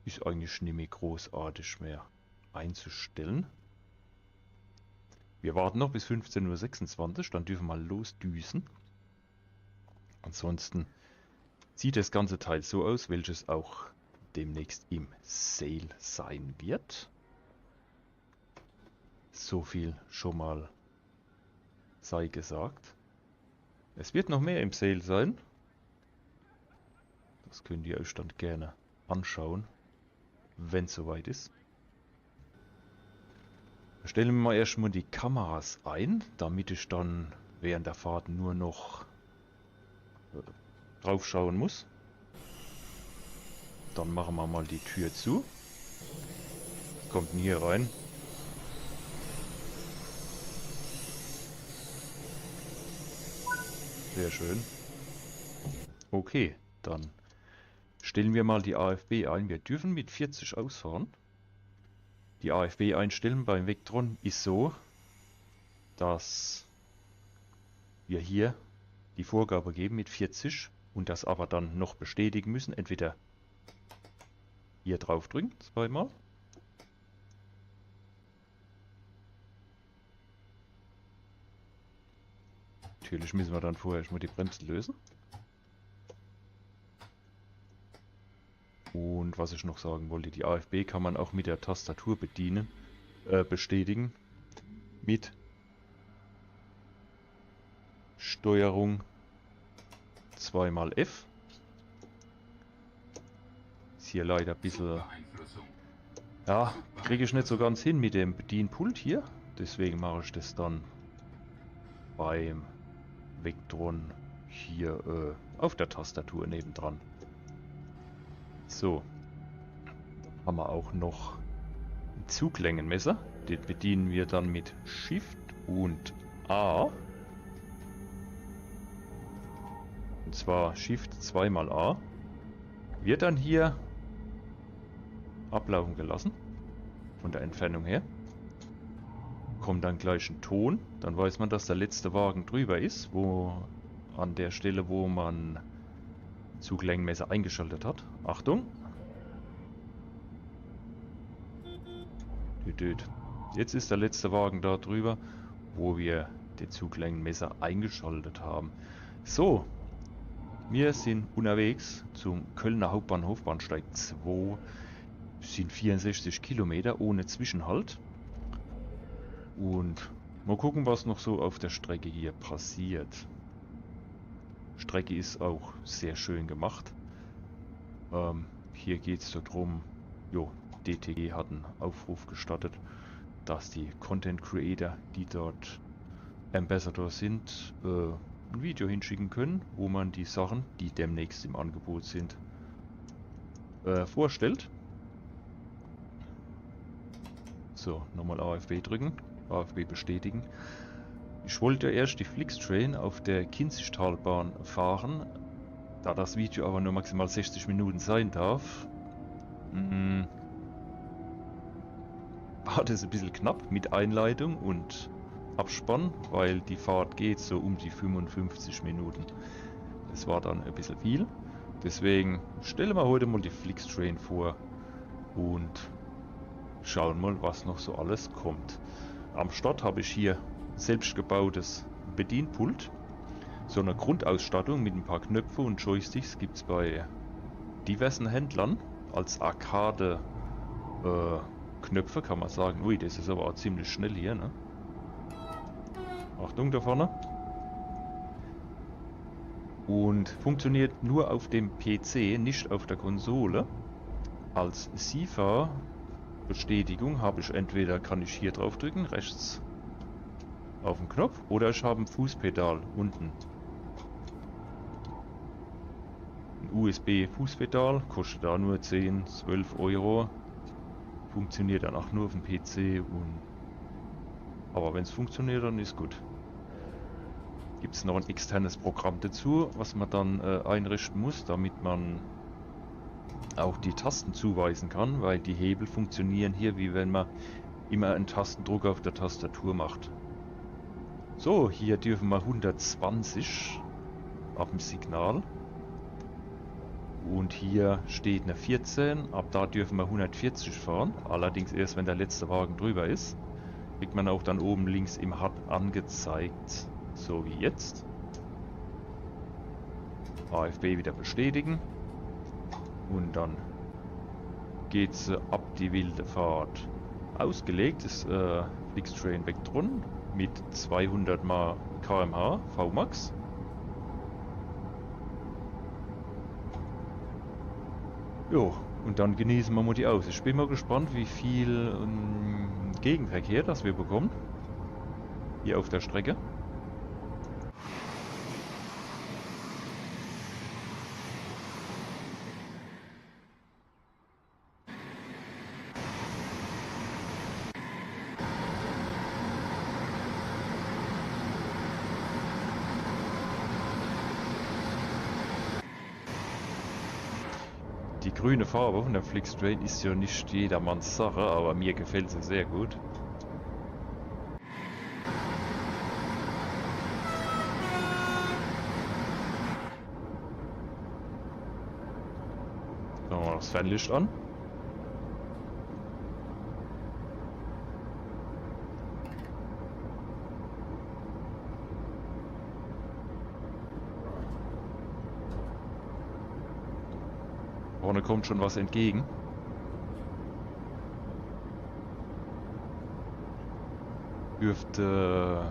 ist eigentlich nicht mehr großartig mehr einzustellen. Wir warten noch bis 15:26 Uhr, dann dürfen wir mal losdüsen. Ansonsten sieht das ganze Teil so aus, welches auch demnächst im Sale sein wird. So viel schon mal sei gesagt. Es wird noch mehr im Sale sein. Das könnt ihr euch dann gerne anschauen, wenn es soweit ist. Stellen wir mal erstmal die Kameras ein, damit ich dann während der Fahrt nur noch drauf schauen muss. Dann machen wir mal die Tür zu. Was kommt denn hier rein? Sehr schön. Okay, dann stellen wir mal die AFB ein. Wir dürfen mit 40 ausfahren. Die AFB einstellen beim Vectron ist so, dass wir hier die Vorgabe geben mit 40 und das aber dann noch bestätigen müssen. Entweder hier drauf drücken, zweimal. Natürlich müssen wir dann vorher schon mal die Bremsen lösen. Und was ich noch sagen wollte, die AFB kann man auch mit der Tastatur bedienen, bestätigen. Mit Steuerung 2x F. Ist hier leider ein bisschen... Ja, kriege ich nicht so ganz hin mit dem Bedienpult hier. Deswegen mache ich das dann beim Vectron hier auf der Tastatur nebendran. So, haben wir auch noch ein Zuglängenmesser. Den bedienen wir dann mit Shift und A. Und zwar Shift 2x A. Wird dann hier ablaufen gelassen. Von der Entfernung her. Kommt dann gleich ein Ton. Dann weiß man, dass der letzte Wagen drüber ist. Wo an der Stelle, wo man Zuglängenmesser eingeschaltet hat. Achtung! Jetzt ist der letzte Wagen da drüber, wo wir den Zuglängenmesser eingeschaltet haben. So, wir sind unterwegs zum Kölner Hauptbahnhof, Bahnsteig 2. Sind 64 Kilometer ohne Zwischenhalt. Und mal gucken, was noch so auf der Strecke hier passiert. Strecke ist auch sehr schön gemacht. Hier geht es darum, DTG hat einen Aufruf gestartet, dass die Content Creator, die dort Ambassador sind, ein Video hinschicken können, wo man die Sachen, die demnächst im Angebot sind, vorstellt. So, nochmal AFB drücken, AFB bestätigen. Ich wollte erst die Flixtrain auf der Kinzigtalbahn fahren, da das Video aber nur maximal 60 Minuten sein darf. War das ein bisschen knapp mit Einleitung und Abspann, weil die Fahrt geht so um die 55 Minuten. Das war dann ein bisschen viel. Deswegen stellen wir heute mal die Flixtrain vor und schauen mal, was noch so alles kommt. Am Start habe ich hier selbstgebautes Bedienpult. So eine Grundausstattung mit ein paar Knöpfe und Joysticks gibt es bei diversen Händlern als Arcade Knöpfe, kann man sagen. Ui, das ist aber auch ziemlich schnell hier, ne? Achtung da vorne. Und funktioniert nur auf dem PC, nicht auf der Konsole. Als SIFA-Bestätigung habe ich entweder, kann ich hier drauf drücken, rechts auf den Knopf, oder ich habe ein Fußpedal unten. Ein USB-Fußpedal, kostet da nur 10, 12 Euro. Funktioniert dann auch nur auf dem PC. Aber wenn es funktioniert, dann ist gut. Gibt es noch ein externes Programm dazu, was man dann einrichten muss, damit man auch die Tasten zuweisen kann, weil die Hebel funktionieren hier, wie wenn man immer einen Tastendruck auf der Tastatur macht. So, hier dürfen wir 120 auf dem Signal. Und hier steht eine 14, ab da dürfen wir 140 fahren, allerdings erst wenn der letzte Wagen drüber ist. Kriegt man auch dann oben links im HUD angezeigt. So wie jetzt. AFB wieder bestätigen. Und dann geht's ab die wilde Fahrt. Ausgelegt ist Flixtrain Vectron mit 200 km/h Vmax. Jo, und dann genießen wir mal die Aussicht. Ich bin mal gespannt, wie viel Gegenverkehr das wir bekommen. Hier auf der Strecke. Die grüne Farbe von der Flixtrain ist ja nicht jedermanns Sache, aber mir gefällt sie sehr gut. Machen wir das Fernlicht an. Vorne kommt schon was entgegen. Dürfte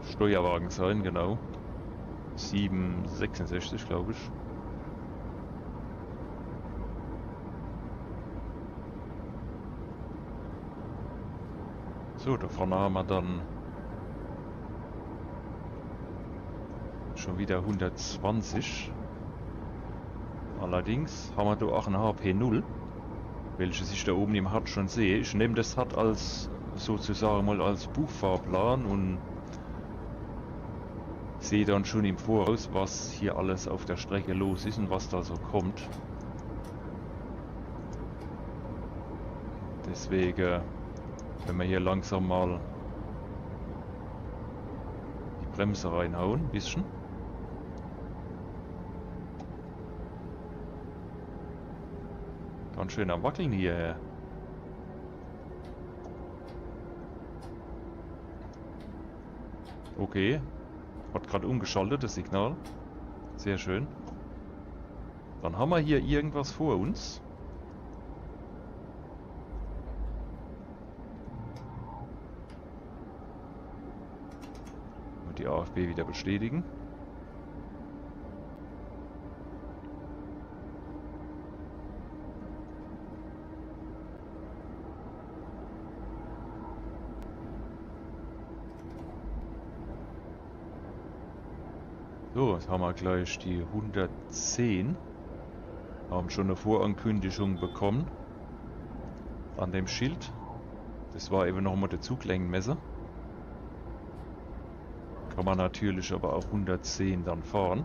Steuerwagen sein, genau. 766, glaube ich. So, da vorne haben wir dann schon wieder 120. Allerdings haben wir da auch ein HP0, welches ich da oben im HUD schon sehe. Ich nehme das HUD als sozusagen mal als Buchfahrplan und sehe dann schon im Voraus, was hier alles auf der Strecke los ist und was da so kommt. Deswegen, wenn wir hier langsam mal die Bremse reinhauen, ein bisschen. Ganz schön am Wackeln hier. Okay. Hat gerade umgeschaltet, das Signal. Sehr schön. Dann haben wir hier irgendwas vor uns. Und die AFB wieder bestätigen. So, jetzt haben wir gleich die 110. Haben schon eine Vorankündigung bekommen. An dem Schild. Das war eben nochmal der Zuglängenmesser. Kann man natürlich aber auch 110 dann fahren.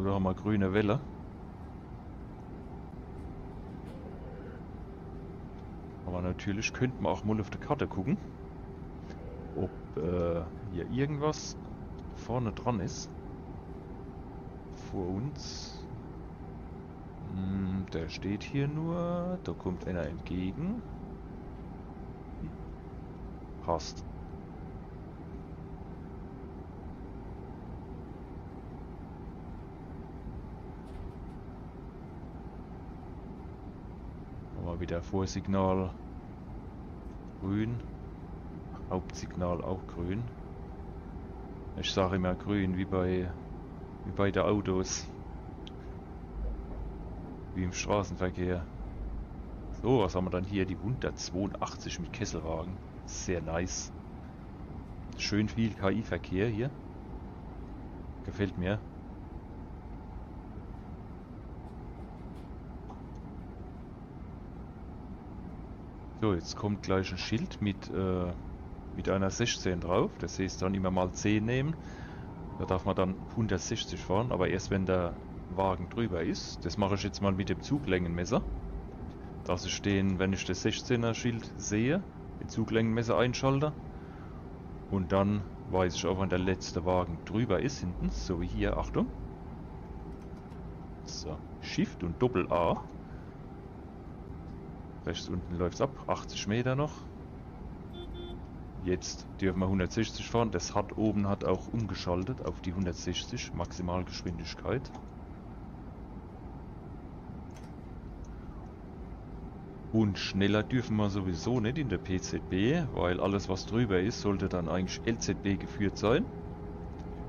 Da haben wir grüne Welle. Aber natürlich könnten wir auch mal auf die Karte gucken, ob hier irgendwas vorne dran ist. Vor uns. Der steht hier nur. Da kommt einer entgegen. Passt. Wieder Vorsignal grün, Hauptsignal auch grün. Ich sage immer grün wie bei den Autos, wie im Straßenverkehr. So, was haben wir dann hier? Die 182 mit Kesselwagen. Sehr nice. Schön viel KI-Verkehr hier. Gefällt mir. So, jetzt kommt gleich ein Schild mit einer 16 drauf. Das heißt dann immer mal 10 nehmen. Da darf man dann 160 fahren, aber erst wenn der Wagen drüber ist. Das mache ich jetzt mal mit dem Zuglängenmesser. Dass ich den, wenn ich das 16er Schild sehe, den Zuglängenmesser einschalte. Und dann weiß ich auch, wann der letzte Wagen drüber ist hinten. So wie hier, Achtung. So, Shift und Doppel A. Rechts unten läuft es ab, 80 Meter noch. Jetzt dürfen wir 160 fahren. Das hat oben auch umgeschaltet auf die 160 Maximalgeschwindigkeit. Und schneller dürfen wir sowieso nicht in der PZB, weil alles was drüber ist, sollte dann eigentlich LZB geführt sein.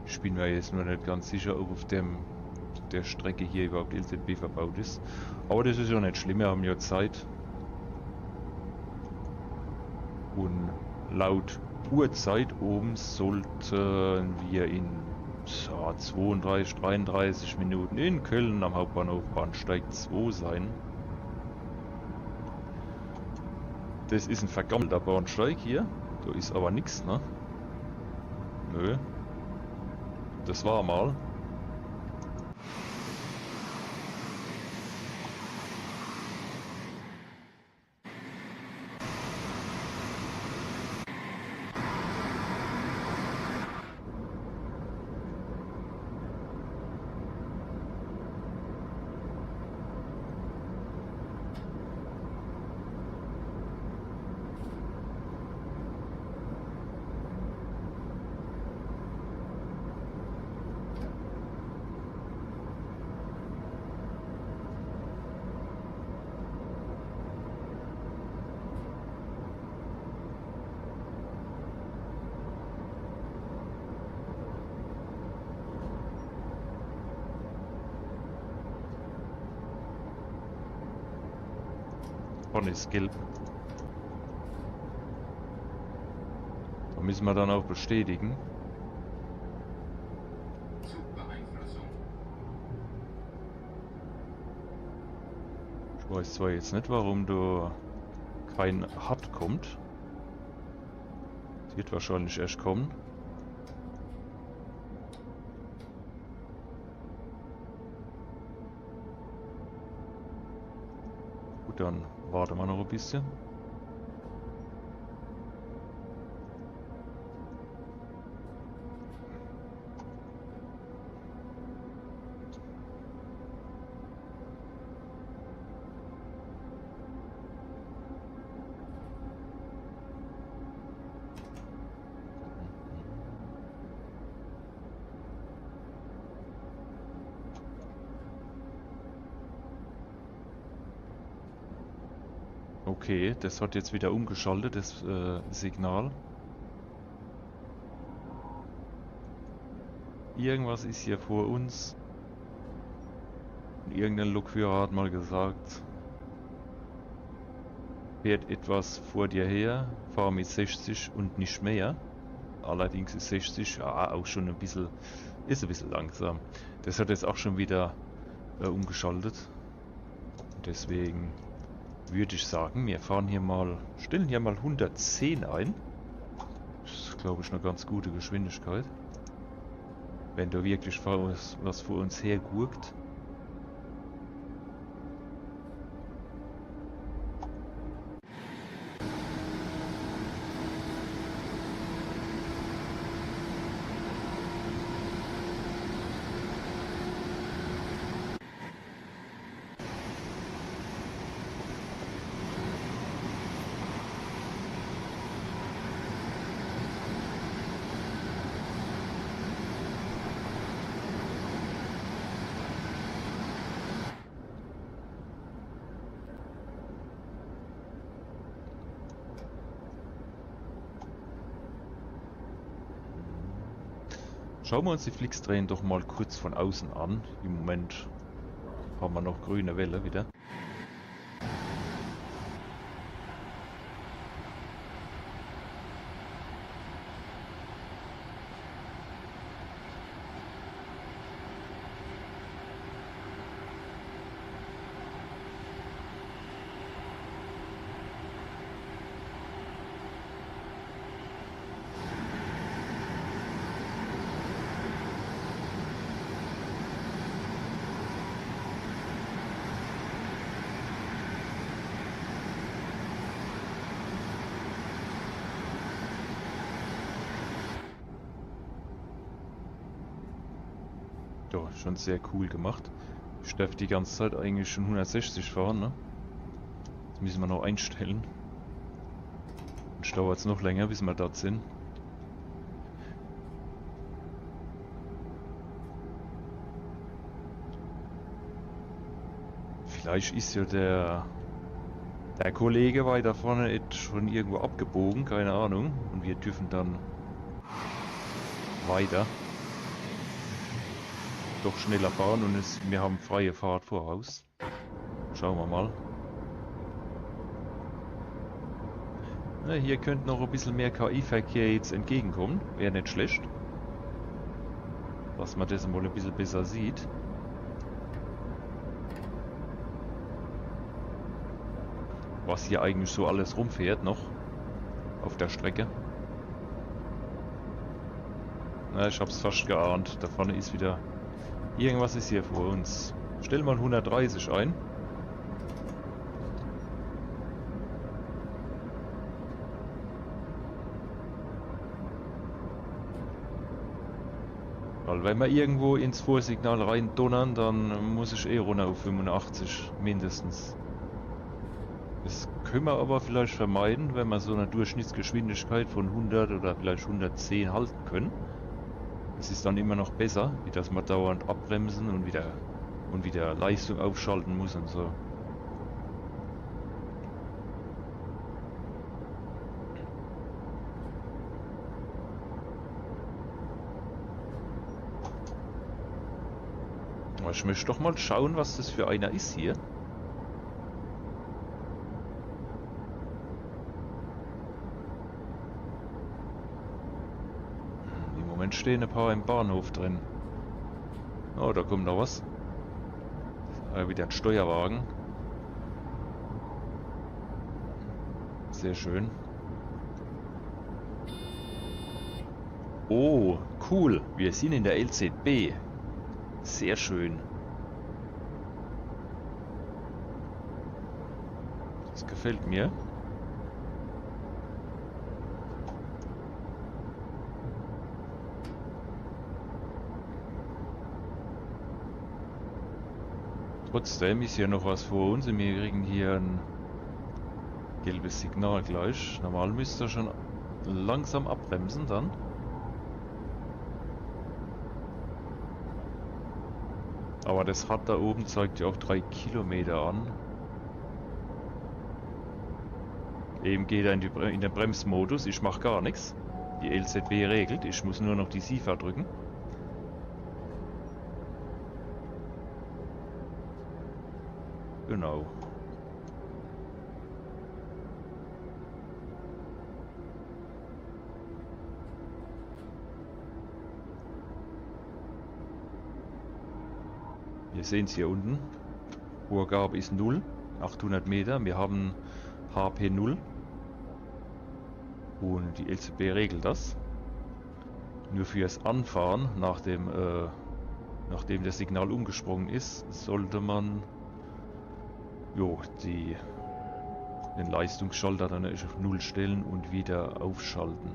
Ich bin mir jetzt nur nicht ganz sicher, ob auf der Strecke hier überhaupt LZB verbaut ist. Aber das ist ja nicht schlimm, wir haben ja Zeit. Und laut Uhrzeit oben sollten wir in 32, 33 Minuten in Köln am Hauptbahnhof Bahnsteig 2 sein. Das ist ein vergammelter Bahnsteig hier. Da ist aber nichts, ne? Nö. Das war mal. Vorne ist gelb. Da müssen wir dann auch bestätigen. Ich weiß zwar jetzt nicht, warum da kein Hard kommt. Das wird wahrscheinlich erst kommen. Gut, dann warten wir noch ein bisschen. Okay, das hat jetzt wieder umgeschaltet, das Signal. Irgendwas ist hier vor uns. Und irgendein Lokführer hat mal gesagt, fährt etwas vor dir her, fahr mit 60 und nicht mehr. Allerdings ist 60 auch schon ein bisschen langsam. Das hat jetzt auch schon wieder umgeschaltet. Deswegen würde ich sagen, wir fahren hier mal, stellen hier mal 110 ein. Das ist, glaube ich, eine ganz gute Geschwindigkeit. Wenn da wirklich was vor uns her gurkt. Schauen wir uns die Flixtrain doch mal kurz von außen an. Im Moment haben wir noch grüne Welle wieder. schon sehr cool gemacht. Ich darf die ganze Zeit eigentlich schon 160 fahren, ne? Das müssen wir noch einstellen. Dann dauert es noch länger, bis wir dort sind. Vielleicht ist ja der Kollege weiter vorne schon irgendwo abgebogen, keine Ahnung. Und wir dürfen dann weiter. Doch schneller fahren und wir haben freie Fahrt voraus. Schauen wir mal. Na, hier könnte noch ein bisschen mehr KI-Verkehr jetzt entgegenkommen. Wäre nicht schlecht. Dass man das mal ein bisschen besser sieht. Was hier eigentlich so alles rumfährt noch auf der Strecke. Na, ich hab's fast geahnt. Da vorne ist wieder... Irgendwas ist hier vor uns. Stell mal 130 ein. Weil wenn wir irgendwo ins Vorsignal rein donnern, dann muss ich eh runter auf 85 mindestens. Das können wir aber vielleicht vermeiden, wenn wir so eine Durchschnittsgeschwindigkeit von 100 oder vielleicht 110 halten können. Es ist dann immer noch besser, wie dass man dauernd abbremsen und wieder Leistung aufschalten muss und so. Aber ich möchte doch mal schauen, was das für einer ist hier. Moment stehen ein paar im Bahnhof drin. Oh, da kommt noch was. Wieder ein Steuerwagen. Sehr schön. Oh, cool. Wir sind in der LZB. Sehr schön. Das gefällt mir. Trotzdem ist hier noch was vor uns und wir kriegen hier ein gelbes Signal gleich. Normal müsste er schon langsam abbremsen dann. Aber das Rad da oben zeigt ja auch 3 Kilometer an. Eben geht er in den Bremsmodus, ich mache gar nichts. Die LZB regelt, ich muss nur noch die SIFA drücken. Genau. Wir sehen es hier unten. Vorgabe ist 0, 800 Meter. Wir haben HP 0. Und die LZB regelt das. Nur fürs Anfahren, nachdem das Signal umgesprungen ist, sollte man den Leistungsschalter dann auf 0 stellen und wieder aufschalten.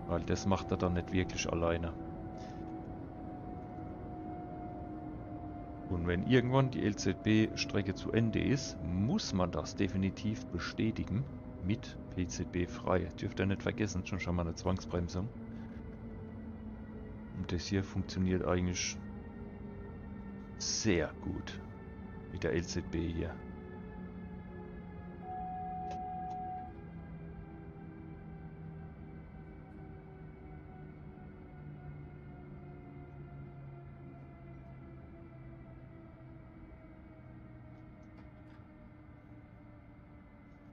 Weil das macht er dann nicht wirklich alleine. Und wenn irgendwann die LZB-Strecke zu Ende ist, muss man das definitiv bestätigen mit PZB frei. Dürft ihr nicht vergessen, schon mal eine Zwangsbremsung. Und das hier funktioniert eigentlich sehr gut mit der LZB hier.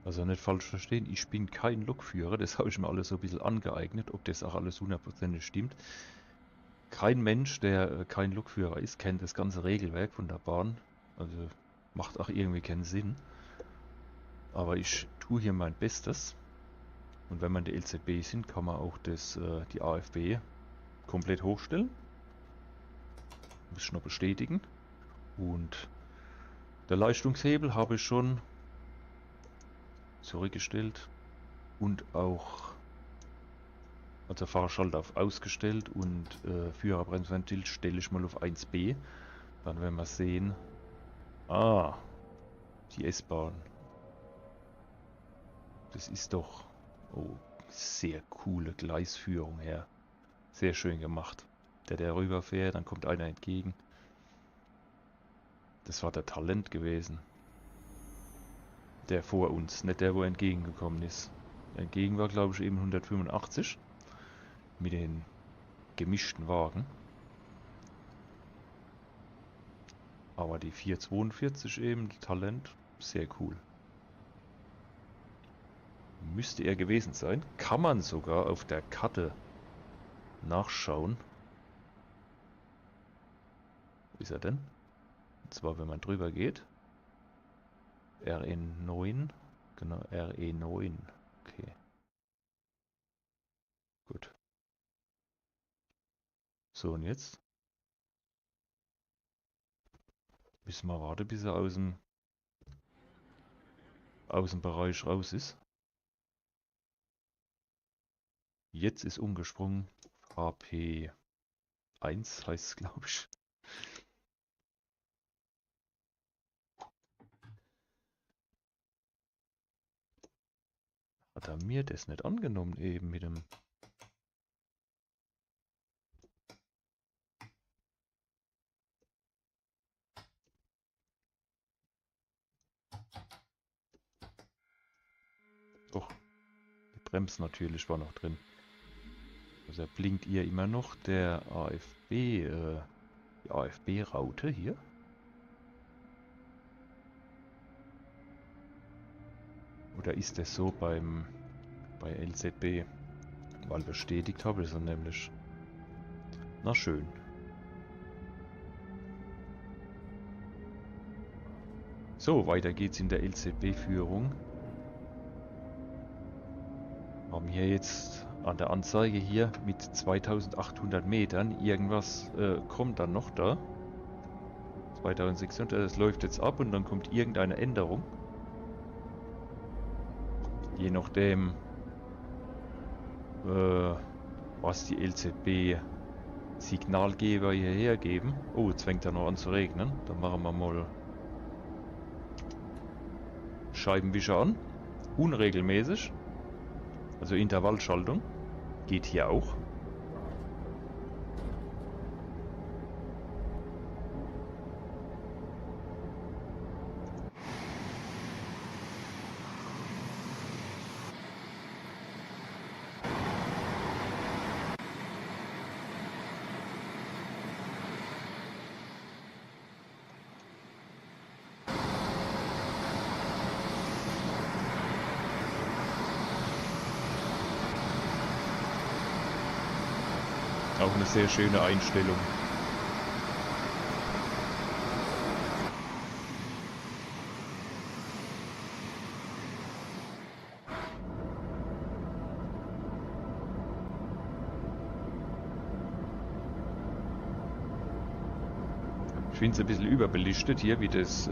Also nicht falsch verstehen, ich bin kein Lokführer, das habe ich mir alles so ein bisschen angeeignet, ob das auch alles 100% stimmt. Kein Mensch, der kein Lokführer ist, kennt das ganze Regelwerk von der Bahn, also macht auch irgendwie keinen Sinn. Aber ich tue hier mein Bestes und wenn man die LZB sind, kann man auch die AFB komplett hochstellen. Muss ich noch bestätigen. Und der Leistungshebel habe ich schon zurückgestellt und auch Also Fahrschalter auf ausgestellt und Führerbremsventil stelle ich mal auf 1B. Dann werden wir sehen. Ah, die S-Bahn. Das ist doch... Oh, sehr coole Gleisführung her. Sehr schön gemacht. Der rüberfährt, dann kommt einer entgegen. Das war der Talent gewesen. Der vor uns, nicht der, wo entgegengekommen ist. Entgegen war, glaube ich, eben 185. Mit den gemischten Wagen. Aber die 442 eben, Talent, sehr cool. Müsste er gewesen sein. Kann man sogar auf der Karte nachschauen. Wo ist er denn? Und zwar, wenn man drüber geht. RE9. Genau, RE9. Okay. Gut. So, und jetzt? Müssen wir warten, bis er aus dem Bereich raus ist. Jetzt ist umgesprungen. HP1 heißt es, glaube ich. Hat er mir das nicht angenommen eben mit dem... Doch, die Bremse natürlich war noch drin. Also er blinkt ihr immer noch der AFB, die AFB-Raute hier. Oder ist das so bei LZB? Weil bestätigt habe ich es nämlich. Na schön. So, weiter geht's in der LZB-Führung. Haben hier jetzt an der Anzeige hier mit 2800 Metern irgendwas kommt dann noch da. 2600, das läuft jetzt ab und dann kommt irgendeine Änderung. Je nachdem, was die LZB-Signalgeber hierher geben. Oh, jetzt fängt er noch an zu regnen. Dann machen wir mal Scheibenwischer an. Unregelmäßig. Also Intervallschaltung. Geht hier auch. Auch eine sehr schöne Einstellung. Ich finde es ein bisschen überbelichtet hier, wie das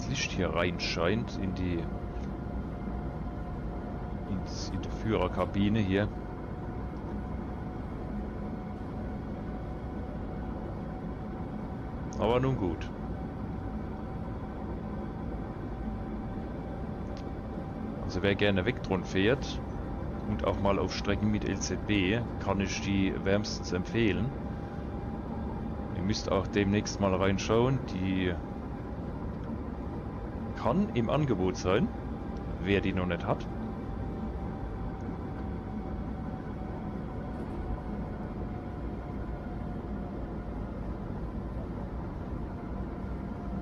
Licht hier reinscheint in die Führerkabine hier. Aber nun gut. Also wer gerne Vectron fährt und auch mal auf Strecken mit LZB, kann ich die wärmstens empfehlen. Ihr müsst auch demnächst mal reinschauen. Die kann im Angebot sein, wer die noch nicht hat.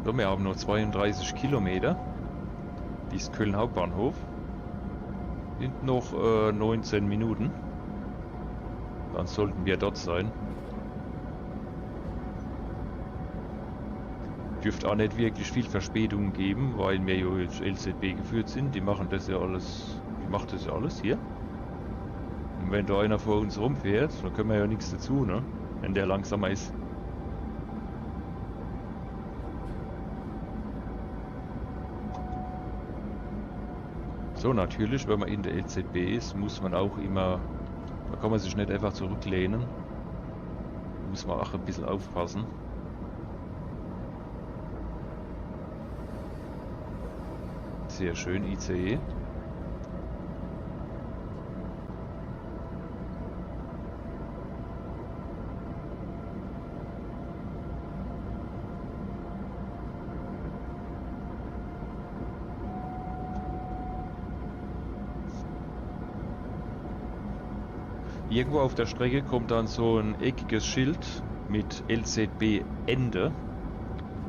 So, wir haben nur 32 Kilometer bis Köln Hauptbahnhof. Sind noch 19 Minuten. Dann sollten wir dort sein. Dürfte auch nicht wirklich viel Verspätungen geben, weil wir ja jetzt LZB geführt sind. Die machen das ja alles. Die macht das ja alles hier. Und wenn da einer vor uns rumfährt, dann können wir ja nichts dazu, ne? Wenn der langsamer ist. So, natürlich, wenn man in der LZB ist, muss man auch immer Da kann man sich nicht einfach zurücklehnen. Muss man auch ein bisschen aufpassen. Sehr schön, ICE. Irgendwo auf der Strecke kommt dann so ein eckiges Schild mit LZB Ende.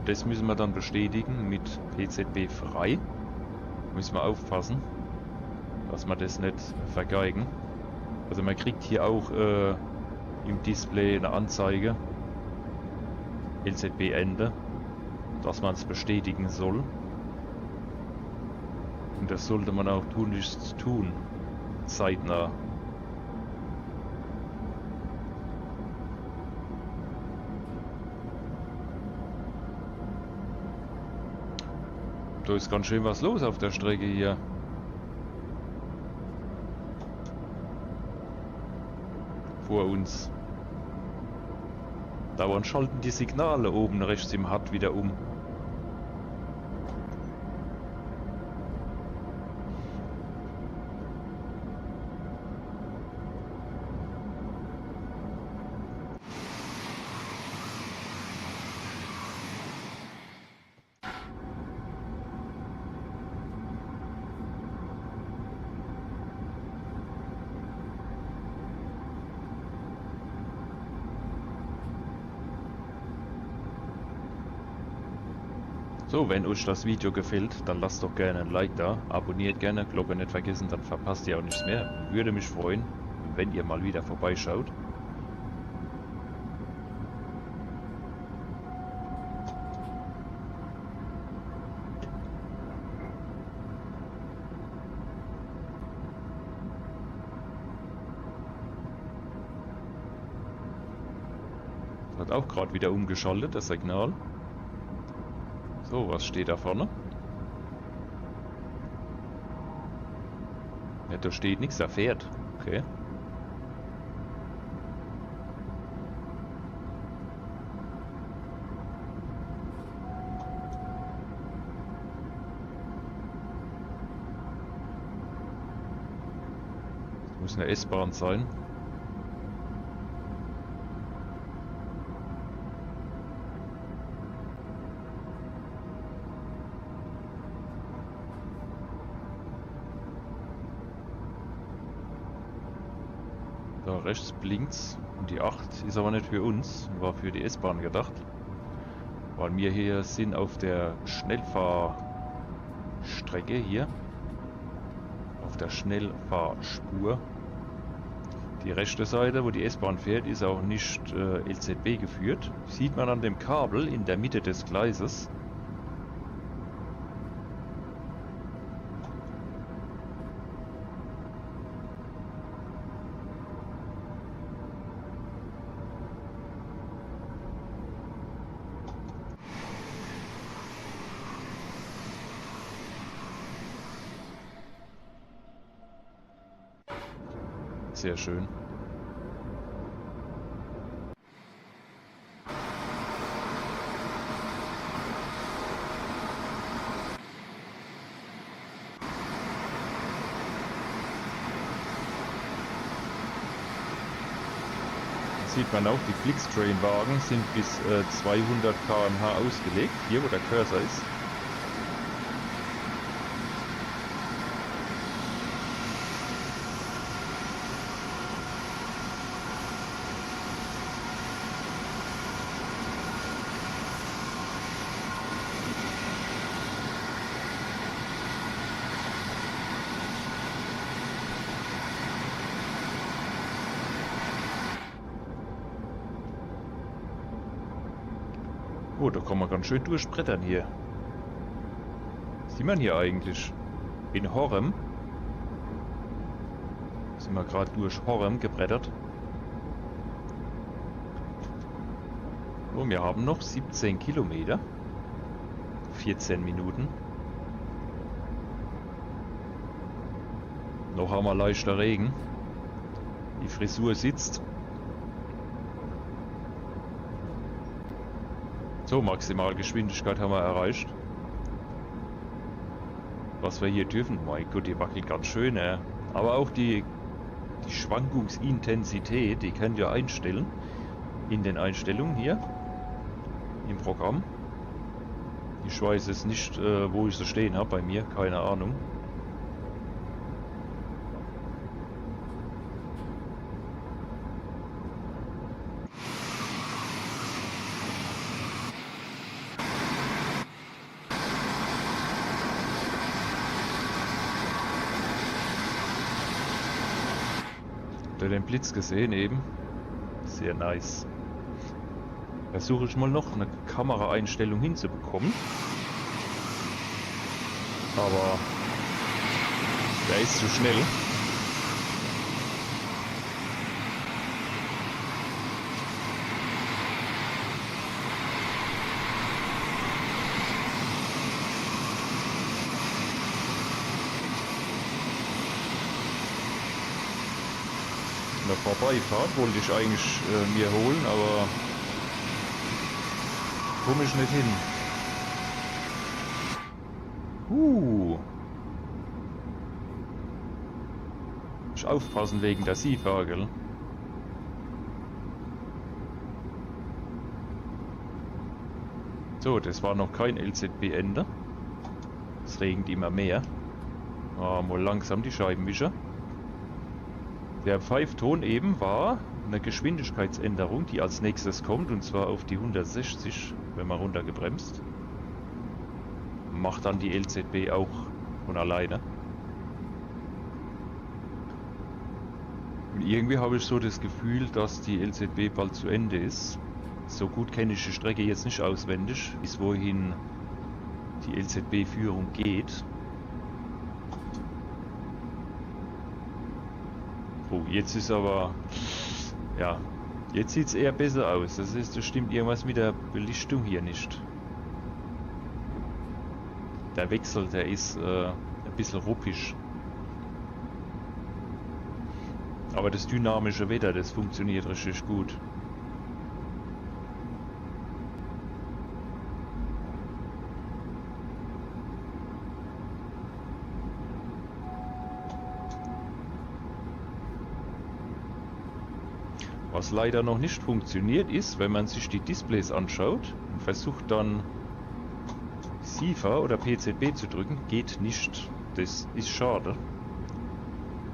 Das müssen wir dann bestätigen mit PZB frei. Müssen wir aufpassen, dass wir das nicht vergeigen. Also man kriegt hier auch im Display eine Anzeige LZB Ende, dass man es bestätigen soll. Und das sollte man auch tunlichst tun, zeitnah. Da ist ganz schön was los auf der Strecke hier. Vor uns. Dauernd schalten die Signale oben rechts im HUD wieder um. So, wenn euch das Video gefällt, dann lasst doch gerne ein Like da, abonniert gerne, Glocke nicht vergessen, dann verpasst ihr auch nichts mehr. Würde mich freuen, wenn ihr mal wieder vorbeischaut. Hat auch gerade wieder umgeschaltet, das Signal. So, was steht da vorne? Ja, da steht nichts, da fährt. Okay. Das muss eine S-Bahn sein. Da rechts blinkt's und die 8 ist aber nicht für uns, war für die S-Bahn gedacht. Weil wir hier sind auf der Schnellfahrstrecke hier. Auf der Schnellfahrspur. Die rechte Seite, wo die S-Bahn fährt, ist auch nicht LZB geführt. Sieht man an dem Kabel in der Mitte des Gleises. Sehr schön. Sieht man auch, die Flixtrain-Wagen sind bis 200 km/h ausgelegt, hier wo der Cursor ist. Oh, da kann man ganz schön durchbrettern hier. Was sieht man hier eigentlich? In Horrem. Sind wir gerade durch Horrem gebrettert. Oh, wir haben noch 17 Kilometer. 14 Minuten. Noch haben wir leichter Regen. Die Die Frisur sitzt. So, Maximalgeschwindigkeit haben wir erreicht. Was wir hier dürfen, mein Gott, die wackelt ganz schön, aber auch die Schwankungsintensität, die könnt ihr einstellen in den Einstellungen hier im Programm. Ich weiß jetzt nicht, wo ich sie stehen habe bei mir, keine Ahnung. Den Blitz gesehen eben. Sehr nice. Versuche ich mal noch eine Kameraeinstellung hinzubekommen. Aber der ist zu schnell. Eine Vorbeifahrt wollte ich eigentlich mir holen, aber komme ich nicht hin. Ich aufpassen wegen der SIFA, gell? So, das war noch kein LZB-Ende. Es regnet immer mehr. Mal langsam die Scheibenwischer. Der Pfeifton eben war eine Geschwindigkeitsänderung, die als nächstes kommt, und zwar auf die 160, wenn man runtergebremst. Macht dann die LZB auch von alleine. Und irgendwie habe ich so das Gefühl, dass die LZB bald zu Ende ist. So gut kenne ich die Strecke jetzt nicht auswendig, bis wohin die LZB-Führung geht. Oh, jetzt ist aber, ja, jetzt sieht es eher besser aus. Das stimmt irgendwas mit der Belichtung hier nicht. Der Wechsel, der ist ein bisschen ruppig. Aber das dynamische Wetter, das funktioniert richtig gut. Was leider noch nicht funktioniert ist, wenn man sich die Displays anschaut und versucht dann SIFA oder PZB zu drücken, geht nicht. Das ist schade.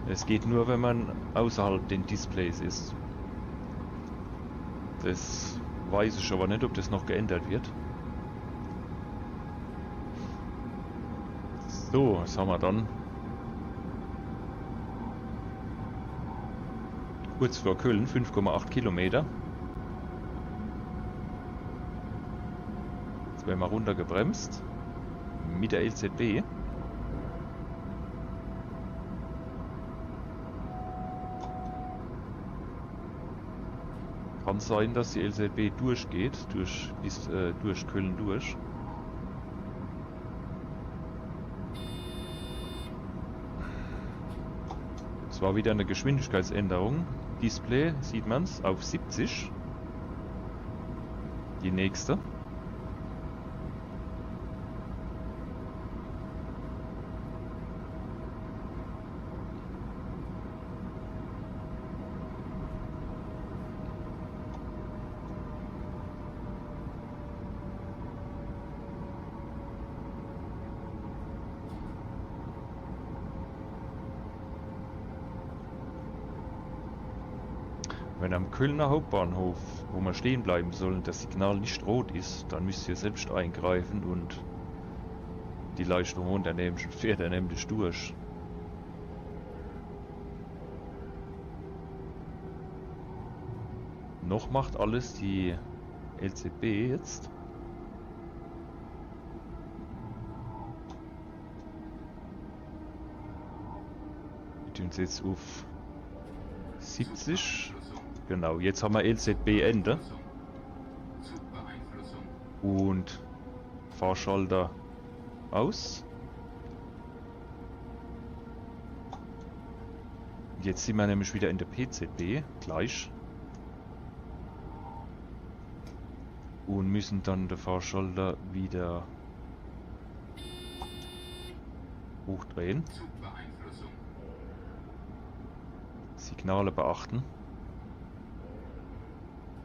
Es geht nur, wenn man außerhalb den Displays ist. Das weiß ich aber nicht, ob das noch geändert wird. So, was haben wir dann? Kurz vor Köln, 5,8 Kilometer. Jetzt werden wir runtergebremst. Mit der LZB. Kann sein, dass die LZB durchgeht, durch Köln durch. Es war wieder eine Geschwindigkeitsänderung. Display sieht man es auf 70. Die nächste. Wenn am Kölner Hauptbahnhof, wo wir stehen bleiben sollen, das Signal nicht rot ist, dann müsst ihr selbst eingreifen und die Leistung runternehmen, schon fährt er nämlich durch. Noch macht alles die LZB jetzt. Wir tun es jetzt auf 70. Genau, jetzt haben wir LZB Ende. Und Fahrschalter aus. Jetzt sind wir nämlich wieder in der PZB, gleich. Und müssen dann den Fahrschalter wieder hochdrehen. Signale beachten.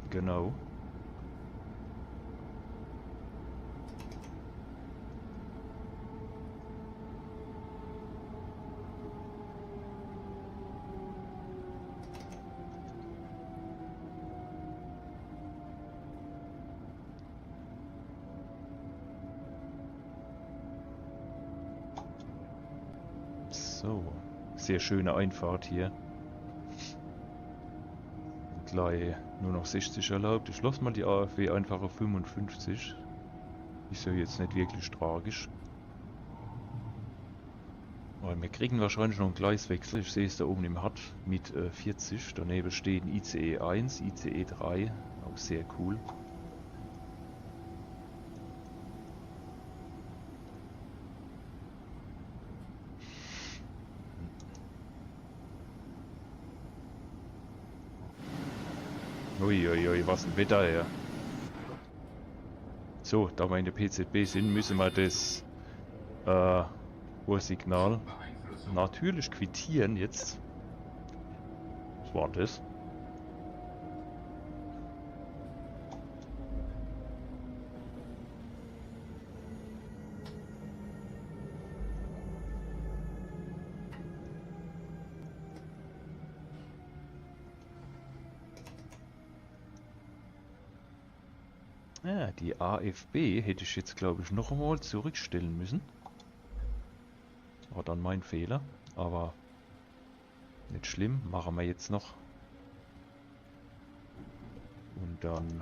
Genau. So, sehr schöne Einfahrt hier. Gleich nur noch 60 erlaubt. Ich lasse mal die AFW einfach auf 55. Ist ja jetzt nicht wirklich tragisch. Aber wir kriegen wahrscheinlich noch einen Gleiswechsel. Ich sehe es da oben im HUD mit 40. Daneben steht ein ICE 1, ICE 3. Auch sehr cool. Uiuiui, was ein Wetter her. So, da wir in der PZB sind, müssen wir das Signal natürlich quittieren jetzt. Was war das? Ja, die AFB hätte ich jetzt, glaube ich, noch einmal zurückstellen müssen. War dann mein Fehler, aber nicht schlimm, machen wir jetzt noch. Und dann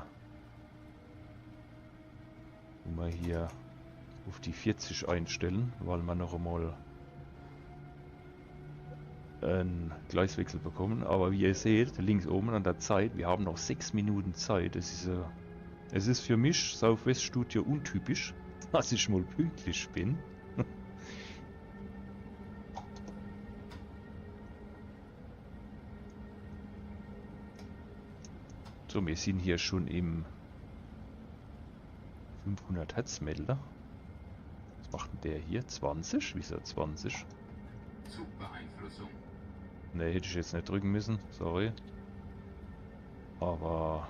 wir hier auf die 40 einstellen, weil wir noch einmal einen Gleiswechsel bekommen. Aber wie ihr seht, links oben an der Zeit, wir haben noch 6 Minuten Zeit. Es ist für mich Southwest Studio untypisch, dass ich mal pünktlich bin. So, wir sind hier schon im 500 Hertz Melder. Was macht denn der hier? 20? Wieso 20? Zugbeeinflussung. Ne, hätte ich jetzt nicht drücken müssen, sorry. Aber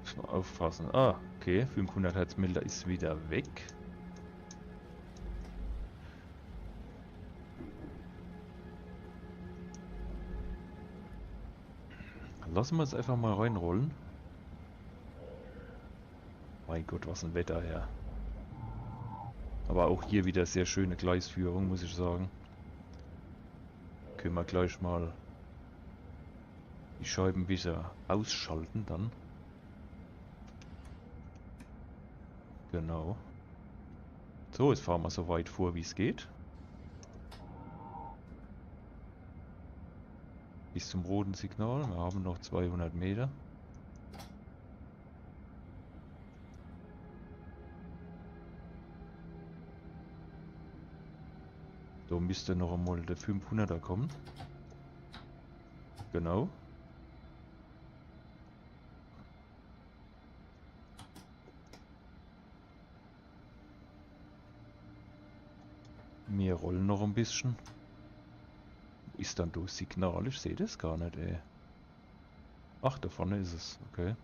muss man aufpassen. Ah, okay, 500 Hertz Melder ist wieder weg. Lassen wir es einfach mal reinrollen. Mein Gott, was ein Wetter her. Aber auch hier wieder sehr schöne Gleisführung, muss ich sagen. Können wir gleich mal die Scheiben wieder ausschalten dann. Genau. So, jetzt fahren wir so weit vor, wie es geht. Bis zum roten Signal. Wir haben noch 200 Meter. So müsste noch einmal der 500er kommen. Genau. Wir rollen noch ein bisschen. Ist dann das Signal? Ich sehe das gar nicht, ey. Ach, da vorne ist es. Okay.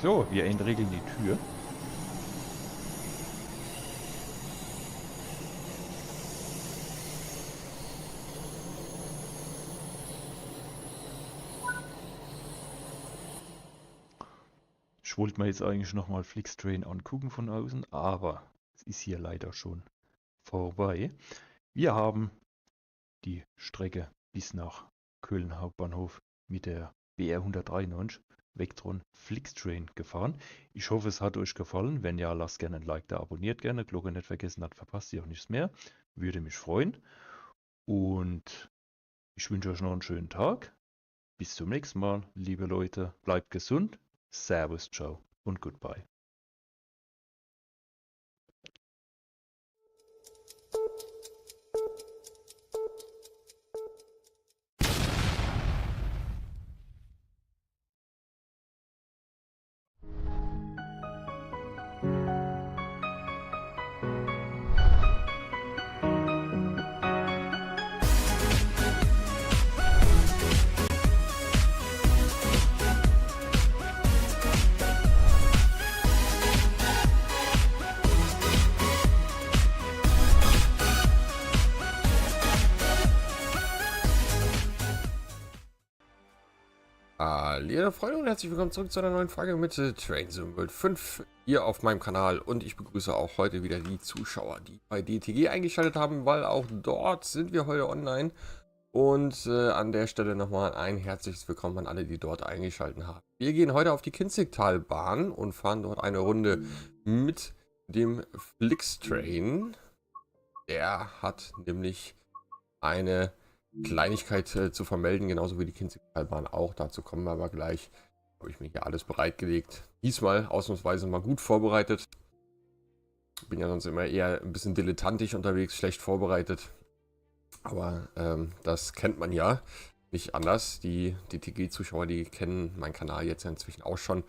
So, wir entriegeln die Tür. Ich wollte mir jetzt eigentlich nochmal Flixtrain angucken von außen, aber es ist hier leider schon vorbei. Wir haben die Strecke bis nach Köln Hauptbahnhof mit der BR 193 Vectron Flixtrain gefahren. Ich hoffe, es hat euch gefallen. Wenn ja, lasst gerne ein Like da, abonniert gerne, Glocke nicht vergessen, dann verpasst ihr auch nichts mehr. Würde mich freuen. Und ich wünsche euch noch einen schönen Tag. Bis zum nächsten Mal, liebe Leute. Bleibt gesund. Servus, ciao und goodbye. Liebe Freunde und herzlich willkommen zurück zu einer neuen Folge mit TrainSimWorld 5 hier auf meinem Kanal, und ich begrüße auch heute wieder die Zuschauer, die bei DTG eingeschaltet haben, weil auch dort sind wir heute online, und an der Stelle nochmal ein herzliches Willkommen an alle, die dort eingeschaltet haben. Wir gehen heute auf die Kinzigtalbahn und fahren dort eine Runde mit dem Flixtrain. Der hat nämlich eine Kleinigkeit zu vermelden, genauso wie die Kinzigtalbahn auch. Dazu kommen wir aber gleich. Habe ich mir hier alles bereitgelegt. Diesmal ausnahmsweise mal gut vorbereitet. Bin ja sonst immer eher ein bisschen dilettantisch unterwegs, schlecht vorbereitet. Aber das kennt man ja nicht anders. Die DTG-Zuschauer, die kennen meinen Kanal jetzt inzwischen auch schon.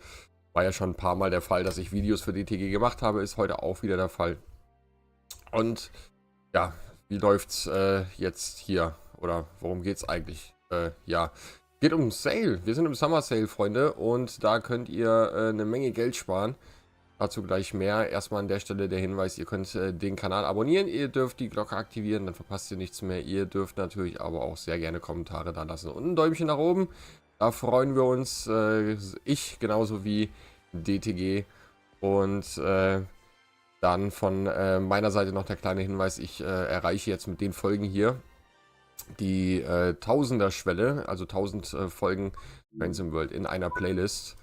War ja schon ein paar Mal der Fall, dass ich Videos für DTG gemacht habe. Ist heute auch wieder der Fall. Und ja, wie läuft's jetzt hier? Oder worum geht's eigentlich? Ja, geht um Sale. Wir sind im Summer Sale, Freunde, und da könnt ihr eine Menge Geld sparen. Dazu gleich mehr. Erstmal an der Stelle der Hinweis, ihr könnt den Kanal abonnieren, ihr dürft die Glocke aktivieren, dann verpasst ihr nichts mehr. Ihr dürft natürlich aber auch sehr gerne Kommentare da lassen und ein Däumchen nach oben. Da freuen wir uns, ich genauso wie DTG. Und dann von meiner Seite noch der kleine Hinweis, ich erreiche jetzt mit den Folgen hier die Tausender-Schwelle, also 1000 Folgen TrainSimWorld in einer Playlist.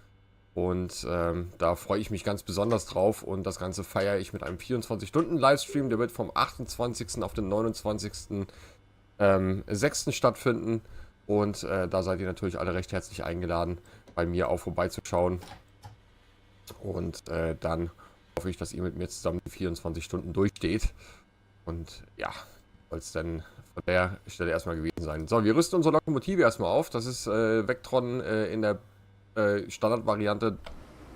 Und da freue ich mich ganz besonders drauf, und das Ganze feiere ich mit einem 24-Stunden-Livestream. Der wird vom 28. auf den 29.06. stattfinden. Und da seid ihr natürlich alle recht herzlich eingeladen, bei mir auch vorbeizuschauen. Und dann hoffe ich, dass ihr mit mir zusammen die 24 Stunden durchsteht. Und ja, soll es dann von der Stelle erstmal gewesen sein. So, wir rüsten unsere Lokomotive erstmal auf. Das ist Vectron in der Standardvariante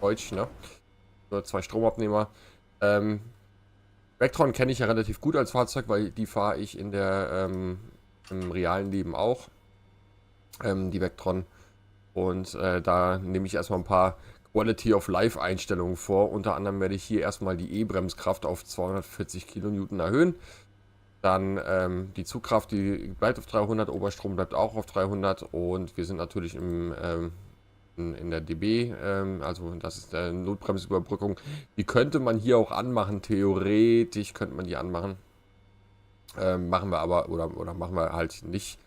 Deutsch, ne? Für 2 Stromabnehmer. Vectron kenne ich ja relativ gut als Fahrzeug, weil die fahre ich in der im realen Leben auch. Die Vectron. Und da nehme ich erstmal ein paar Quality of Life Einstellungen vor. Unter anderem werde ich hier erstmal die E-Bremskraft auf 240 kN erhöhen. Dann die Zugkraft, die bleibt auf 300, Oberstrom bleibt auch auf 300, und wir sind natürlich in der DB, also das ist der Notbremsüberbrückung. Die könnte man hier auch anmachen, theoretisch könnte man die anmachen. Machen wir aber, oder machen wir halt nicht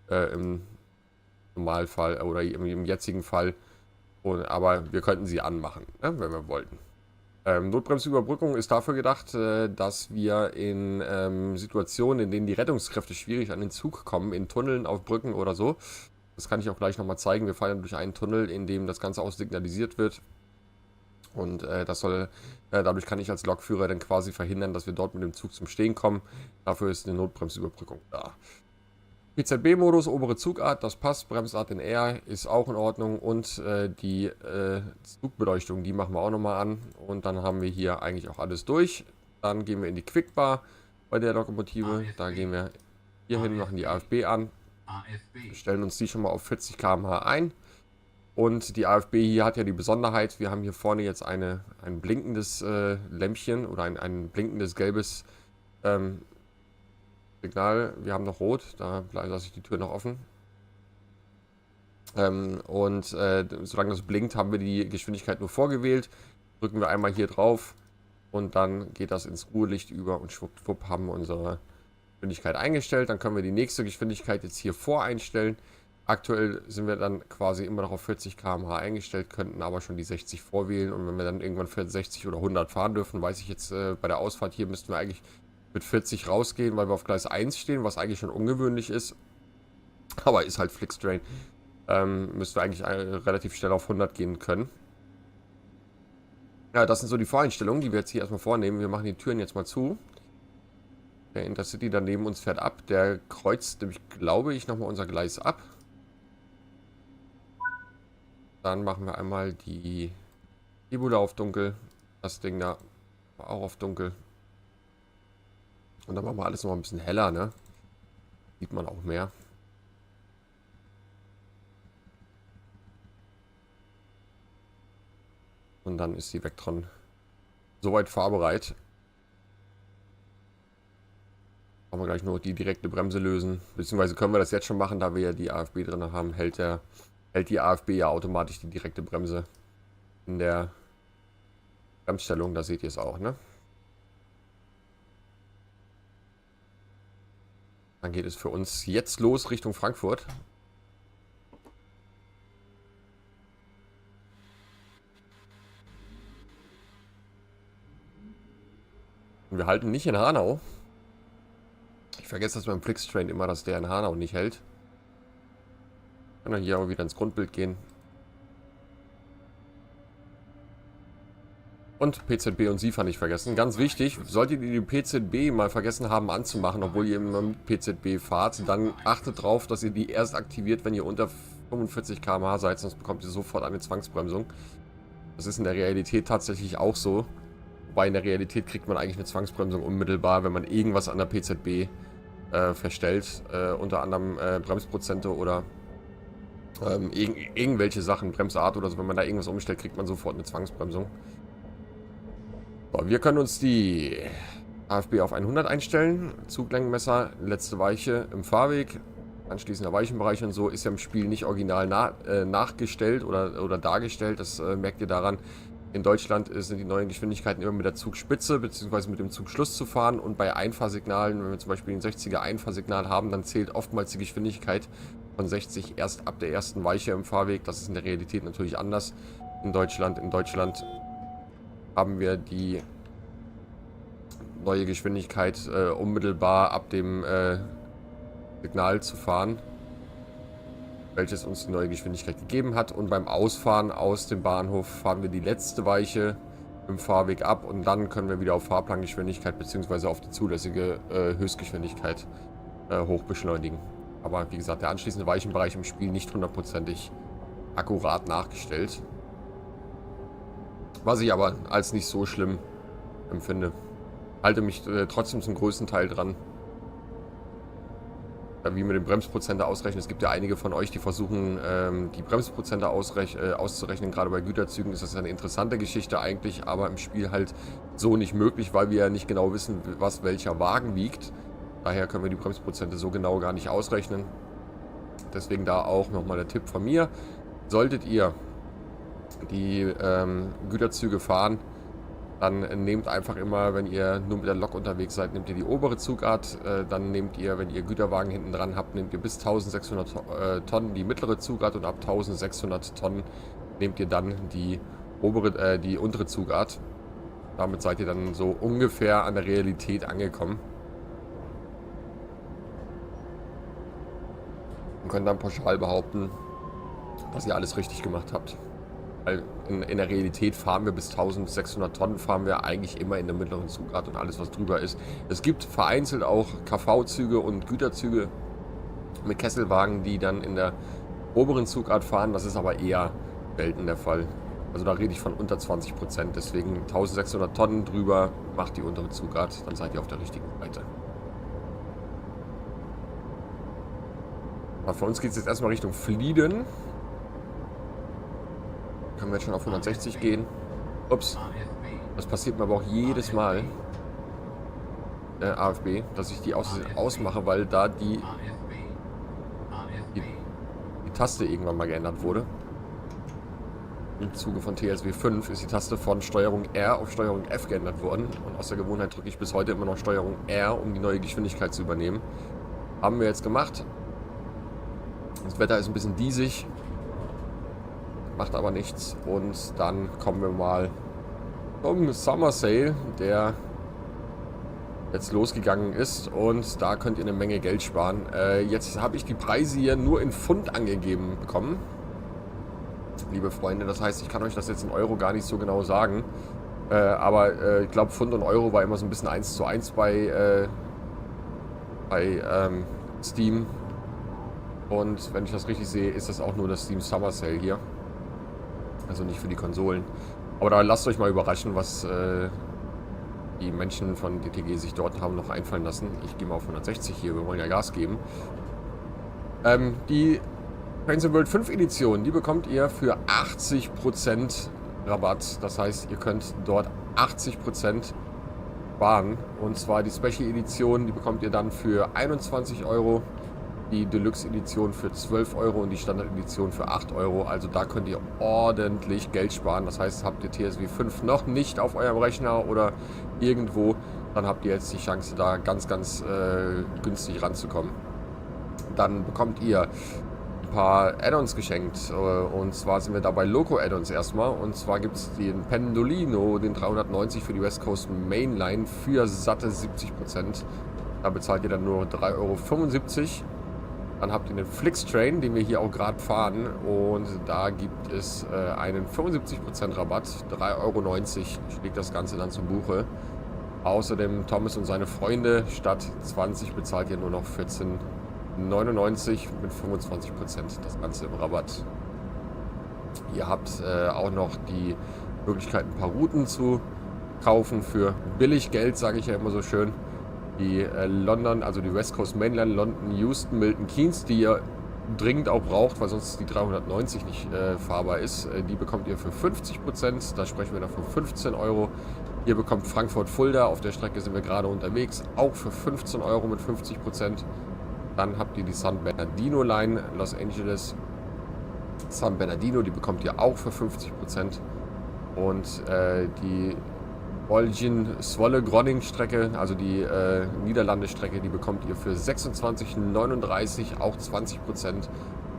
im Normalfall oder im jetzigen Fall. Aber wir könnten sie anmachen, ne, wenn wir wollten. Notbremsüberbrückung ist dafür gedacht, dass wir in Situationen, in denen die Rettungskräfte schwierig an den Zug kommen, in Tunneln, auf Brücken oder so. Das kann ich auch gleich nochmal zeigen. Wir fahren durch einen Tunnel, in dem das Ganze auch signalisiert wird. Und dadurch kann ich als Lokführer dann quasi verhindern, dass wir dort mit dem Zug zum Stehen kommen. Dafür ist eine Notbremsüberbrückung da. PZB-Modus, obere Zugart, das passt. Bremsart in R ist auch in Ordnung. Und die Zugbeleuchtung, die machen wir auch nochmal an. Und dann haben wir hier eigentlich auch alles durch. Dann gehen wir in die Quickbar bei der Lokomotive. Da gehen wir hier hin, machen die AFB an. Stellen uns die schon mal auf 40 km/h ein. Und die AFB hier hat ja die Besonderheit, wir haben hier vorne jetzt ein blinkendes Lämpchen oder ein blinkendes gelbes Signal. Wir haben noch rot, da lasse ich die Tür noch offen. Solange das blinkt, haben wir die Geschwindigkeit nur vorgewählt. Drücken wir einmal hier drauf und dann geht das ins Ruhelicht über, und schwuppdiwupp haben wir unsere Geschwindigkeit eingestellt. Dann können wir die nächste Geschwindigkeit jetzt hier voreinstellen. Aktuell sind wir dann quasi immer noch auf 40 km/h eingestellt, könnten aber schon die 60 vorwählen. Und wenn wir dann irgendwann für 60 oder 100 fahren dürfen, weiß ich jetzt, bei der Ausfahrt hier müssten wir eigentlich mit 40 rausgehen, weil wir auf Gleis 1 stehen, was eigentlich schon ungewöhnlich ist. Aber ist halt Flixtrain. Müssten wir eigentlich relativ schnell auf 100 gehen können. Ja, das sind so die Voreinstellungen, die wir jetzt hier erstmal vornehmen. Wir machen die Türen jetzt mal zu. Der Intercity dann neben uns fährt ab. Der kreuzt nämlich, glaube ich, nochmal unser Gleis ab. Dann machen wir einmal die Nebula auf dunkel. Das Ding da war auch auf dunkel. Und dann machen wir alles noch ein bisschen heller, ne? Sieht man auch mehr. Und dann ist die Vectron soweit fahrbereit. Brauchen wir gleich nur die direkte Bremse lösen. Beziehungsweise können wir das jetzt schon machen, da wir ja die AFB drin haben, hält die AFB ja automatisch die direkte Bremse in der Bremsstellung. Da seht ihr es auch, ne? Dann geht es für uns jetzt los Richtung Frankfurt. Und wir halten nicht in Hanau. Ich vergesse das beim Flixtrain immer, dass der in Hanau nicht hält. Kann dann hier aber wieder ins Grundbild gehen. Und PZB und SIFA nicht vergessen. Ganz wichtig, solltet ihr die PZB mal vergessen haben anzumachen, obwohl ihr immer mit PZB fahrt, dann achtet darauf, dass ihr die erst aktiviert, wenn ihr unter 45 km/h seid, sonst bekommt ihr sofort eine Zwangsbremsung. Das ist in der Realität tatsächlich auch so. Wobei in der Realität kriegt man eigentlich eine Zwangsbremsung unmittelbar, wenn man irgendwas an der PZB verstellt. Unter anderem Bremsprozente oder irgendwelche Sachen, Bremsart oder so. Wenn man da irgendwas umstellt, kriegt man sofort eine Zwangsbremsung. So, wir können uns die AFB auf 100 einstellen. Zuglenkmesser, letzte Weiche im Fahrweg. Anschließender Weichenbereich und so ist ja im Spiel nicht original nachgestellt oder dargestellt. Das merkt ihr daran. In Deutschland sind die neuen Geschwindigkeiten immer mit der Zugspitze bzw. mit dem Zugschluss zu fahren. Und bei Einfahrsignalen, wenn wir zum Beispiel ein 60er Einfahrsignal haben, dann zählt oftmals die Geschwindigkeit von 60 erst ab der ersten Weiche im Fahrweg. Das ist in der Realität natürlich anders in Deutschland. In Deutschland haben wir die neue Geschwindigkeit unmittelbar ab dem Signal zu fahren, welches uns die neue Geschwindigkeit gegeben hat. Und beim Ausfahren aus dem Bahnhof fahren wir die letzte Weiche im Fahrweg ab und dann können wir wieder auf Fahrplangeschwindigkeit bzw. auf die zulässige Höchstgeschwindigkeit hoch beschleunigen. Aber wie gesagt, der anschließende Weichenbereich im Spiel nicht hundertprozentig akkurat nachgestellt. Was ich aber als nicht so schlimm empfinde. Halte mich trotzdem zum größten Teil dran. Wie mit den Bremsprozente ausrechnen. Es gibt ja einige von euch, die versuchen, die Bremsprozente auszurechnen. Gerade bei Güterzügen ist das eine interessante Geschichte eigentlich, aber im Spiel halt so nicht möglich, weil wir ja nicht genau wissen, was welcher Wagen wiegt. Daher können wir die Bremsprozente so genau gar nicht ausrechnen. Deswegen da auch nochmal der Tipp von mir. Solltet ihr die Güterzüge fahren, dann nehmt einfach immer, wenn ihr nur mit der Lok unterwegs seid, nehmt ihr die obere Zugart. Dann nehmt ihr, wenn ihr Güterwagen hinten dran habt, nehmt ihr bis 1600 Tonnen die mittlere Zugart und ab 1600 Tonnen nehmt ihr dann die untere Zugart. Damit seid ihr dann so ungefähr an der Realität angekommen. Und könnt dann pauschal behaupten, dass ihr alles richtig gemacht habt. Weil in der Realität fahren wir bis 1600 Tonnen, fahren wir eigentlich immer in der mittleren Zugart und alles, was drüber ist. Es gibt vereinzelt auch KV-Züge und Güterzüge mit Kesselwagen, die dann in der oberen Zugart fahren. Das ist aber eher selten der Fall. Also da rede ich von unter 20%. Deswegen 1600 Tonnen drüber macht die untere Zugart, dann seid ihr auf der richtigen Seite. Aber für uns geht es jetzt erstmal Richtung Flieden. Können wir jetzt schon auf 160 gehen. Ups. Das passiert mir aber auch jedes Mal. AFB, dass ich die ausmache, weil da die Taste irgendwann mal geändert wurde. Im Zuge von TSW 5 ist die Taste von Steuerung R auf Steuerung F geändert worden. Und aus der Gewohnheit drücke ich bis heute immer noch Steuerung R, um die neue Geschwindigkeit zu übernehmen. Haben wir jetzt gemacht. Das Wetter ist ein bisschen diesig, macht aber nichts. Und dann kommen wir mal zum Summer Sale, der jetzt losgegangen ist. Und da könnt ihr eine Menge Geld sparen. Jetzt habe ich die Preise hier nur in Pfund angegeben bekommen, liebe Freunde. Das heißt, ich kann euch das jetzt in Euro gar nicht so genau sagen. Aber ich glaube, Pfund und Euro war immer so ein bisschen 1:1 bei Steam. Und wenn ich das richtig sehe, ist das auch nur das Steam Summer Sale hier. Also nicht für die Konsolen. Aber da lasst euch mal überraschen, was die Menschen von DTG sich dort haben noch einfallen lassen. Ich gehe mal auf 160 hier, wir wollen ja Gas geben. Die TrainSimWorld 5 Edition, die bekommt ihr für 80% Rabatt. Das heißt, ihr könnt dort 80% sparen. Und zwar die Special Edition, die bekommt ihr dann für 21 Euro. Die Deluxe Edition für 12 Euro und die Standard Edition für 8 Euro. Also da könnt ihr ordentlich Geld sparen. Das heißt, habt ihr TSW 5 noch nicht auf eurem Rechner oder irgendwo, dann habt ihr jetzt die Chance, da ganz günstig ranzukommen. Dann bekommt ihr ein paar Add-ons geschenkt. Und zwar sind wir da bei Loco-Add-ons erstmal. Und zwar gibt es den Pendolino, den 390 für die West Coast Mainline für satte 70%. Da bezahlt ihr dann nur 3,75 Euro. Dann habt ihr den Flixtrain, den wir hier auch gerade fahren. Und da gibt es einen 75% Rabatt. 3,90 Euro schlägt das Ganze dann zu Buche. Außerdem Thomas und seine Freunde. Statt 20 bezahlt ihr nur noch 14,99 mit 25% das Ganze im Rabatt. Ihr habt auch noch die Möglichkeit, ein paar Routen zu kaufen für billig Geld, sage ich ja immer so schön. Die London, also die West Coast Mainline, London, Euston, Milton Keynes, die ihr dringend auch braucht, weil sonst die 390 nicht fahrbar ist. Die bekommt ihr für 50%, da sprechen wir dann von 15 Euro. Ihr bekommt Frankfurt-Fulda, auf der Strecke sind wir gerade unterwegs, auch für 15 Euro mit 50%. Dann habt ihr die San Bernardino Line, Los Angeles, San Bernardino, die bekommt ihr auch für 50%. Und die Bolgien-Zwolle-Groningen-Strecke, also die Niederlande-Strecke, die bekommt ihr für 26,39, auch 20%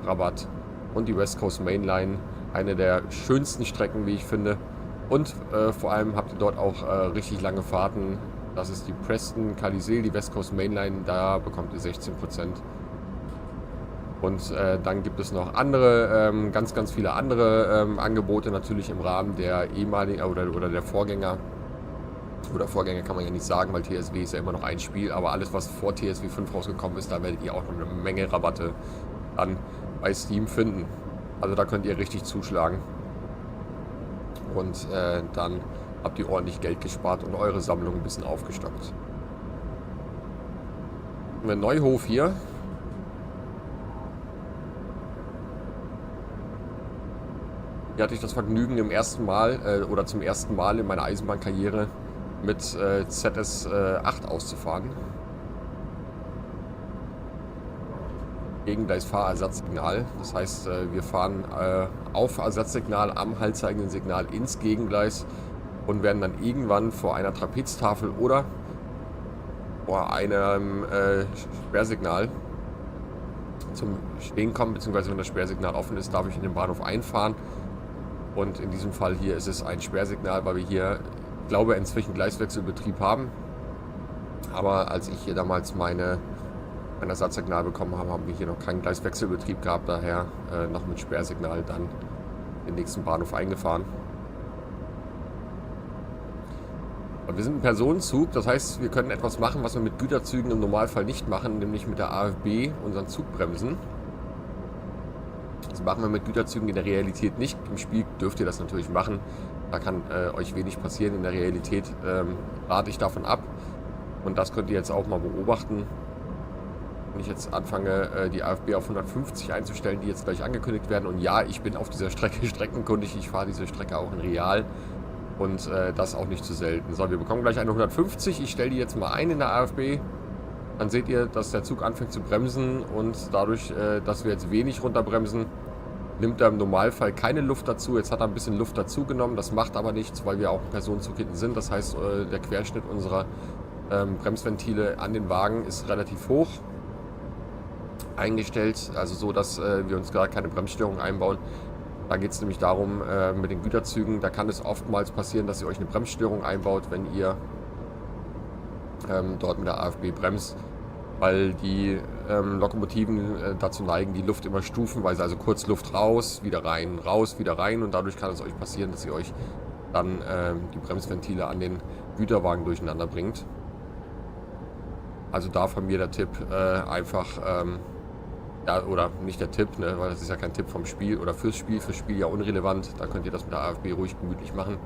Rabatt. Und die West Coast Mainline, eine der schönsten Strecken, wie ich finde. Und vor allem habt ihr dort auch richtig lange Fahrten. Das ist die Preston-Calisille, die West Coast Mainline, da bekommt ihr 16%. Und dann gibt es noch andere, ganz viele andere Angebote, natürlich im Rahmen der ehemaligen oder der Vorgänger. Oder Vorgänger kann man ja nicht sagen, weil TSW ist ja immer noch ein Spiel. Aber alles, was vor TSW 5 rausgekommen ist, da werdet ihr auch noch eine Menge Rabatte dann bei Steam finden. Also da könnt ihr richtig zuschlagen. Und dann habt ihr ordentlich Geld gespart und eure Sammlung ein bisschen aufgestockt. Ein Neuhof hier. Hier hatte ich das Vergnügen zum ersten Mal in meiner Eisenbahnkarriere mit ZS8 auszufahren. Gegengleis-Fahrersatzsignal. Das heißt, wir fahren auf Ersatzsignal am haltzeigenden Signal ins Gegengleis und werden dann irgendwann vor einer Trapeztafel oder vor einem Sperrsignal zum Stehen kommen, beziehungsweise wenn das Sperrsignal offen ist, darf ich in den Bahnhof einfahren. Und in diesem Fall hier ist es ein Sperrsignal, weil wir hier, ich glaube, inzwischen Gleiswechselbetrieb haben. Aber als ich hier damals mein Ersatzsignal bekommen habe, haben wir hier noch keinen Gleiswechselbetrieb gehabt. Daher noch mit Sperrsignal dann den nächsten Bahnhof eingefahren. Und wir sind ein Personenzug, das heißt, wir können etwas machen, was wir mit Güterzügen im Normalfall nicht machen, nämlich mit der AFB unseren Zug bremsen. Das machen wir mit Güterzügen in der Realität nicht. Im Spiel dürft ihr das natürlich machen. Da kann euch wenig passieren. In der Realität rate ich davon ab. Und das könnt ihr jetzt auch mal beobachten. Wenn ich jetzt anfange, die AFB auf 150 einzustellen, die jetzt gleich angekündigt werden. Und ja, ich bin auf dieser Strecke streckenkundig. Ich fahre diese Strecke auch in Real. Und das auch nicht zu selten. So, wir bekommen gleich eine 150. Ich stelle die jetzt mal ein in der AFB. Dann seht ihr, dass der Zug anfängt zu bremsen. Und dadurch, dass wir jetzt wenig runterbremsen, nimmt er im Normalfall keine Luft dazu. Jetzt hat er ein bisschen Luft dazu genommen. Das macht aber nichts, weil wir auch ein Personenzug hinten sind. Das heißt, der Querschnitt unserer Bremsventile an den Wagen ist relativ hoch. eingestellt, also so, dass wir uns gar keine Bremsstörung einbauen. Da geht es nämlich darum, mit den Güterzügen, da kann es oftmals passieren, dass ihr euch eine Bremsstörung einbaut, wenn ihr dort mit der AFB bremst, weil die Lokomotiven dazu neigen, die Luft immer stufenweise, also kurz Luft raus, wieder rein, raus, wieder rein, und dadurch kann es euch passieren, dass ihr euch dann die Bremsventile an den Güterwagen durcheinander bringt. Also da von mir der Tipp, einfach, ja, oder nicht der Tipp, ne, weil das ist ja kein Tipp vom Spiel oder fürs Spiel ja unrelevant, da könnt ihr das mit der AFB ruhig gemütlich machen,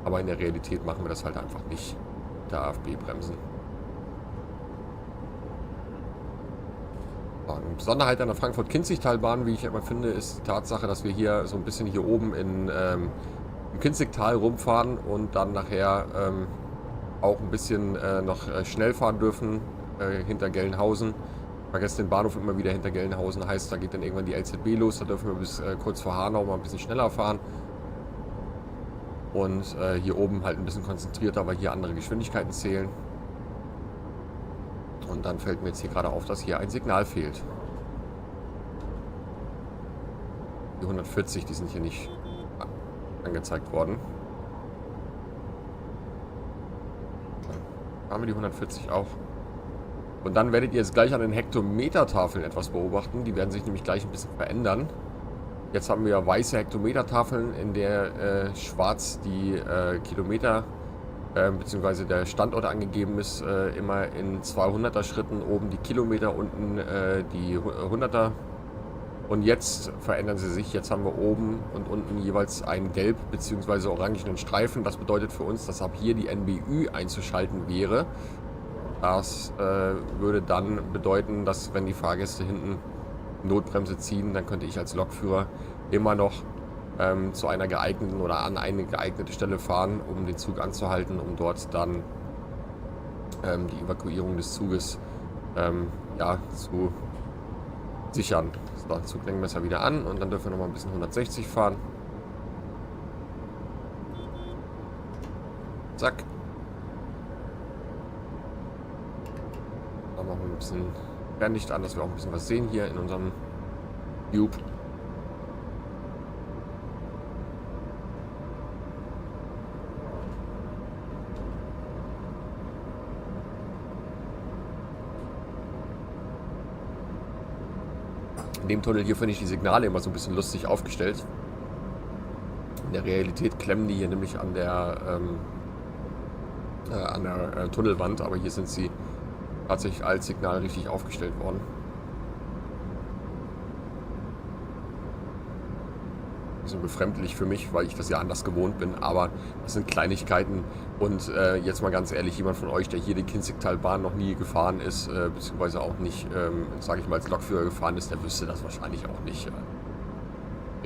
aber in der Realität machen wir das halt einfach nicht mit der AFB bremsen. Eine Besonderheit an der Frankfurt-Kinzigtalbahn, wie ich immer finde, ist die Tatsache, dass wir hier so ein bisschen hier oben im Kinzigtal rumfahren und dann nachher auch ein bisschen noch schnell fahren dürfen hinter Gelnhausen. Vergesst den Bahnhof immer wieder hinter Gelnhausen, heißt, da geht dann irgendwann die LZB los, da dürfen wir bis kurz vor Hanau mal ein bisschen schneller fahren. Und hier oben halt ein bisschen konzentrierter, weil hier andere Geschwindigkeiten zählen. Und dann fällt mir jetzt hier gerade auf, dass hier ein Signal fehlt. Die 140, die sind hier nicht angezeigt worden. Dann haben wir die 140 auch. Und dann werdet ihr jetzt gleich an den Hektometertafeln etwas beobachten. Die werden sich nämlich gleich ein bisschen verändern. Jetzt haben wir weiße Hektometertafeln, in der schwarz die Kilometer bzw. der Standort angegeben ist, immer in 200er Schritten, oben die Kilometer, unten die 100er. Und jetzt verändern sie sich. Jetzt haben wir oben und unten jeweils einen gelb bzw. orangenen Streifen. Das bedeutet für uns, dass ab hier die NBÜ einzuschalten wäre. Das würde dann bedeuten, dass wenn die Fahrgäste hinten Notbremse ziehen, dann könnte ich als Lokführer immer noch zu einer geeigneten oder an eine geeignete Stelle fahren, um den Zug anzuhalten, um dort dann die Evakuierung des Zuges ja, zu sichern. So, Zuglenkmesser wieder an und dann dürfen wir noch mal ein bisschen 160 fahren. Zack. Dann machen wir ein bisschen Fernlicht an, dass wir auch ein bisschen was sehen hier in unserem Cube. In dem Tunnel hier finde ich die Signale immer so ein bisschen lustig aufgestellt. In der Realität klemmen die hier nämlich an der Tunnelwand, aber hier sind sie tatsächlich als Signal richtig aufgestellt worden. Ein bisschen befremdlich für mich, weil ich das ja anders gewohnt bin, aber das sind Kleinigkeiten. Und jetzt mal ganz ehrlich, jemand von euch, der hier die Kinzigtalbahn noch nie gefahren ist, beziehungsweise auch nicht, sage ich mal, als Lokführer gefahren ist, der wüsste das wahrscheinlich auch nicht.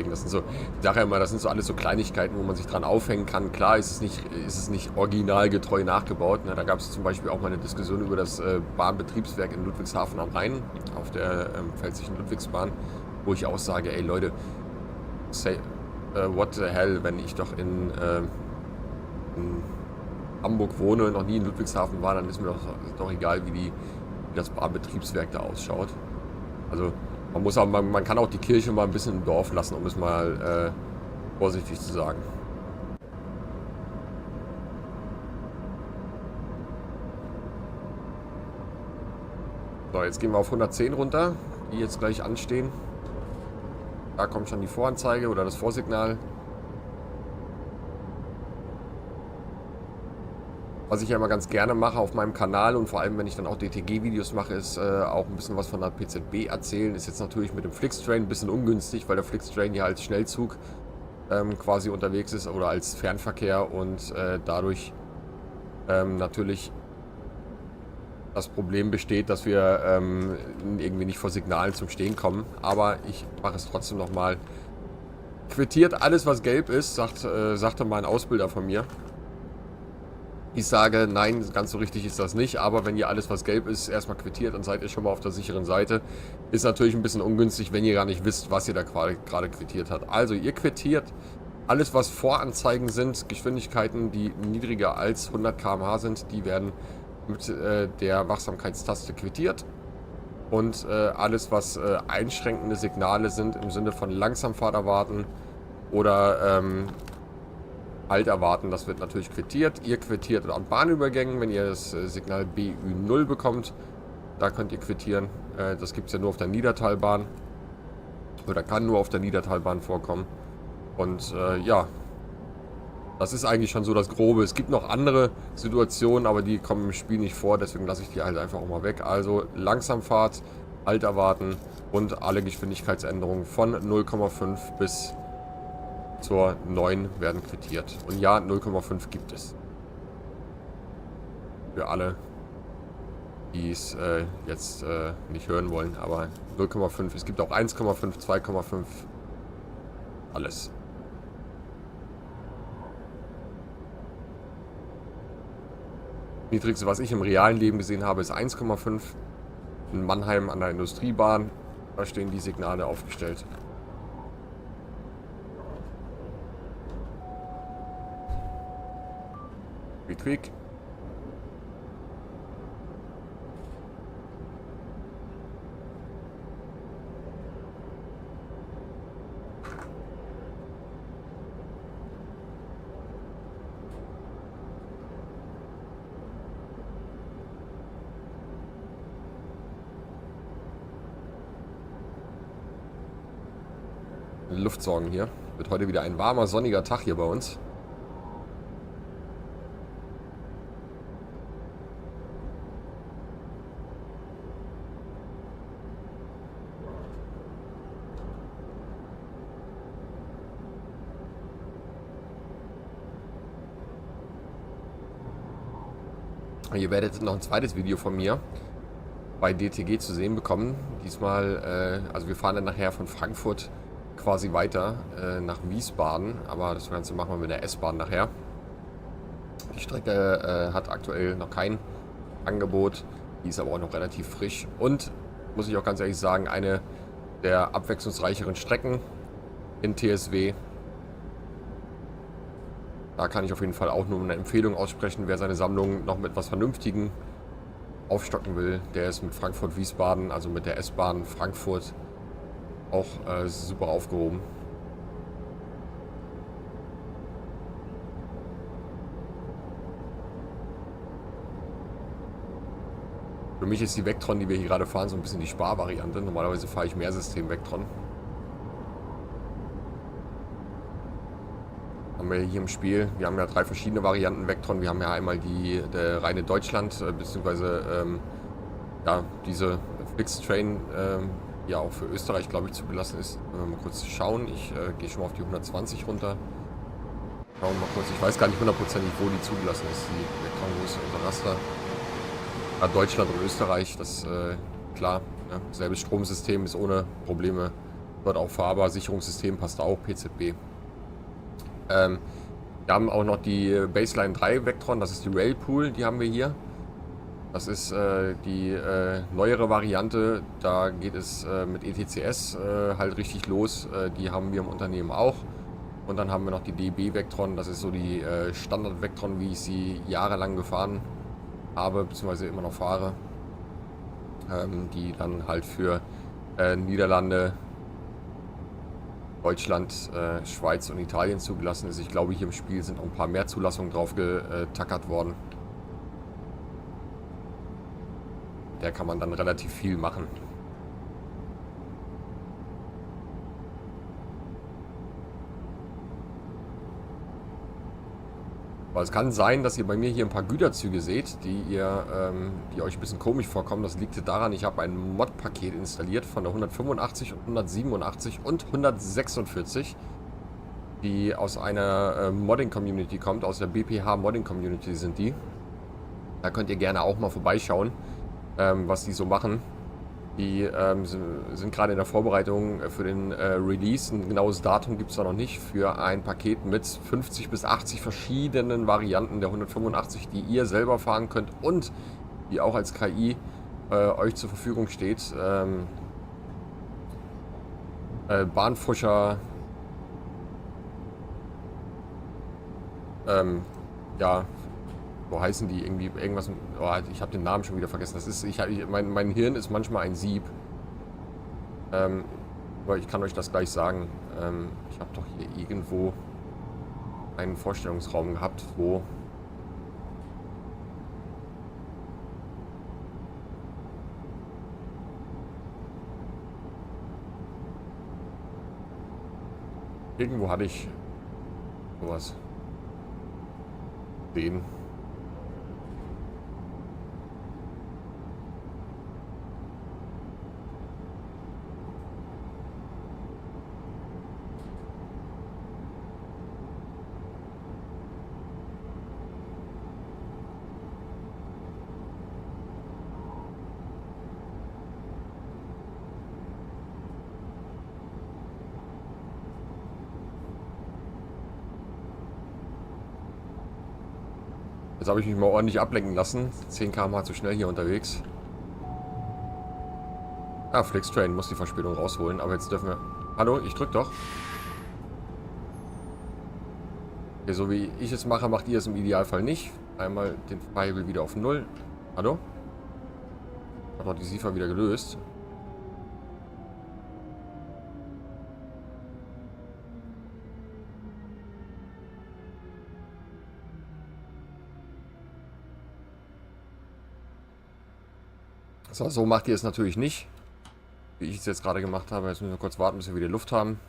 Das sind so, ich sage ja immer, das sind so alles so Kleinigkeiten, wo man sich dran aufhängen kann. Klar ist es nicht originalgetreu nachgebaut. Ne? Da gab es zum Beispiel auch mal eine Diskussion über das Bahnbetriebswerk in Ludwigshafen am Rhein, auf der Pfälzischen Ludwigsbahn, wo ich auch sage, ey Leute, say, what the hell, wenn ich doch in Hamburg wohne, noch nie in Ludwigshafen war, dann ist mir doch egal, wie das Bahnbetriebswerk da ausschaut. Also man kann auch die Kirche mal ein bisschen im Dorf lassen, um es mal vorsichtig zu sagen. So, jetzt gehen wir auf 110 runter, die jetzt gleich anstehen. Da kommt schon die Voranzeige oder das Vorsignal. Was ich ja immer ganz gerne mache auf meinem Kanal und vor allem, wenn ich dann auch DTG-Videos mache, ist auch ein bisschen was von der PZB erzählen. Ist jetzt natürlich mit dem Flixtrain ein bisschen ungünstig, weil der Flixtrain ja als Schnellzug quasi unterwegs ist oder als Fernverkehr und dadurch natürlich das Problem besteht, dass wir irgendwie nicht vor Signalen zum Stehen kommen. Aber ich mache es trotzdem nochmal. Quittiert alles, was gelb ist, sagte mal ein Ausbilder von mir. Ich sage, nein, ganz so richtig ist das nicht, aber wenn ihr alles, was gelb ist, erstmal quittiert, dann seid ihr schon mal auf der sicheren Seite. Ist natürlich ein bisschen ungünstig, wenn ihr gar nicht wisst, was ihr da gerade quittiert habt. Also ihr quittiert alles, was Voranzeigen sind, Geschwindigkeiten, die niedriger als 100 km/h sind, die werden mit der Wachsamkeitstaste quittiert. Und alles, was einschränkende Signale sind, im Sinne von Langsamfahrt erwarten oder Halt erwarten, das wird natürlich quittiert. Ihr quittiert an Bahnübergängen, wenn ihr das Signal BÜ0 bekommt. Da könnt ihr quittieren. Das gibt es ja nur auf der Niedertalbahn. Oder kann nur auf der Niedertalbahn vorkommen. Und ja, das ist eigentlich schon so das Grobe. Es gibt noch andere Situationen, aber die kommen im Spiel nicht vor. Deswegen lasse ich die halt einfach auch mal weg. Also Langsamfahrt, Halt erwarten und alle Geschwindigkeitsänderungen von 0,5 bis zur 9 werden quittiert. Und ja, 0,5 gibt es. Für alle, die es jetzt nicht hören wollen. Aber 0,5, es gibt auch 1,5, 2,5. Alles. Niedrigste, was ich im realen Leben gesehen habe, ist 1,5. In Mannheim an der Industriebahn. Da stehen die Signale aufgestellt. Quick. Luft sorgen hier. Wird heute wieder ein warmer, sonniger Tag hier bei uns. Ihr werdet noch ein zweites Video von mir bei DTG zu sehen bekommen. Diesmal, also wir fahren dann nachher von Frankfurt quasi weiter nach Wiesbaden, aber das Ganze machen wir mit der S-Bahn nachher. Die Strecke hat aktuell noch kein Angebot, die ist aber auch noch relativ frisch und, muss ich auch ganz ehrlich sagen, eine der abwechslungsreicheren Strecken in TSW. Da kann ich auf jeden Fall auch nur eine Empfehlung aussprechen, wer seine Sammlung noch mit etwas Vernünftigen aufstocken will. Der ist mit Frankfurt-Wiesbaden, also mit der S-Bahn Frankfurt, auch super aufgehoben. Für mich ist die Vectron, die wir hier gerade fahren, so ein bisschen die Sparvariante. Normalerweise fahre ich Mehrsystem Vectron. Haben wir hier im Spiel. Wir haben ja 3 verschiedene Varianten Vectron. Wir haben ja einmal die reine Deutschland, beziehungsweise ja, diese Fixed Train, ja auch für Österreich, glaube ich, zugelassen ist. Mal kurz schauen. Ich gehe schon mal auf die 120 runter. Schauen wir mal kurz. Ich weiß gar nicht hundertprozentig, wo die zugelassen ist. Die Vectron, wo ist unser Raster? Ja, Deutschland und Österreich, das klar. Ja, selbes Stromsystem ist ohne Probleme dort auch fahrbar. Sicherungssystem passt auch, PZB. Wir haben auch noch die Baseline 3 Vectron, das ist die Railpool, die haben wir hier. Das ist die neuere Variante, da geht es mit ETCS halt richtig los. Die haben wir im Unternehmen auch. Und dann haben wir noch die DB Vectron, das ist so die Standard Vectron, wie ich sie jahrelang gefahren habe, beziehungsweise immer noch fahre. Die dann halt für Niederlande, Deutschland, Schweiz und Italien zugelassen ist. Ich glaube, hier im Spiel sind noch ein paar mehr Zulassungen drauf getackert worden. Der kann man dann relativ viel machen. Aber es kann sein, dass ihr bei mir hier ein paar Güterzüge seht, die euch ein bisschen komisch vorkommen. Das liegt daran, ich habe ein Mod-Paket installiert von der 185 und 187 und 146, die aus einer Modding-Community kommt, aus der BPH-Modding-Community sind die. Da könnt ihr gerne auch mal vorbeischauen, was die so machen. Die sind gerade in der Vorbereitung für den Release. Ein genaues Datum gibt es da noch nicht. Für ein Paket mit 50 bis 80 verschiedenen Varianten der 185, die ihr selber fahren könnt und die auch als KI euch zur Verfügung steht. Bahnfuscher, ja, So heißen die irgendwie irgendwas. Oh, ich habe den Namen schon wieder vergessen. Das ist, mein Hirn ist manchmal ein Sieb. Aber ich kann euch das gleich sagen. Ich habe doch hier irgendwo einen Vorstellungsraum gehabt, wo irgendwo hatte ich sowas sehen. Jetzt habe ich mich mal ordentlich ablenken lassen. 10 km/h zu schnell hier unterwegs. Ah, Flixtrain muss die Verspätung rausholen, aber jetzt dürfen wir... Hallo, ich drück doch. Okay, so wie ich es mache, macht ihr es im Idealfall nicht. Einmal den Fahrhebel wieder auf 0. Hallo? Hat doch die SIFA wieder gelöst. So macht ihr es natürlich nicht, wie ich es jetzt gerade gemacht habe. Jetzt müssen wir kurz warten, bis wir wieder Luft haben.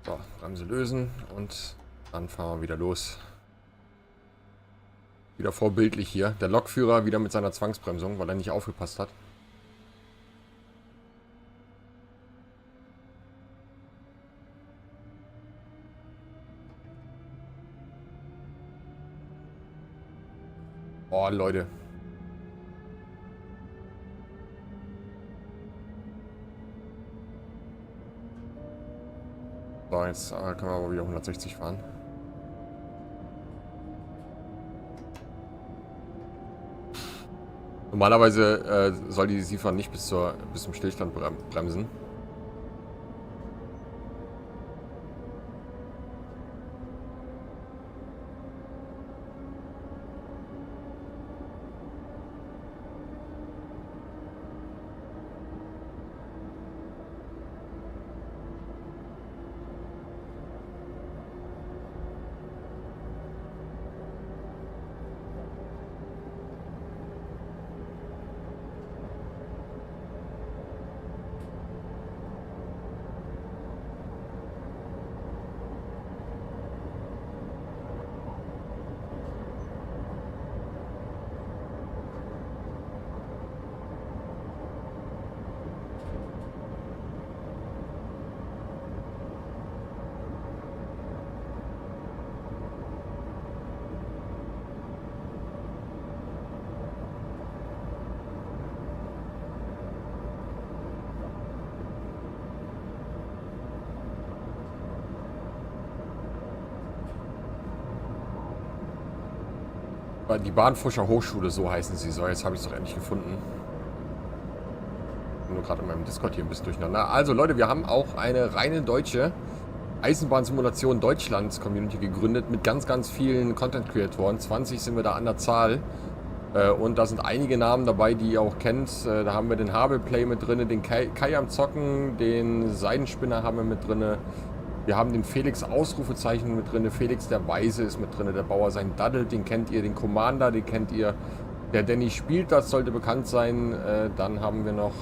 So, Bremse lösen und dann fahren wir wieder los. Wieder vorbildlich hier. Der Lokführer wieder mit seiner Zwangsbremsung, weil er nicht aufgepasst hat. Oh, Leute. So, jetzt können wir aber wieder 160 fahren. Normalerweise soll die SIFA nicht bis zum Stillstand bremsen. Die Bahnfuscher Hochschule, so heißen sie. So, jetzt habe ich es doch endlich gefunden. Ich bin nur gerade in meinem Discord hier ein bisschen durcheinander. Also Leute, wir haben auch eine reine deutsche Eisenbahnsimulation Deutschlands Community gegründet mit ganz, ganz vielen Content-Creatoren. 20 sind wir da an der Zahl. Und da sind einige Namen dabei, die ihr auch kennt. Da haben wir den Habelplay mit drin, den Kai am Zocken, den Seidenspinner haben wir mit drin. Wir haben den Felix Ausrufezeichen mit drin, Felix der Weise ist mit drin, der Bauer sein Daddel, den kennt ihr, den Commander, den kennt ihr. Der Danny spielt, das sollte bekannt sein. Dann haben wir noch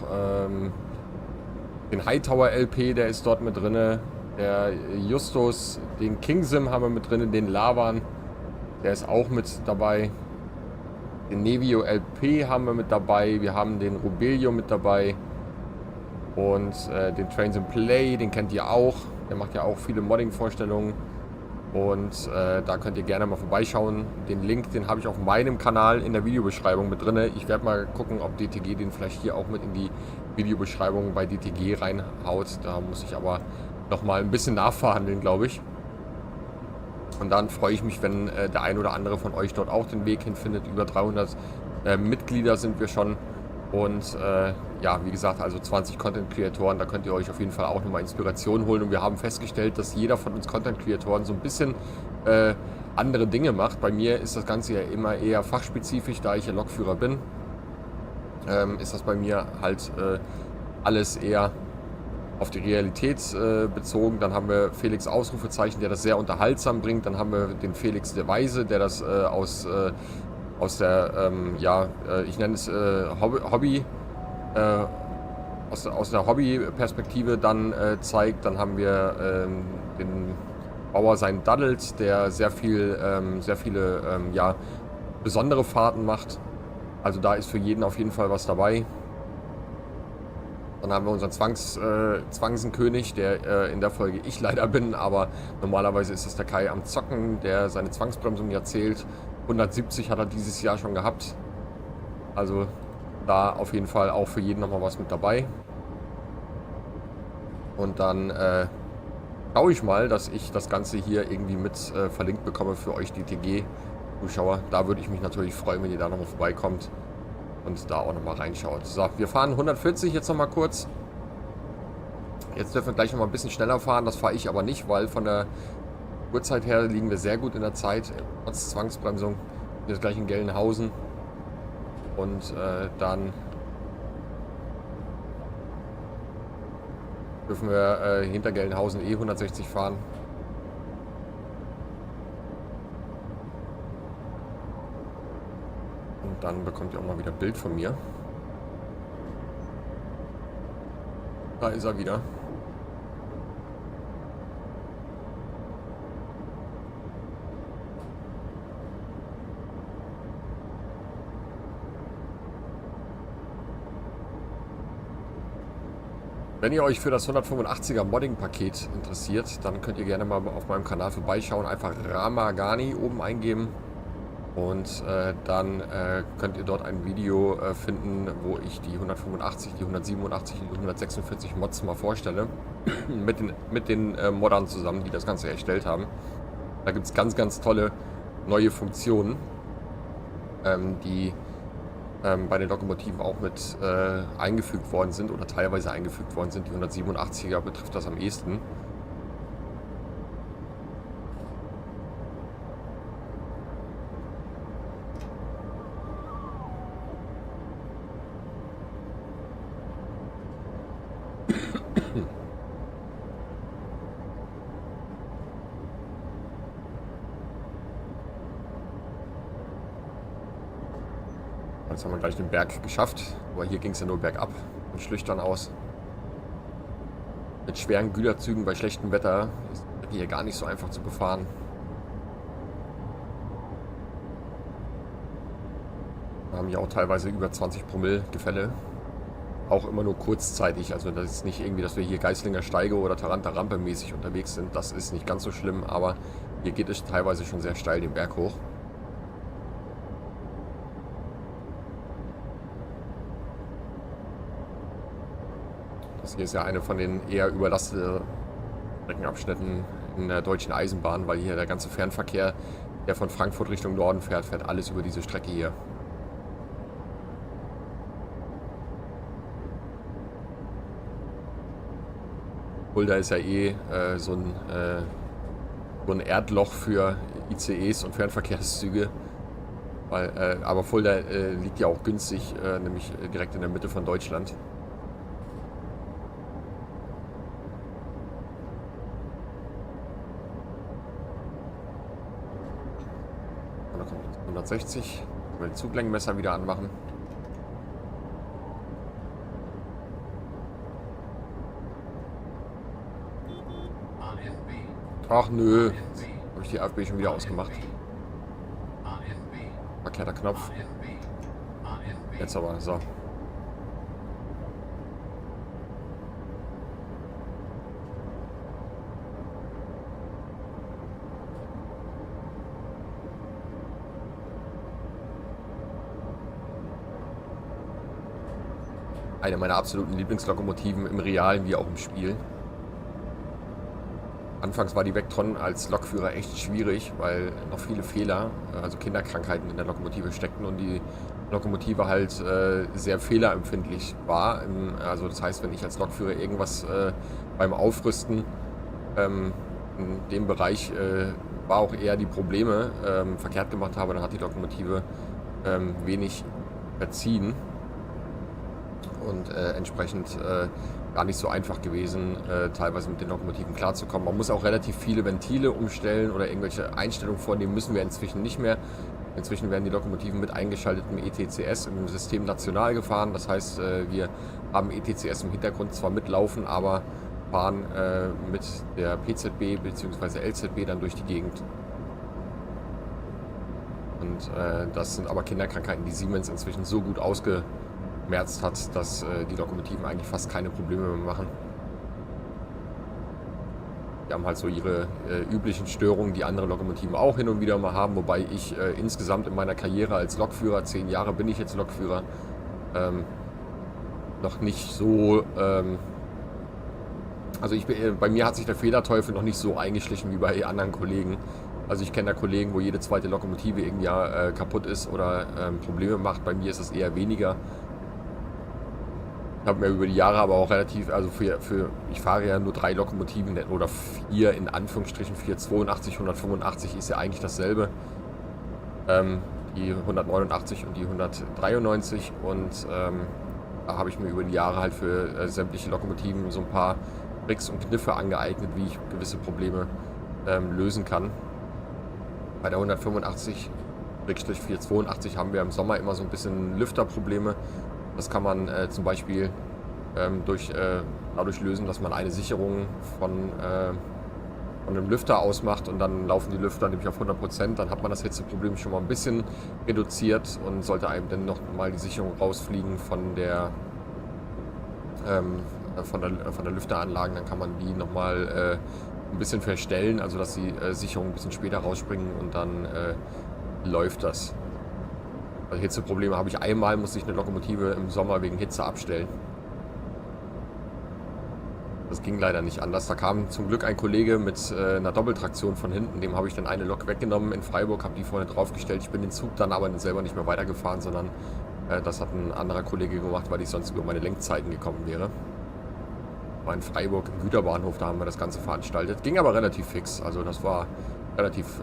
den Hightower LP, der ist dort mit drin. Der Justus, den Kingsim haben wir mit drin, den Lavan, der ist auch mit dabei. Den Nevio LP haben wir mit dabei, wir haben den Rubelio mit dabei. Und den TrainSimPlay, den kennt ihr auch. Der macht ja auch viele Modding-Vorstellungen. Und da könnt ihr gerne mal vorbeischauen. Den Link, den habe ich auf meinem Kanal in der Videobeschreibung mit drin. Ich werde mal gucken, ob DTG den vielleicht hier auch mit in die Videobeschreibung bei DTG reinhaut. Da muss ich aber nochmal ein bisschen nachverhandeln, glaube ich. Und dann freue ich mich, wenn der ein oder andere von euch dort auch den Weg hinfindet. Über 300 Mitglieder sind wir schon. Und ja, wie gesagt, also 20 Content-Creatoren, da könnt ihr euch auf jeden Fall auch nochmal Inspiration holen. Und wir haben festgestellt, dass jeder von uns Content-Creatoren so ein bisschen andere Dinge macht. Bei mir ist das Ganze ja immer eher fachspezifisch, da ich ja Lokführer bin. Ist das bei mir halt alles eher auf die Realität bezogen. Dann haben wir Felix Ausrufezeichen, der das sehr unterhaltsam bringt. Dann haben wir den Felix der Weise, der das aus der, ja, ich nenne es aus der Hobby-Perspektive dann zeigt. Dann haben wir den Bauer sein Daddelt, der sehr viele ja, besondere Fahrten macht. Also da ist für jeden auf jeden Fall was dabei. Dann haben wir unseren Zwangsenkönig, der in der Folge ich leider bin, aber normalerweise ist es der Kai am Zocken, der seine Zwangsbremsung ja zählt. 170 hat er dieses Jahr schon gehabt. Also da auf jeden Fall auch für jeden nochmal was mit dabei. Und dann schaue ich mal, dass ich das Ganze hier irgendwie mit verlinkt bekomme für euch, die TG-Zuschauer. Da würde ich mich natürlich freuen, wenn ihr da nochmal vorbeikommt und da auch nochmal reinschaut. So, wir fahren 140 jetzt nochmal kurz. Jetzt dürfen wir gleich nochmal ein bisschen schneller fahren. Das fahre ich aber nicht, weil von der Uhrzeit her liegen wir sehr gut in der Zeit. Trotz Zwangsbremsung. Jetzt gleich in Gelnhausen. Und dann dürfen wir hinter Gelnhausen 160 fahren. Und dann bekommt ihr auch mal wieder ein Bild von mir. Da ist er wieder. Wenn ihr euch für das 185er Modding-Paket interessiert, dann könnt ihr gerne mal auf meinem Kanal vorbeischauen. Einfach Ramagani oben eingeben. Und dann könnt ihr dort ein Video finden, wo ich die 185, die 187, die 146 Mods mal vorstelle. mit den Moddern zusammen, die das Ganze erstellt haben. Da gibt es ganz, ganz tolle neue Funktionen, die bei den Lokomotiven auch mit eingefügt worden sind oder teilweise eingefügt worden sind. Die 187er betrifft das am ehesten. Jetzt haben wir gleich den Berg geschafft, aber hier ging es ja nur bergab und schlüchtern aus. Mit schweren Güterzügen bei schlechtem Wetter ist die hier gar nicht so einfach zu befahren. Wir haben hier auch teilweise über 20 Promille Gefälle. Auch immer nur kurzzeitig, also das ist nicht irgendwie, dass wir hier Geislinger Steige oder Taranta Rampe mäßig unterwegs sind. Das ist nicht ganz so schlimm, aber hier geht es teilweise schon sehr steil den Berg hoch. Das hier ist ja eine von den eher überlasteten Streckenabschnitten in der deutschen Eisenbahn, weil hier der ganze Fernverkehr, der von Frankfurt Richtung Norden fährt, fährt alles über diese Strecke hier. Fulda ist ja eh so ein Erdloch für ICEs und Fernverkehrszüge. Weil, aber Fulda liegt ja auch günstig, nämlich direkt in der Mitte von Deutschland. Und dann kommt jetzt 160. Ich will den Zuglängenmesser wieder anmachen. Ach nö, habe ich die AFB schon wieder ausgemacht. Verkehrter Knopf. Jetzt aber, so. eine meiner absoluten Lieblingslokomotiven im Realen wie auch im Spiel. Anfangs war die Vectron als Lokführer echt schwierig, weil noch viele Fehler, also Kinderkrankheiten in der Lokomotive steckten und die Lokomotive halt sehr fehlerempfindlich war. Also das heißt, wenn ich als Lokführer irgendwas beim Aufrüsten in dem Bereich war auch eher die Probleme verkehrt gemacht habe, dann hat die Lokomotive wenig verziehen und entsprechend gar nicht so einfach gewesen, teilweise mit den Lokomotiven klarzukommen. Man muss auch relativ viele Ventile umstellen oder irgendwelche Einstellungen vornehmen, müssen wir inzwischen nicht mehr. Inzwischen werden die Lokomotiven mit eingeschaltetem ETCS im System national gefahren. Das heißt, wir haben ETCS im Hintergrund zwar mitlaufen, aber fahren mit der PZB bzw. LZB dann durch die Gegend. Und das sind aber Kinderkrankheiten, die Siemens inzwischen so gut ausgemerzt hat, dass die Lokomotiven eigentlich fast keine Probleme mehr machen. Die haben halt so ihre üblichen Störungen, die andere Lokomotiven auch hin und wieder mal haben, wobei ich insgesamt in meiner Karriere als Lokführer, 10 Jahre bin ich jetzt Lokführer, noch nicht so... bei mir hat sich der Fehlerteufel noch nicht so eingeschlichen wie bei anderen Kollegen. Also ich kenne da Kollegen, wo jede zweite Lokomotive irgendwie kaputt ist oder Probleme macht. Bei mir ist es eher weniger. Ich habe mir über die Jahre aber auch relativ, also ich fahre ja nur 3 Lokomotiven oder 4 in Anführungsstrichen, 482, 185 ist ja eigentlich dasselbe. Die 189 und die 193 und da habe ich mir über die Jahre halt für sämtliche Lokomotiven so ein paar Tricks und Kniffe angeeignet, wie ich gewisse Probleme lösen kann. Bei der 185/482 haben wir im Sommer immer so ein bisschen Lüfterprobleme. Das kann man zum Beispiel dadurch lösen, dass man eine Sicherung von einem Lüfter ausmacht und dann laufen die Lüfter nämlich auf 100%. Dann hat man das Hitzeproblem schon mal ein bisschen reduziert und sollte einem dann noch mal die Sicherung rausfliegen von der Lüfteranlage, dann kann man die nochmal ein bisschen verstellen, also dass die Sicherungen ein bisschen später rausspringen und dann läuft das. Also Hitzeprobleme habe ich einmal, musste ich eine Lokomotive im Sommer wegen Hitze abstellen. Das ging leider nicht anders. Da kam zum Glück ein Kollege mit einer Doppeltraktion von hinten, dem habe ich dann eine Lok weggenommen in Freiburg, habe die vorne draufgestellt. Ich bin den Zug dann aber selber nicht mehr weitergefahren, sondern das hat ein anderer Kollege gemacht, weil ich sonst über meine Lenkzeiten gekommen wäre. War in Freiburg im Güterbahnhof, da haben wir das Ganze veranstaltet. Ging aber relativ fix, also das war relativ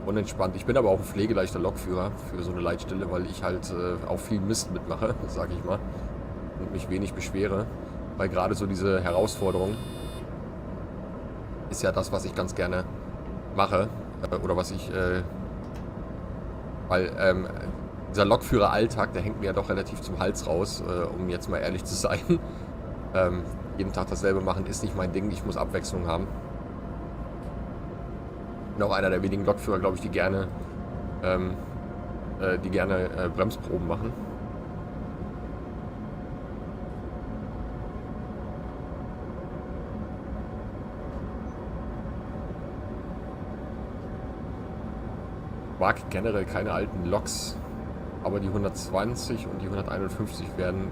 unentspannt. Ich bin aber auch ein pflegeleichter Lokführer für so eine Leitstelle, weil ich halt auch viel Mist mitmache, sage ich mal, und mich wenig beschwere. Weil gerade so diese Herausforderung ist ja das, was ich ganz gerne mache. Oder was ich... weil dieser Lokführer-Alltag, der hängt mir ja doch relativ zum Hals raus, um jetzt mal ehrlich zu sein. Jeden Tag dasselbe machen ist nicht mein Ding. Ich muss Abwechslung haben. Ich bin auch einer der wenigen Lokführer, glaube ich, die gerne Bremsproben machen. Ich mag generell keine alten Loks, aber die 120 und die 151 wären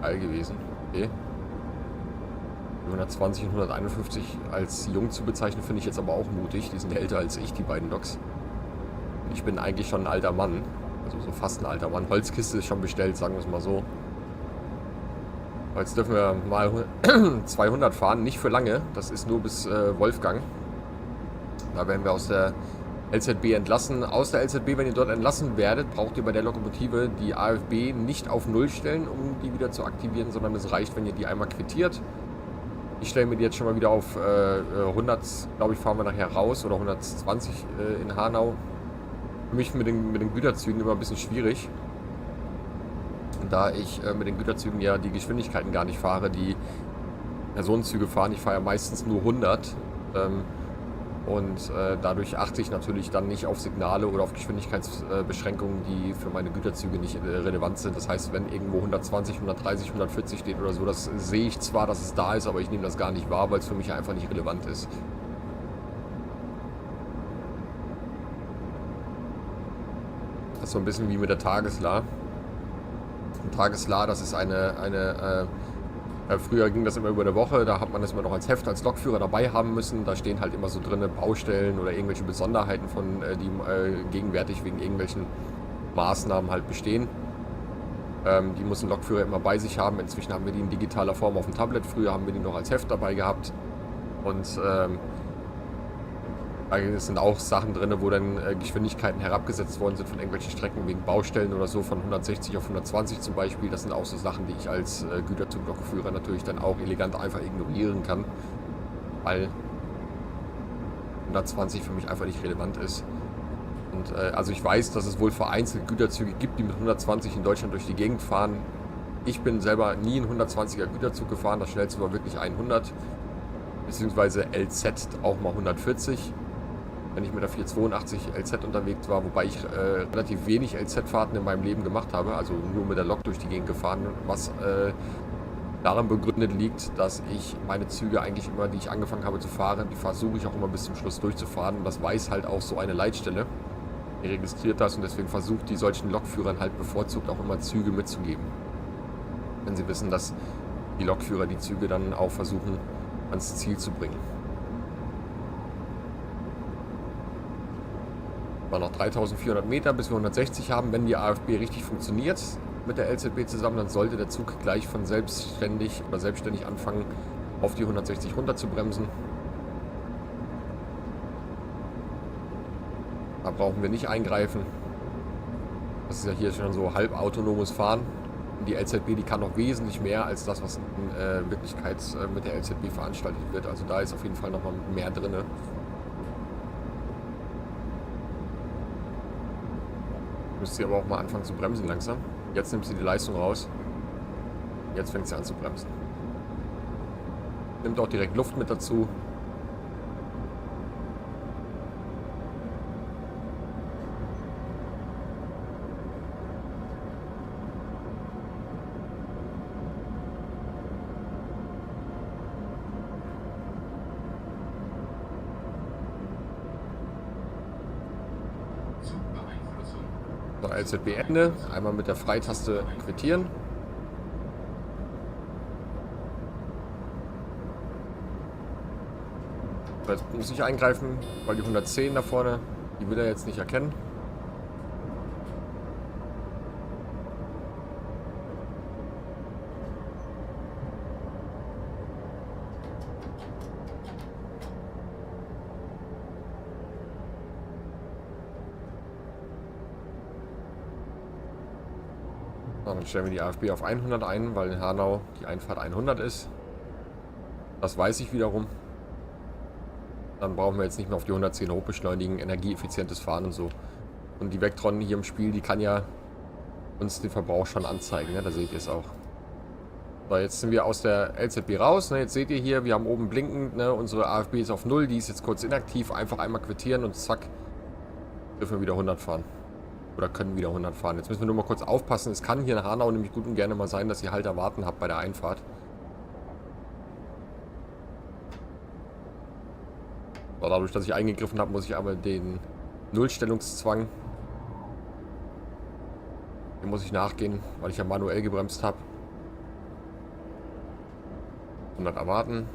geil gewesen. Okay. Die 120 und 151 als jung zu bezeichnen, finde ich jetzt aber auch mutig. Die sind älter als ich, die beiden Loks. Ich bin eigentlich schon ein alter Mann, also so fast ein alter Mann. Holzkiste ist schon bestellt, sagen wir es mal so. Aber jetzt dürfen wir mal 200 fahren, nicht für lange. Das ist nur bis Wolfgang. Da werden wir aus der LZB entlassen. Aus der LZB, wenn ihr dort entlassen werdet, braucht ihr bei der Lokomotive die AFB nicht auf 0 stellen, um die wieder zu aktivieren, sondern es reicht, wenn ihr die einmal quittiert. Ich stelle mir die jetzt schon mal wieder auf 100, glaube ich, fahren wir nachher raus, oder 120 in Hanau. Für mich mit den Güterzügen immer ein bisschen schwierig. Da ich mit den Güterzügen ja die Geschwindigkeiten gar nicht fahre, die Personenzüge fahren. Ich fahre ja meistens nur 100. Und dadurch achte ich natürlich dann nicht auf Signale oder auf Geschwindigkeitsbeschränkungen, die für meine Güterzüge nicht relevant sind. Das heißt, wenn irgendwo 120, 130, 140 steht oder so, das sehe ich zwar, dass es da ist, aber ich nehme das gar nicht wahr, weil es für mich einfach nicht relevant ist. Das ist so ein bisschen wie mit der Tagesla. Ein Tageslar, das ist früher ging das immer über eine Woche, da hat man das immer noch als Heft, als Lokführer dabei haben müssen. Da stehen halt immer so drin Baustellen oder irgendwelche Besonderheiten von, die gegenwärtig wegen irgendwelchen Maßnahmen halt bestehen. Die muss ein Lokführer immer bei sich haben. Inzwischen haben wir die in digitaler Form auf dem Tablet. Früher haben wir die noch als Heft dabei gehabt. Und es sind auch Sachen drin, wo dann Geschwindigkeiten herabgesetzt worden sind von irgendwelchen Strecken wegen Baustellen oder so, von 160 auf 120 zum Beispiel. Das sind auch so Sachen, die ich als Güterzuglokführer natürlich dann auch elegant einfach ignorieren kann, weil 120 für mich einfach nicht relevant ist. Und also ich weiß, dass es wohl vereinzelt Güterzüge gibt, die mit 120 in Deutschland durch die Gegend fahren. Ich bin selber nie einen 120er Güterzug gefahren, das schnellste war wirklich 100, beziehungsweise LZ auch mal 140. Wenn ich mit der 482 LZ unterwegs war, wobei ich relativ wenig LZ-Fahrten in meinem Leben gemacht habe, also nur mit der Lok durch die Gegend gefahren, was daran begründet liegt, dass ich meine Züge eigentlich immer, die ich angefangen habe zu fahren, die versuche ich auch immer bis zum Schluss durchzufahren, und das weiß halt auch so eine Leitstelle, die registriert das, und deswegen versucht die solchen Lokführern halt bevorzugt auch immer Züge mitzugeben. Wenn sie wissen, dass die Lokführer die Züge dann auch versuchen ans Ziel zu bringen. Noch 3400 Meter, bis wir 160 haben. Wenn die AFB richtig funktioniert mit der LZB zusammen, dann sollte der Zug gleich von selbstständig anfangen, auf die 160 runter zu bremsen. Da brauchen wir nicht eingreifen. Das ist ja hier schon so halb autonomes Fahren. Und die LZB, die kann noch wesentlich mehr als das, was in Wirklichkeit mit der LZB veranstaltet wird. Also da ist auf jeden Fall noch mal mehr drin. Müsst ihr aber auch mal anfangen zu bremsen langsam. Jetzt nimmt sie die Leistung raus. Jetzt fängt sie an zu bremsen. Nimmt auch direkt Luft mit dazu. LZB Ende. Einmal mit der Freitaste quittieren. Jetzt muss ich eingreifen, weil die 110 da vorne, die will er jetzt nicht erkennen. Dann stellen wir die AFB auf 100 ein, weil in Hanau die Einfahrt 100 ist. Das weiß ich wiederum. Dann brauchen wir jetzt nicht mehr auf die 110 hochbeschleunigen, energieeffizientes Fahren und so. Und die Vectron hier im Spiel, die kann ja uns den Verbrauch schon anzeigen, ne? Da seht ihr es auch. So, jetzt sind wir aus der LZB raus, ne? Jetzt seht ihr hier, wir haben oben blinkend, ne? Unsere AFB ist auf 0, die ist jetzt kurz inaktiv. Einfach einmal quittieren und zack, dürfen wir wieder 100 fahren. Oder können wieder 100 fahren. Jetzt müssen wir nur mal kurz aufpassen. Es kann hier in Hanau nämlich gut und gerne mal sein, dass ihr halt erwarten habt bei der Einfahrt. So, dadurch, dass ich eingegriffen habe, muss ich aber den Nullstellungszwang, dem muss ich nachgehen, weil ich ja manuell gebremst habe. 100 erwarten.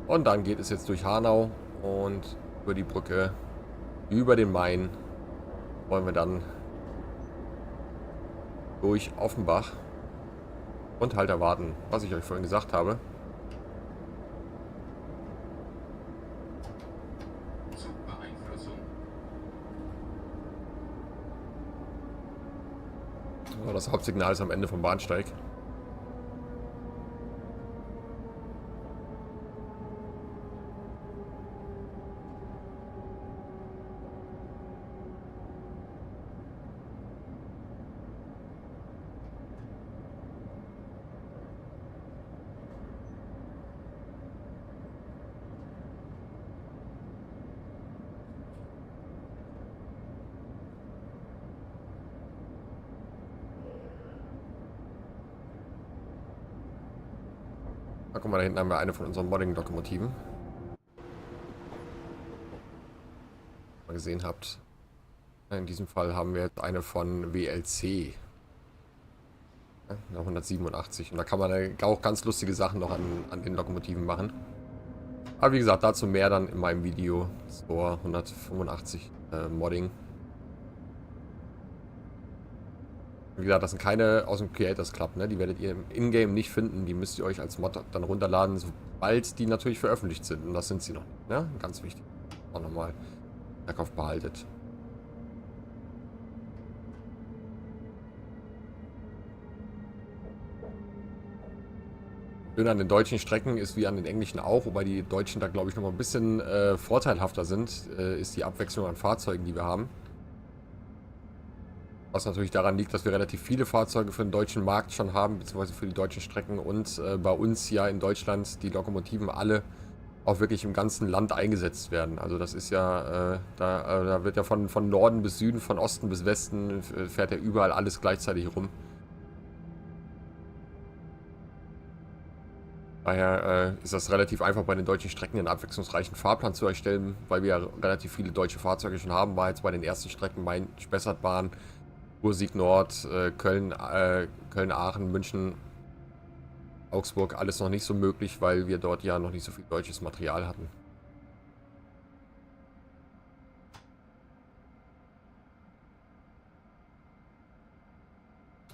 Und dann geht es jetzt durch Hanau und über die Brücke, über den Main, wollen wir dann durch Offenbach und halt erwarten, was ich euch vorhin gesagt habe. So, das Hauptsignal ist am Ende vom Bahnsteig. Da guck mal, da hinten haben wir eine von unseren Modding-Lokomotiven. Mal gesehen habt. In diesem Fall haben wir jetzt eine von WLC. Ja, 187. Und da kann man auch ganz lustige Sachen noch an den Lokomotiven machen. Aber wie gesagt, dazu mehr dann in meinem Video zur 185 Modding. Wie gesagt, das sind keine aus dem Creators Club, ne? Die werdet ihr im Ingame nicht finden. Die müsst ihr euch als Mod dann runterladen, sobald die natürlich veröffentlicht sind. Und das sind sie noch nicht, ne? Ganz wichtig. Auch nochmal darauf behaltet. Schön an den deutschen Strecken ist wie an den englischen auch, wobei die deutschen da glaube ich nochmal ein bisschen vorteilhafter sind, ist die Abwechslung an Fahrzeugen, die wir haben. Was natürlich daran liegt, dass wir relativ viele Fahrzeuge für den deutschen Markt schon haben, beziehungsweise für die deutschen Strecken und bei uns ja in Deutschland die Lokomotiven alle auch wirklich im ganzen Land eingesetzt werden. Also das ist ja, da wird ja von Norden bis Süden, von Osten bis Westen, fährt ja überall alles gleichzeitig rum. Daher ist das relativ einfach bei den deutschen Strecken einen abwechslungsreichen Fahrplan zu erstellen, weil wir ja relativ viele deutsche Fahrzeuge schon haben. War jetzt bei den ersten Strecken Main-Spessartbahn, Ruhr-Sieg Nord, Köln, Aachen, München, Augsburg, alles noch nicht so möglich, weil wir dort ja noch nicht so viel deutsches Material hatten.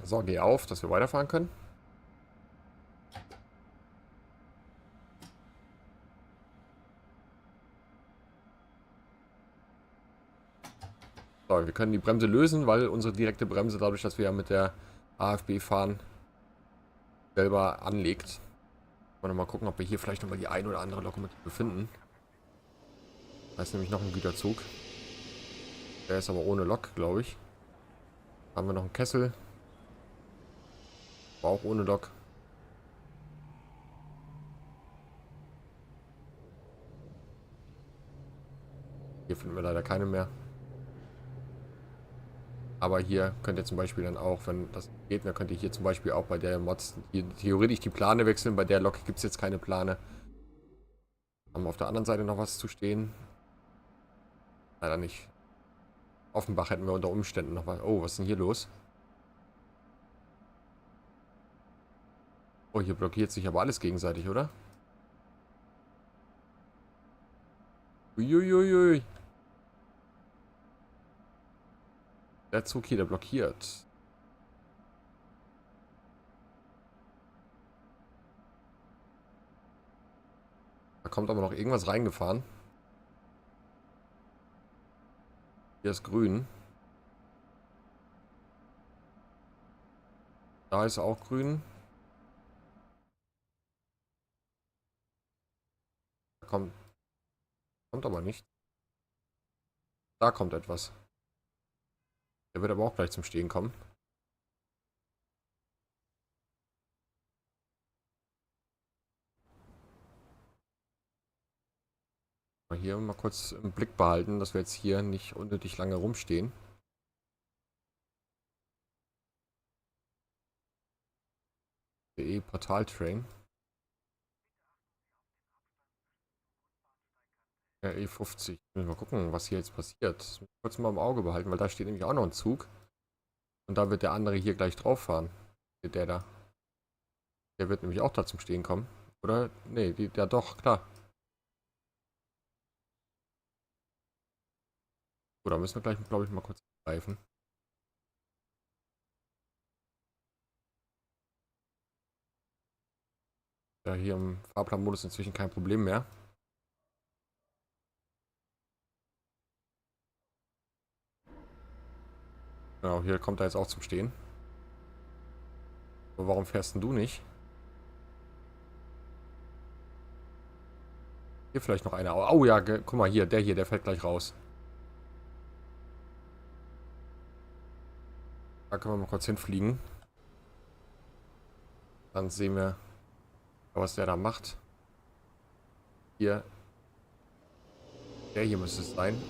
So, geh auf, dass wir weiterfahren können. So, wir können die Bremse lösen, weil unsere direkte Bremse, dadurch, dass wir ja mit der AFB fahren, selber anlegt. Wollen wir mal gucken, ob wir hier vielleicht nochmal die ein oder andere Lokomotive finden. Da ist nämlich noch ein Güterzug. Der ist aber ohne Lok, glaube ich. Da haben wir noch einen Kessel. War auch ohne Lok. Hier finden wir leider keine mehr. Aber hier könnt ihr zum Beispiel dann auch, wenn das geht, dann könnt ihr hier zum Beispiel auch bei der Mods hier theoretisch die Plane wechseln. Bei der Lok gibt es jetzt keine Plane. Haben wir auf der anderen Seite noch was zu stehen? Leider nicht. Offenbach hätten wir unter Umständen noch was. Oh, was ist denn hier los? Oh, hier blockiert sich aber alles gegenseitig, oder? Uiuiui. Der Zug hier, der blockiert. Da kommt aber noch irgendwas reingefahren. Hier ist grün. Da ist auch grün. Da kommt aber nicht. Da kommt etwas. Der wird aber auch gleich zum Stehen kommen. Mal hier mal kurz im Blick behalten, dass wir jetzt hier nicht unnötig lange rumstehen. Portal-Train. E50. Mal gucken, was hier jetzt passiert. Kurz mal im Auge behalten, weil da steht nämlich auch noch ein Zug. Und da wird der andere hier gleich drauf fahren. Der da. Der wird nämlich auch da zum Stehen kommen. Oder? Nee, ja doch, klar. So, da müssen wir gleich, glaube ich, mal kurz greifen. Ja, hier im Fahrplanmodus inzwischen kein Problem mehr. Genau, hier kommt er jetzt auch zum Stehen. Aber warum fährst denn du nicht? Hier vielleicht noch einer. Oh ja, guck mal hier, der fällt gleich raus. Da können wir mal kurz hinfliegen. Dann sehen wir, was der da macht. Hier. Der hier müsste es sein.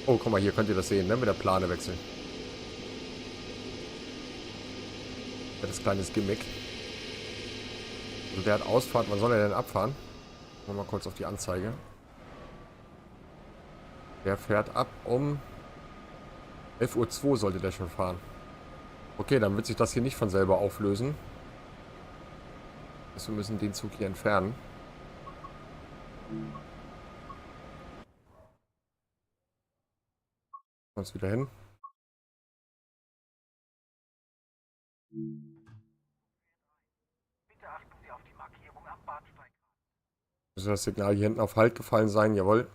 Oh, guck mal, hier könnt ihr das sehen, ne? Mit der Plane wechseln. Das kleines Gimmick. Also der hat Ausfahrt. Wann soll er denn abfahren? Mal kurz auf die Anzeige. Der fährt ab um 11:02 Uhr sollte der schon fahren. Okay, dann wird sich das hier nicht von selber auflösen. Also wir müssen den Zug hier entfernen. Uns wieder hin. Bitte achten Sie auf die Markierung am Bahnsteig. Muss das Signal hier hinten auf Halt gefallen sein? Jawohl.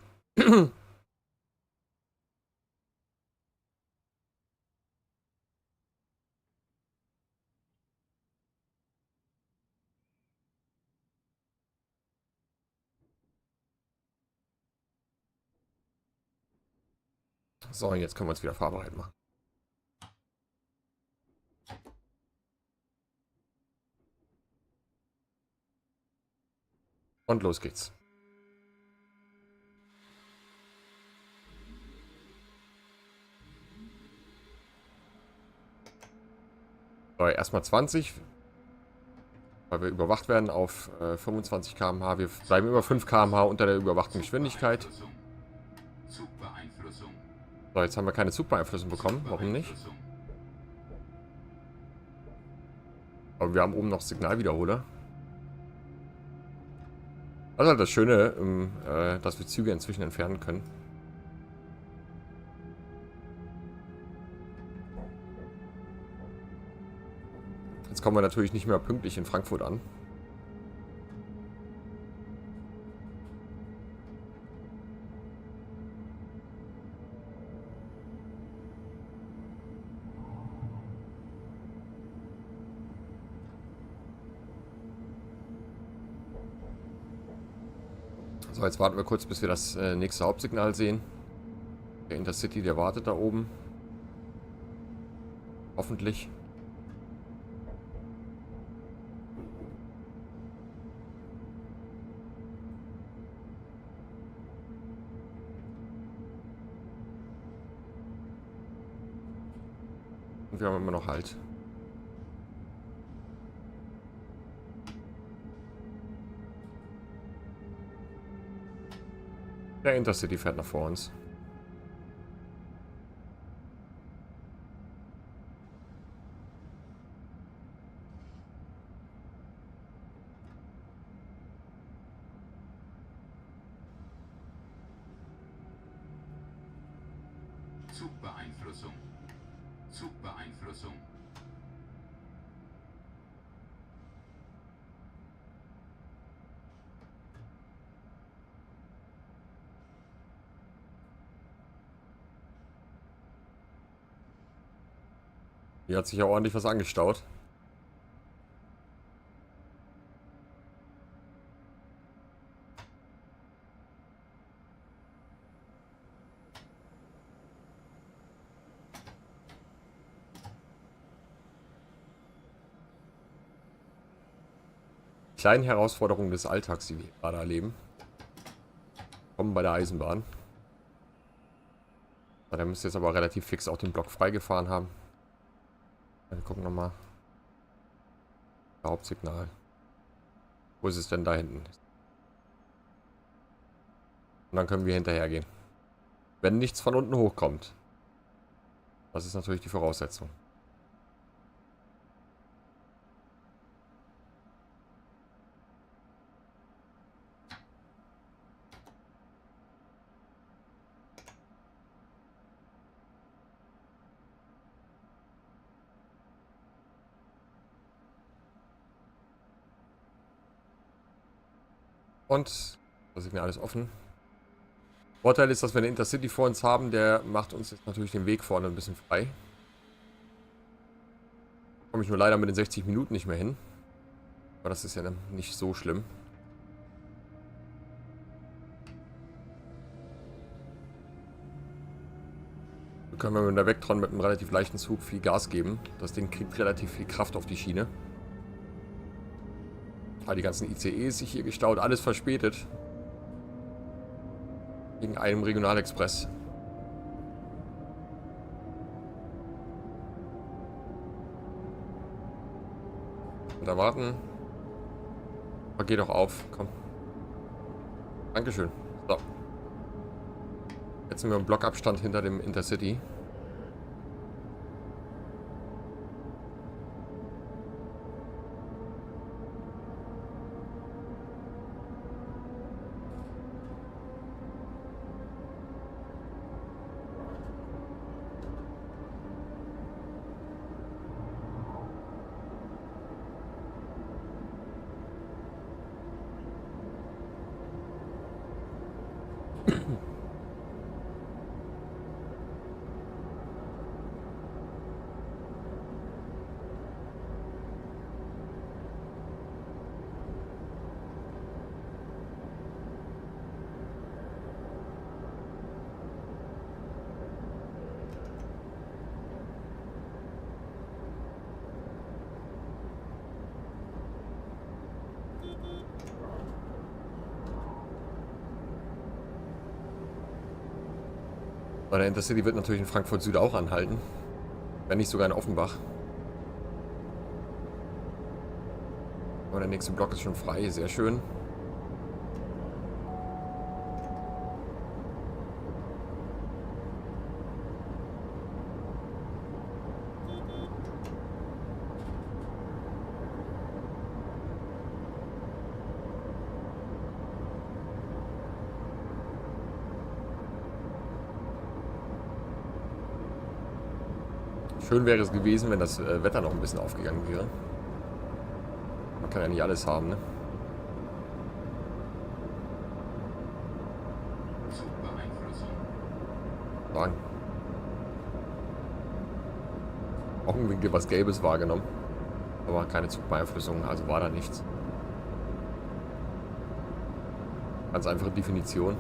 So, jetzt können wir uns wieder fahrbereit machen. Und los geht's. So, erstmal 20. Weil wir überwacht werden auf 25 km/h. Wir bleiben über 5 km/h unter der überwachten Geschwindigkeit. So, jetzt haben wir keine Zugbeeinflussung bekommen. Warum nicht? Aber wir haben oben noch Signalwiederholer. Das ist halt das Schöne, dass wir Züge inzwischen entfernen können. Jetzt kommen wir natürlich nicht mehr pünktlich in Frankfurt an. So, jetzt warten wir kurz, bis wir das nächste Hauptsignal sehen. Der Intercity, der wartet da oben. Hoffentlich. Und wir haben immer noch Halt. Der Intercity fährt nach vor uns. Zugbeeinflussung. Zugbeeinflussung. Hier hat sich ja ordentlich was angestaut. Kleinen Herausforderungen des Alltags, die wir gerade erleben. Kommen bei der Eisenbahn. Der müsste jetzt aber relativ fix auch den Block freigefahren haben. Wir gucken nochmal. Hauptsignal. Wo ist es denn da hinten? Und dann können wir hinterher gehen. Wenn nichts von unten hochkommt. Das ist natürlich die Voraussetzung. Und das ist mir alles offen. Vorteil ist, dass wir einen Intercity vor uns haben, der macht uns jetzt natürlich den Weg vorne ein bisschen frei. Komme ich nur leider mit den 60 Minuten nicht mehr hin. Aber das ist ja nicht so schlimm. So können wir mit der Vectron mit einem relativ leichten Zug viel Gas geben. Das Ding kriegt relativ viel Kraft auf die Schiene. Die ganzen ICEs sich hier gestaut, alles verspätet. Wegen einem Regionalexpress. Und da warten. Aber geh doch auf, komm. Dankeschön. So. Jetzt sind wir im Blockabstand hinter dem Intercity. Bei der Intercity wird natürlich in Frankfurt Süd auch anhalten. Wenn nicht sogar in Offenbach. Aber der nächste Block ist schon frei, sehr schön. Schön wäre es gewesen, wenn das Wetter noch ein bisschen aufgegangen wäre. Man kann ja nicht alles haben, ne? Sagen. Auch irgendwie was Gelbes wahrgenommen. Aber keine Zugbeeinflussung, also war da nichts. Ganz einfache Definition.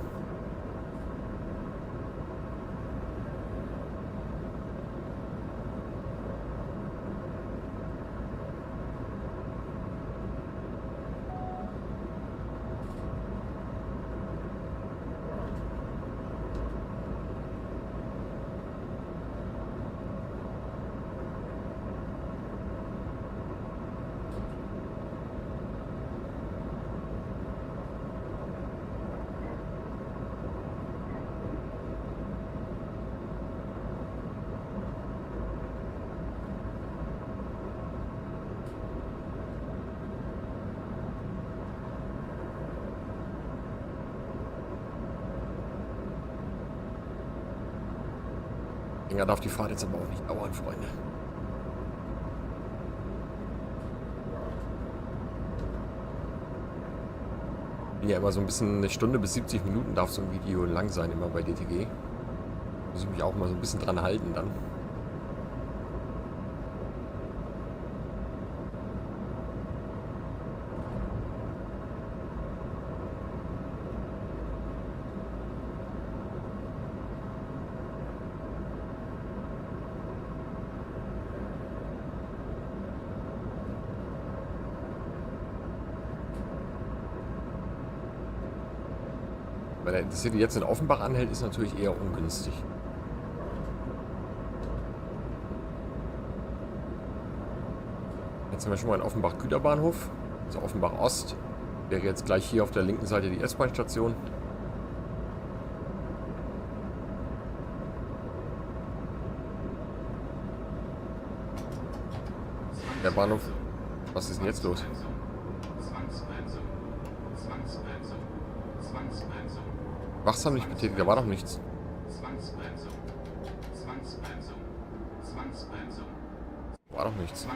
Länger darf die Fahrt jetzt aber auch nicht dauern, Freunde. Ja, immer so ein bisschen eine Stunde bis 70 Minuten darf so ein Video lang sein, immer bei DTG. Muss ich mich auch mal so ein bisschen dran halten dann. Weil der Intercity jetzt in Offenbach anhält, ist natürlich eher ungünstig. Jetzt sind wir schon mal in Offenbach Güterbahnhof, also Offenbach Ost. Wäre jetzt gleich hier auf der linken Seite die S-Bahn-Station. Der Bahnhof. Was ist denn jetzt los? Wachsam nicht betätigt, da war doch nichts. War doch nichts.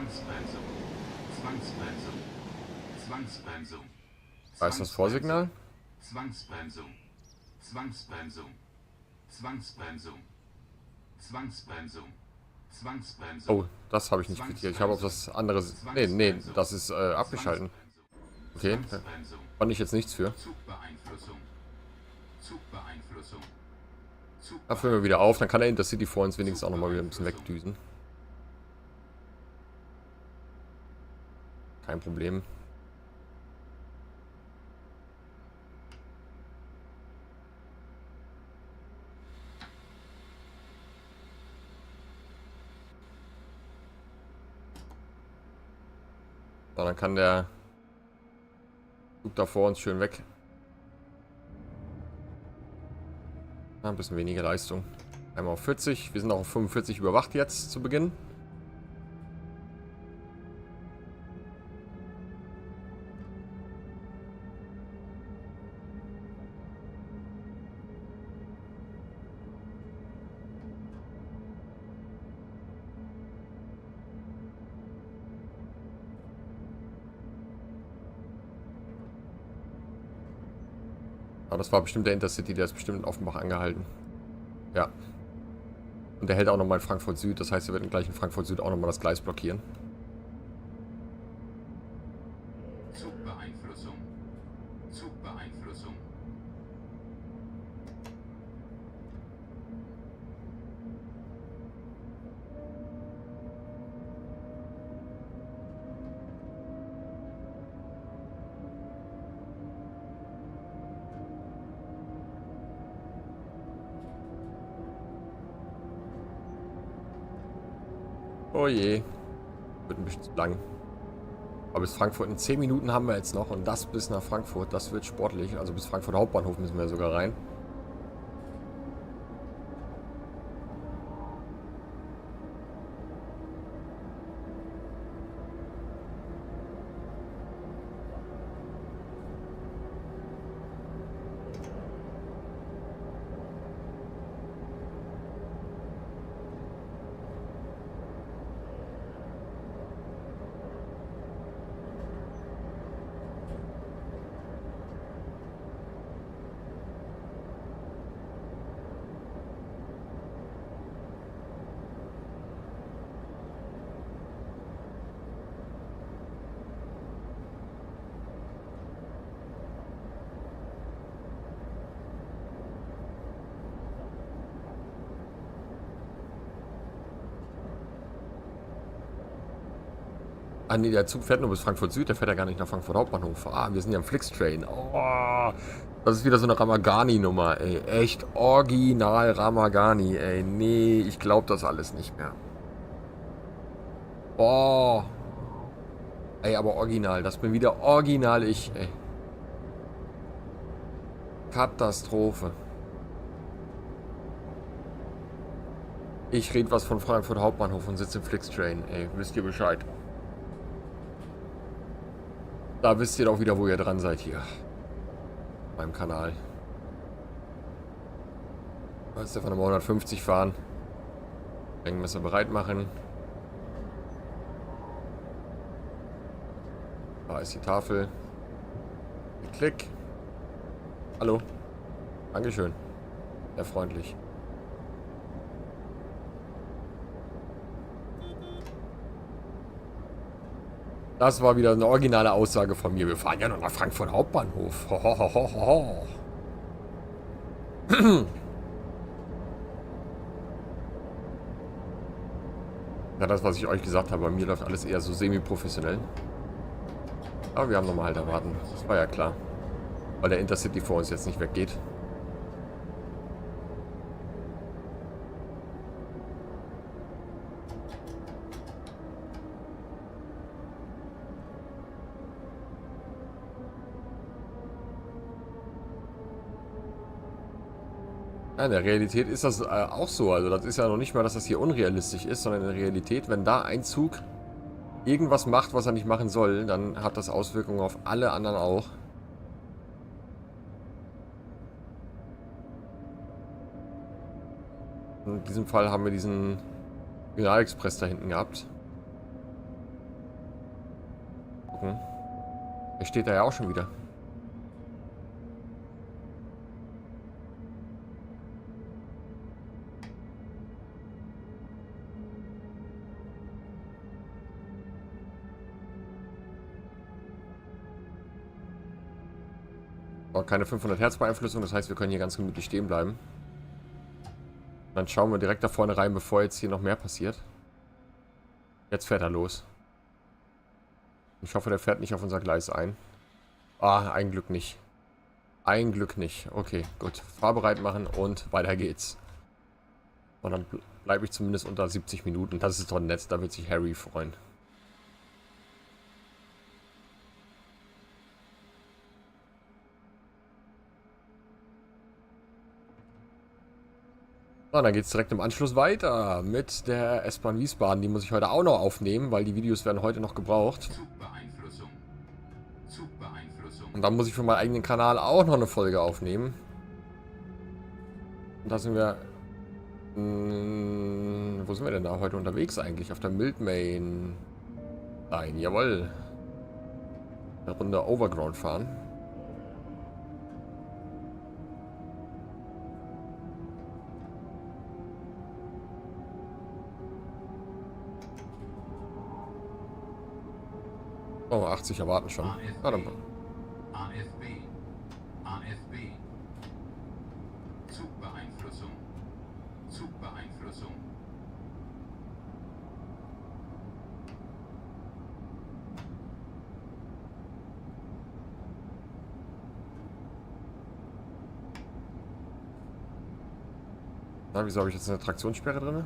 Da ist das Vorsignal. Oh, das habe ich nicht quittiert. Ich habe auf das andere... Nee, das ist abgeschalten. Okay, da konnte ich jetzt nichts für. Da füllen wir wieder auf, dann kann der Intercity vor uns wenigstens auch nochmal wieder ein bisschen wegdüsen. Kein Problem. So, dann kann der Zug da vor uns schön weg. Ein bisschen weniger Leistung. Einmal auf 40. Wir sind auch auf 45 überwacht jetzt zu Beginn. Aber das war bestimmt der Intercity, der ist bestimmt in Offenbach angehalten. Ja. Und der hält auch nochmal in Frankfurt Süd, das heißt, er wird gleich in Frankfurt Süd auch nochmal das Gleis blockieren. Zugbeeinflussung. Zugbeeinflussung. Oh je. Wird ein bisschen zu lang. Aber bis Frankfurt in 10 Minuten haben wir jetzt noch. Und das bis nach Frankfurt. Das wird sportlich. Also bis Frankfurt Hauptbahnhof müssen wir sogar rein. Ah nee, der Zug fährt nur bis Frankfurt Süd, der fährt ja gar nicht nach Frankfurt Hauptbahnhof. Ah, wir sind ja am Flixtrain. Oh, das ist wieder so eine Ramagani-Nummer, ey. Echt original Ramagani, ey. Nee, ich glaube das alles nicht mehr. Boah. Ey, aber original. Das bin wieder original ich, ey. Katastrophe. Ich rede was von Frankfurt Hauptbahnhof und sitze im Flixtrain, ey. Wisst ihr Bescheid. Da wisst ihr doch wieder, wo ihr dran seid hier. Beim Kanal. Jetzt davon nochmal 150 fahren. Gangmesser bereit machen. Da ist die Tafel. Klick. Hallo. Dankeschön. Sehr freundlich. Das war wieder eine originale Aussage von mir. Wir fahren ja noch nach Frankfurt Hauptbahnhof. Ho, ho, ho, ho, ho. Ja, das, was ich euch gesagt habe, bei mir läuft alles eher so semi-professionell. Aber wir haben nochmal halt erwarten. Das war ja klar. Weil der Intercity vor uns jetzt nicht weggeht. Ja, in der Realität ist das auch so. Also das ist ja noch nicht mal, dass das hier unrealistisch ist, sondern in der Realität, wenn da ein Zug irgendwas macht, was er nicht machen soll, dann hat das Auswirkungen auf alle anderen auch. In diesem Fall haben wir diesen Regionalexpress da hinten gehabt. Gucken. Der steht da ja auch schon wieder. Keine 500 Hertz Beeinflussung, das heißt, wir können hier ganz gemütlich stehen bleiben. Dann schauen wir direkt da vorne rein, bevor jetzt hier noch mehr passiert. Jetzt fährt er los. Ich hoffe, der fährt nicht auf unser Gleis ein. Ah, ein Glück nicht. Ein Glück nicht. Okay, gut. Fahrbereit machen und weiter geht's. Und dann bleibe ich zumindest unter 70 Minuten. Das ist doch nett, da wird sich Harry freuen. So, dann geht es direkt im Anschluss weiter mit der S-Bahn Wiesbaden. Die muss ich heute auch noch aufnehmen, weil die Videos werden heute noch gebraucht. Und dann muss ich für meinen eigenen Kanal auch noch eine Folge aufnehmen. Und da sind wir... wo sind wir denn da heute unterwegs eigentlich? Auf der Mildmain. Nein, jawohl. Eine Runde Overground fahren. Oh, 80 erwarten schon. Warte mal. AFB. Zugbeeinflussung. Zugbeeinflussung. Na, wieso habe ich jetzt eine Traktionssperre drin?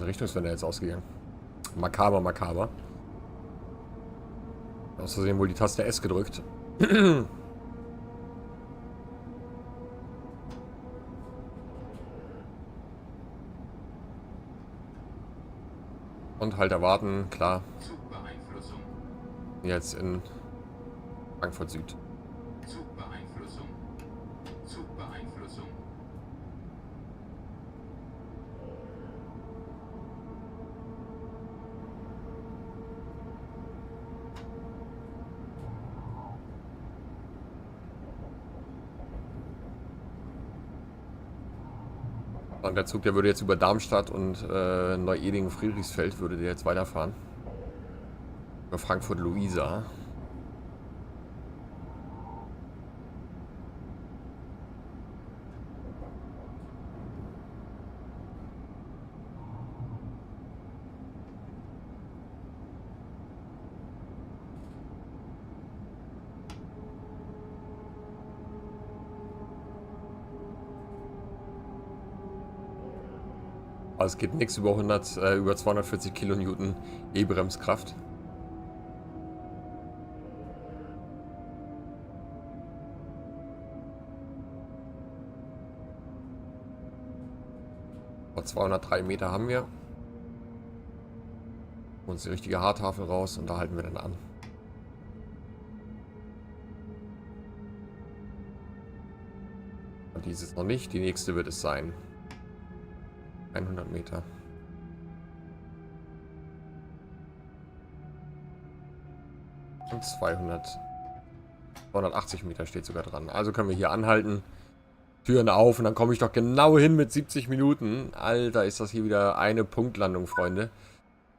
Der Richtungswender jetzt ausgegangen. Makaber, makaber. Aus Versehen wohl die Taste S gedrückt. Und halt erwarten, klar. Zugbeeinflussung. Jetzt in Frankfurt Süd. Zugbeeinflussung. Zugbeeinflussung. Und der Zug, der würde jetzt über Darmstadt und Neu-Edingen-Friedrichsfeld würde der jetzt weiterfahren. Über Frankfurt-Luisa. Also es geht nichts über über 240 Kilonewton E-Bremskraft. Aber 203 Meter haben wir. Uns die richtige Haartafel raus und da halten wir dann an. Und dieses noch nicht, die nächste wird es sein. 100 Meter. Und 280 Meter steht sogar dran. Also können wir hier anhalten. Türen auf und dann komme ich doch genau hin mit 70 Minuten. Alter, ist das hier wieder eine Punktlandung, Freunde.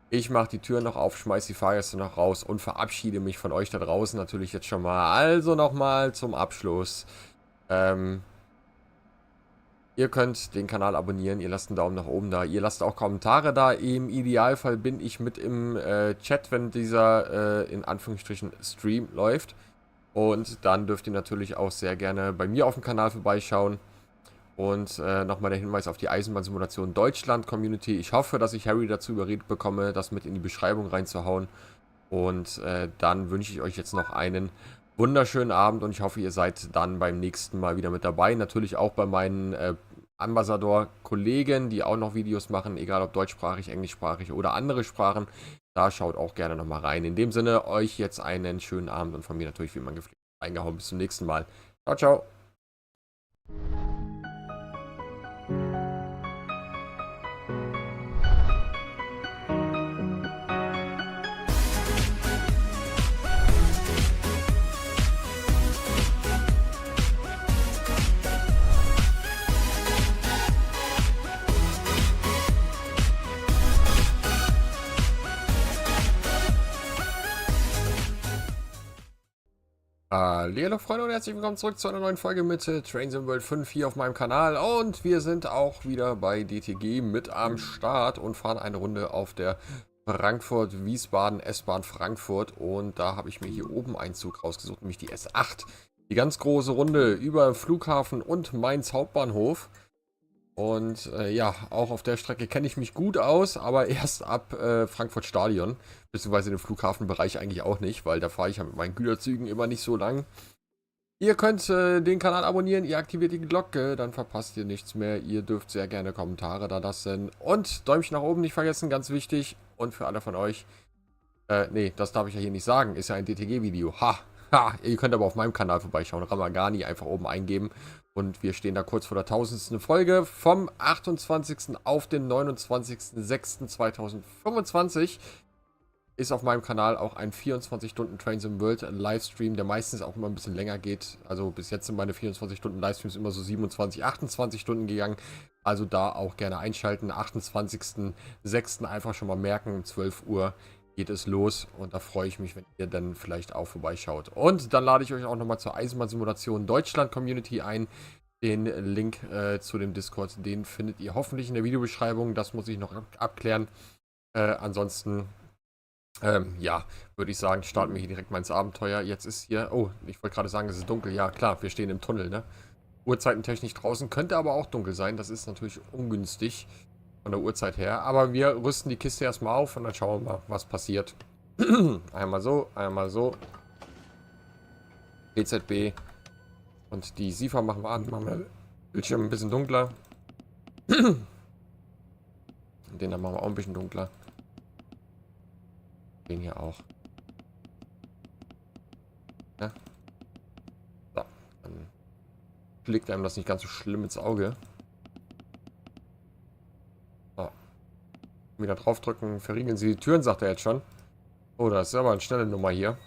Ich mache die Türen noch auf, schmeiße die Fahrgäste noch raus und verabschiede mich von euch da draußen natürlich jetzt schon mal. Also nochmal zum Abschluss. Ihr könnt den Kanal abonnieren, ihr lasst einen Daumen nach oben da, ihr lasst auch Kommentare da. Im Idealfall bin ich mit im Chat, wenn dieser in Anführungsstrichen Stream läuft. Und dann dürft ihr natürlich auch sehr gerne bei mir auf dem Kanal vorbeischauen. Und nochmal der Hinweis auf die Eisenbahnsimulation Deutschland Community. Ich hoffe, dass ich Harry dazu überredet bekomme, das mit in die Beschreibung reinzuhauen. Und dann wünsche ich euch jetzt noch einen wunderschönen Abend und ich hoffe, ihr seid dann beim nächsten Mal wieder mit dabei. Natürlich auch bei meinen Ambassador-Kollegen, die auch noch Videos machen, egal ob deutschsprachig, englischsprachig oder andere Sprachen. Da schaut auch gerne nochmal rein. In dem Sinne, euch jetzt einen schönen Abend und von mir natürlich wie immer gepflegt eingehauen. Bis zum nächsten Mal. Ciao, ciao. Hallo Freunde und herzlich willkommen zurück zu einer neuen Folge mit TrainSimWorld 5 hier auf meinem Kanal. Und wir sind auch wieder bei DTG mit am Start und fahren eine Runde auf der Frankfurt-Wiesbaden S-Bahn Frankfurt. Und da habe ich mir hier oben einen Zug rausgesucht, nämlich die S8. Die ganz große Runde über Flughafen und Mainz Hauptbahnhof. Und ja, auch auf der Strecke kenne ich mich gut aus, aber erst ab Frankfurt Stadion, beziehungsweise den Flughafenbereich eigentlich auch nicht, weil da fahre ich ja mit meinen Güterzügen immer nicht so lang. Ihr könnt den Kanal abonnieren, ihr aktiviert die Glocke, dann verpasst ihr nichts mehr. Ihr dürft sehr gerne Kommentare da lassen und Däumchen nach oben nicht vergessen, ganz wichtig. Und für alle von euch, nee, das darf ich ja hier nicht sagen, ist ja ein DTG-Video. Ha! Ihr könnt aber auf meinem Kanal vorbeischauen, Ramagani einfach oben eingeben. Und wir stehen da kurz vor der 1000. Folge vom 28. auf den 29.06.2025. Ist auf meinem Kanal auch ein 24-Stunden-TrainSimWorld Livestream, der meistens auch immer ein bisschen länger geht. Also bis jetzt sind meine 24-Stunden-Livestreams immer so 27, 28 Stunden gegangen. Also da auch gerne einschalten. 28.06. einfach schon mal merken, 12 Uhr geht es los und da freue ich mich, wenn ihr dann vielleicht auch vorbeischaut. Und dann lade ich euch auch nochmal zur Eisenbahnsimulation Deutschland Community ein. Den Link zu dem Discord, den findet ihr hoffentlich in der Videobeschreibung. Das muss ich noch abklären. Ansonsten, ja, würde ich sagen, starten wir hier direkt mal ins Abenteuer. Jetzt ist hier, oh, ich wollte gerade sagen, es ist dunkel. Ja, klar, wir stehen im Tunnel, ne? Uhrzeitentechnisch draußen, könnte aber auch dunkel sein. Das ist natürlich ungünstig. Von der Uhrzeit her. Aber wir rüsten die Kiste erstmal auf und dann schauen wir mal, was passiert. Einmal so, einmal so. EZB. Und die SIFA machen wir an. Machen wir Bildschirm ein bisschen dunkler. Den dann machen wir auch ein bisschen dunkler. Den hier auch. Ja. So. Dann klickt einem das nicht ganz so schlimm ins Auge. So. Wieder draufdrücken. Verriegeln Sie die Türen, sagt er jetzt schon. Oh, das ist aber eine schnelle Nummer hier.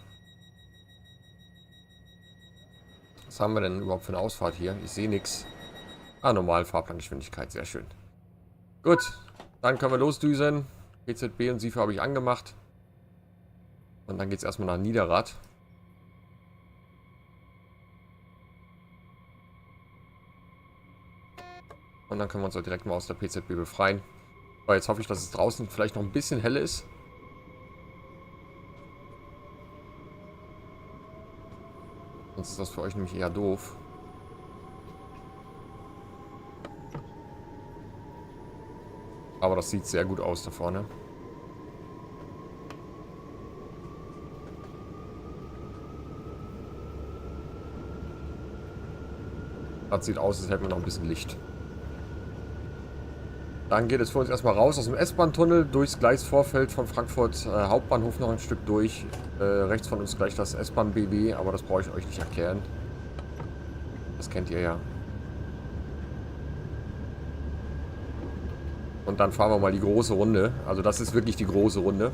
Was haben wir denn überhaupt für eine Ausfahrt hier? Ich sehe nichts. Ah, normal Fahrplangeschwindigkeit. Sehr schön. Gut. Dann können wir losdüsen. PZB und SIFA habe ich angemacht. Und dann geht es erstmal nach Niederrad. Und dann können wir uns auch direkt mal aus der PZB befreien. Aber jetzt hoffe ich, dass es draußen vielleicht noch ein bisschen hell ist. Sonst ist das für euch nämlich eher doof. Aber das sieht sehr gut aus da vorne. Das sieht aus, als hätten wir noch ein bisschen Licht. Dann geht es für uns erstmal raus aus dem S-Bahn-Tunnel, durchs Gleisvorfeld von Frankfurt Hauptbahnhof noch ein Stück durch. Rechts von uns gleich das S-Bahn-BB, aber das brauche ich euch nicht erklären. Das kennt ihr ja. Und dann fahren wir mal die große Runde. Also das ist wirklich die große Runde.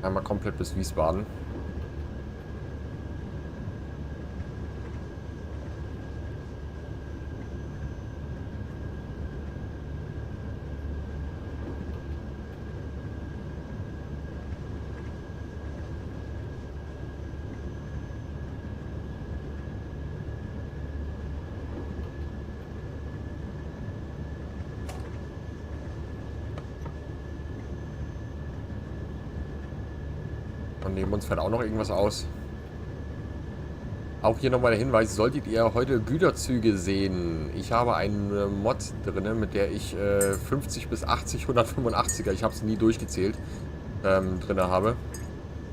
Einmal komplett bis Wiesbaden. Und neben uns fährt auch noch irgendwas aus. Auch hier nochmal der Hinweis, solltet ihr heute Güterzüge sehen. Ich habe eine Mod drin, mit der ich 50 bis 80 185er, ich habe es nie durchgezählt, drin habe.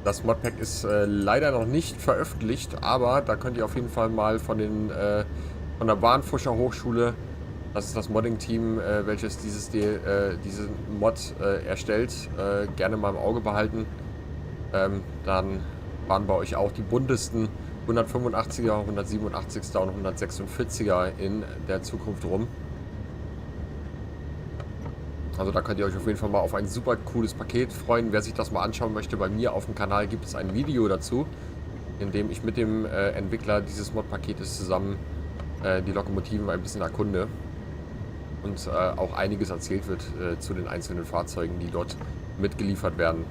Das Modpack ist leider noch nicht veröffentlicht, aber da könnt ihr auf jeden Fall mal von der Bahnfuscher Hochschule, das ist das Modding-Team, welches diese Mod erstellt, gerne mal im Auge behalten. Dann fahren bei euch auch die buntesten 185er, 187er und 146er in der Zukunft rum. Also da könnt ihr euch auf jeden Fall mal auf ein super cooles Paket freuen. Wer sich das mal anschauen möchte, bei mir auf dem Kanal gibt es ein Video dazu, in dem ich mit dem Entwickler dieses Mod-Paketes zusammen die Lokomotiven ein bisschen erkunde. Und auch einiges erzählt wird zu den einzelnen Fahrzeugen, die dort mitgeliefert werden.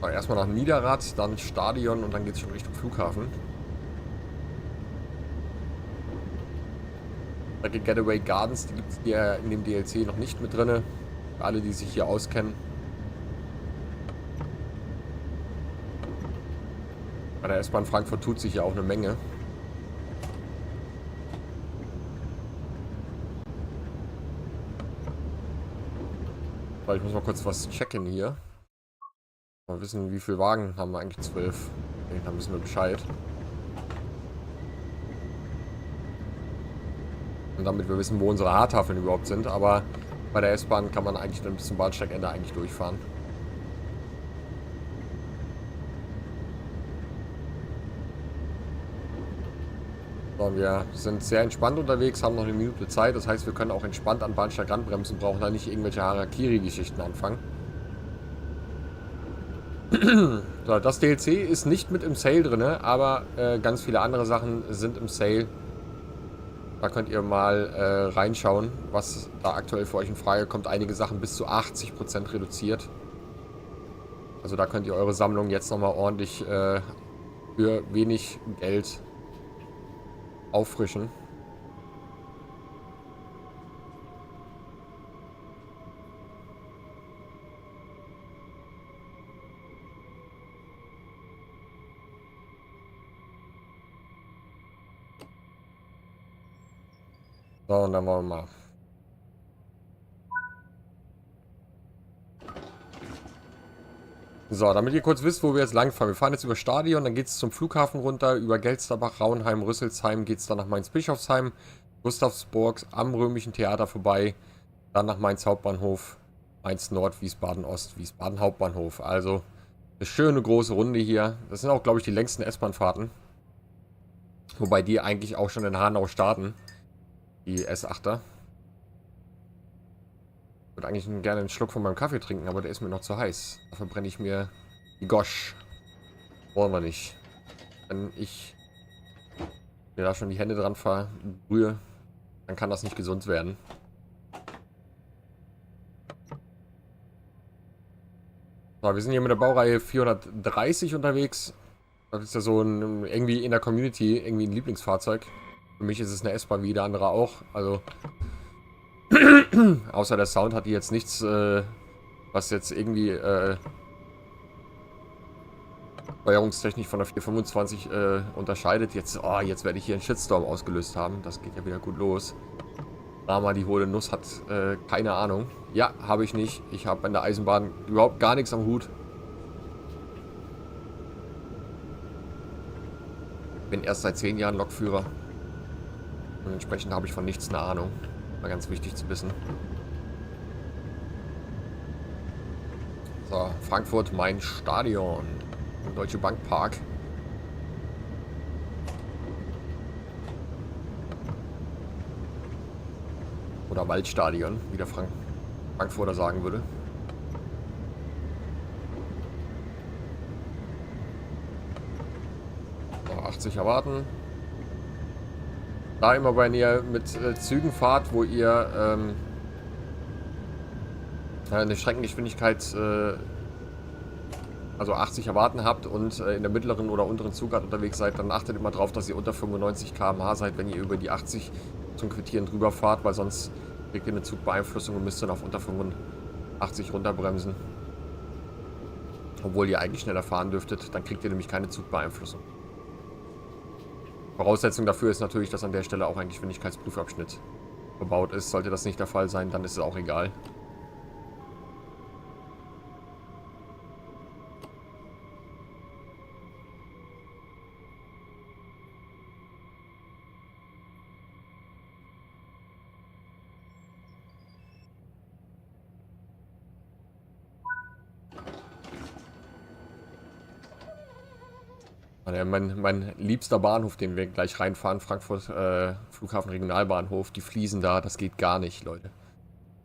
Erstmal nach Niederrad, dann Stadion und dann geht es schon Richtung Flughafen. Die Getaway Gardens, die gibt es hier in dem DLC noch nicht mit drin. Für alle, die sich hier auskennen. Bei der S-Bahn Frankfurt tut sich ja auch eine Menge. So, ich muss mal kurz was checken hier. Mal wissen, wie viele Wagen haben wir eigentlich? 12. Okay, dann wissen wir Bescheid. Und damit wir wissen, wo unsere Haartafeln überhaupt sind. Aber bei der S-Bahn kann man eigentlich dann bis zum Bahnsteigende eigentlich durchfahren. So, wir sind sehr entspannt unterwegs, haben noch eine Minute Zeit. Das heißt, wir können auch entspannt an Bahnsteig ranbremsen, brauchen da nicht irgendwelche Harakiri-Geschichten anfangen. So, das DLC ist nicht mit im Sale drin, aber ganz viele andere Sachen sind im Sale. Da könnt ihr mal reinschauen, was da aktuell für euch in Frage kommt. Einige Sachen bis zu 80% reduziert. Also da könnt ihr eure Sammlung jetzt nochmal ordentlich für wenig Geld auffrischen. So, und dann wollen wir mal. So, damit ihr kurz wisst, wo wir jetzt langfahren. Wir fahren jetzt über Stadion, dann geht es zum Flughafen runter, über Gelsterbach, Rauenheim, Rüsselsheim geht es dann nach Mainz-Bischofsheim, Gustavsburg, am Römischen Theater vorbei, dann nach Mainz Hauptbahnhof, Mainz Nord, Wiesbaden Ost, Wiesbaden Hauptbahnhof. Also eine schöne große Runde hier. Das sind auch, glaube ich, die längsten S-Bahn-Fahrten. Wobei die eigentlich auch schon in Hanau starten. Die S8er. Ich würde eigentlich gerne einen Schluck von meinem Kaffee trinken, aber der ist mir noch zu heiß. Da verbrenne ich mir die Gosch. Wollen wir nicht. Wenn ich mir da schon die Hände dran verbrühe, dann kann das nicht gesund werden. So, wir sind hier mit der Baureihe 430 unterwegs. Das ist ja so ein, irgendwie in der Community irgendwie ein Lieblingsfahrzeug. Für mich ist es eine S-Bahn wie jeder andere auch. Also außer der Sound hat die jetzt nichts, was jetzt irgendwie steuerungstechnisch von der 425 unterscheidet. Jetzt, jetzt werde ich hier einen Shitstorm ausgelöst haben. Das geht ja wieder gut los. Rama, die hohle Nuss, hat keine Ahnung. Ja, habe ich nicht. Ich habe in der Eisenbahn überhaupt gar nichts am Hut. Bin erst seit 10 Jahren Lokführer. Und entsprechend habe ich von nichts eine Ahnung. War ganz wichtig zu wissen. So, Frankfurt, Main Stadion. Deutsche Bank Park. Oder Waldstadion, wie der Frankfurter sagen würde. So, 80 erwarten. Da immer, wenn ihr mit Zügen fahrt, wo ihr eine Streckengeschwindigkeit, also 80 erwarten habt und in der mittleren oder unteren Zugart unterwegs seid, dann achtet immer drauf, dass ihr unter 95 km/h seid, wenn ihr über die 80 zum Quittieren drüber fahrt, weil sonst kriegt ihr eine Zugbeeinflussung und müsst dann auf unter 85 runterbremsen. Obwohl ihr eigentlich schneller fahren dürftet, dann kriegt ihr nämlich keine Zugbeeinflussung. Voraussetzung dafür ist natürlich, dass an der Stelle auch ein Geschwindigkeitsprüfabschnitt verbaut ist. Sollte das nicht der Fall sein, dann ist es auch egal. Mein liebster Bahnhof, den wir gleich reinfahren, Frankfurt Flughafen Regionalbahnhof, die Fliesen da, das geht gar nicht, Leute.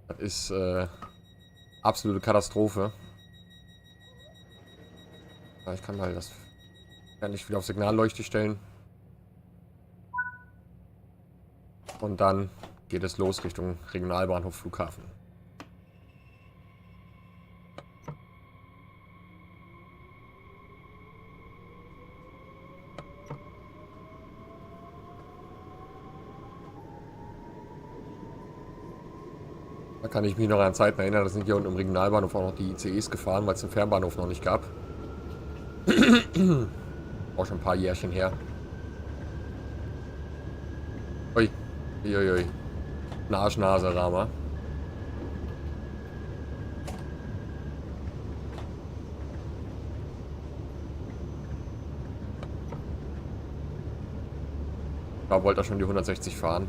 Das ist absolute Katastrophe. Ja, ich kann mal das nicht wieder auf Signalleuchte stellen. Und dann geht es los Richtung Regionalbahnhof Flughafen. Da kann ich mich noch an Zeiten erinnern, da sind hier unten im Regionalbahnhof auch noch die ICEs gefahren, weil es den Fernbahnhof noch nicht gab. Auch schon ein paar Jährchen her. Ui, uiuiui. Eine Arschnase, Rama. Da wollte er schon die 160 fahren.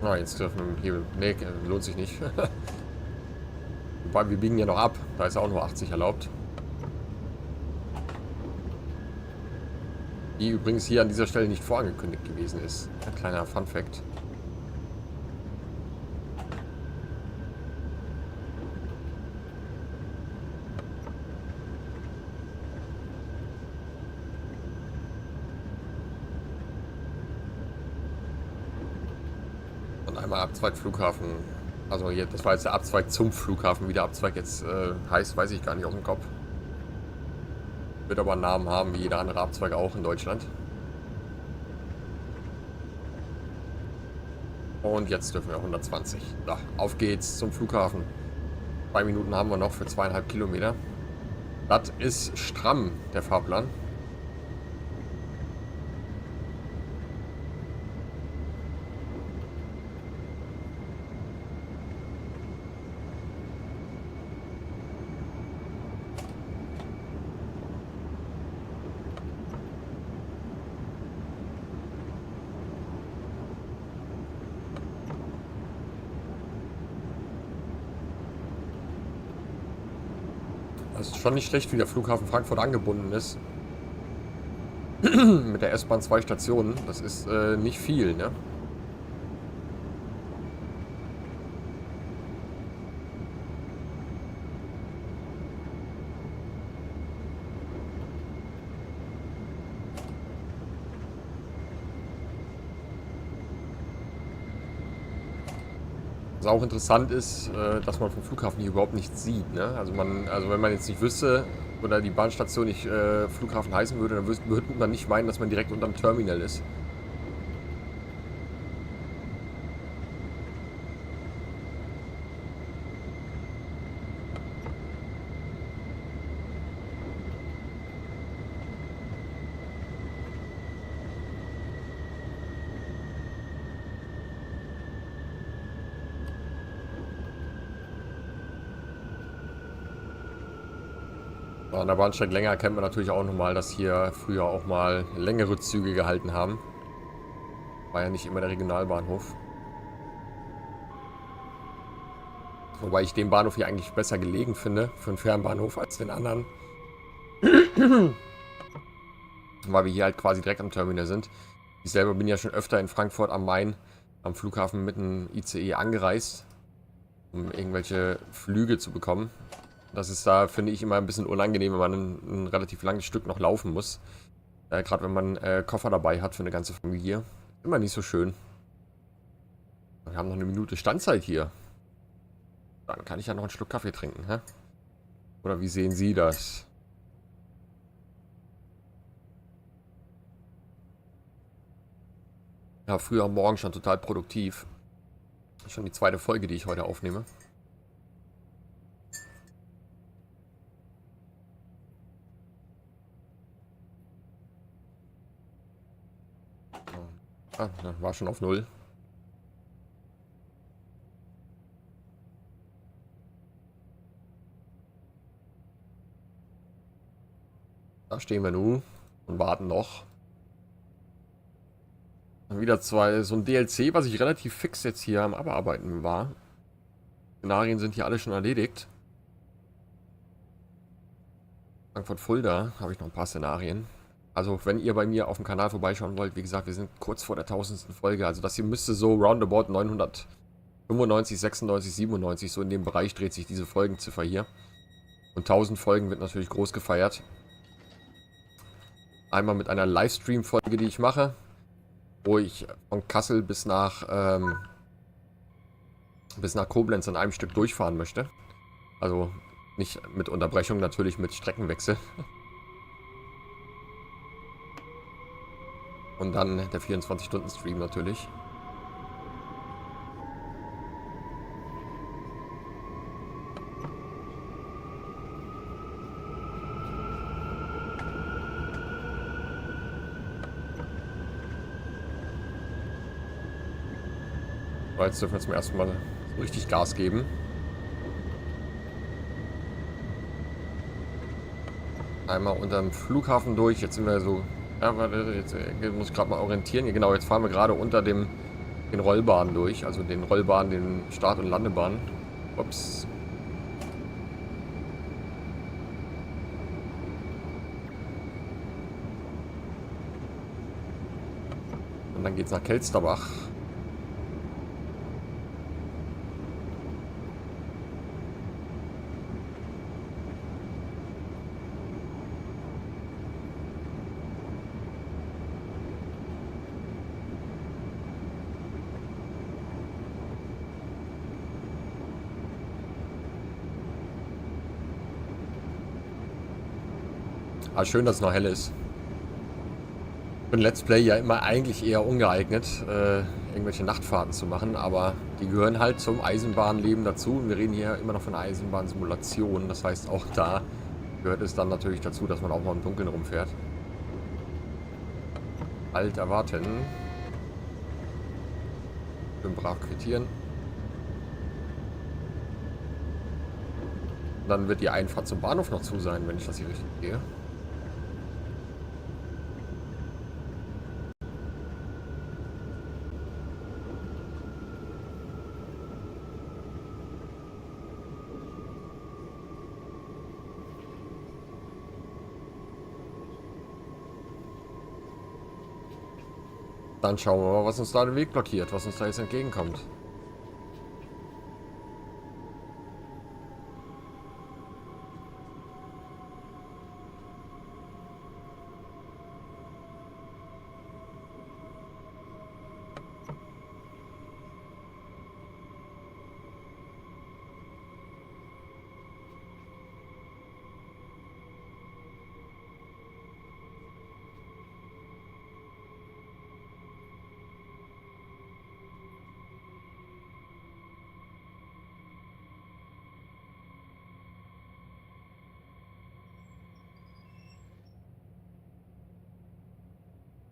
Ah, jetzt dürfen wir hier. Nee, lohnt sich nicht. Wobei, wir biegen ja noch ab. Da ist auch nur 80 erlaubt. Die übrigens hier an dieser Stelle nicht vorangekündigt gewesen ist. Ein kleiner Fun-Fact. einmal Abzweigflughafen. Also hier, das war jetzt der Abzweig zum Flughafen. Wie der Abzweig jetzt heißt, weiß ich gar nicht aus dem Kopf. Wird aber einen Namen haben, wie jeder andere Abzweig auch in Deutschland. Und jetzt dürfen wir 120. So, auf geht's zum Flughafen. 2 Minuten haben wir noch für 2,5 Kilometer. Das ist stramm, der Fahrplan. Das ist schon nicht schlecht, wie der Flughafen Frankfurt angebunden ist. Mit der S-Bahn 2 Stationen. Das ist nicht viel, ne? Was auch interessant ist, dass man vom Flughafen hier überhaupt nichts sieht, ne? Also wenn man jetzt nicht wüsste oder die Bahnstation nicht Flughafen heißen würde, dann würde man nicht meinen, dass man direkt unterm Terminal ist. An der Bahnsteig länger erkennt man natürlich auch nochmal, dass hier früher auch mal längere Züge gehalten haben. War ja nicht immer der Regionalbahnhof. Wobei ich den Bahnhof hier eigentlich besser gelegen finde für einen Fernbahnhof als den anderen. Weil wir hier halt quasi direkt am Terminal sind. Ich selber bin ja schon öfter in Frankfurt am Main am Flughafen mit einem ICE angereist, um irgendwelche Flüge zu bekommen. Das ist da, finde ich, immer ein bisschen unangenehm, wenn man ein relativ langes Stück noch laufen muss. Gerade wenn man Koffer dabei hat für eine ganze Familie. Immer nicht so schön. Wir haben noch eine Minute Standzeit hier. Dann kann ich ja noch einen Schluck Kaffee trinken, hä? Oder wie sehen Sie das? Ja, früher am Morgen schon total produktiv. Schon die zweite Folge, die ich heute aufnehme. Ah, war schon auf 0. Da stehen wir nun und warten noch. Dann wieder so ein DLC, was ich relativ fix jetzt hier am Abarbeiten war. Szenarien sind hier alle schon erledigt. Frankfurt-Fulda habe ich noch ein paar Szenarien. Also wenn ihr bei mir auf dem Kanal vorbeischauen wollt, wie gesagt, wir sind kurz vor der 1000. Folge. Also das hier müsste so roundabout 995, 96, 97, so in dem Bereich dreht sich diese Folgenziffer hier. Und 1000 Folgen wird natürlich groß gefeiert. Einmal mit einer Livestream-Folge, die ich mache, wo ich von Kassel bis nach Koblenz an einem Stück durchfahren möchte. Also nicht mit Unterbrechung, natürlich mit Streckenwechsel. Und dann der 24-Stunden-Stream natürlich. So, jetzt dürfen wir zum ersten Mal so richtig Gas geben. Einmal unterm Flughafen durch. Jetzt sind wir so... Ja, warte, jetzt muss ich gerade mal orientieren. Ja, genau, jetzt fahren wir gerade unter den Rollbahnen durch. Also den Rollbahnen, den Start- und Landebahnen. Ups. Und dann geht's nach Kelsterbach. Ah, schön, dass es noch hell ist. Für ein Let's Play ja immer eigentlich eher ungeeignet, irgendwelche Nachtfahrten zu machen, aber die gehören halt zum Eisenbahnleben dazu. Und wir reden hier immer noch von einer Eisenbahnsimulation. Das heißt, auch da gehört es dann natürlich dazu, dass man auch mal im Dunkeln rumfährt. Halt erwarten. Schön brav quittieren. Dann wird die Einfahrt zum Bahnhof noch zu sein, wenn ich das hier richtig sehe. Dann schauen wir mal, was uns da den Weg blockiert, was uns da jetzt entgegenkommt.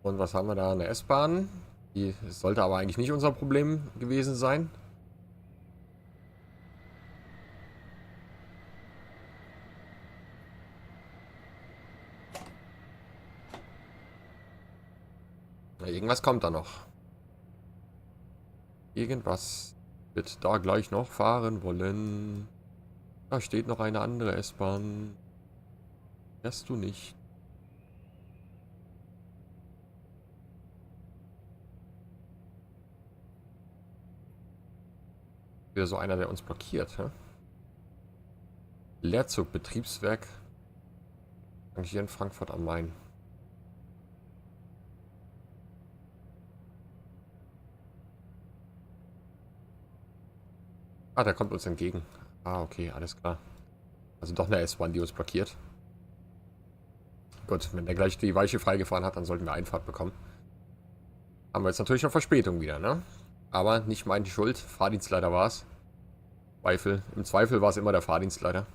Und was haben wir da? Eine S-Bahn. Die sollte aber eigentlich nicht unser Problem gewesen sein. Na, irgendwas kommt da noch. Irgendwas wird da gleich noch fahren wollen. Da steht noch eine andere S-Bahn. Fährst du nicht? Wieder so einer, der uns blockiert, hä? Leerzug, Betriebswerk. Hier in Frankfurt am Main. Ah, der kommt uns entgegen. Ah, okay, alles klar. Also doch eine S-Bahn, die uns blockiert. Gut, wenn der gleich die Weiche freigefahren hat, dann sollten wir Einfahrt bekommen. Haben wir jetzt natürlich noch Verspätung wieder, ne? Aber nicht meine Schuld. Fahrdienstleiter war es. Im Zweifel war es immer der Fahrdienstleiter.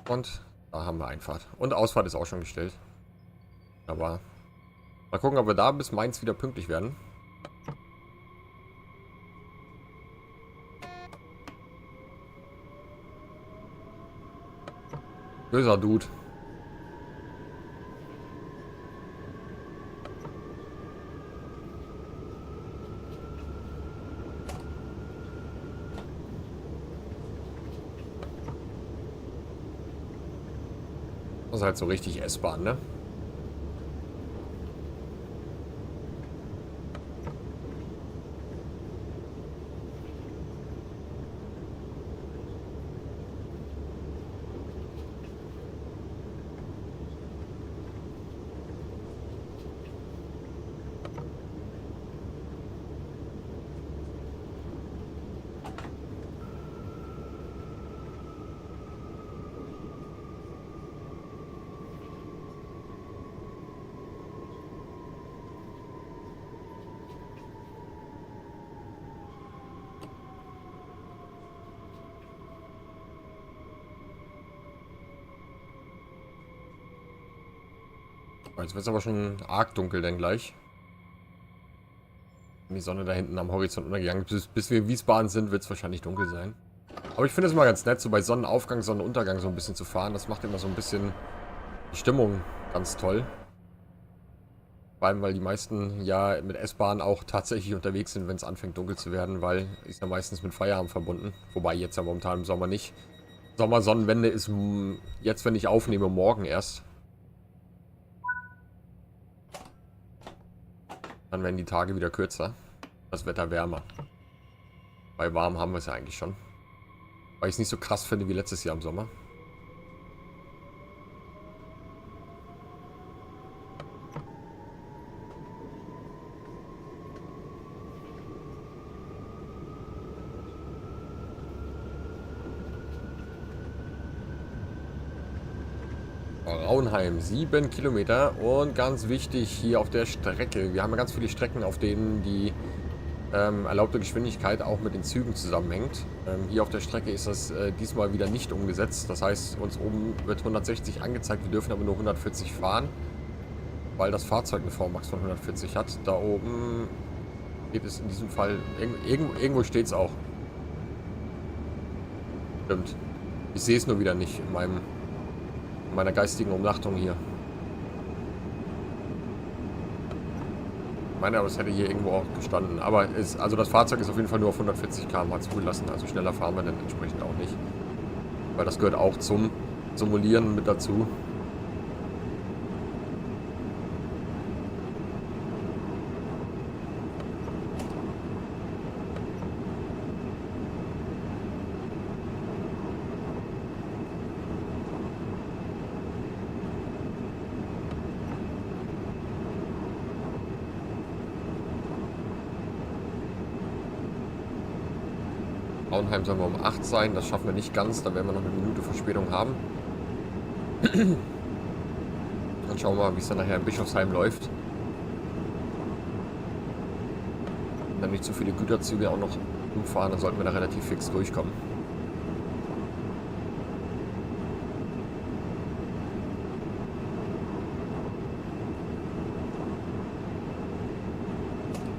Und da haben wir Einfahrt. Und Ausfahrt ist auch schon gestellt. Aber mal gucken, ob wir da bis Mainz wieder pünktlich werden. Böser Dude. Das ist halt so richtig S-Bahn, ne? Jetzt wird es aber schon arg dunkel dann gleich. Wenn die Sonne da hinten am Horizont untergegangen ist. Bis wir in Wiesbaden sind, wird es wahrscheinlich dunkel sein. Aber ich finde es immer ganz nett, so bei Sonnenaufgang, Sonnenuntergang so ein bisschen zu fahren. Das macht immer so ein bisschen die Stimmung ganz toll. Vor allem, weil die meisten ja mit S-Bahn auch tatsächlich unterwegs sind, wenn es anfängt dunkel zu werden, weil ist ja meistens mit Feierabend verbunden. Wobei jetzt ja momentan im Sommer nicht. Sommersonnenwende ist jetzt, wenn ich aufnehme, morgen erst. Dann werden die Tage wieder kürzer. Das Wetter wärmer. Bei warm haben wir es ja eigentlich schon. Weil ich es nicht so krass finde wie letztes Jahr im Sommer. Raunheim, 7 Kilometer und ganz wichtig hier auf der Strecke. Wir haben ja ganz viele Strecken, auf denen die erlaubte Geschwindigkeit auch mit den Zügen zusammenhängt. Hier auf der Strecke ist das diesmal wieder nicht umgesetzt. Das heißt, uns oben wird 160 angezeigt, wir dürfen aber nur 140 fahren, weil das Fahrzeug eine Vmax von 140 hat. Da oben geht es in diesem Fall, irgendwo steht es auch. Stimmt. Ich sehe es nur wieder nicht in meiner geistigen Umnachtung hier. Ich meine, aber es hätte hier irgendwo auch gestanden. Aber also das Fahrzeug ist auf jeden Fall nur auf 140 km/h zugelassen. Also schneller fahren wir dann entsprechend auch nicht. Weil das gehört auch zum Simulieren mit dazu. Raunheim sollen wir um 8 sein, das schaffen wir nicht ganz, da werden wir noch eine Minute Verspätung haben. Dann schauen wir mal, wie es dann nachher in Bischofsheim läuft. Wenn dann nicht zu viele Güterzüge auch noch umfahren, dann sollten wir da relativ fix durchkommen.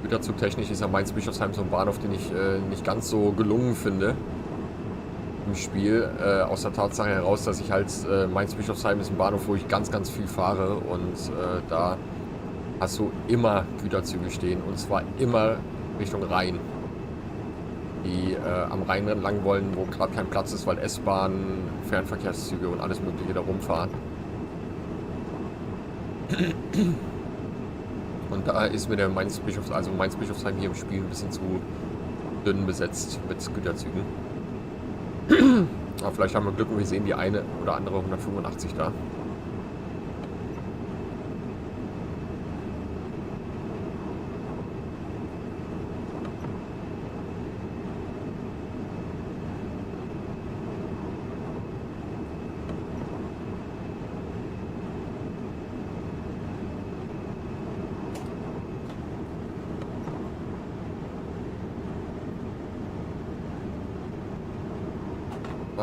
Güterzugtechnisch ist ja Mainz-Bischofsheim so ein Bahnhof, den ich nicht ganz so gelungen finde im Spiel. Aus der Tatsache heraus, dass ich halt Mainz-Bischofsheim ist ein Bahnhof, wo ich ganz, ganz viel fahre und da hast du immer Güterzüge stehen und zwar immer Richtung Rhein, die am Rhein lang wollen, wo gerade kein Platz ist, weil S-Bahn, Fernverkehrszüge und alles mögliche da rumfahren. Und da ist mir der Mainz-Bischofsheim hier im Spiel ein bisschen zu dünn besetzt mit Güterzügen. Aber vielleicht haben wir Glück und wir sehen die eine oder andere 185 da.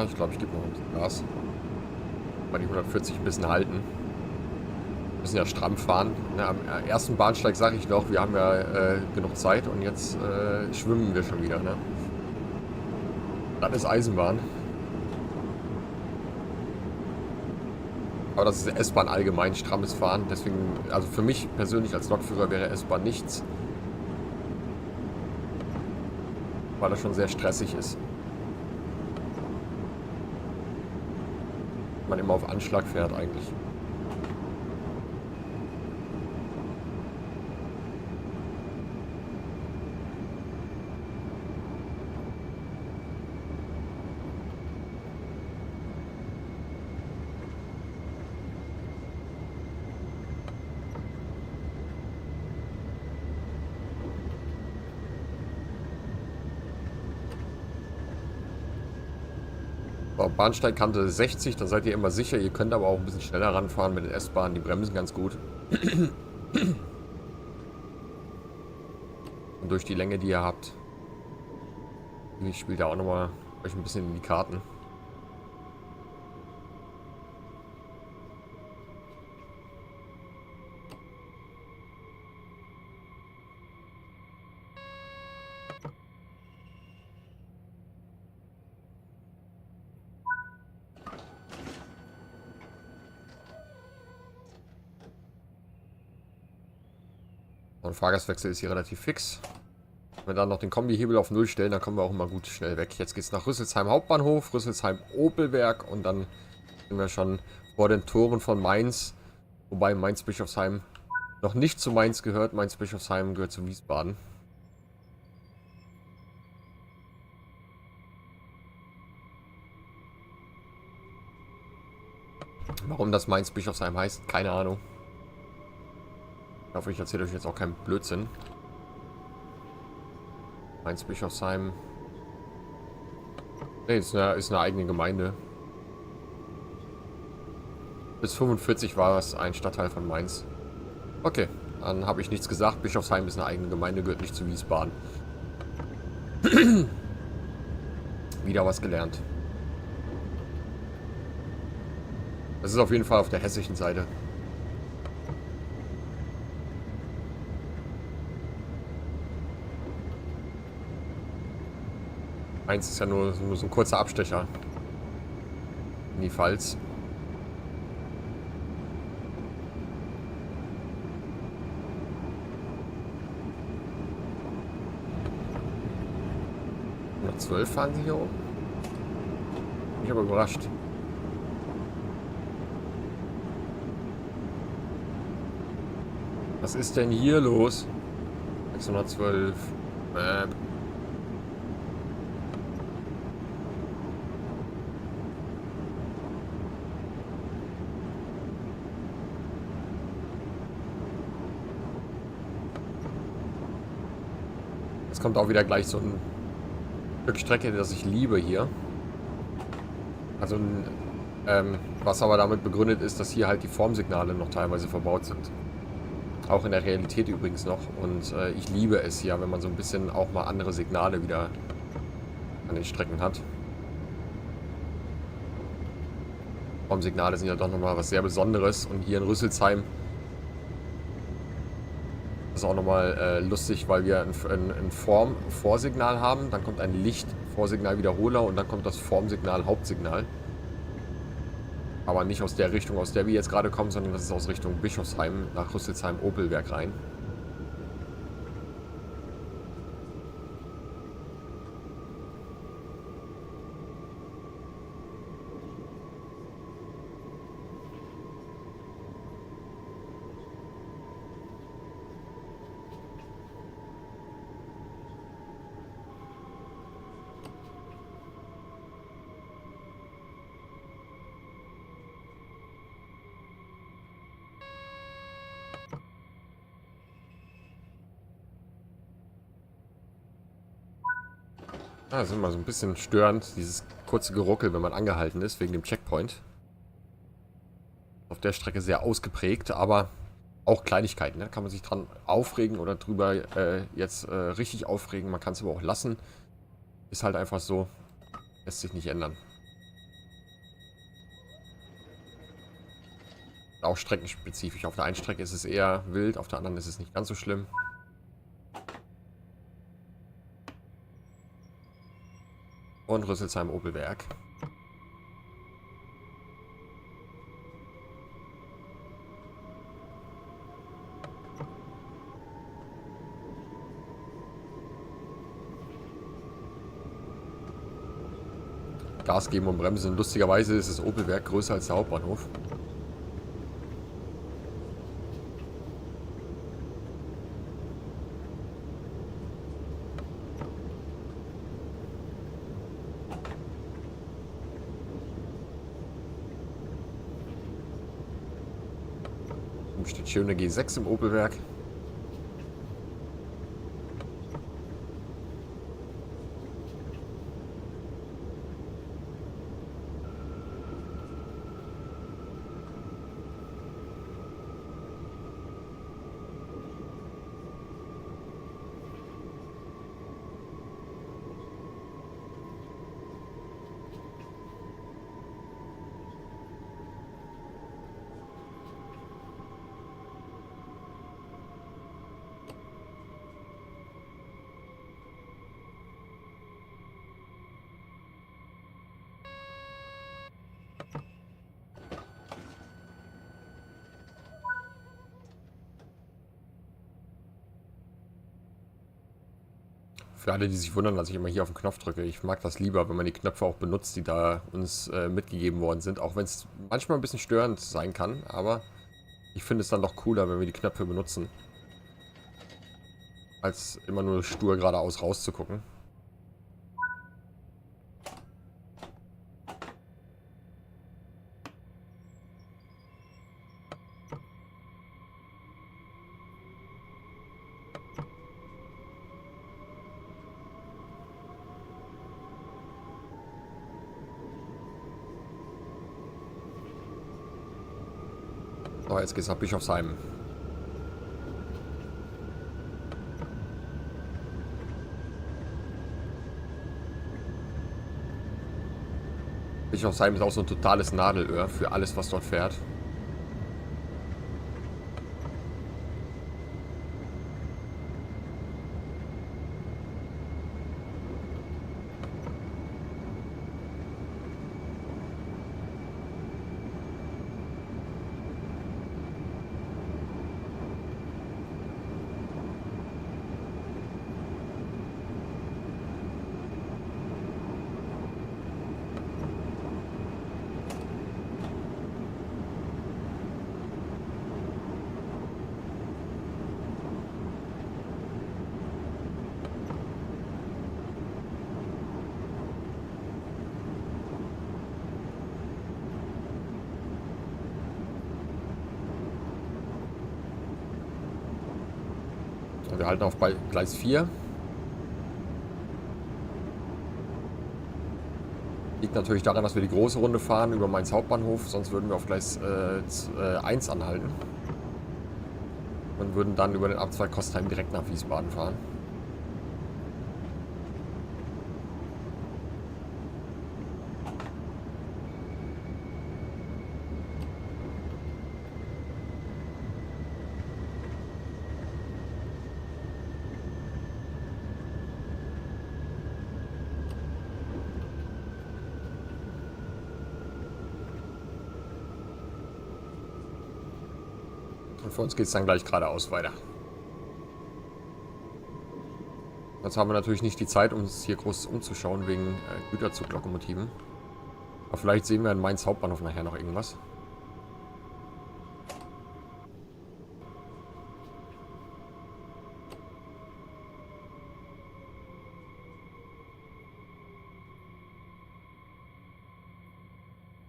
Ich glaube, ich gebe noch ein bisschen Gas. Mal die 140 ein bisschen halten. Wir müssen ja stramm fahren. Na, am ersten Bahnsteig sage ich noch, wir haben ja genug Zeit und jetzt schwimmen wir schon wieder. Ne? Das ist Eisenbahn. Aber das ist S-Bahn allgemein, strammes Fahren. Deswegen, also für mich persönlich als Lokführer wäre S-Bahn nichts. Weil das schon sehr stressig ist. Man immer auf Anschlag fährt eigentlich. Bahnsteigkante 60, dann seid ihr immer sicher. Ihr könnt aber auch ein bisschen schneller ranfahren mit den S-Bahnen. Die bremsen ganz gut. Und durch die Länge, die ihr habt, spielt ihr auch nochmal euch ein bisschen in die Karten. Und Fahrgastwechsel ist hier relativ fix. Wenn wir dann noch den Kombihebel auf 0 stellen, dann kommen wir auch immer gut schnell weg. Jetzt geht es nach Rüsselsheim Hauptbahnhof, Rüsselsheim Opelwerk und dann sind wir schon vor den Toren von Mainz. Wobei Mainz-Bischofsheim noch nicht zu Mainz gehört. Mainz-Bischofsheim gehört zu Wiesbaden. Warum das Mainz-Bischofsheim heißt, keine Ahnung. Ich hoffe, ich erzähle euch jetzt auch keinen Blödsinn. Mainz-Bischofsheim. Ne, ist eine eigene Gemeinde. Bis 45 war es ein Stadtteil von Mainz. Okay, dann habe ich nichts gesagt. Bischofsheim ist eine eigene Gemeinde, gehört nicht zu Wiesbaden. Wieder was gelernt. Das ist auf jeden Fall auf der hessischen Seite. Mainz ist ja nur so ein kurzer Abstecher in die Pfalz. Noch 12 fahren sie hier oben. Ich bin aber überrascht. Was ist denn hier los? 612. Jetzt kommt auch wieder gleich so ein Stück Strecke, das ich liebe hier. Also, was aber damit begründet ist, dass hier halt die Formsignale noch teilweise verbaut sind. Auch in der Realität übrigens noch. Und ich liebe es ja, wenn man so ein bisschen auch mal andere Signale wieder an den Strecken hat. Formsignale sind ja doch nochmal was sehr Besonderes. Und hier in Rüsselsheim ist auch nochmal lustig, weil wir ein Form-Vorsignal haben. Dann kommt ein Licht-Vorsignal-Wiederholer und dann kommt das Formsignal-Hauptsignal. Aber nicht aus der Richtung, aus der wir jetzt gerade kommen, sondern das ist aus Richtung Bischofsheim nach Rüsselsheim-Opelwerk rein. Das ist immer so ein bisschen störend, dieses kurze Geruckel, wenn man angehalten ist, wegen dem Checkpoint. Auf der Strecke sehr ausgeprägt, aber auch Kleinigkeiten. Da kann man sich dran aufregen oder drüber jetzt richtig aufregen. Man kann es aber auch lassen. Ist halt einfach so, lässt sich nicht ändern. Auch streckenspezifisch. Auf der einen Strecke ist es eher wild, auf der anderen ist es nicht ganz so schlimm. Und Rüsselsheim-Opelwerk. Gas geben und bremsen. Lustigerweise ist das Opelwerk größer als der Hauptbahnhof. Steht schöne G6 im Opelwerk. Für alle, die sich wundern, dass ich immer hier auf den Knopf drücke. Ich mag das lieber, wenn man die Knöpfe auch benutzt, die da uns mitgegeben worden sind. Auch wenn es manchmal ein bisschen störend sein kann. Aber ich finde es dann doch cooler, wenn wir die Knöpfe benutzen. Als immer nur stur geradeaus rauszugucken. So, jetzt geht's nach Bischofsheim. Bischofsheim ist auch so ein totales Nadelöhr für alles, was dort fährt. Wir halten auf Gleis 4. Liegt natürlich daran, dass wir die große Runde fahren über Mainz Hauptbahnhof, sonst würden wir auf Gleis 1 anhalten. Und würden dann über den Abzweig Kostheim direkt nach Wiesbaden fahren. Und für uns geht es dann gleich geradeaus weiter. Jetzt haben wir natürlich nicht die Zeit, uns hier groß umzuschauen wegen Güterzuglokomotiven. Aber vielleicht sehen wir in Mainz Hauptbahnhof nachher noch irgendwas.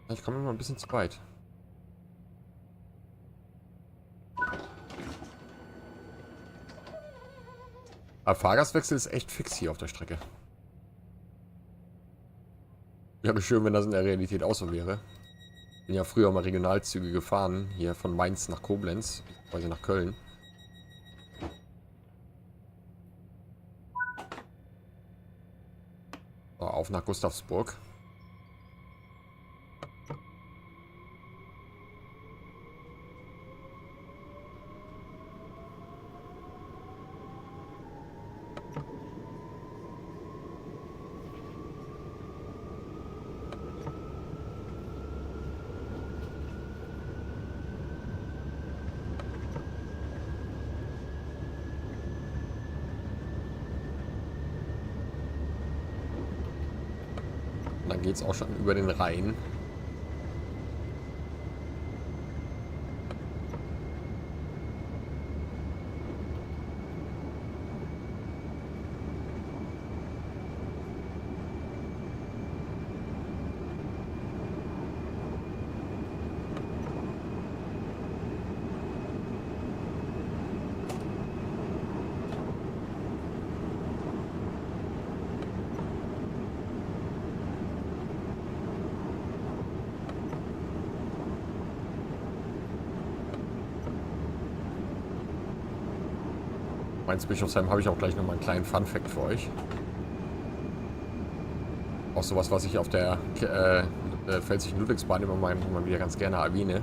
Ich komme immer ein bisschen zu weit. Aber Fahrgastwechsel ist echt fix hier auf der Strecke. Wäre schön, wenn das in der Realität auch so wäre. Bin ja früher mal Regionalzüge gefahren, hier von Mainz nach Koblenz, quasi nach Köln. So, auf nach Gustavsburg. Dann geht es auch schon über den Rhein. Mainz-Bischofsheim habe ich auch gleich nochmal einen kleinen Fun-Fact für euch. Auch sowas, was ich auf der Pfälzischen Ludwigsbahn immer mal wieder ganz gerne erwähne.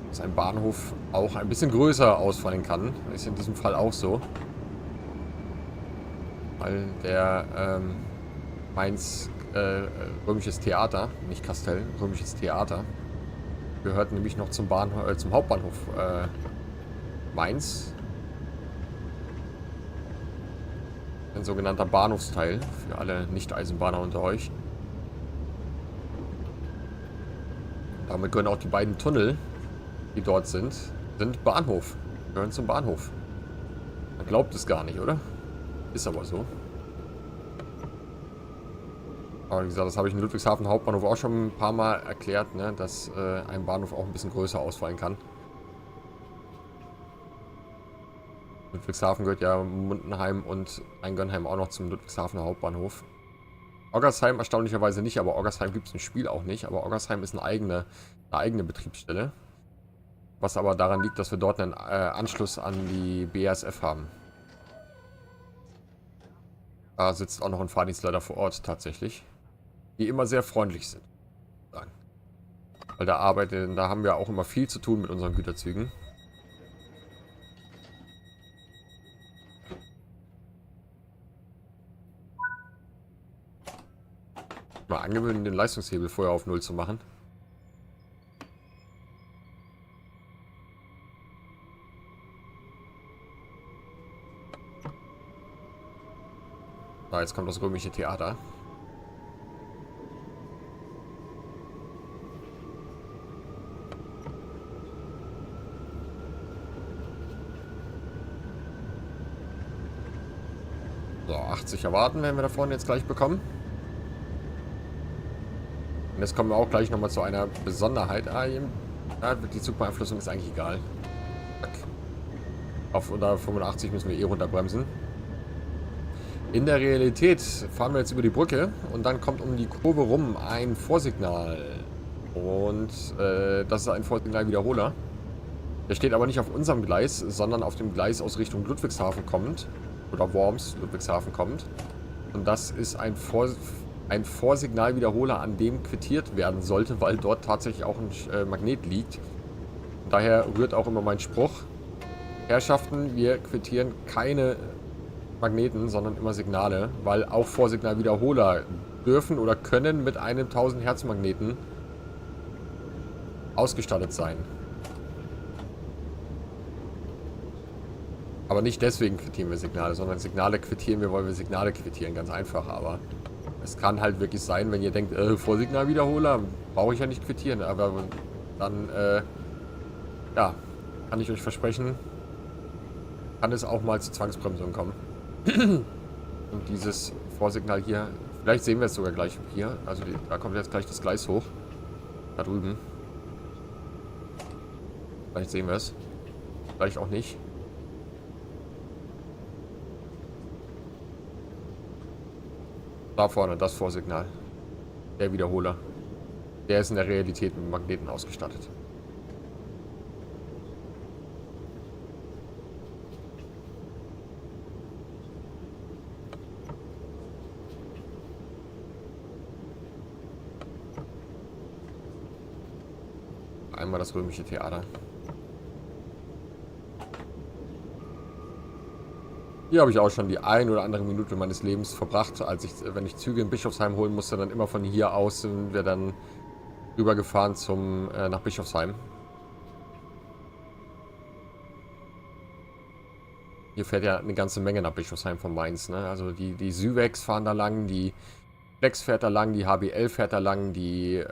Dass ein Bahnhof auch ein bisschen größer ausfallen kann. Ist in diesem Fall auch so. Weil der Mainz Römisches Theater, nicht Kastell, Römisches Theater, gehört nämlich noch zum Hauptbahnhof Mainz. Ein sogenannter Bahnhofsteil für alle Nicht-Eisenbahner unter euch. Damit gehören auch die beiden Tunnel, die dort sind Bahnhof. Gehören zum Bahnhof. Man glaubt es gar nicht, oder? Ist aber so. Aber wie gesagt, das habe ich in Ludwigshafen Hauptbahnhof auch schon ein paar Mal erklärt, ne, dass ein Bahnhof auch ein bisschen größer ausfallen kann. Ludwigshafen gehört ja Mundenheim und Rheingönheim auch noch zum Ludwigshafener Hauptbahnhof. Oggersheim erstaunlicherweise nicht, aber Oggersheim gibt es im Spiel auch nicht. Aber Oggersheim ist eine eigene Betriebsstelle. Was aber daran liegt, dass wir dort einen Anschluss an die BASF haben. Da sitzt auch noch ein Fahrdienstleiter vor Ort tatsächlich. Die immer sehr freundlich sind. Weil da haben wir auch immer viel zu tun mit unseren Güterzügen. Mal angewöhnen, den Leistungshebel vorher auf 0 zu machen. So, jetzt kommt das römische Theater. So, 80 erwarten werden wir da vorne jetzt gleich bekommen. Und jetzt kommen wir auch gleich nochmal zu einer Besonderheit. Die Zugbeeinflussung ist eigentlich egal. Auf unter 85 müssen wir eh runterbremsen. In der Realität fahren wir jetzt über die Brücke und dann kommt um die Kurve rum ein Vorsignal. Und das ist ein Vorsignalwiederholer. Der steht aber nicht auf unserem Gleis, sondern auf dem Gleis aus Richtung Ludwigshafen kommend. Oder Worms, Ludwigshafen kommt. Und das ist ein Vorsignalwiederholer, an dem quittiert werden sollte, weil dort tatsächlich auch ein Magnet liegt. Und daher rührt auch immer mein Spruch. Herrschaften, wir quittieren keine Magneten, sondern immer Signale, weil auch Vorsignalwiederholer dürfen oder können mit einem 1000 Hertz Magneten ausgestattet sein. Aber nicht deswegen quittieren wir Signale, sondern Signale quittieren wir, weil wir Signale quittieren, ganz einfach. Aber es kann halt wirklich sein, wenn ihr denkt, Vorsignalwiederholer, brauche ich ja nicht quittieren. Aber dann, ja, kann ich euch versprechen, kann es auch mal zu Zwangsbremsung kommen. Und dieses Vorsignal hier, vielleicht sehen wir es sogar gleich hier. Also da kommt jetzt gleich das Gleis hoch. Da drüben. Vielleicht sehen wir es. Vielleicht auch nicht. Da vorne, das Vorsignal. Der Wiederholer. Der ist in der Realität mit Magneten ausgestattet. Einmal das römische Theater. Hier habe ich auch schon die ein oder andere Minute meines Lebens verbracht, wenn ich Züge in Bischofsheim holen musste, dann immer von hier aus sind wir dann rübergefahren nach Bischofsheim. Hier fährt ja eine ganze Menge nach Bischofsheim von Mainz, ne? Also die Syvex fahren da lang, die Flex fährt da lang, die HBL fährt da lang, die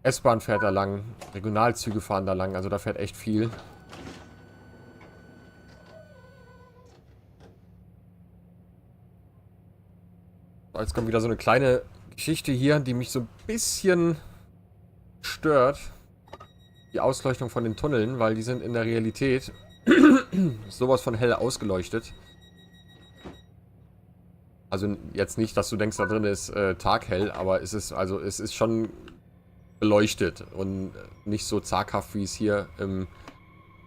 S-Bahn fährt da lang, Regionalzüge fahren da lang, also da fährt echt viel. Jetzt kommt wieder so eine kleine Geschichte hier, die mich so ein bisschen stört. Die Ausleuchtung von den Tunneln, weil die sind in der Realität sowas von hell ausgeleuchtet. Also jetzt nicht, dass du denkst, da drin ist taghell, aber es ist schon beleuchtet und nicht so zaghaft, wie es hier im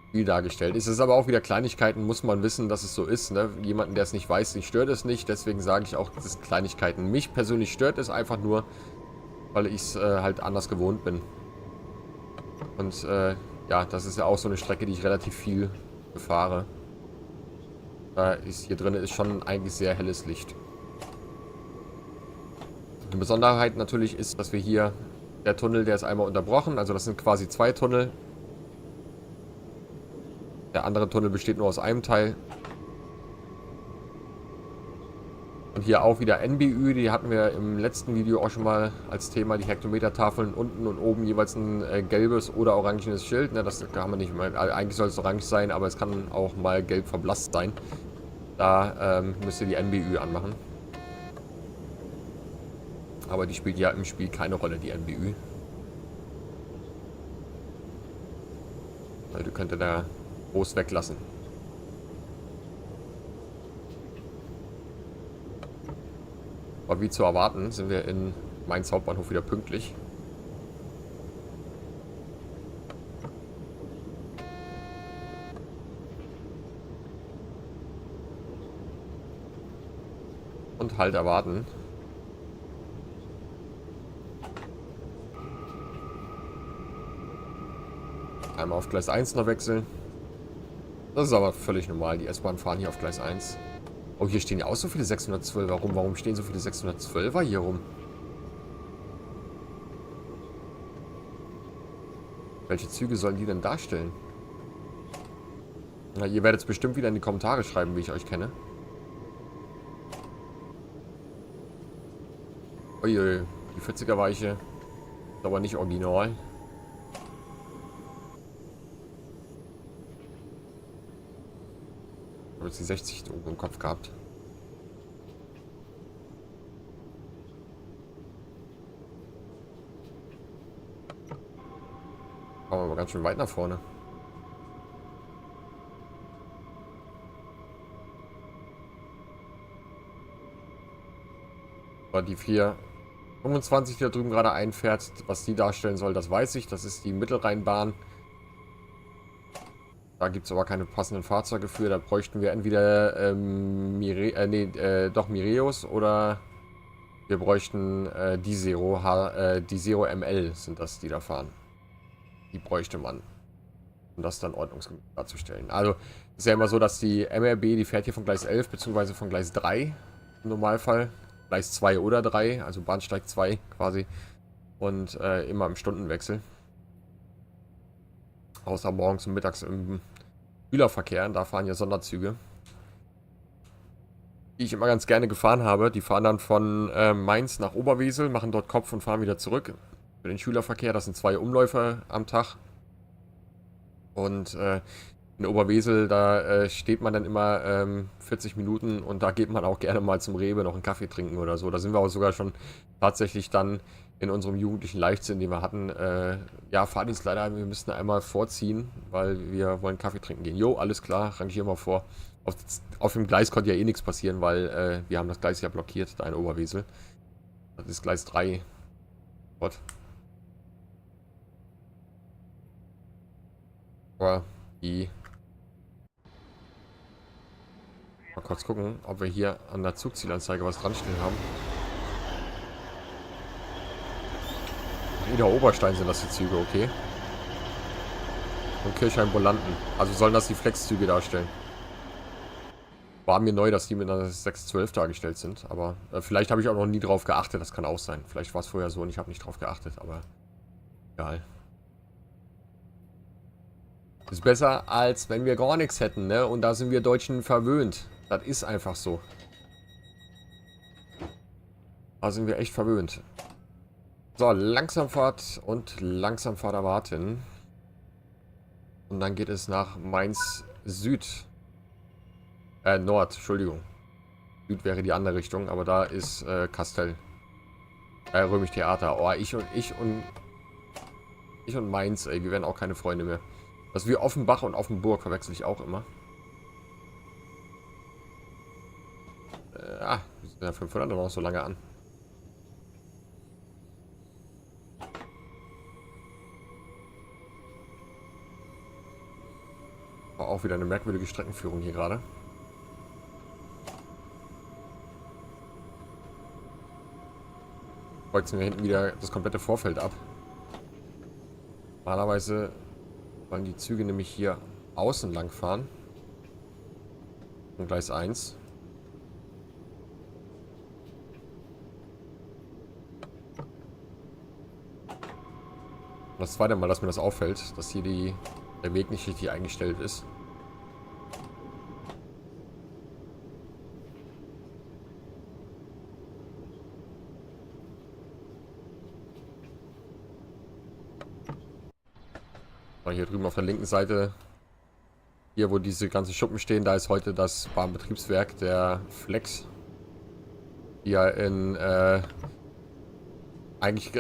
Spiel dargestellt ist. Es ist aber auch wieder Kleinigkeiten, muss man wissen, dass es so ist. Ne? Jemanden, der es nicht weiß, den stört es nicht. Deswegen sage ich auch, das sind Kleinigkeiten. Mich persönlich stört es einfach nur, weil ich es halt anders gewohnt bin. Und ja, das ist ja auch so eine Strecke, die ich relativ viel befahre. Hier drin ist schon eigentlich sehr helles Licht. Die Besonderheit natürlich ist, dass wir hier, der Tunnel, der ist einmal unterbrochen. Also das sind quasi zwei Tunnel. Der andere Tunnel besteht nur aus einem Teil. Und hier auch wieder NBÜ, die hatten wir im letzten Video auch schon mal als Thema, die Hektometertafeln unten und oben jeweils ein gelbes oder orangenes Schild. Ne, das kann man nicht mal, eigentlich soll es orange sein, aber es kann auch mal gelb verblasst sein. Da müsst ihr die NBÜ anmachen. Aber die spielt ja im Spiel keine Rolle, die NBÜ. Weil du könntest da groß weglassen. Aber wie zu erwarten, sind wir in Mainz Hauptbahnhof wieder pünktlich. Und halt erwarten. Einmal auf Gleis 1 noch wechseln. Das ist aber völlig normal. Die S-Bahn fahren hier auf Gleis 1. Oh, hier stehen ja auch so viele 612. Warum stehen so viele 612er hier rum? Welche Züge sollen die denn darstellen? Na, ihr werdet es bestimmt wieder in die Kommentare schreiben, wie ich euch kenne. Uiui, die 40er Weiche. Ist aber nicht original. Ich habe jetzt die 60 oben im Kopf gehabt. Kommen wir aber ganz schön weit nach vorne. Aber die 425, die da drüben gerade einfährt, was die darstellen soll, das weiß ich. Das ist die Mittelrheinbahn. Da gibt es aber keine passenden Fahrzeuge für. Da bräuchten wir entweder Mireos oder wir bräuchten die Zero ML sind das, die da fahren. Die bräuchte man, um das dann ordnungsgemäß darzustellen. Also ist ja immer so, dass die MRB, die fährt hier von Gleis 11 bzw. von Gleis 3 im Normalfall. Gleis 2 oder 3, also Bahnsteig 2 quasi. Und immer im Stundenwechsel. Außer morgens und mittags im Schülerverkehr, da fahren ja Sonderzüge. Die ich immer ganz gerne gefahren habe. Die fahren dann von Mainz nach Oberwesel, machen dort Kopf und fahren wieder zurück. Für den Schülerverkehr, das sind 2 Umläufe am Tag. Und in Oberwesel, da steht man dann immer 40 Minuten und da geht man auch gerne mal zum Rewe noch einen Kaffee trinken oder so. Da sind wir auch sogar schon tatsächlich dann in unserem jugendlichen Leichtsinn, den wir hatten. Ja, Fahrdienst leider, wir müssten einmal vorziehen, weil wir wollen Kaffee trinken gehen. Jo, alles klar, rangier mal vor. Auf dem Gleis konnte ja eh nichts passieren, weil wir haben das Gleis ja blockiert, da in Oberwesel. Das ist Gleis 3. Gott. Aber die... Mal kurz gucken, ob wir hier an der Zugzielanzeige was dran stehen haben. Wieder Oberstein sind das die Züge, okay. Und Kirchheim-Bolanden. Also sollen das die Flex-Züge darstellen. War mir neu, dass die mit einer 612 dargestellt sind, aber vielleicht habe ich auch noch nie drauf geachtet, das kann auch sein. Vielleicht war es vorher so und ich habe nicht drauf geachtet, aber egal. Ist besser, als wenn wir gar nichts hätten, ne? Und da sind wir Deutschen verwöhnt. Das ist einfach so. Da sind wir echt verwöhnt. So, Langsamfahrt und Langsamfahrt erwarten. Und dann geht es nach Mainz Süd. Nord, Entschuldigung. Süd wäre die andere Richtung, aber da ist Kastell. Römisch Theater. Oh, ich und Mainz, ey, wir werden auch keine Freunde mehr. Das ist wie Offenbach und Offenburg verwechsel ich auch immer. Wir sind ja 500 noch so lange an. War auch wieder eine merkwürdige Streckenführung hier gerade. Kreuzen wir hinten wieder das komplette Vorfeld ab. Normalerweise wollen die Züge nämlich hier außen lang fahren. Und Gleis 1. Und das zweite Mal, dass mir das auffällt, dass hier der Weg nicht richtig eingestellt ist. Hier drüben auf der linken Seite, hier wo diese ganzen Schuppen stehen, da ist heute das Bahnbetriebswerk der Flex, die ja in eigentlich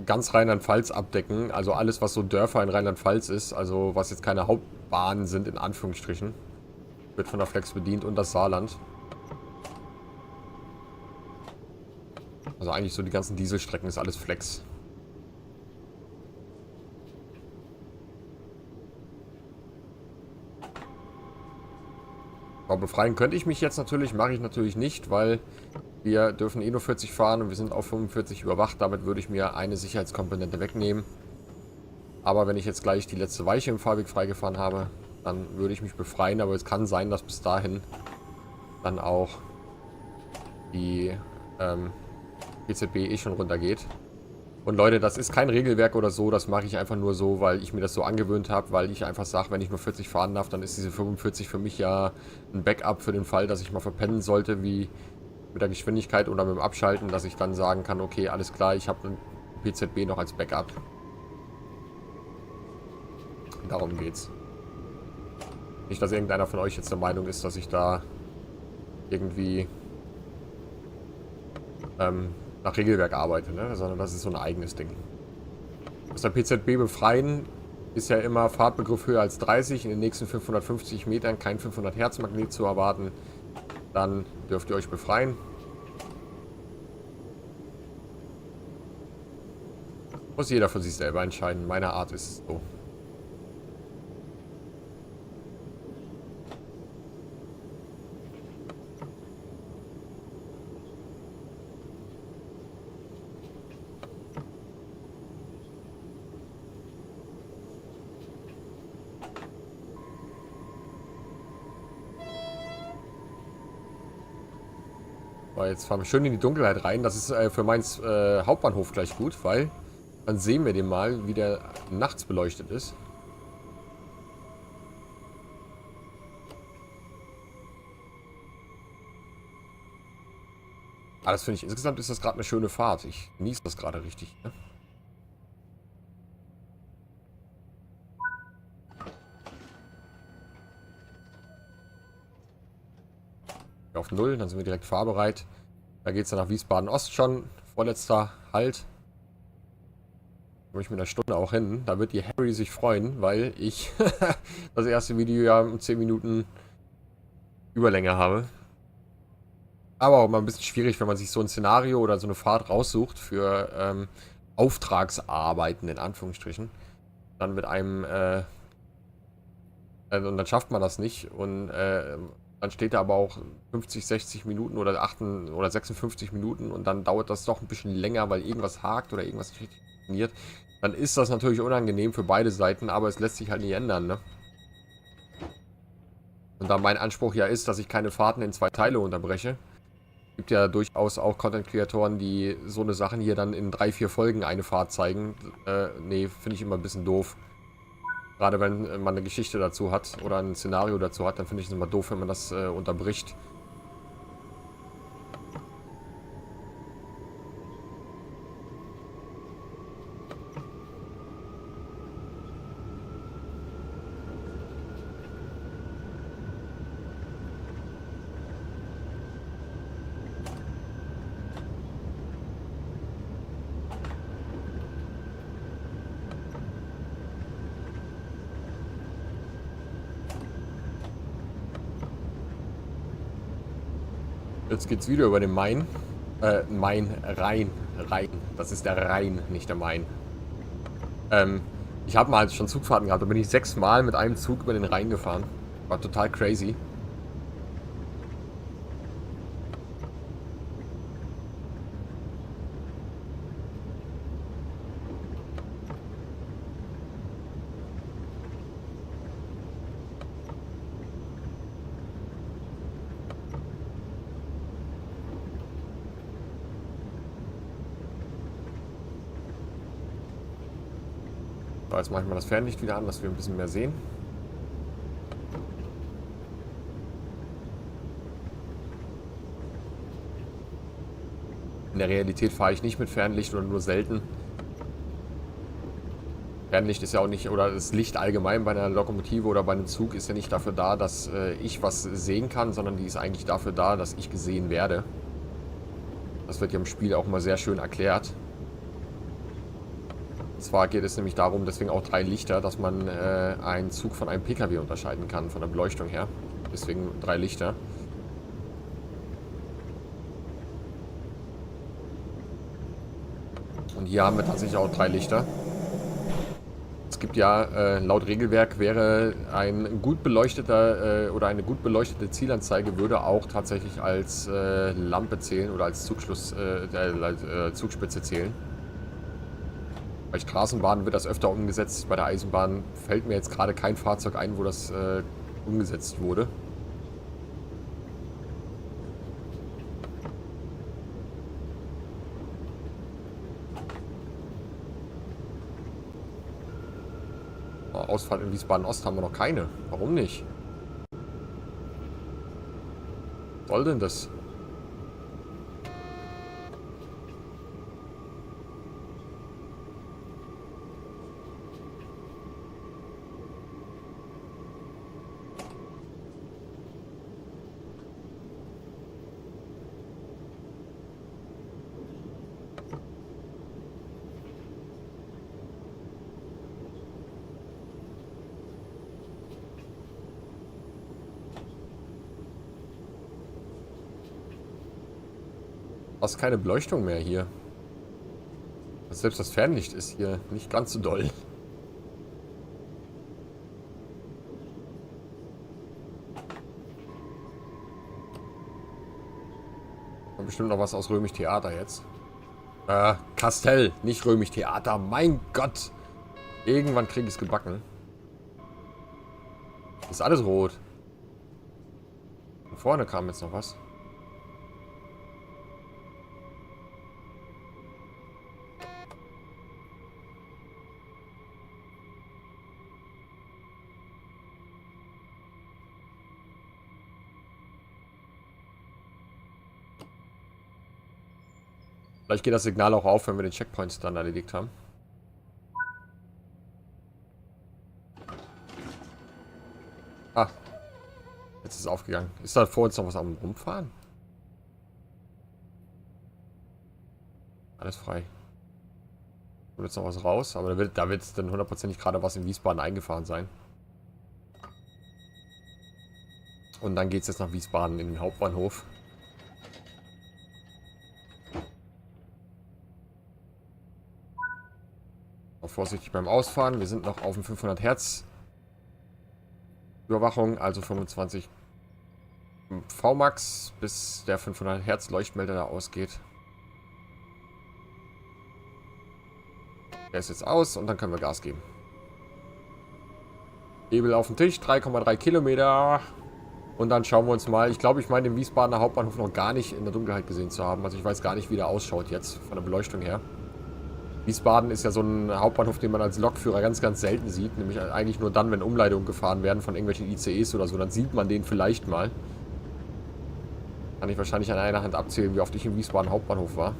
ganz Rheinland-Pfalz abdecken, also alles was so Dörfer in Rheinland-Pfalz ist, also was jetzt keine Hauptbahnen sind in Anführungsstrichen, wird von der Flex bedient und das Saarland. Also eigentlich so die ganzen Dieselstrecken ist alles Flex. Aber befreien könnte ich mich jetzt natürlich, mache ich natürlich nicht, weil wir dürfen eh nur 40 fahren und wir sind auf 45 überwacht. Damit würde ich mir eine Sicherheitskomponente wegnehmen. Aber wenn ich jetzt gleich die letzte Weiche im Fahrweg freigefahren habe, dann würde ich mich befreien. Aber es kann sein, dass bis dahin dann auch die PZB eh schon runtergeht. Und Leute, das ist kein Regelwerk oder so, das mache ich einfach nur so, weil ich mir das so angewöhnt habe, weil ich einfach sage, wenn ich nur 40 fahren darf, dann ist diese 45 für mich ja ein Backup für den Fall, dass ich mal verpennen sollte, wie mit der Geschwindigkeit oder mit dem Abschalten, dass ich dann sagen kann, okay, alles klar, ich habe einen PZB noch als Backup. Darum geht's. Nicht, dass irgendeiner von euch jetzt der Meinung ist, dass ich da irgendwie nach Regelwerk arbeite, ne? Sondern das ist so ein eigenes Ding. Aus der PZB befreien ist ja immer Fahrtbegriff höher als 30, in den nächsten 550 Metern kein 500 Hertz Magnet zu erwarten. Dann dürft ihr euch befreien. Muss jeder für sich selber entscheiden. Meine Art ist es so. Jetzt fahren wir schön in die Dunkelheit rein. Das ist für Mainz Hauptbahnhof gleich gut, weil dann sehen wir den mal, wie der nachts beleuchtet ist. Aber das finde ich, insgesamt ist das gerade eine schöne Fahrt. Ich genieße das gerade richtig. Ne? Auf 0, dann sind wir direkt fahrbereit. Da geht es dann nach Wiesbaden-Ost schon. Vorletzter Halt. Da komme ich mit einer Stunde auch hin. Da wird die Harry sich freuen, weil ich das erste Video ja um 10 Minuten Überlänge habe. Aber auch mal ein bisschen schwierig, wenn man sich so ein Szenario oder so eine Fahrt raussucht für Auftragsarbeiten in Anführungsstrichen. Dann mit einem und dann schafft man das nicht und dann steht da aber auch 50, 60 Minuten oder 58 oder 56 Minuten und dann dauert das doch ein bisschen länger, weil irgendwas hakt oder irgendwas nicht richtig funktioniert. Dann ist das natürlich unangenehm für beide Seiten, aber es lässt sich halt nicht ändern, ne? Und da mein Anspruch ja ist, dass ich keine Fahrten in 2 Teile unterbreche, gibt ja durchaus auch Content-Creatoren, die so eine Sachen hier dann in 3, 4 Folgen eine Fahrt zeigen. Nee, finde ich immer ein bisschen doof. Gerade wenn man eine Geschichte dazu hat oder ein Szenario dazu hat, dann finde ich es immer doof, wenn man das unterbricht. Jetzt geht's wieder über den Main. Rhein. Das ist der Rhein, nicht der Main. Ich habe mal schon Zugfahrten gehabt. Da bin ich 6 Mal mit einem Zug über den Rhein gefahren. War total crazy. So, jetzt mache ich mal das Fernlicht wieder an, dass wir ein bisschen mehr sehen. In der Realität fahre ich nicht mit Fernlicht oder nur selten. Fernlicht ist ja auch nicht, oder das Licht allgemein bei einer Lokomotive oder bei einem Zug ist ja nicht dafür da, dass ich was sehen kann, sondern die ist eigentlich dafür da, dass ich gesehen werde. Das wird ja im Spiel auch immer sehr schön erklärt. Und zwar geht es nämlich darum, deswegen auch 3 Lichter, dass man einen Zug von einem PKW unterscheiden kann, von der Beleuchtung her. Deswegen 3 Lichter. Und hier haben wir tatsächlich auch 3 Lichter. Das gibt ja, laut Regelwerk wäre ein gut beleuchteter oder eine gut beleuchtete Zielanzeige würde auch tatsächlich als Lampe zählen oder als Zugspitze zählen. Bei Straßenbahnen wird das öfter umgesetzt. Bei der Eisenbahn fällt mir jetzt gerade kein Fahrzeug ein, wo das umgesetzt wurde. Ausfahrt in Wiesbaden-Ost haben wir noch keine. Warum nicht? Was soll denn das? Fast keine Beleuchtung mehr hier. Selbst das Fernlicht ist hier nicht ganz so doll. Kommt bestimmt noch was aus Römisch Theater jetzt. Kastell, nicht Römisch Theater. Mein Gott. Irgendwann kriege ich es gebacken. Ist alles rot. Von vorne kam jetzt noch was. Vielleicht geht das Signal auch auf, wenn wir den Checkpoint dann erledigt haben. Ah. Jetzt ist es aufgegangen. Ist da vor uns noch was am Rumfahren? Alles frei. Kommt jetzt noch was raus, aber da wird dann hundertprozentig gerade was in Wiesbaden eingefahren sein. Und dann geht es jetzt nach Wiesbaden in den Hauptbahnhof. Auch vorsichtig beim Ausfahren. Wir sind noch auf dem 500 Hertz Überwachung, also 25 VMAX, bis der 500 Hertz Leuchtmelder da ausgeht. Der ist jetzt aus und dann können wir Gas geben. Hebel auf den Tisch, 3,3 Kilometer. Und dann schauen wir uns mal, ich glaube, ich meine den Wiesbadener Hauptbahnhof noch gar nicht in der Dunkelheit gesehen zu haben. Also ich weiß gar nicht, wie der ausschaut jetzt, von der Beleuchtung her. Wiesbaden ist ja so ein Hauptbahnhof, den man als Lokführer ganz, ganz selten sieht. Nämlich eigentlich nur dann, wenn Umleitungen gefahren werden von irgendwelchen ICEs oder so. Dann sieht man den vielleicht mal. Kann ich wahrscheinlich an einer Hand abzählen, wie oft ich im Wiesbaden Hauptbahnhof war.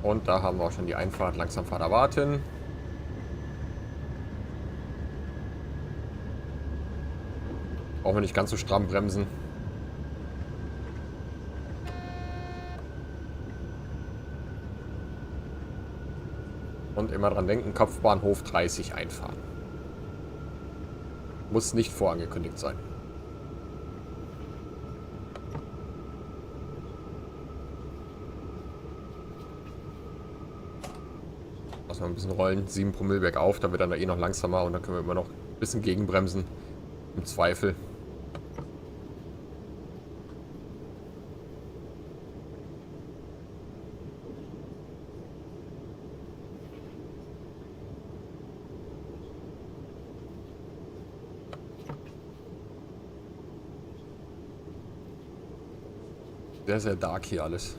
Und da haben wir auch schon die Einfahrt. Langsamfahrt erwarten. Brauchen wir nicht ganz so stramm bremsen. Und immer dran denken, Kopfbahnhof 30 einfahren. Muss nicht vorangekündigt sein. Lassen wir ein bisschen rollen. 7 Promille bergauf, da wird dann eh noch langsamer und dann können wir immer noch ein bisschen gegenbremsen. Im Zweifel. Sehr, sehr dark hier alles.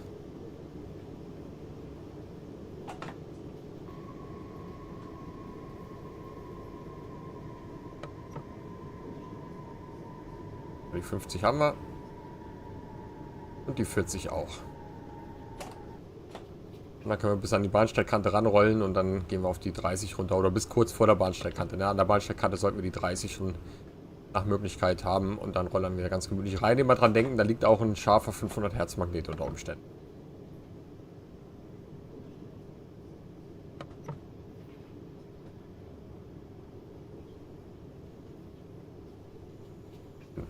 die 50 haben wir. Und die 40 auch. Und dann können wir bis an die Bahnsteigkante ranrollen und dann gehen wir auf die 30 runter. Oder bis kurz vor der Bahnsteigkante. Ne? An der Bahnsteigkante sollten wir die 30 schon nach Möglichkeit haben. Und dann rollern wir ganz gemütlich rein. Immer dran denken, da liegt auch ein scharfer 500 Hertz Magnet unter Umständen.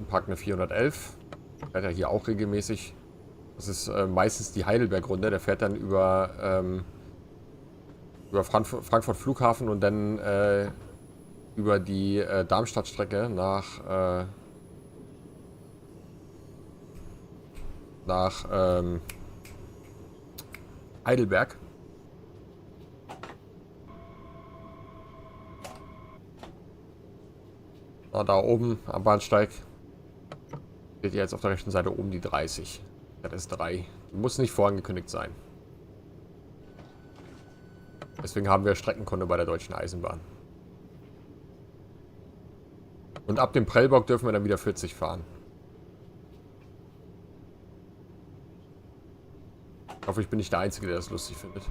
Park eine 411. Fährt ja hier auch regelmäßig. Das ist meistens die Heidelberg-Runde. Der fährt dann über Frankfurt Flughafen und dann über die Darmstadt-Strecke nach Heidelberg. Da oben am Bahnsteig seht ihr jetzt auf der rechten Seite oben die 30. Das ist 3. Die muss nicht vorangekündigt sein. Deswegen haben wir Streckenkunde bei der Deutschen Eisenbahn. Und ab dem Prellbock dürfen wir dann wieder 40 fahren. Ich hoffe, ich bin nicht der Einzige, der das lustig findet.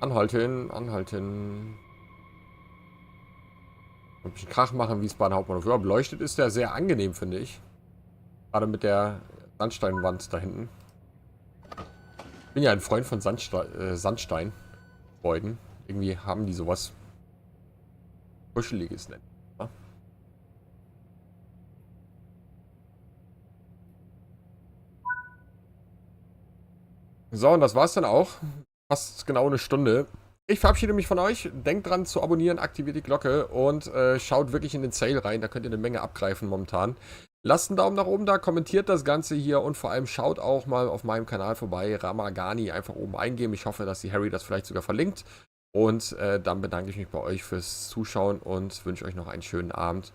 Anhalten, anhalten. Ein bisschen Krach machen, Wiesbaden Hauptbahnhof. Ja, beleuchtet ist der sehr angenehm, finde ich. Gerade mit der Sandsteinwand da hinten. Ich bin ja ein Freund von Sandsteingebäuden. Irgendwie haben die sowas Kuscheliges nennen. Ja? So, und das war's dann auch. Fast genau eine Stunde. Ich verabschiede mich von euch. Denkt dran zu abonnieren, aktiviert die Glocke und schaut wirklich in den Sale rein. Da könnt ihr eine Menge abgreifen momentan. Lasst einen Daumen nach oben da, kommentiert das Ganze hier und vor allem schaut auch mal auf meinem Kanal vorbei. Ramagani einfach oben eingeben. Ich hoffe, dass die Harry das vielleicht sogar verlinkt. Und dann bedanke ich mich bei euch fürs Zuschauen und wünsche euch noch einen schönen Abend.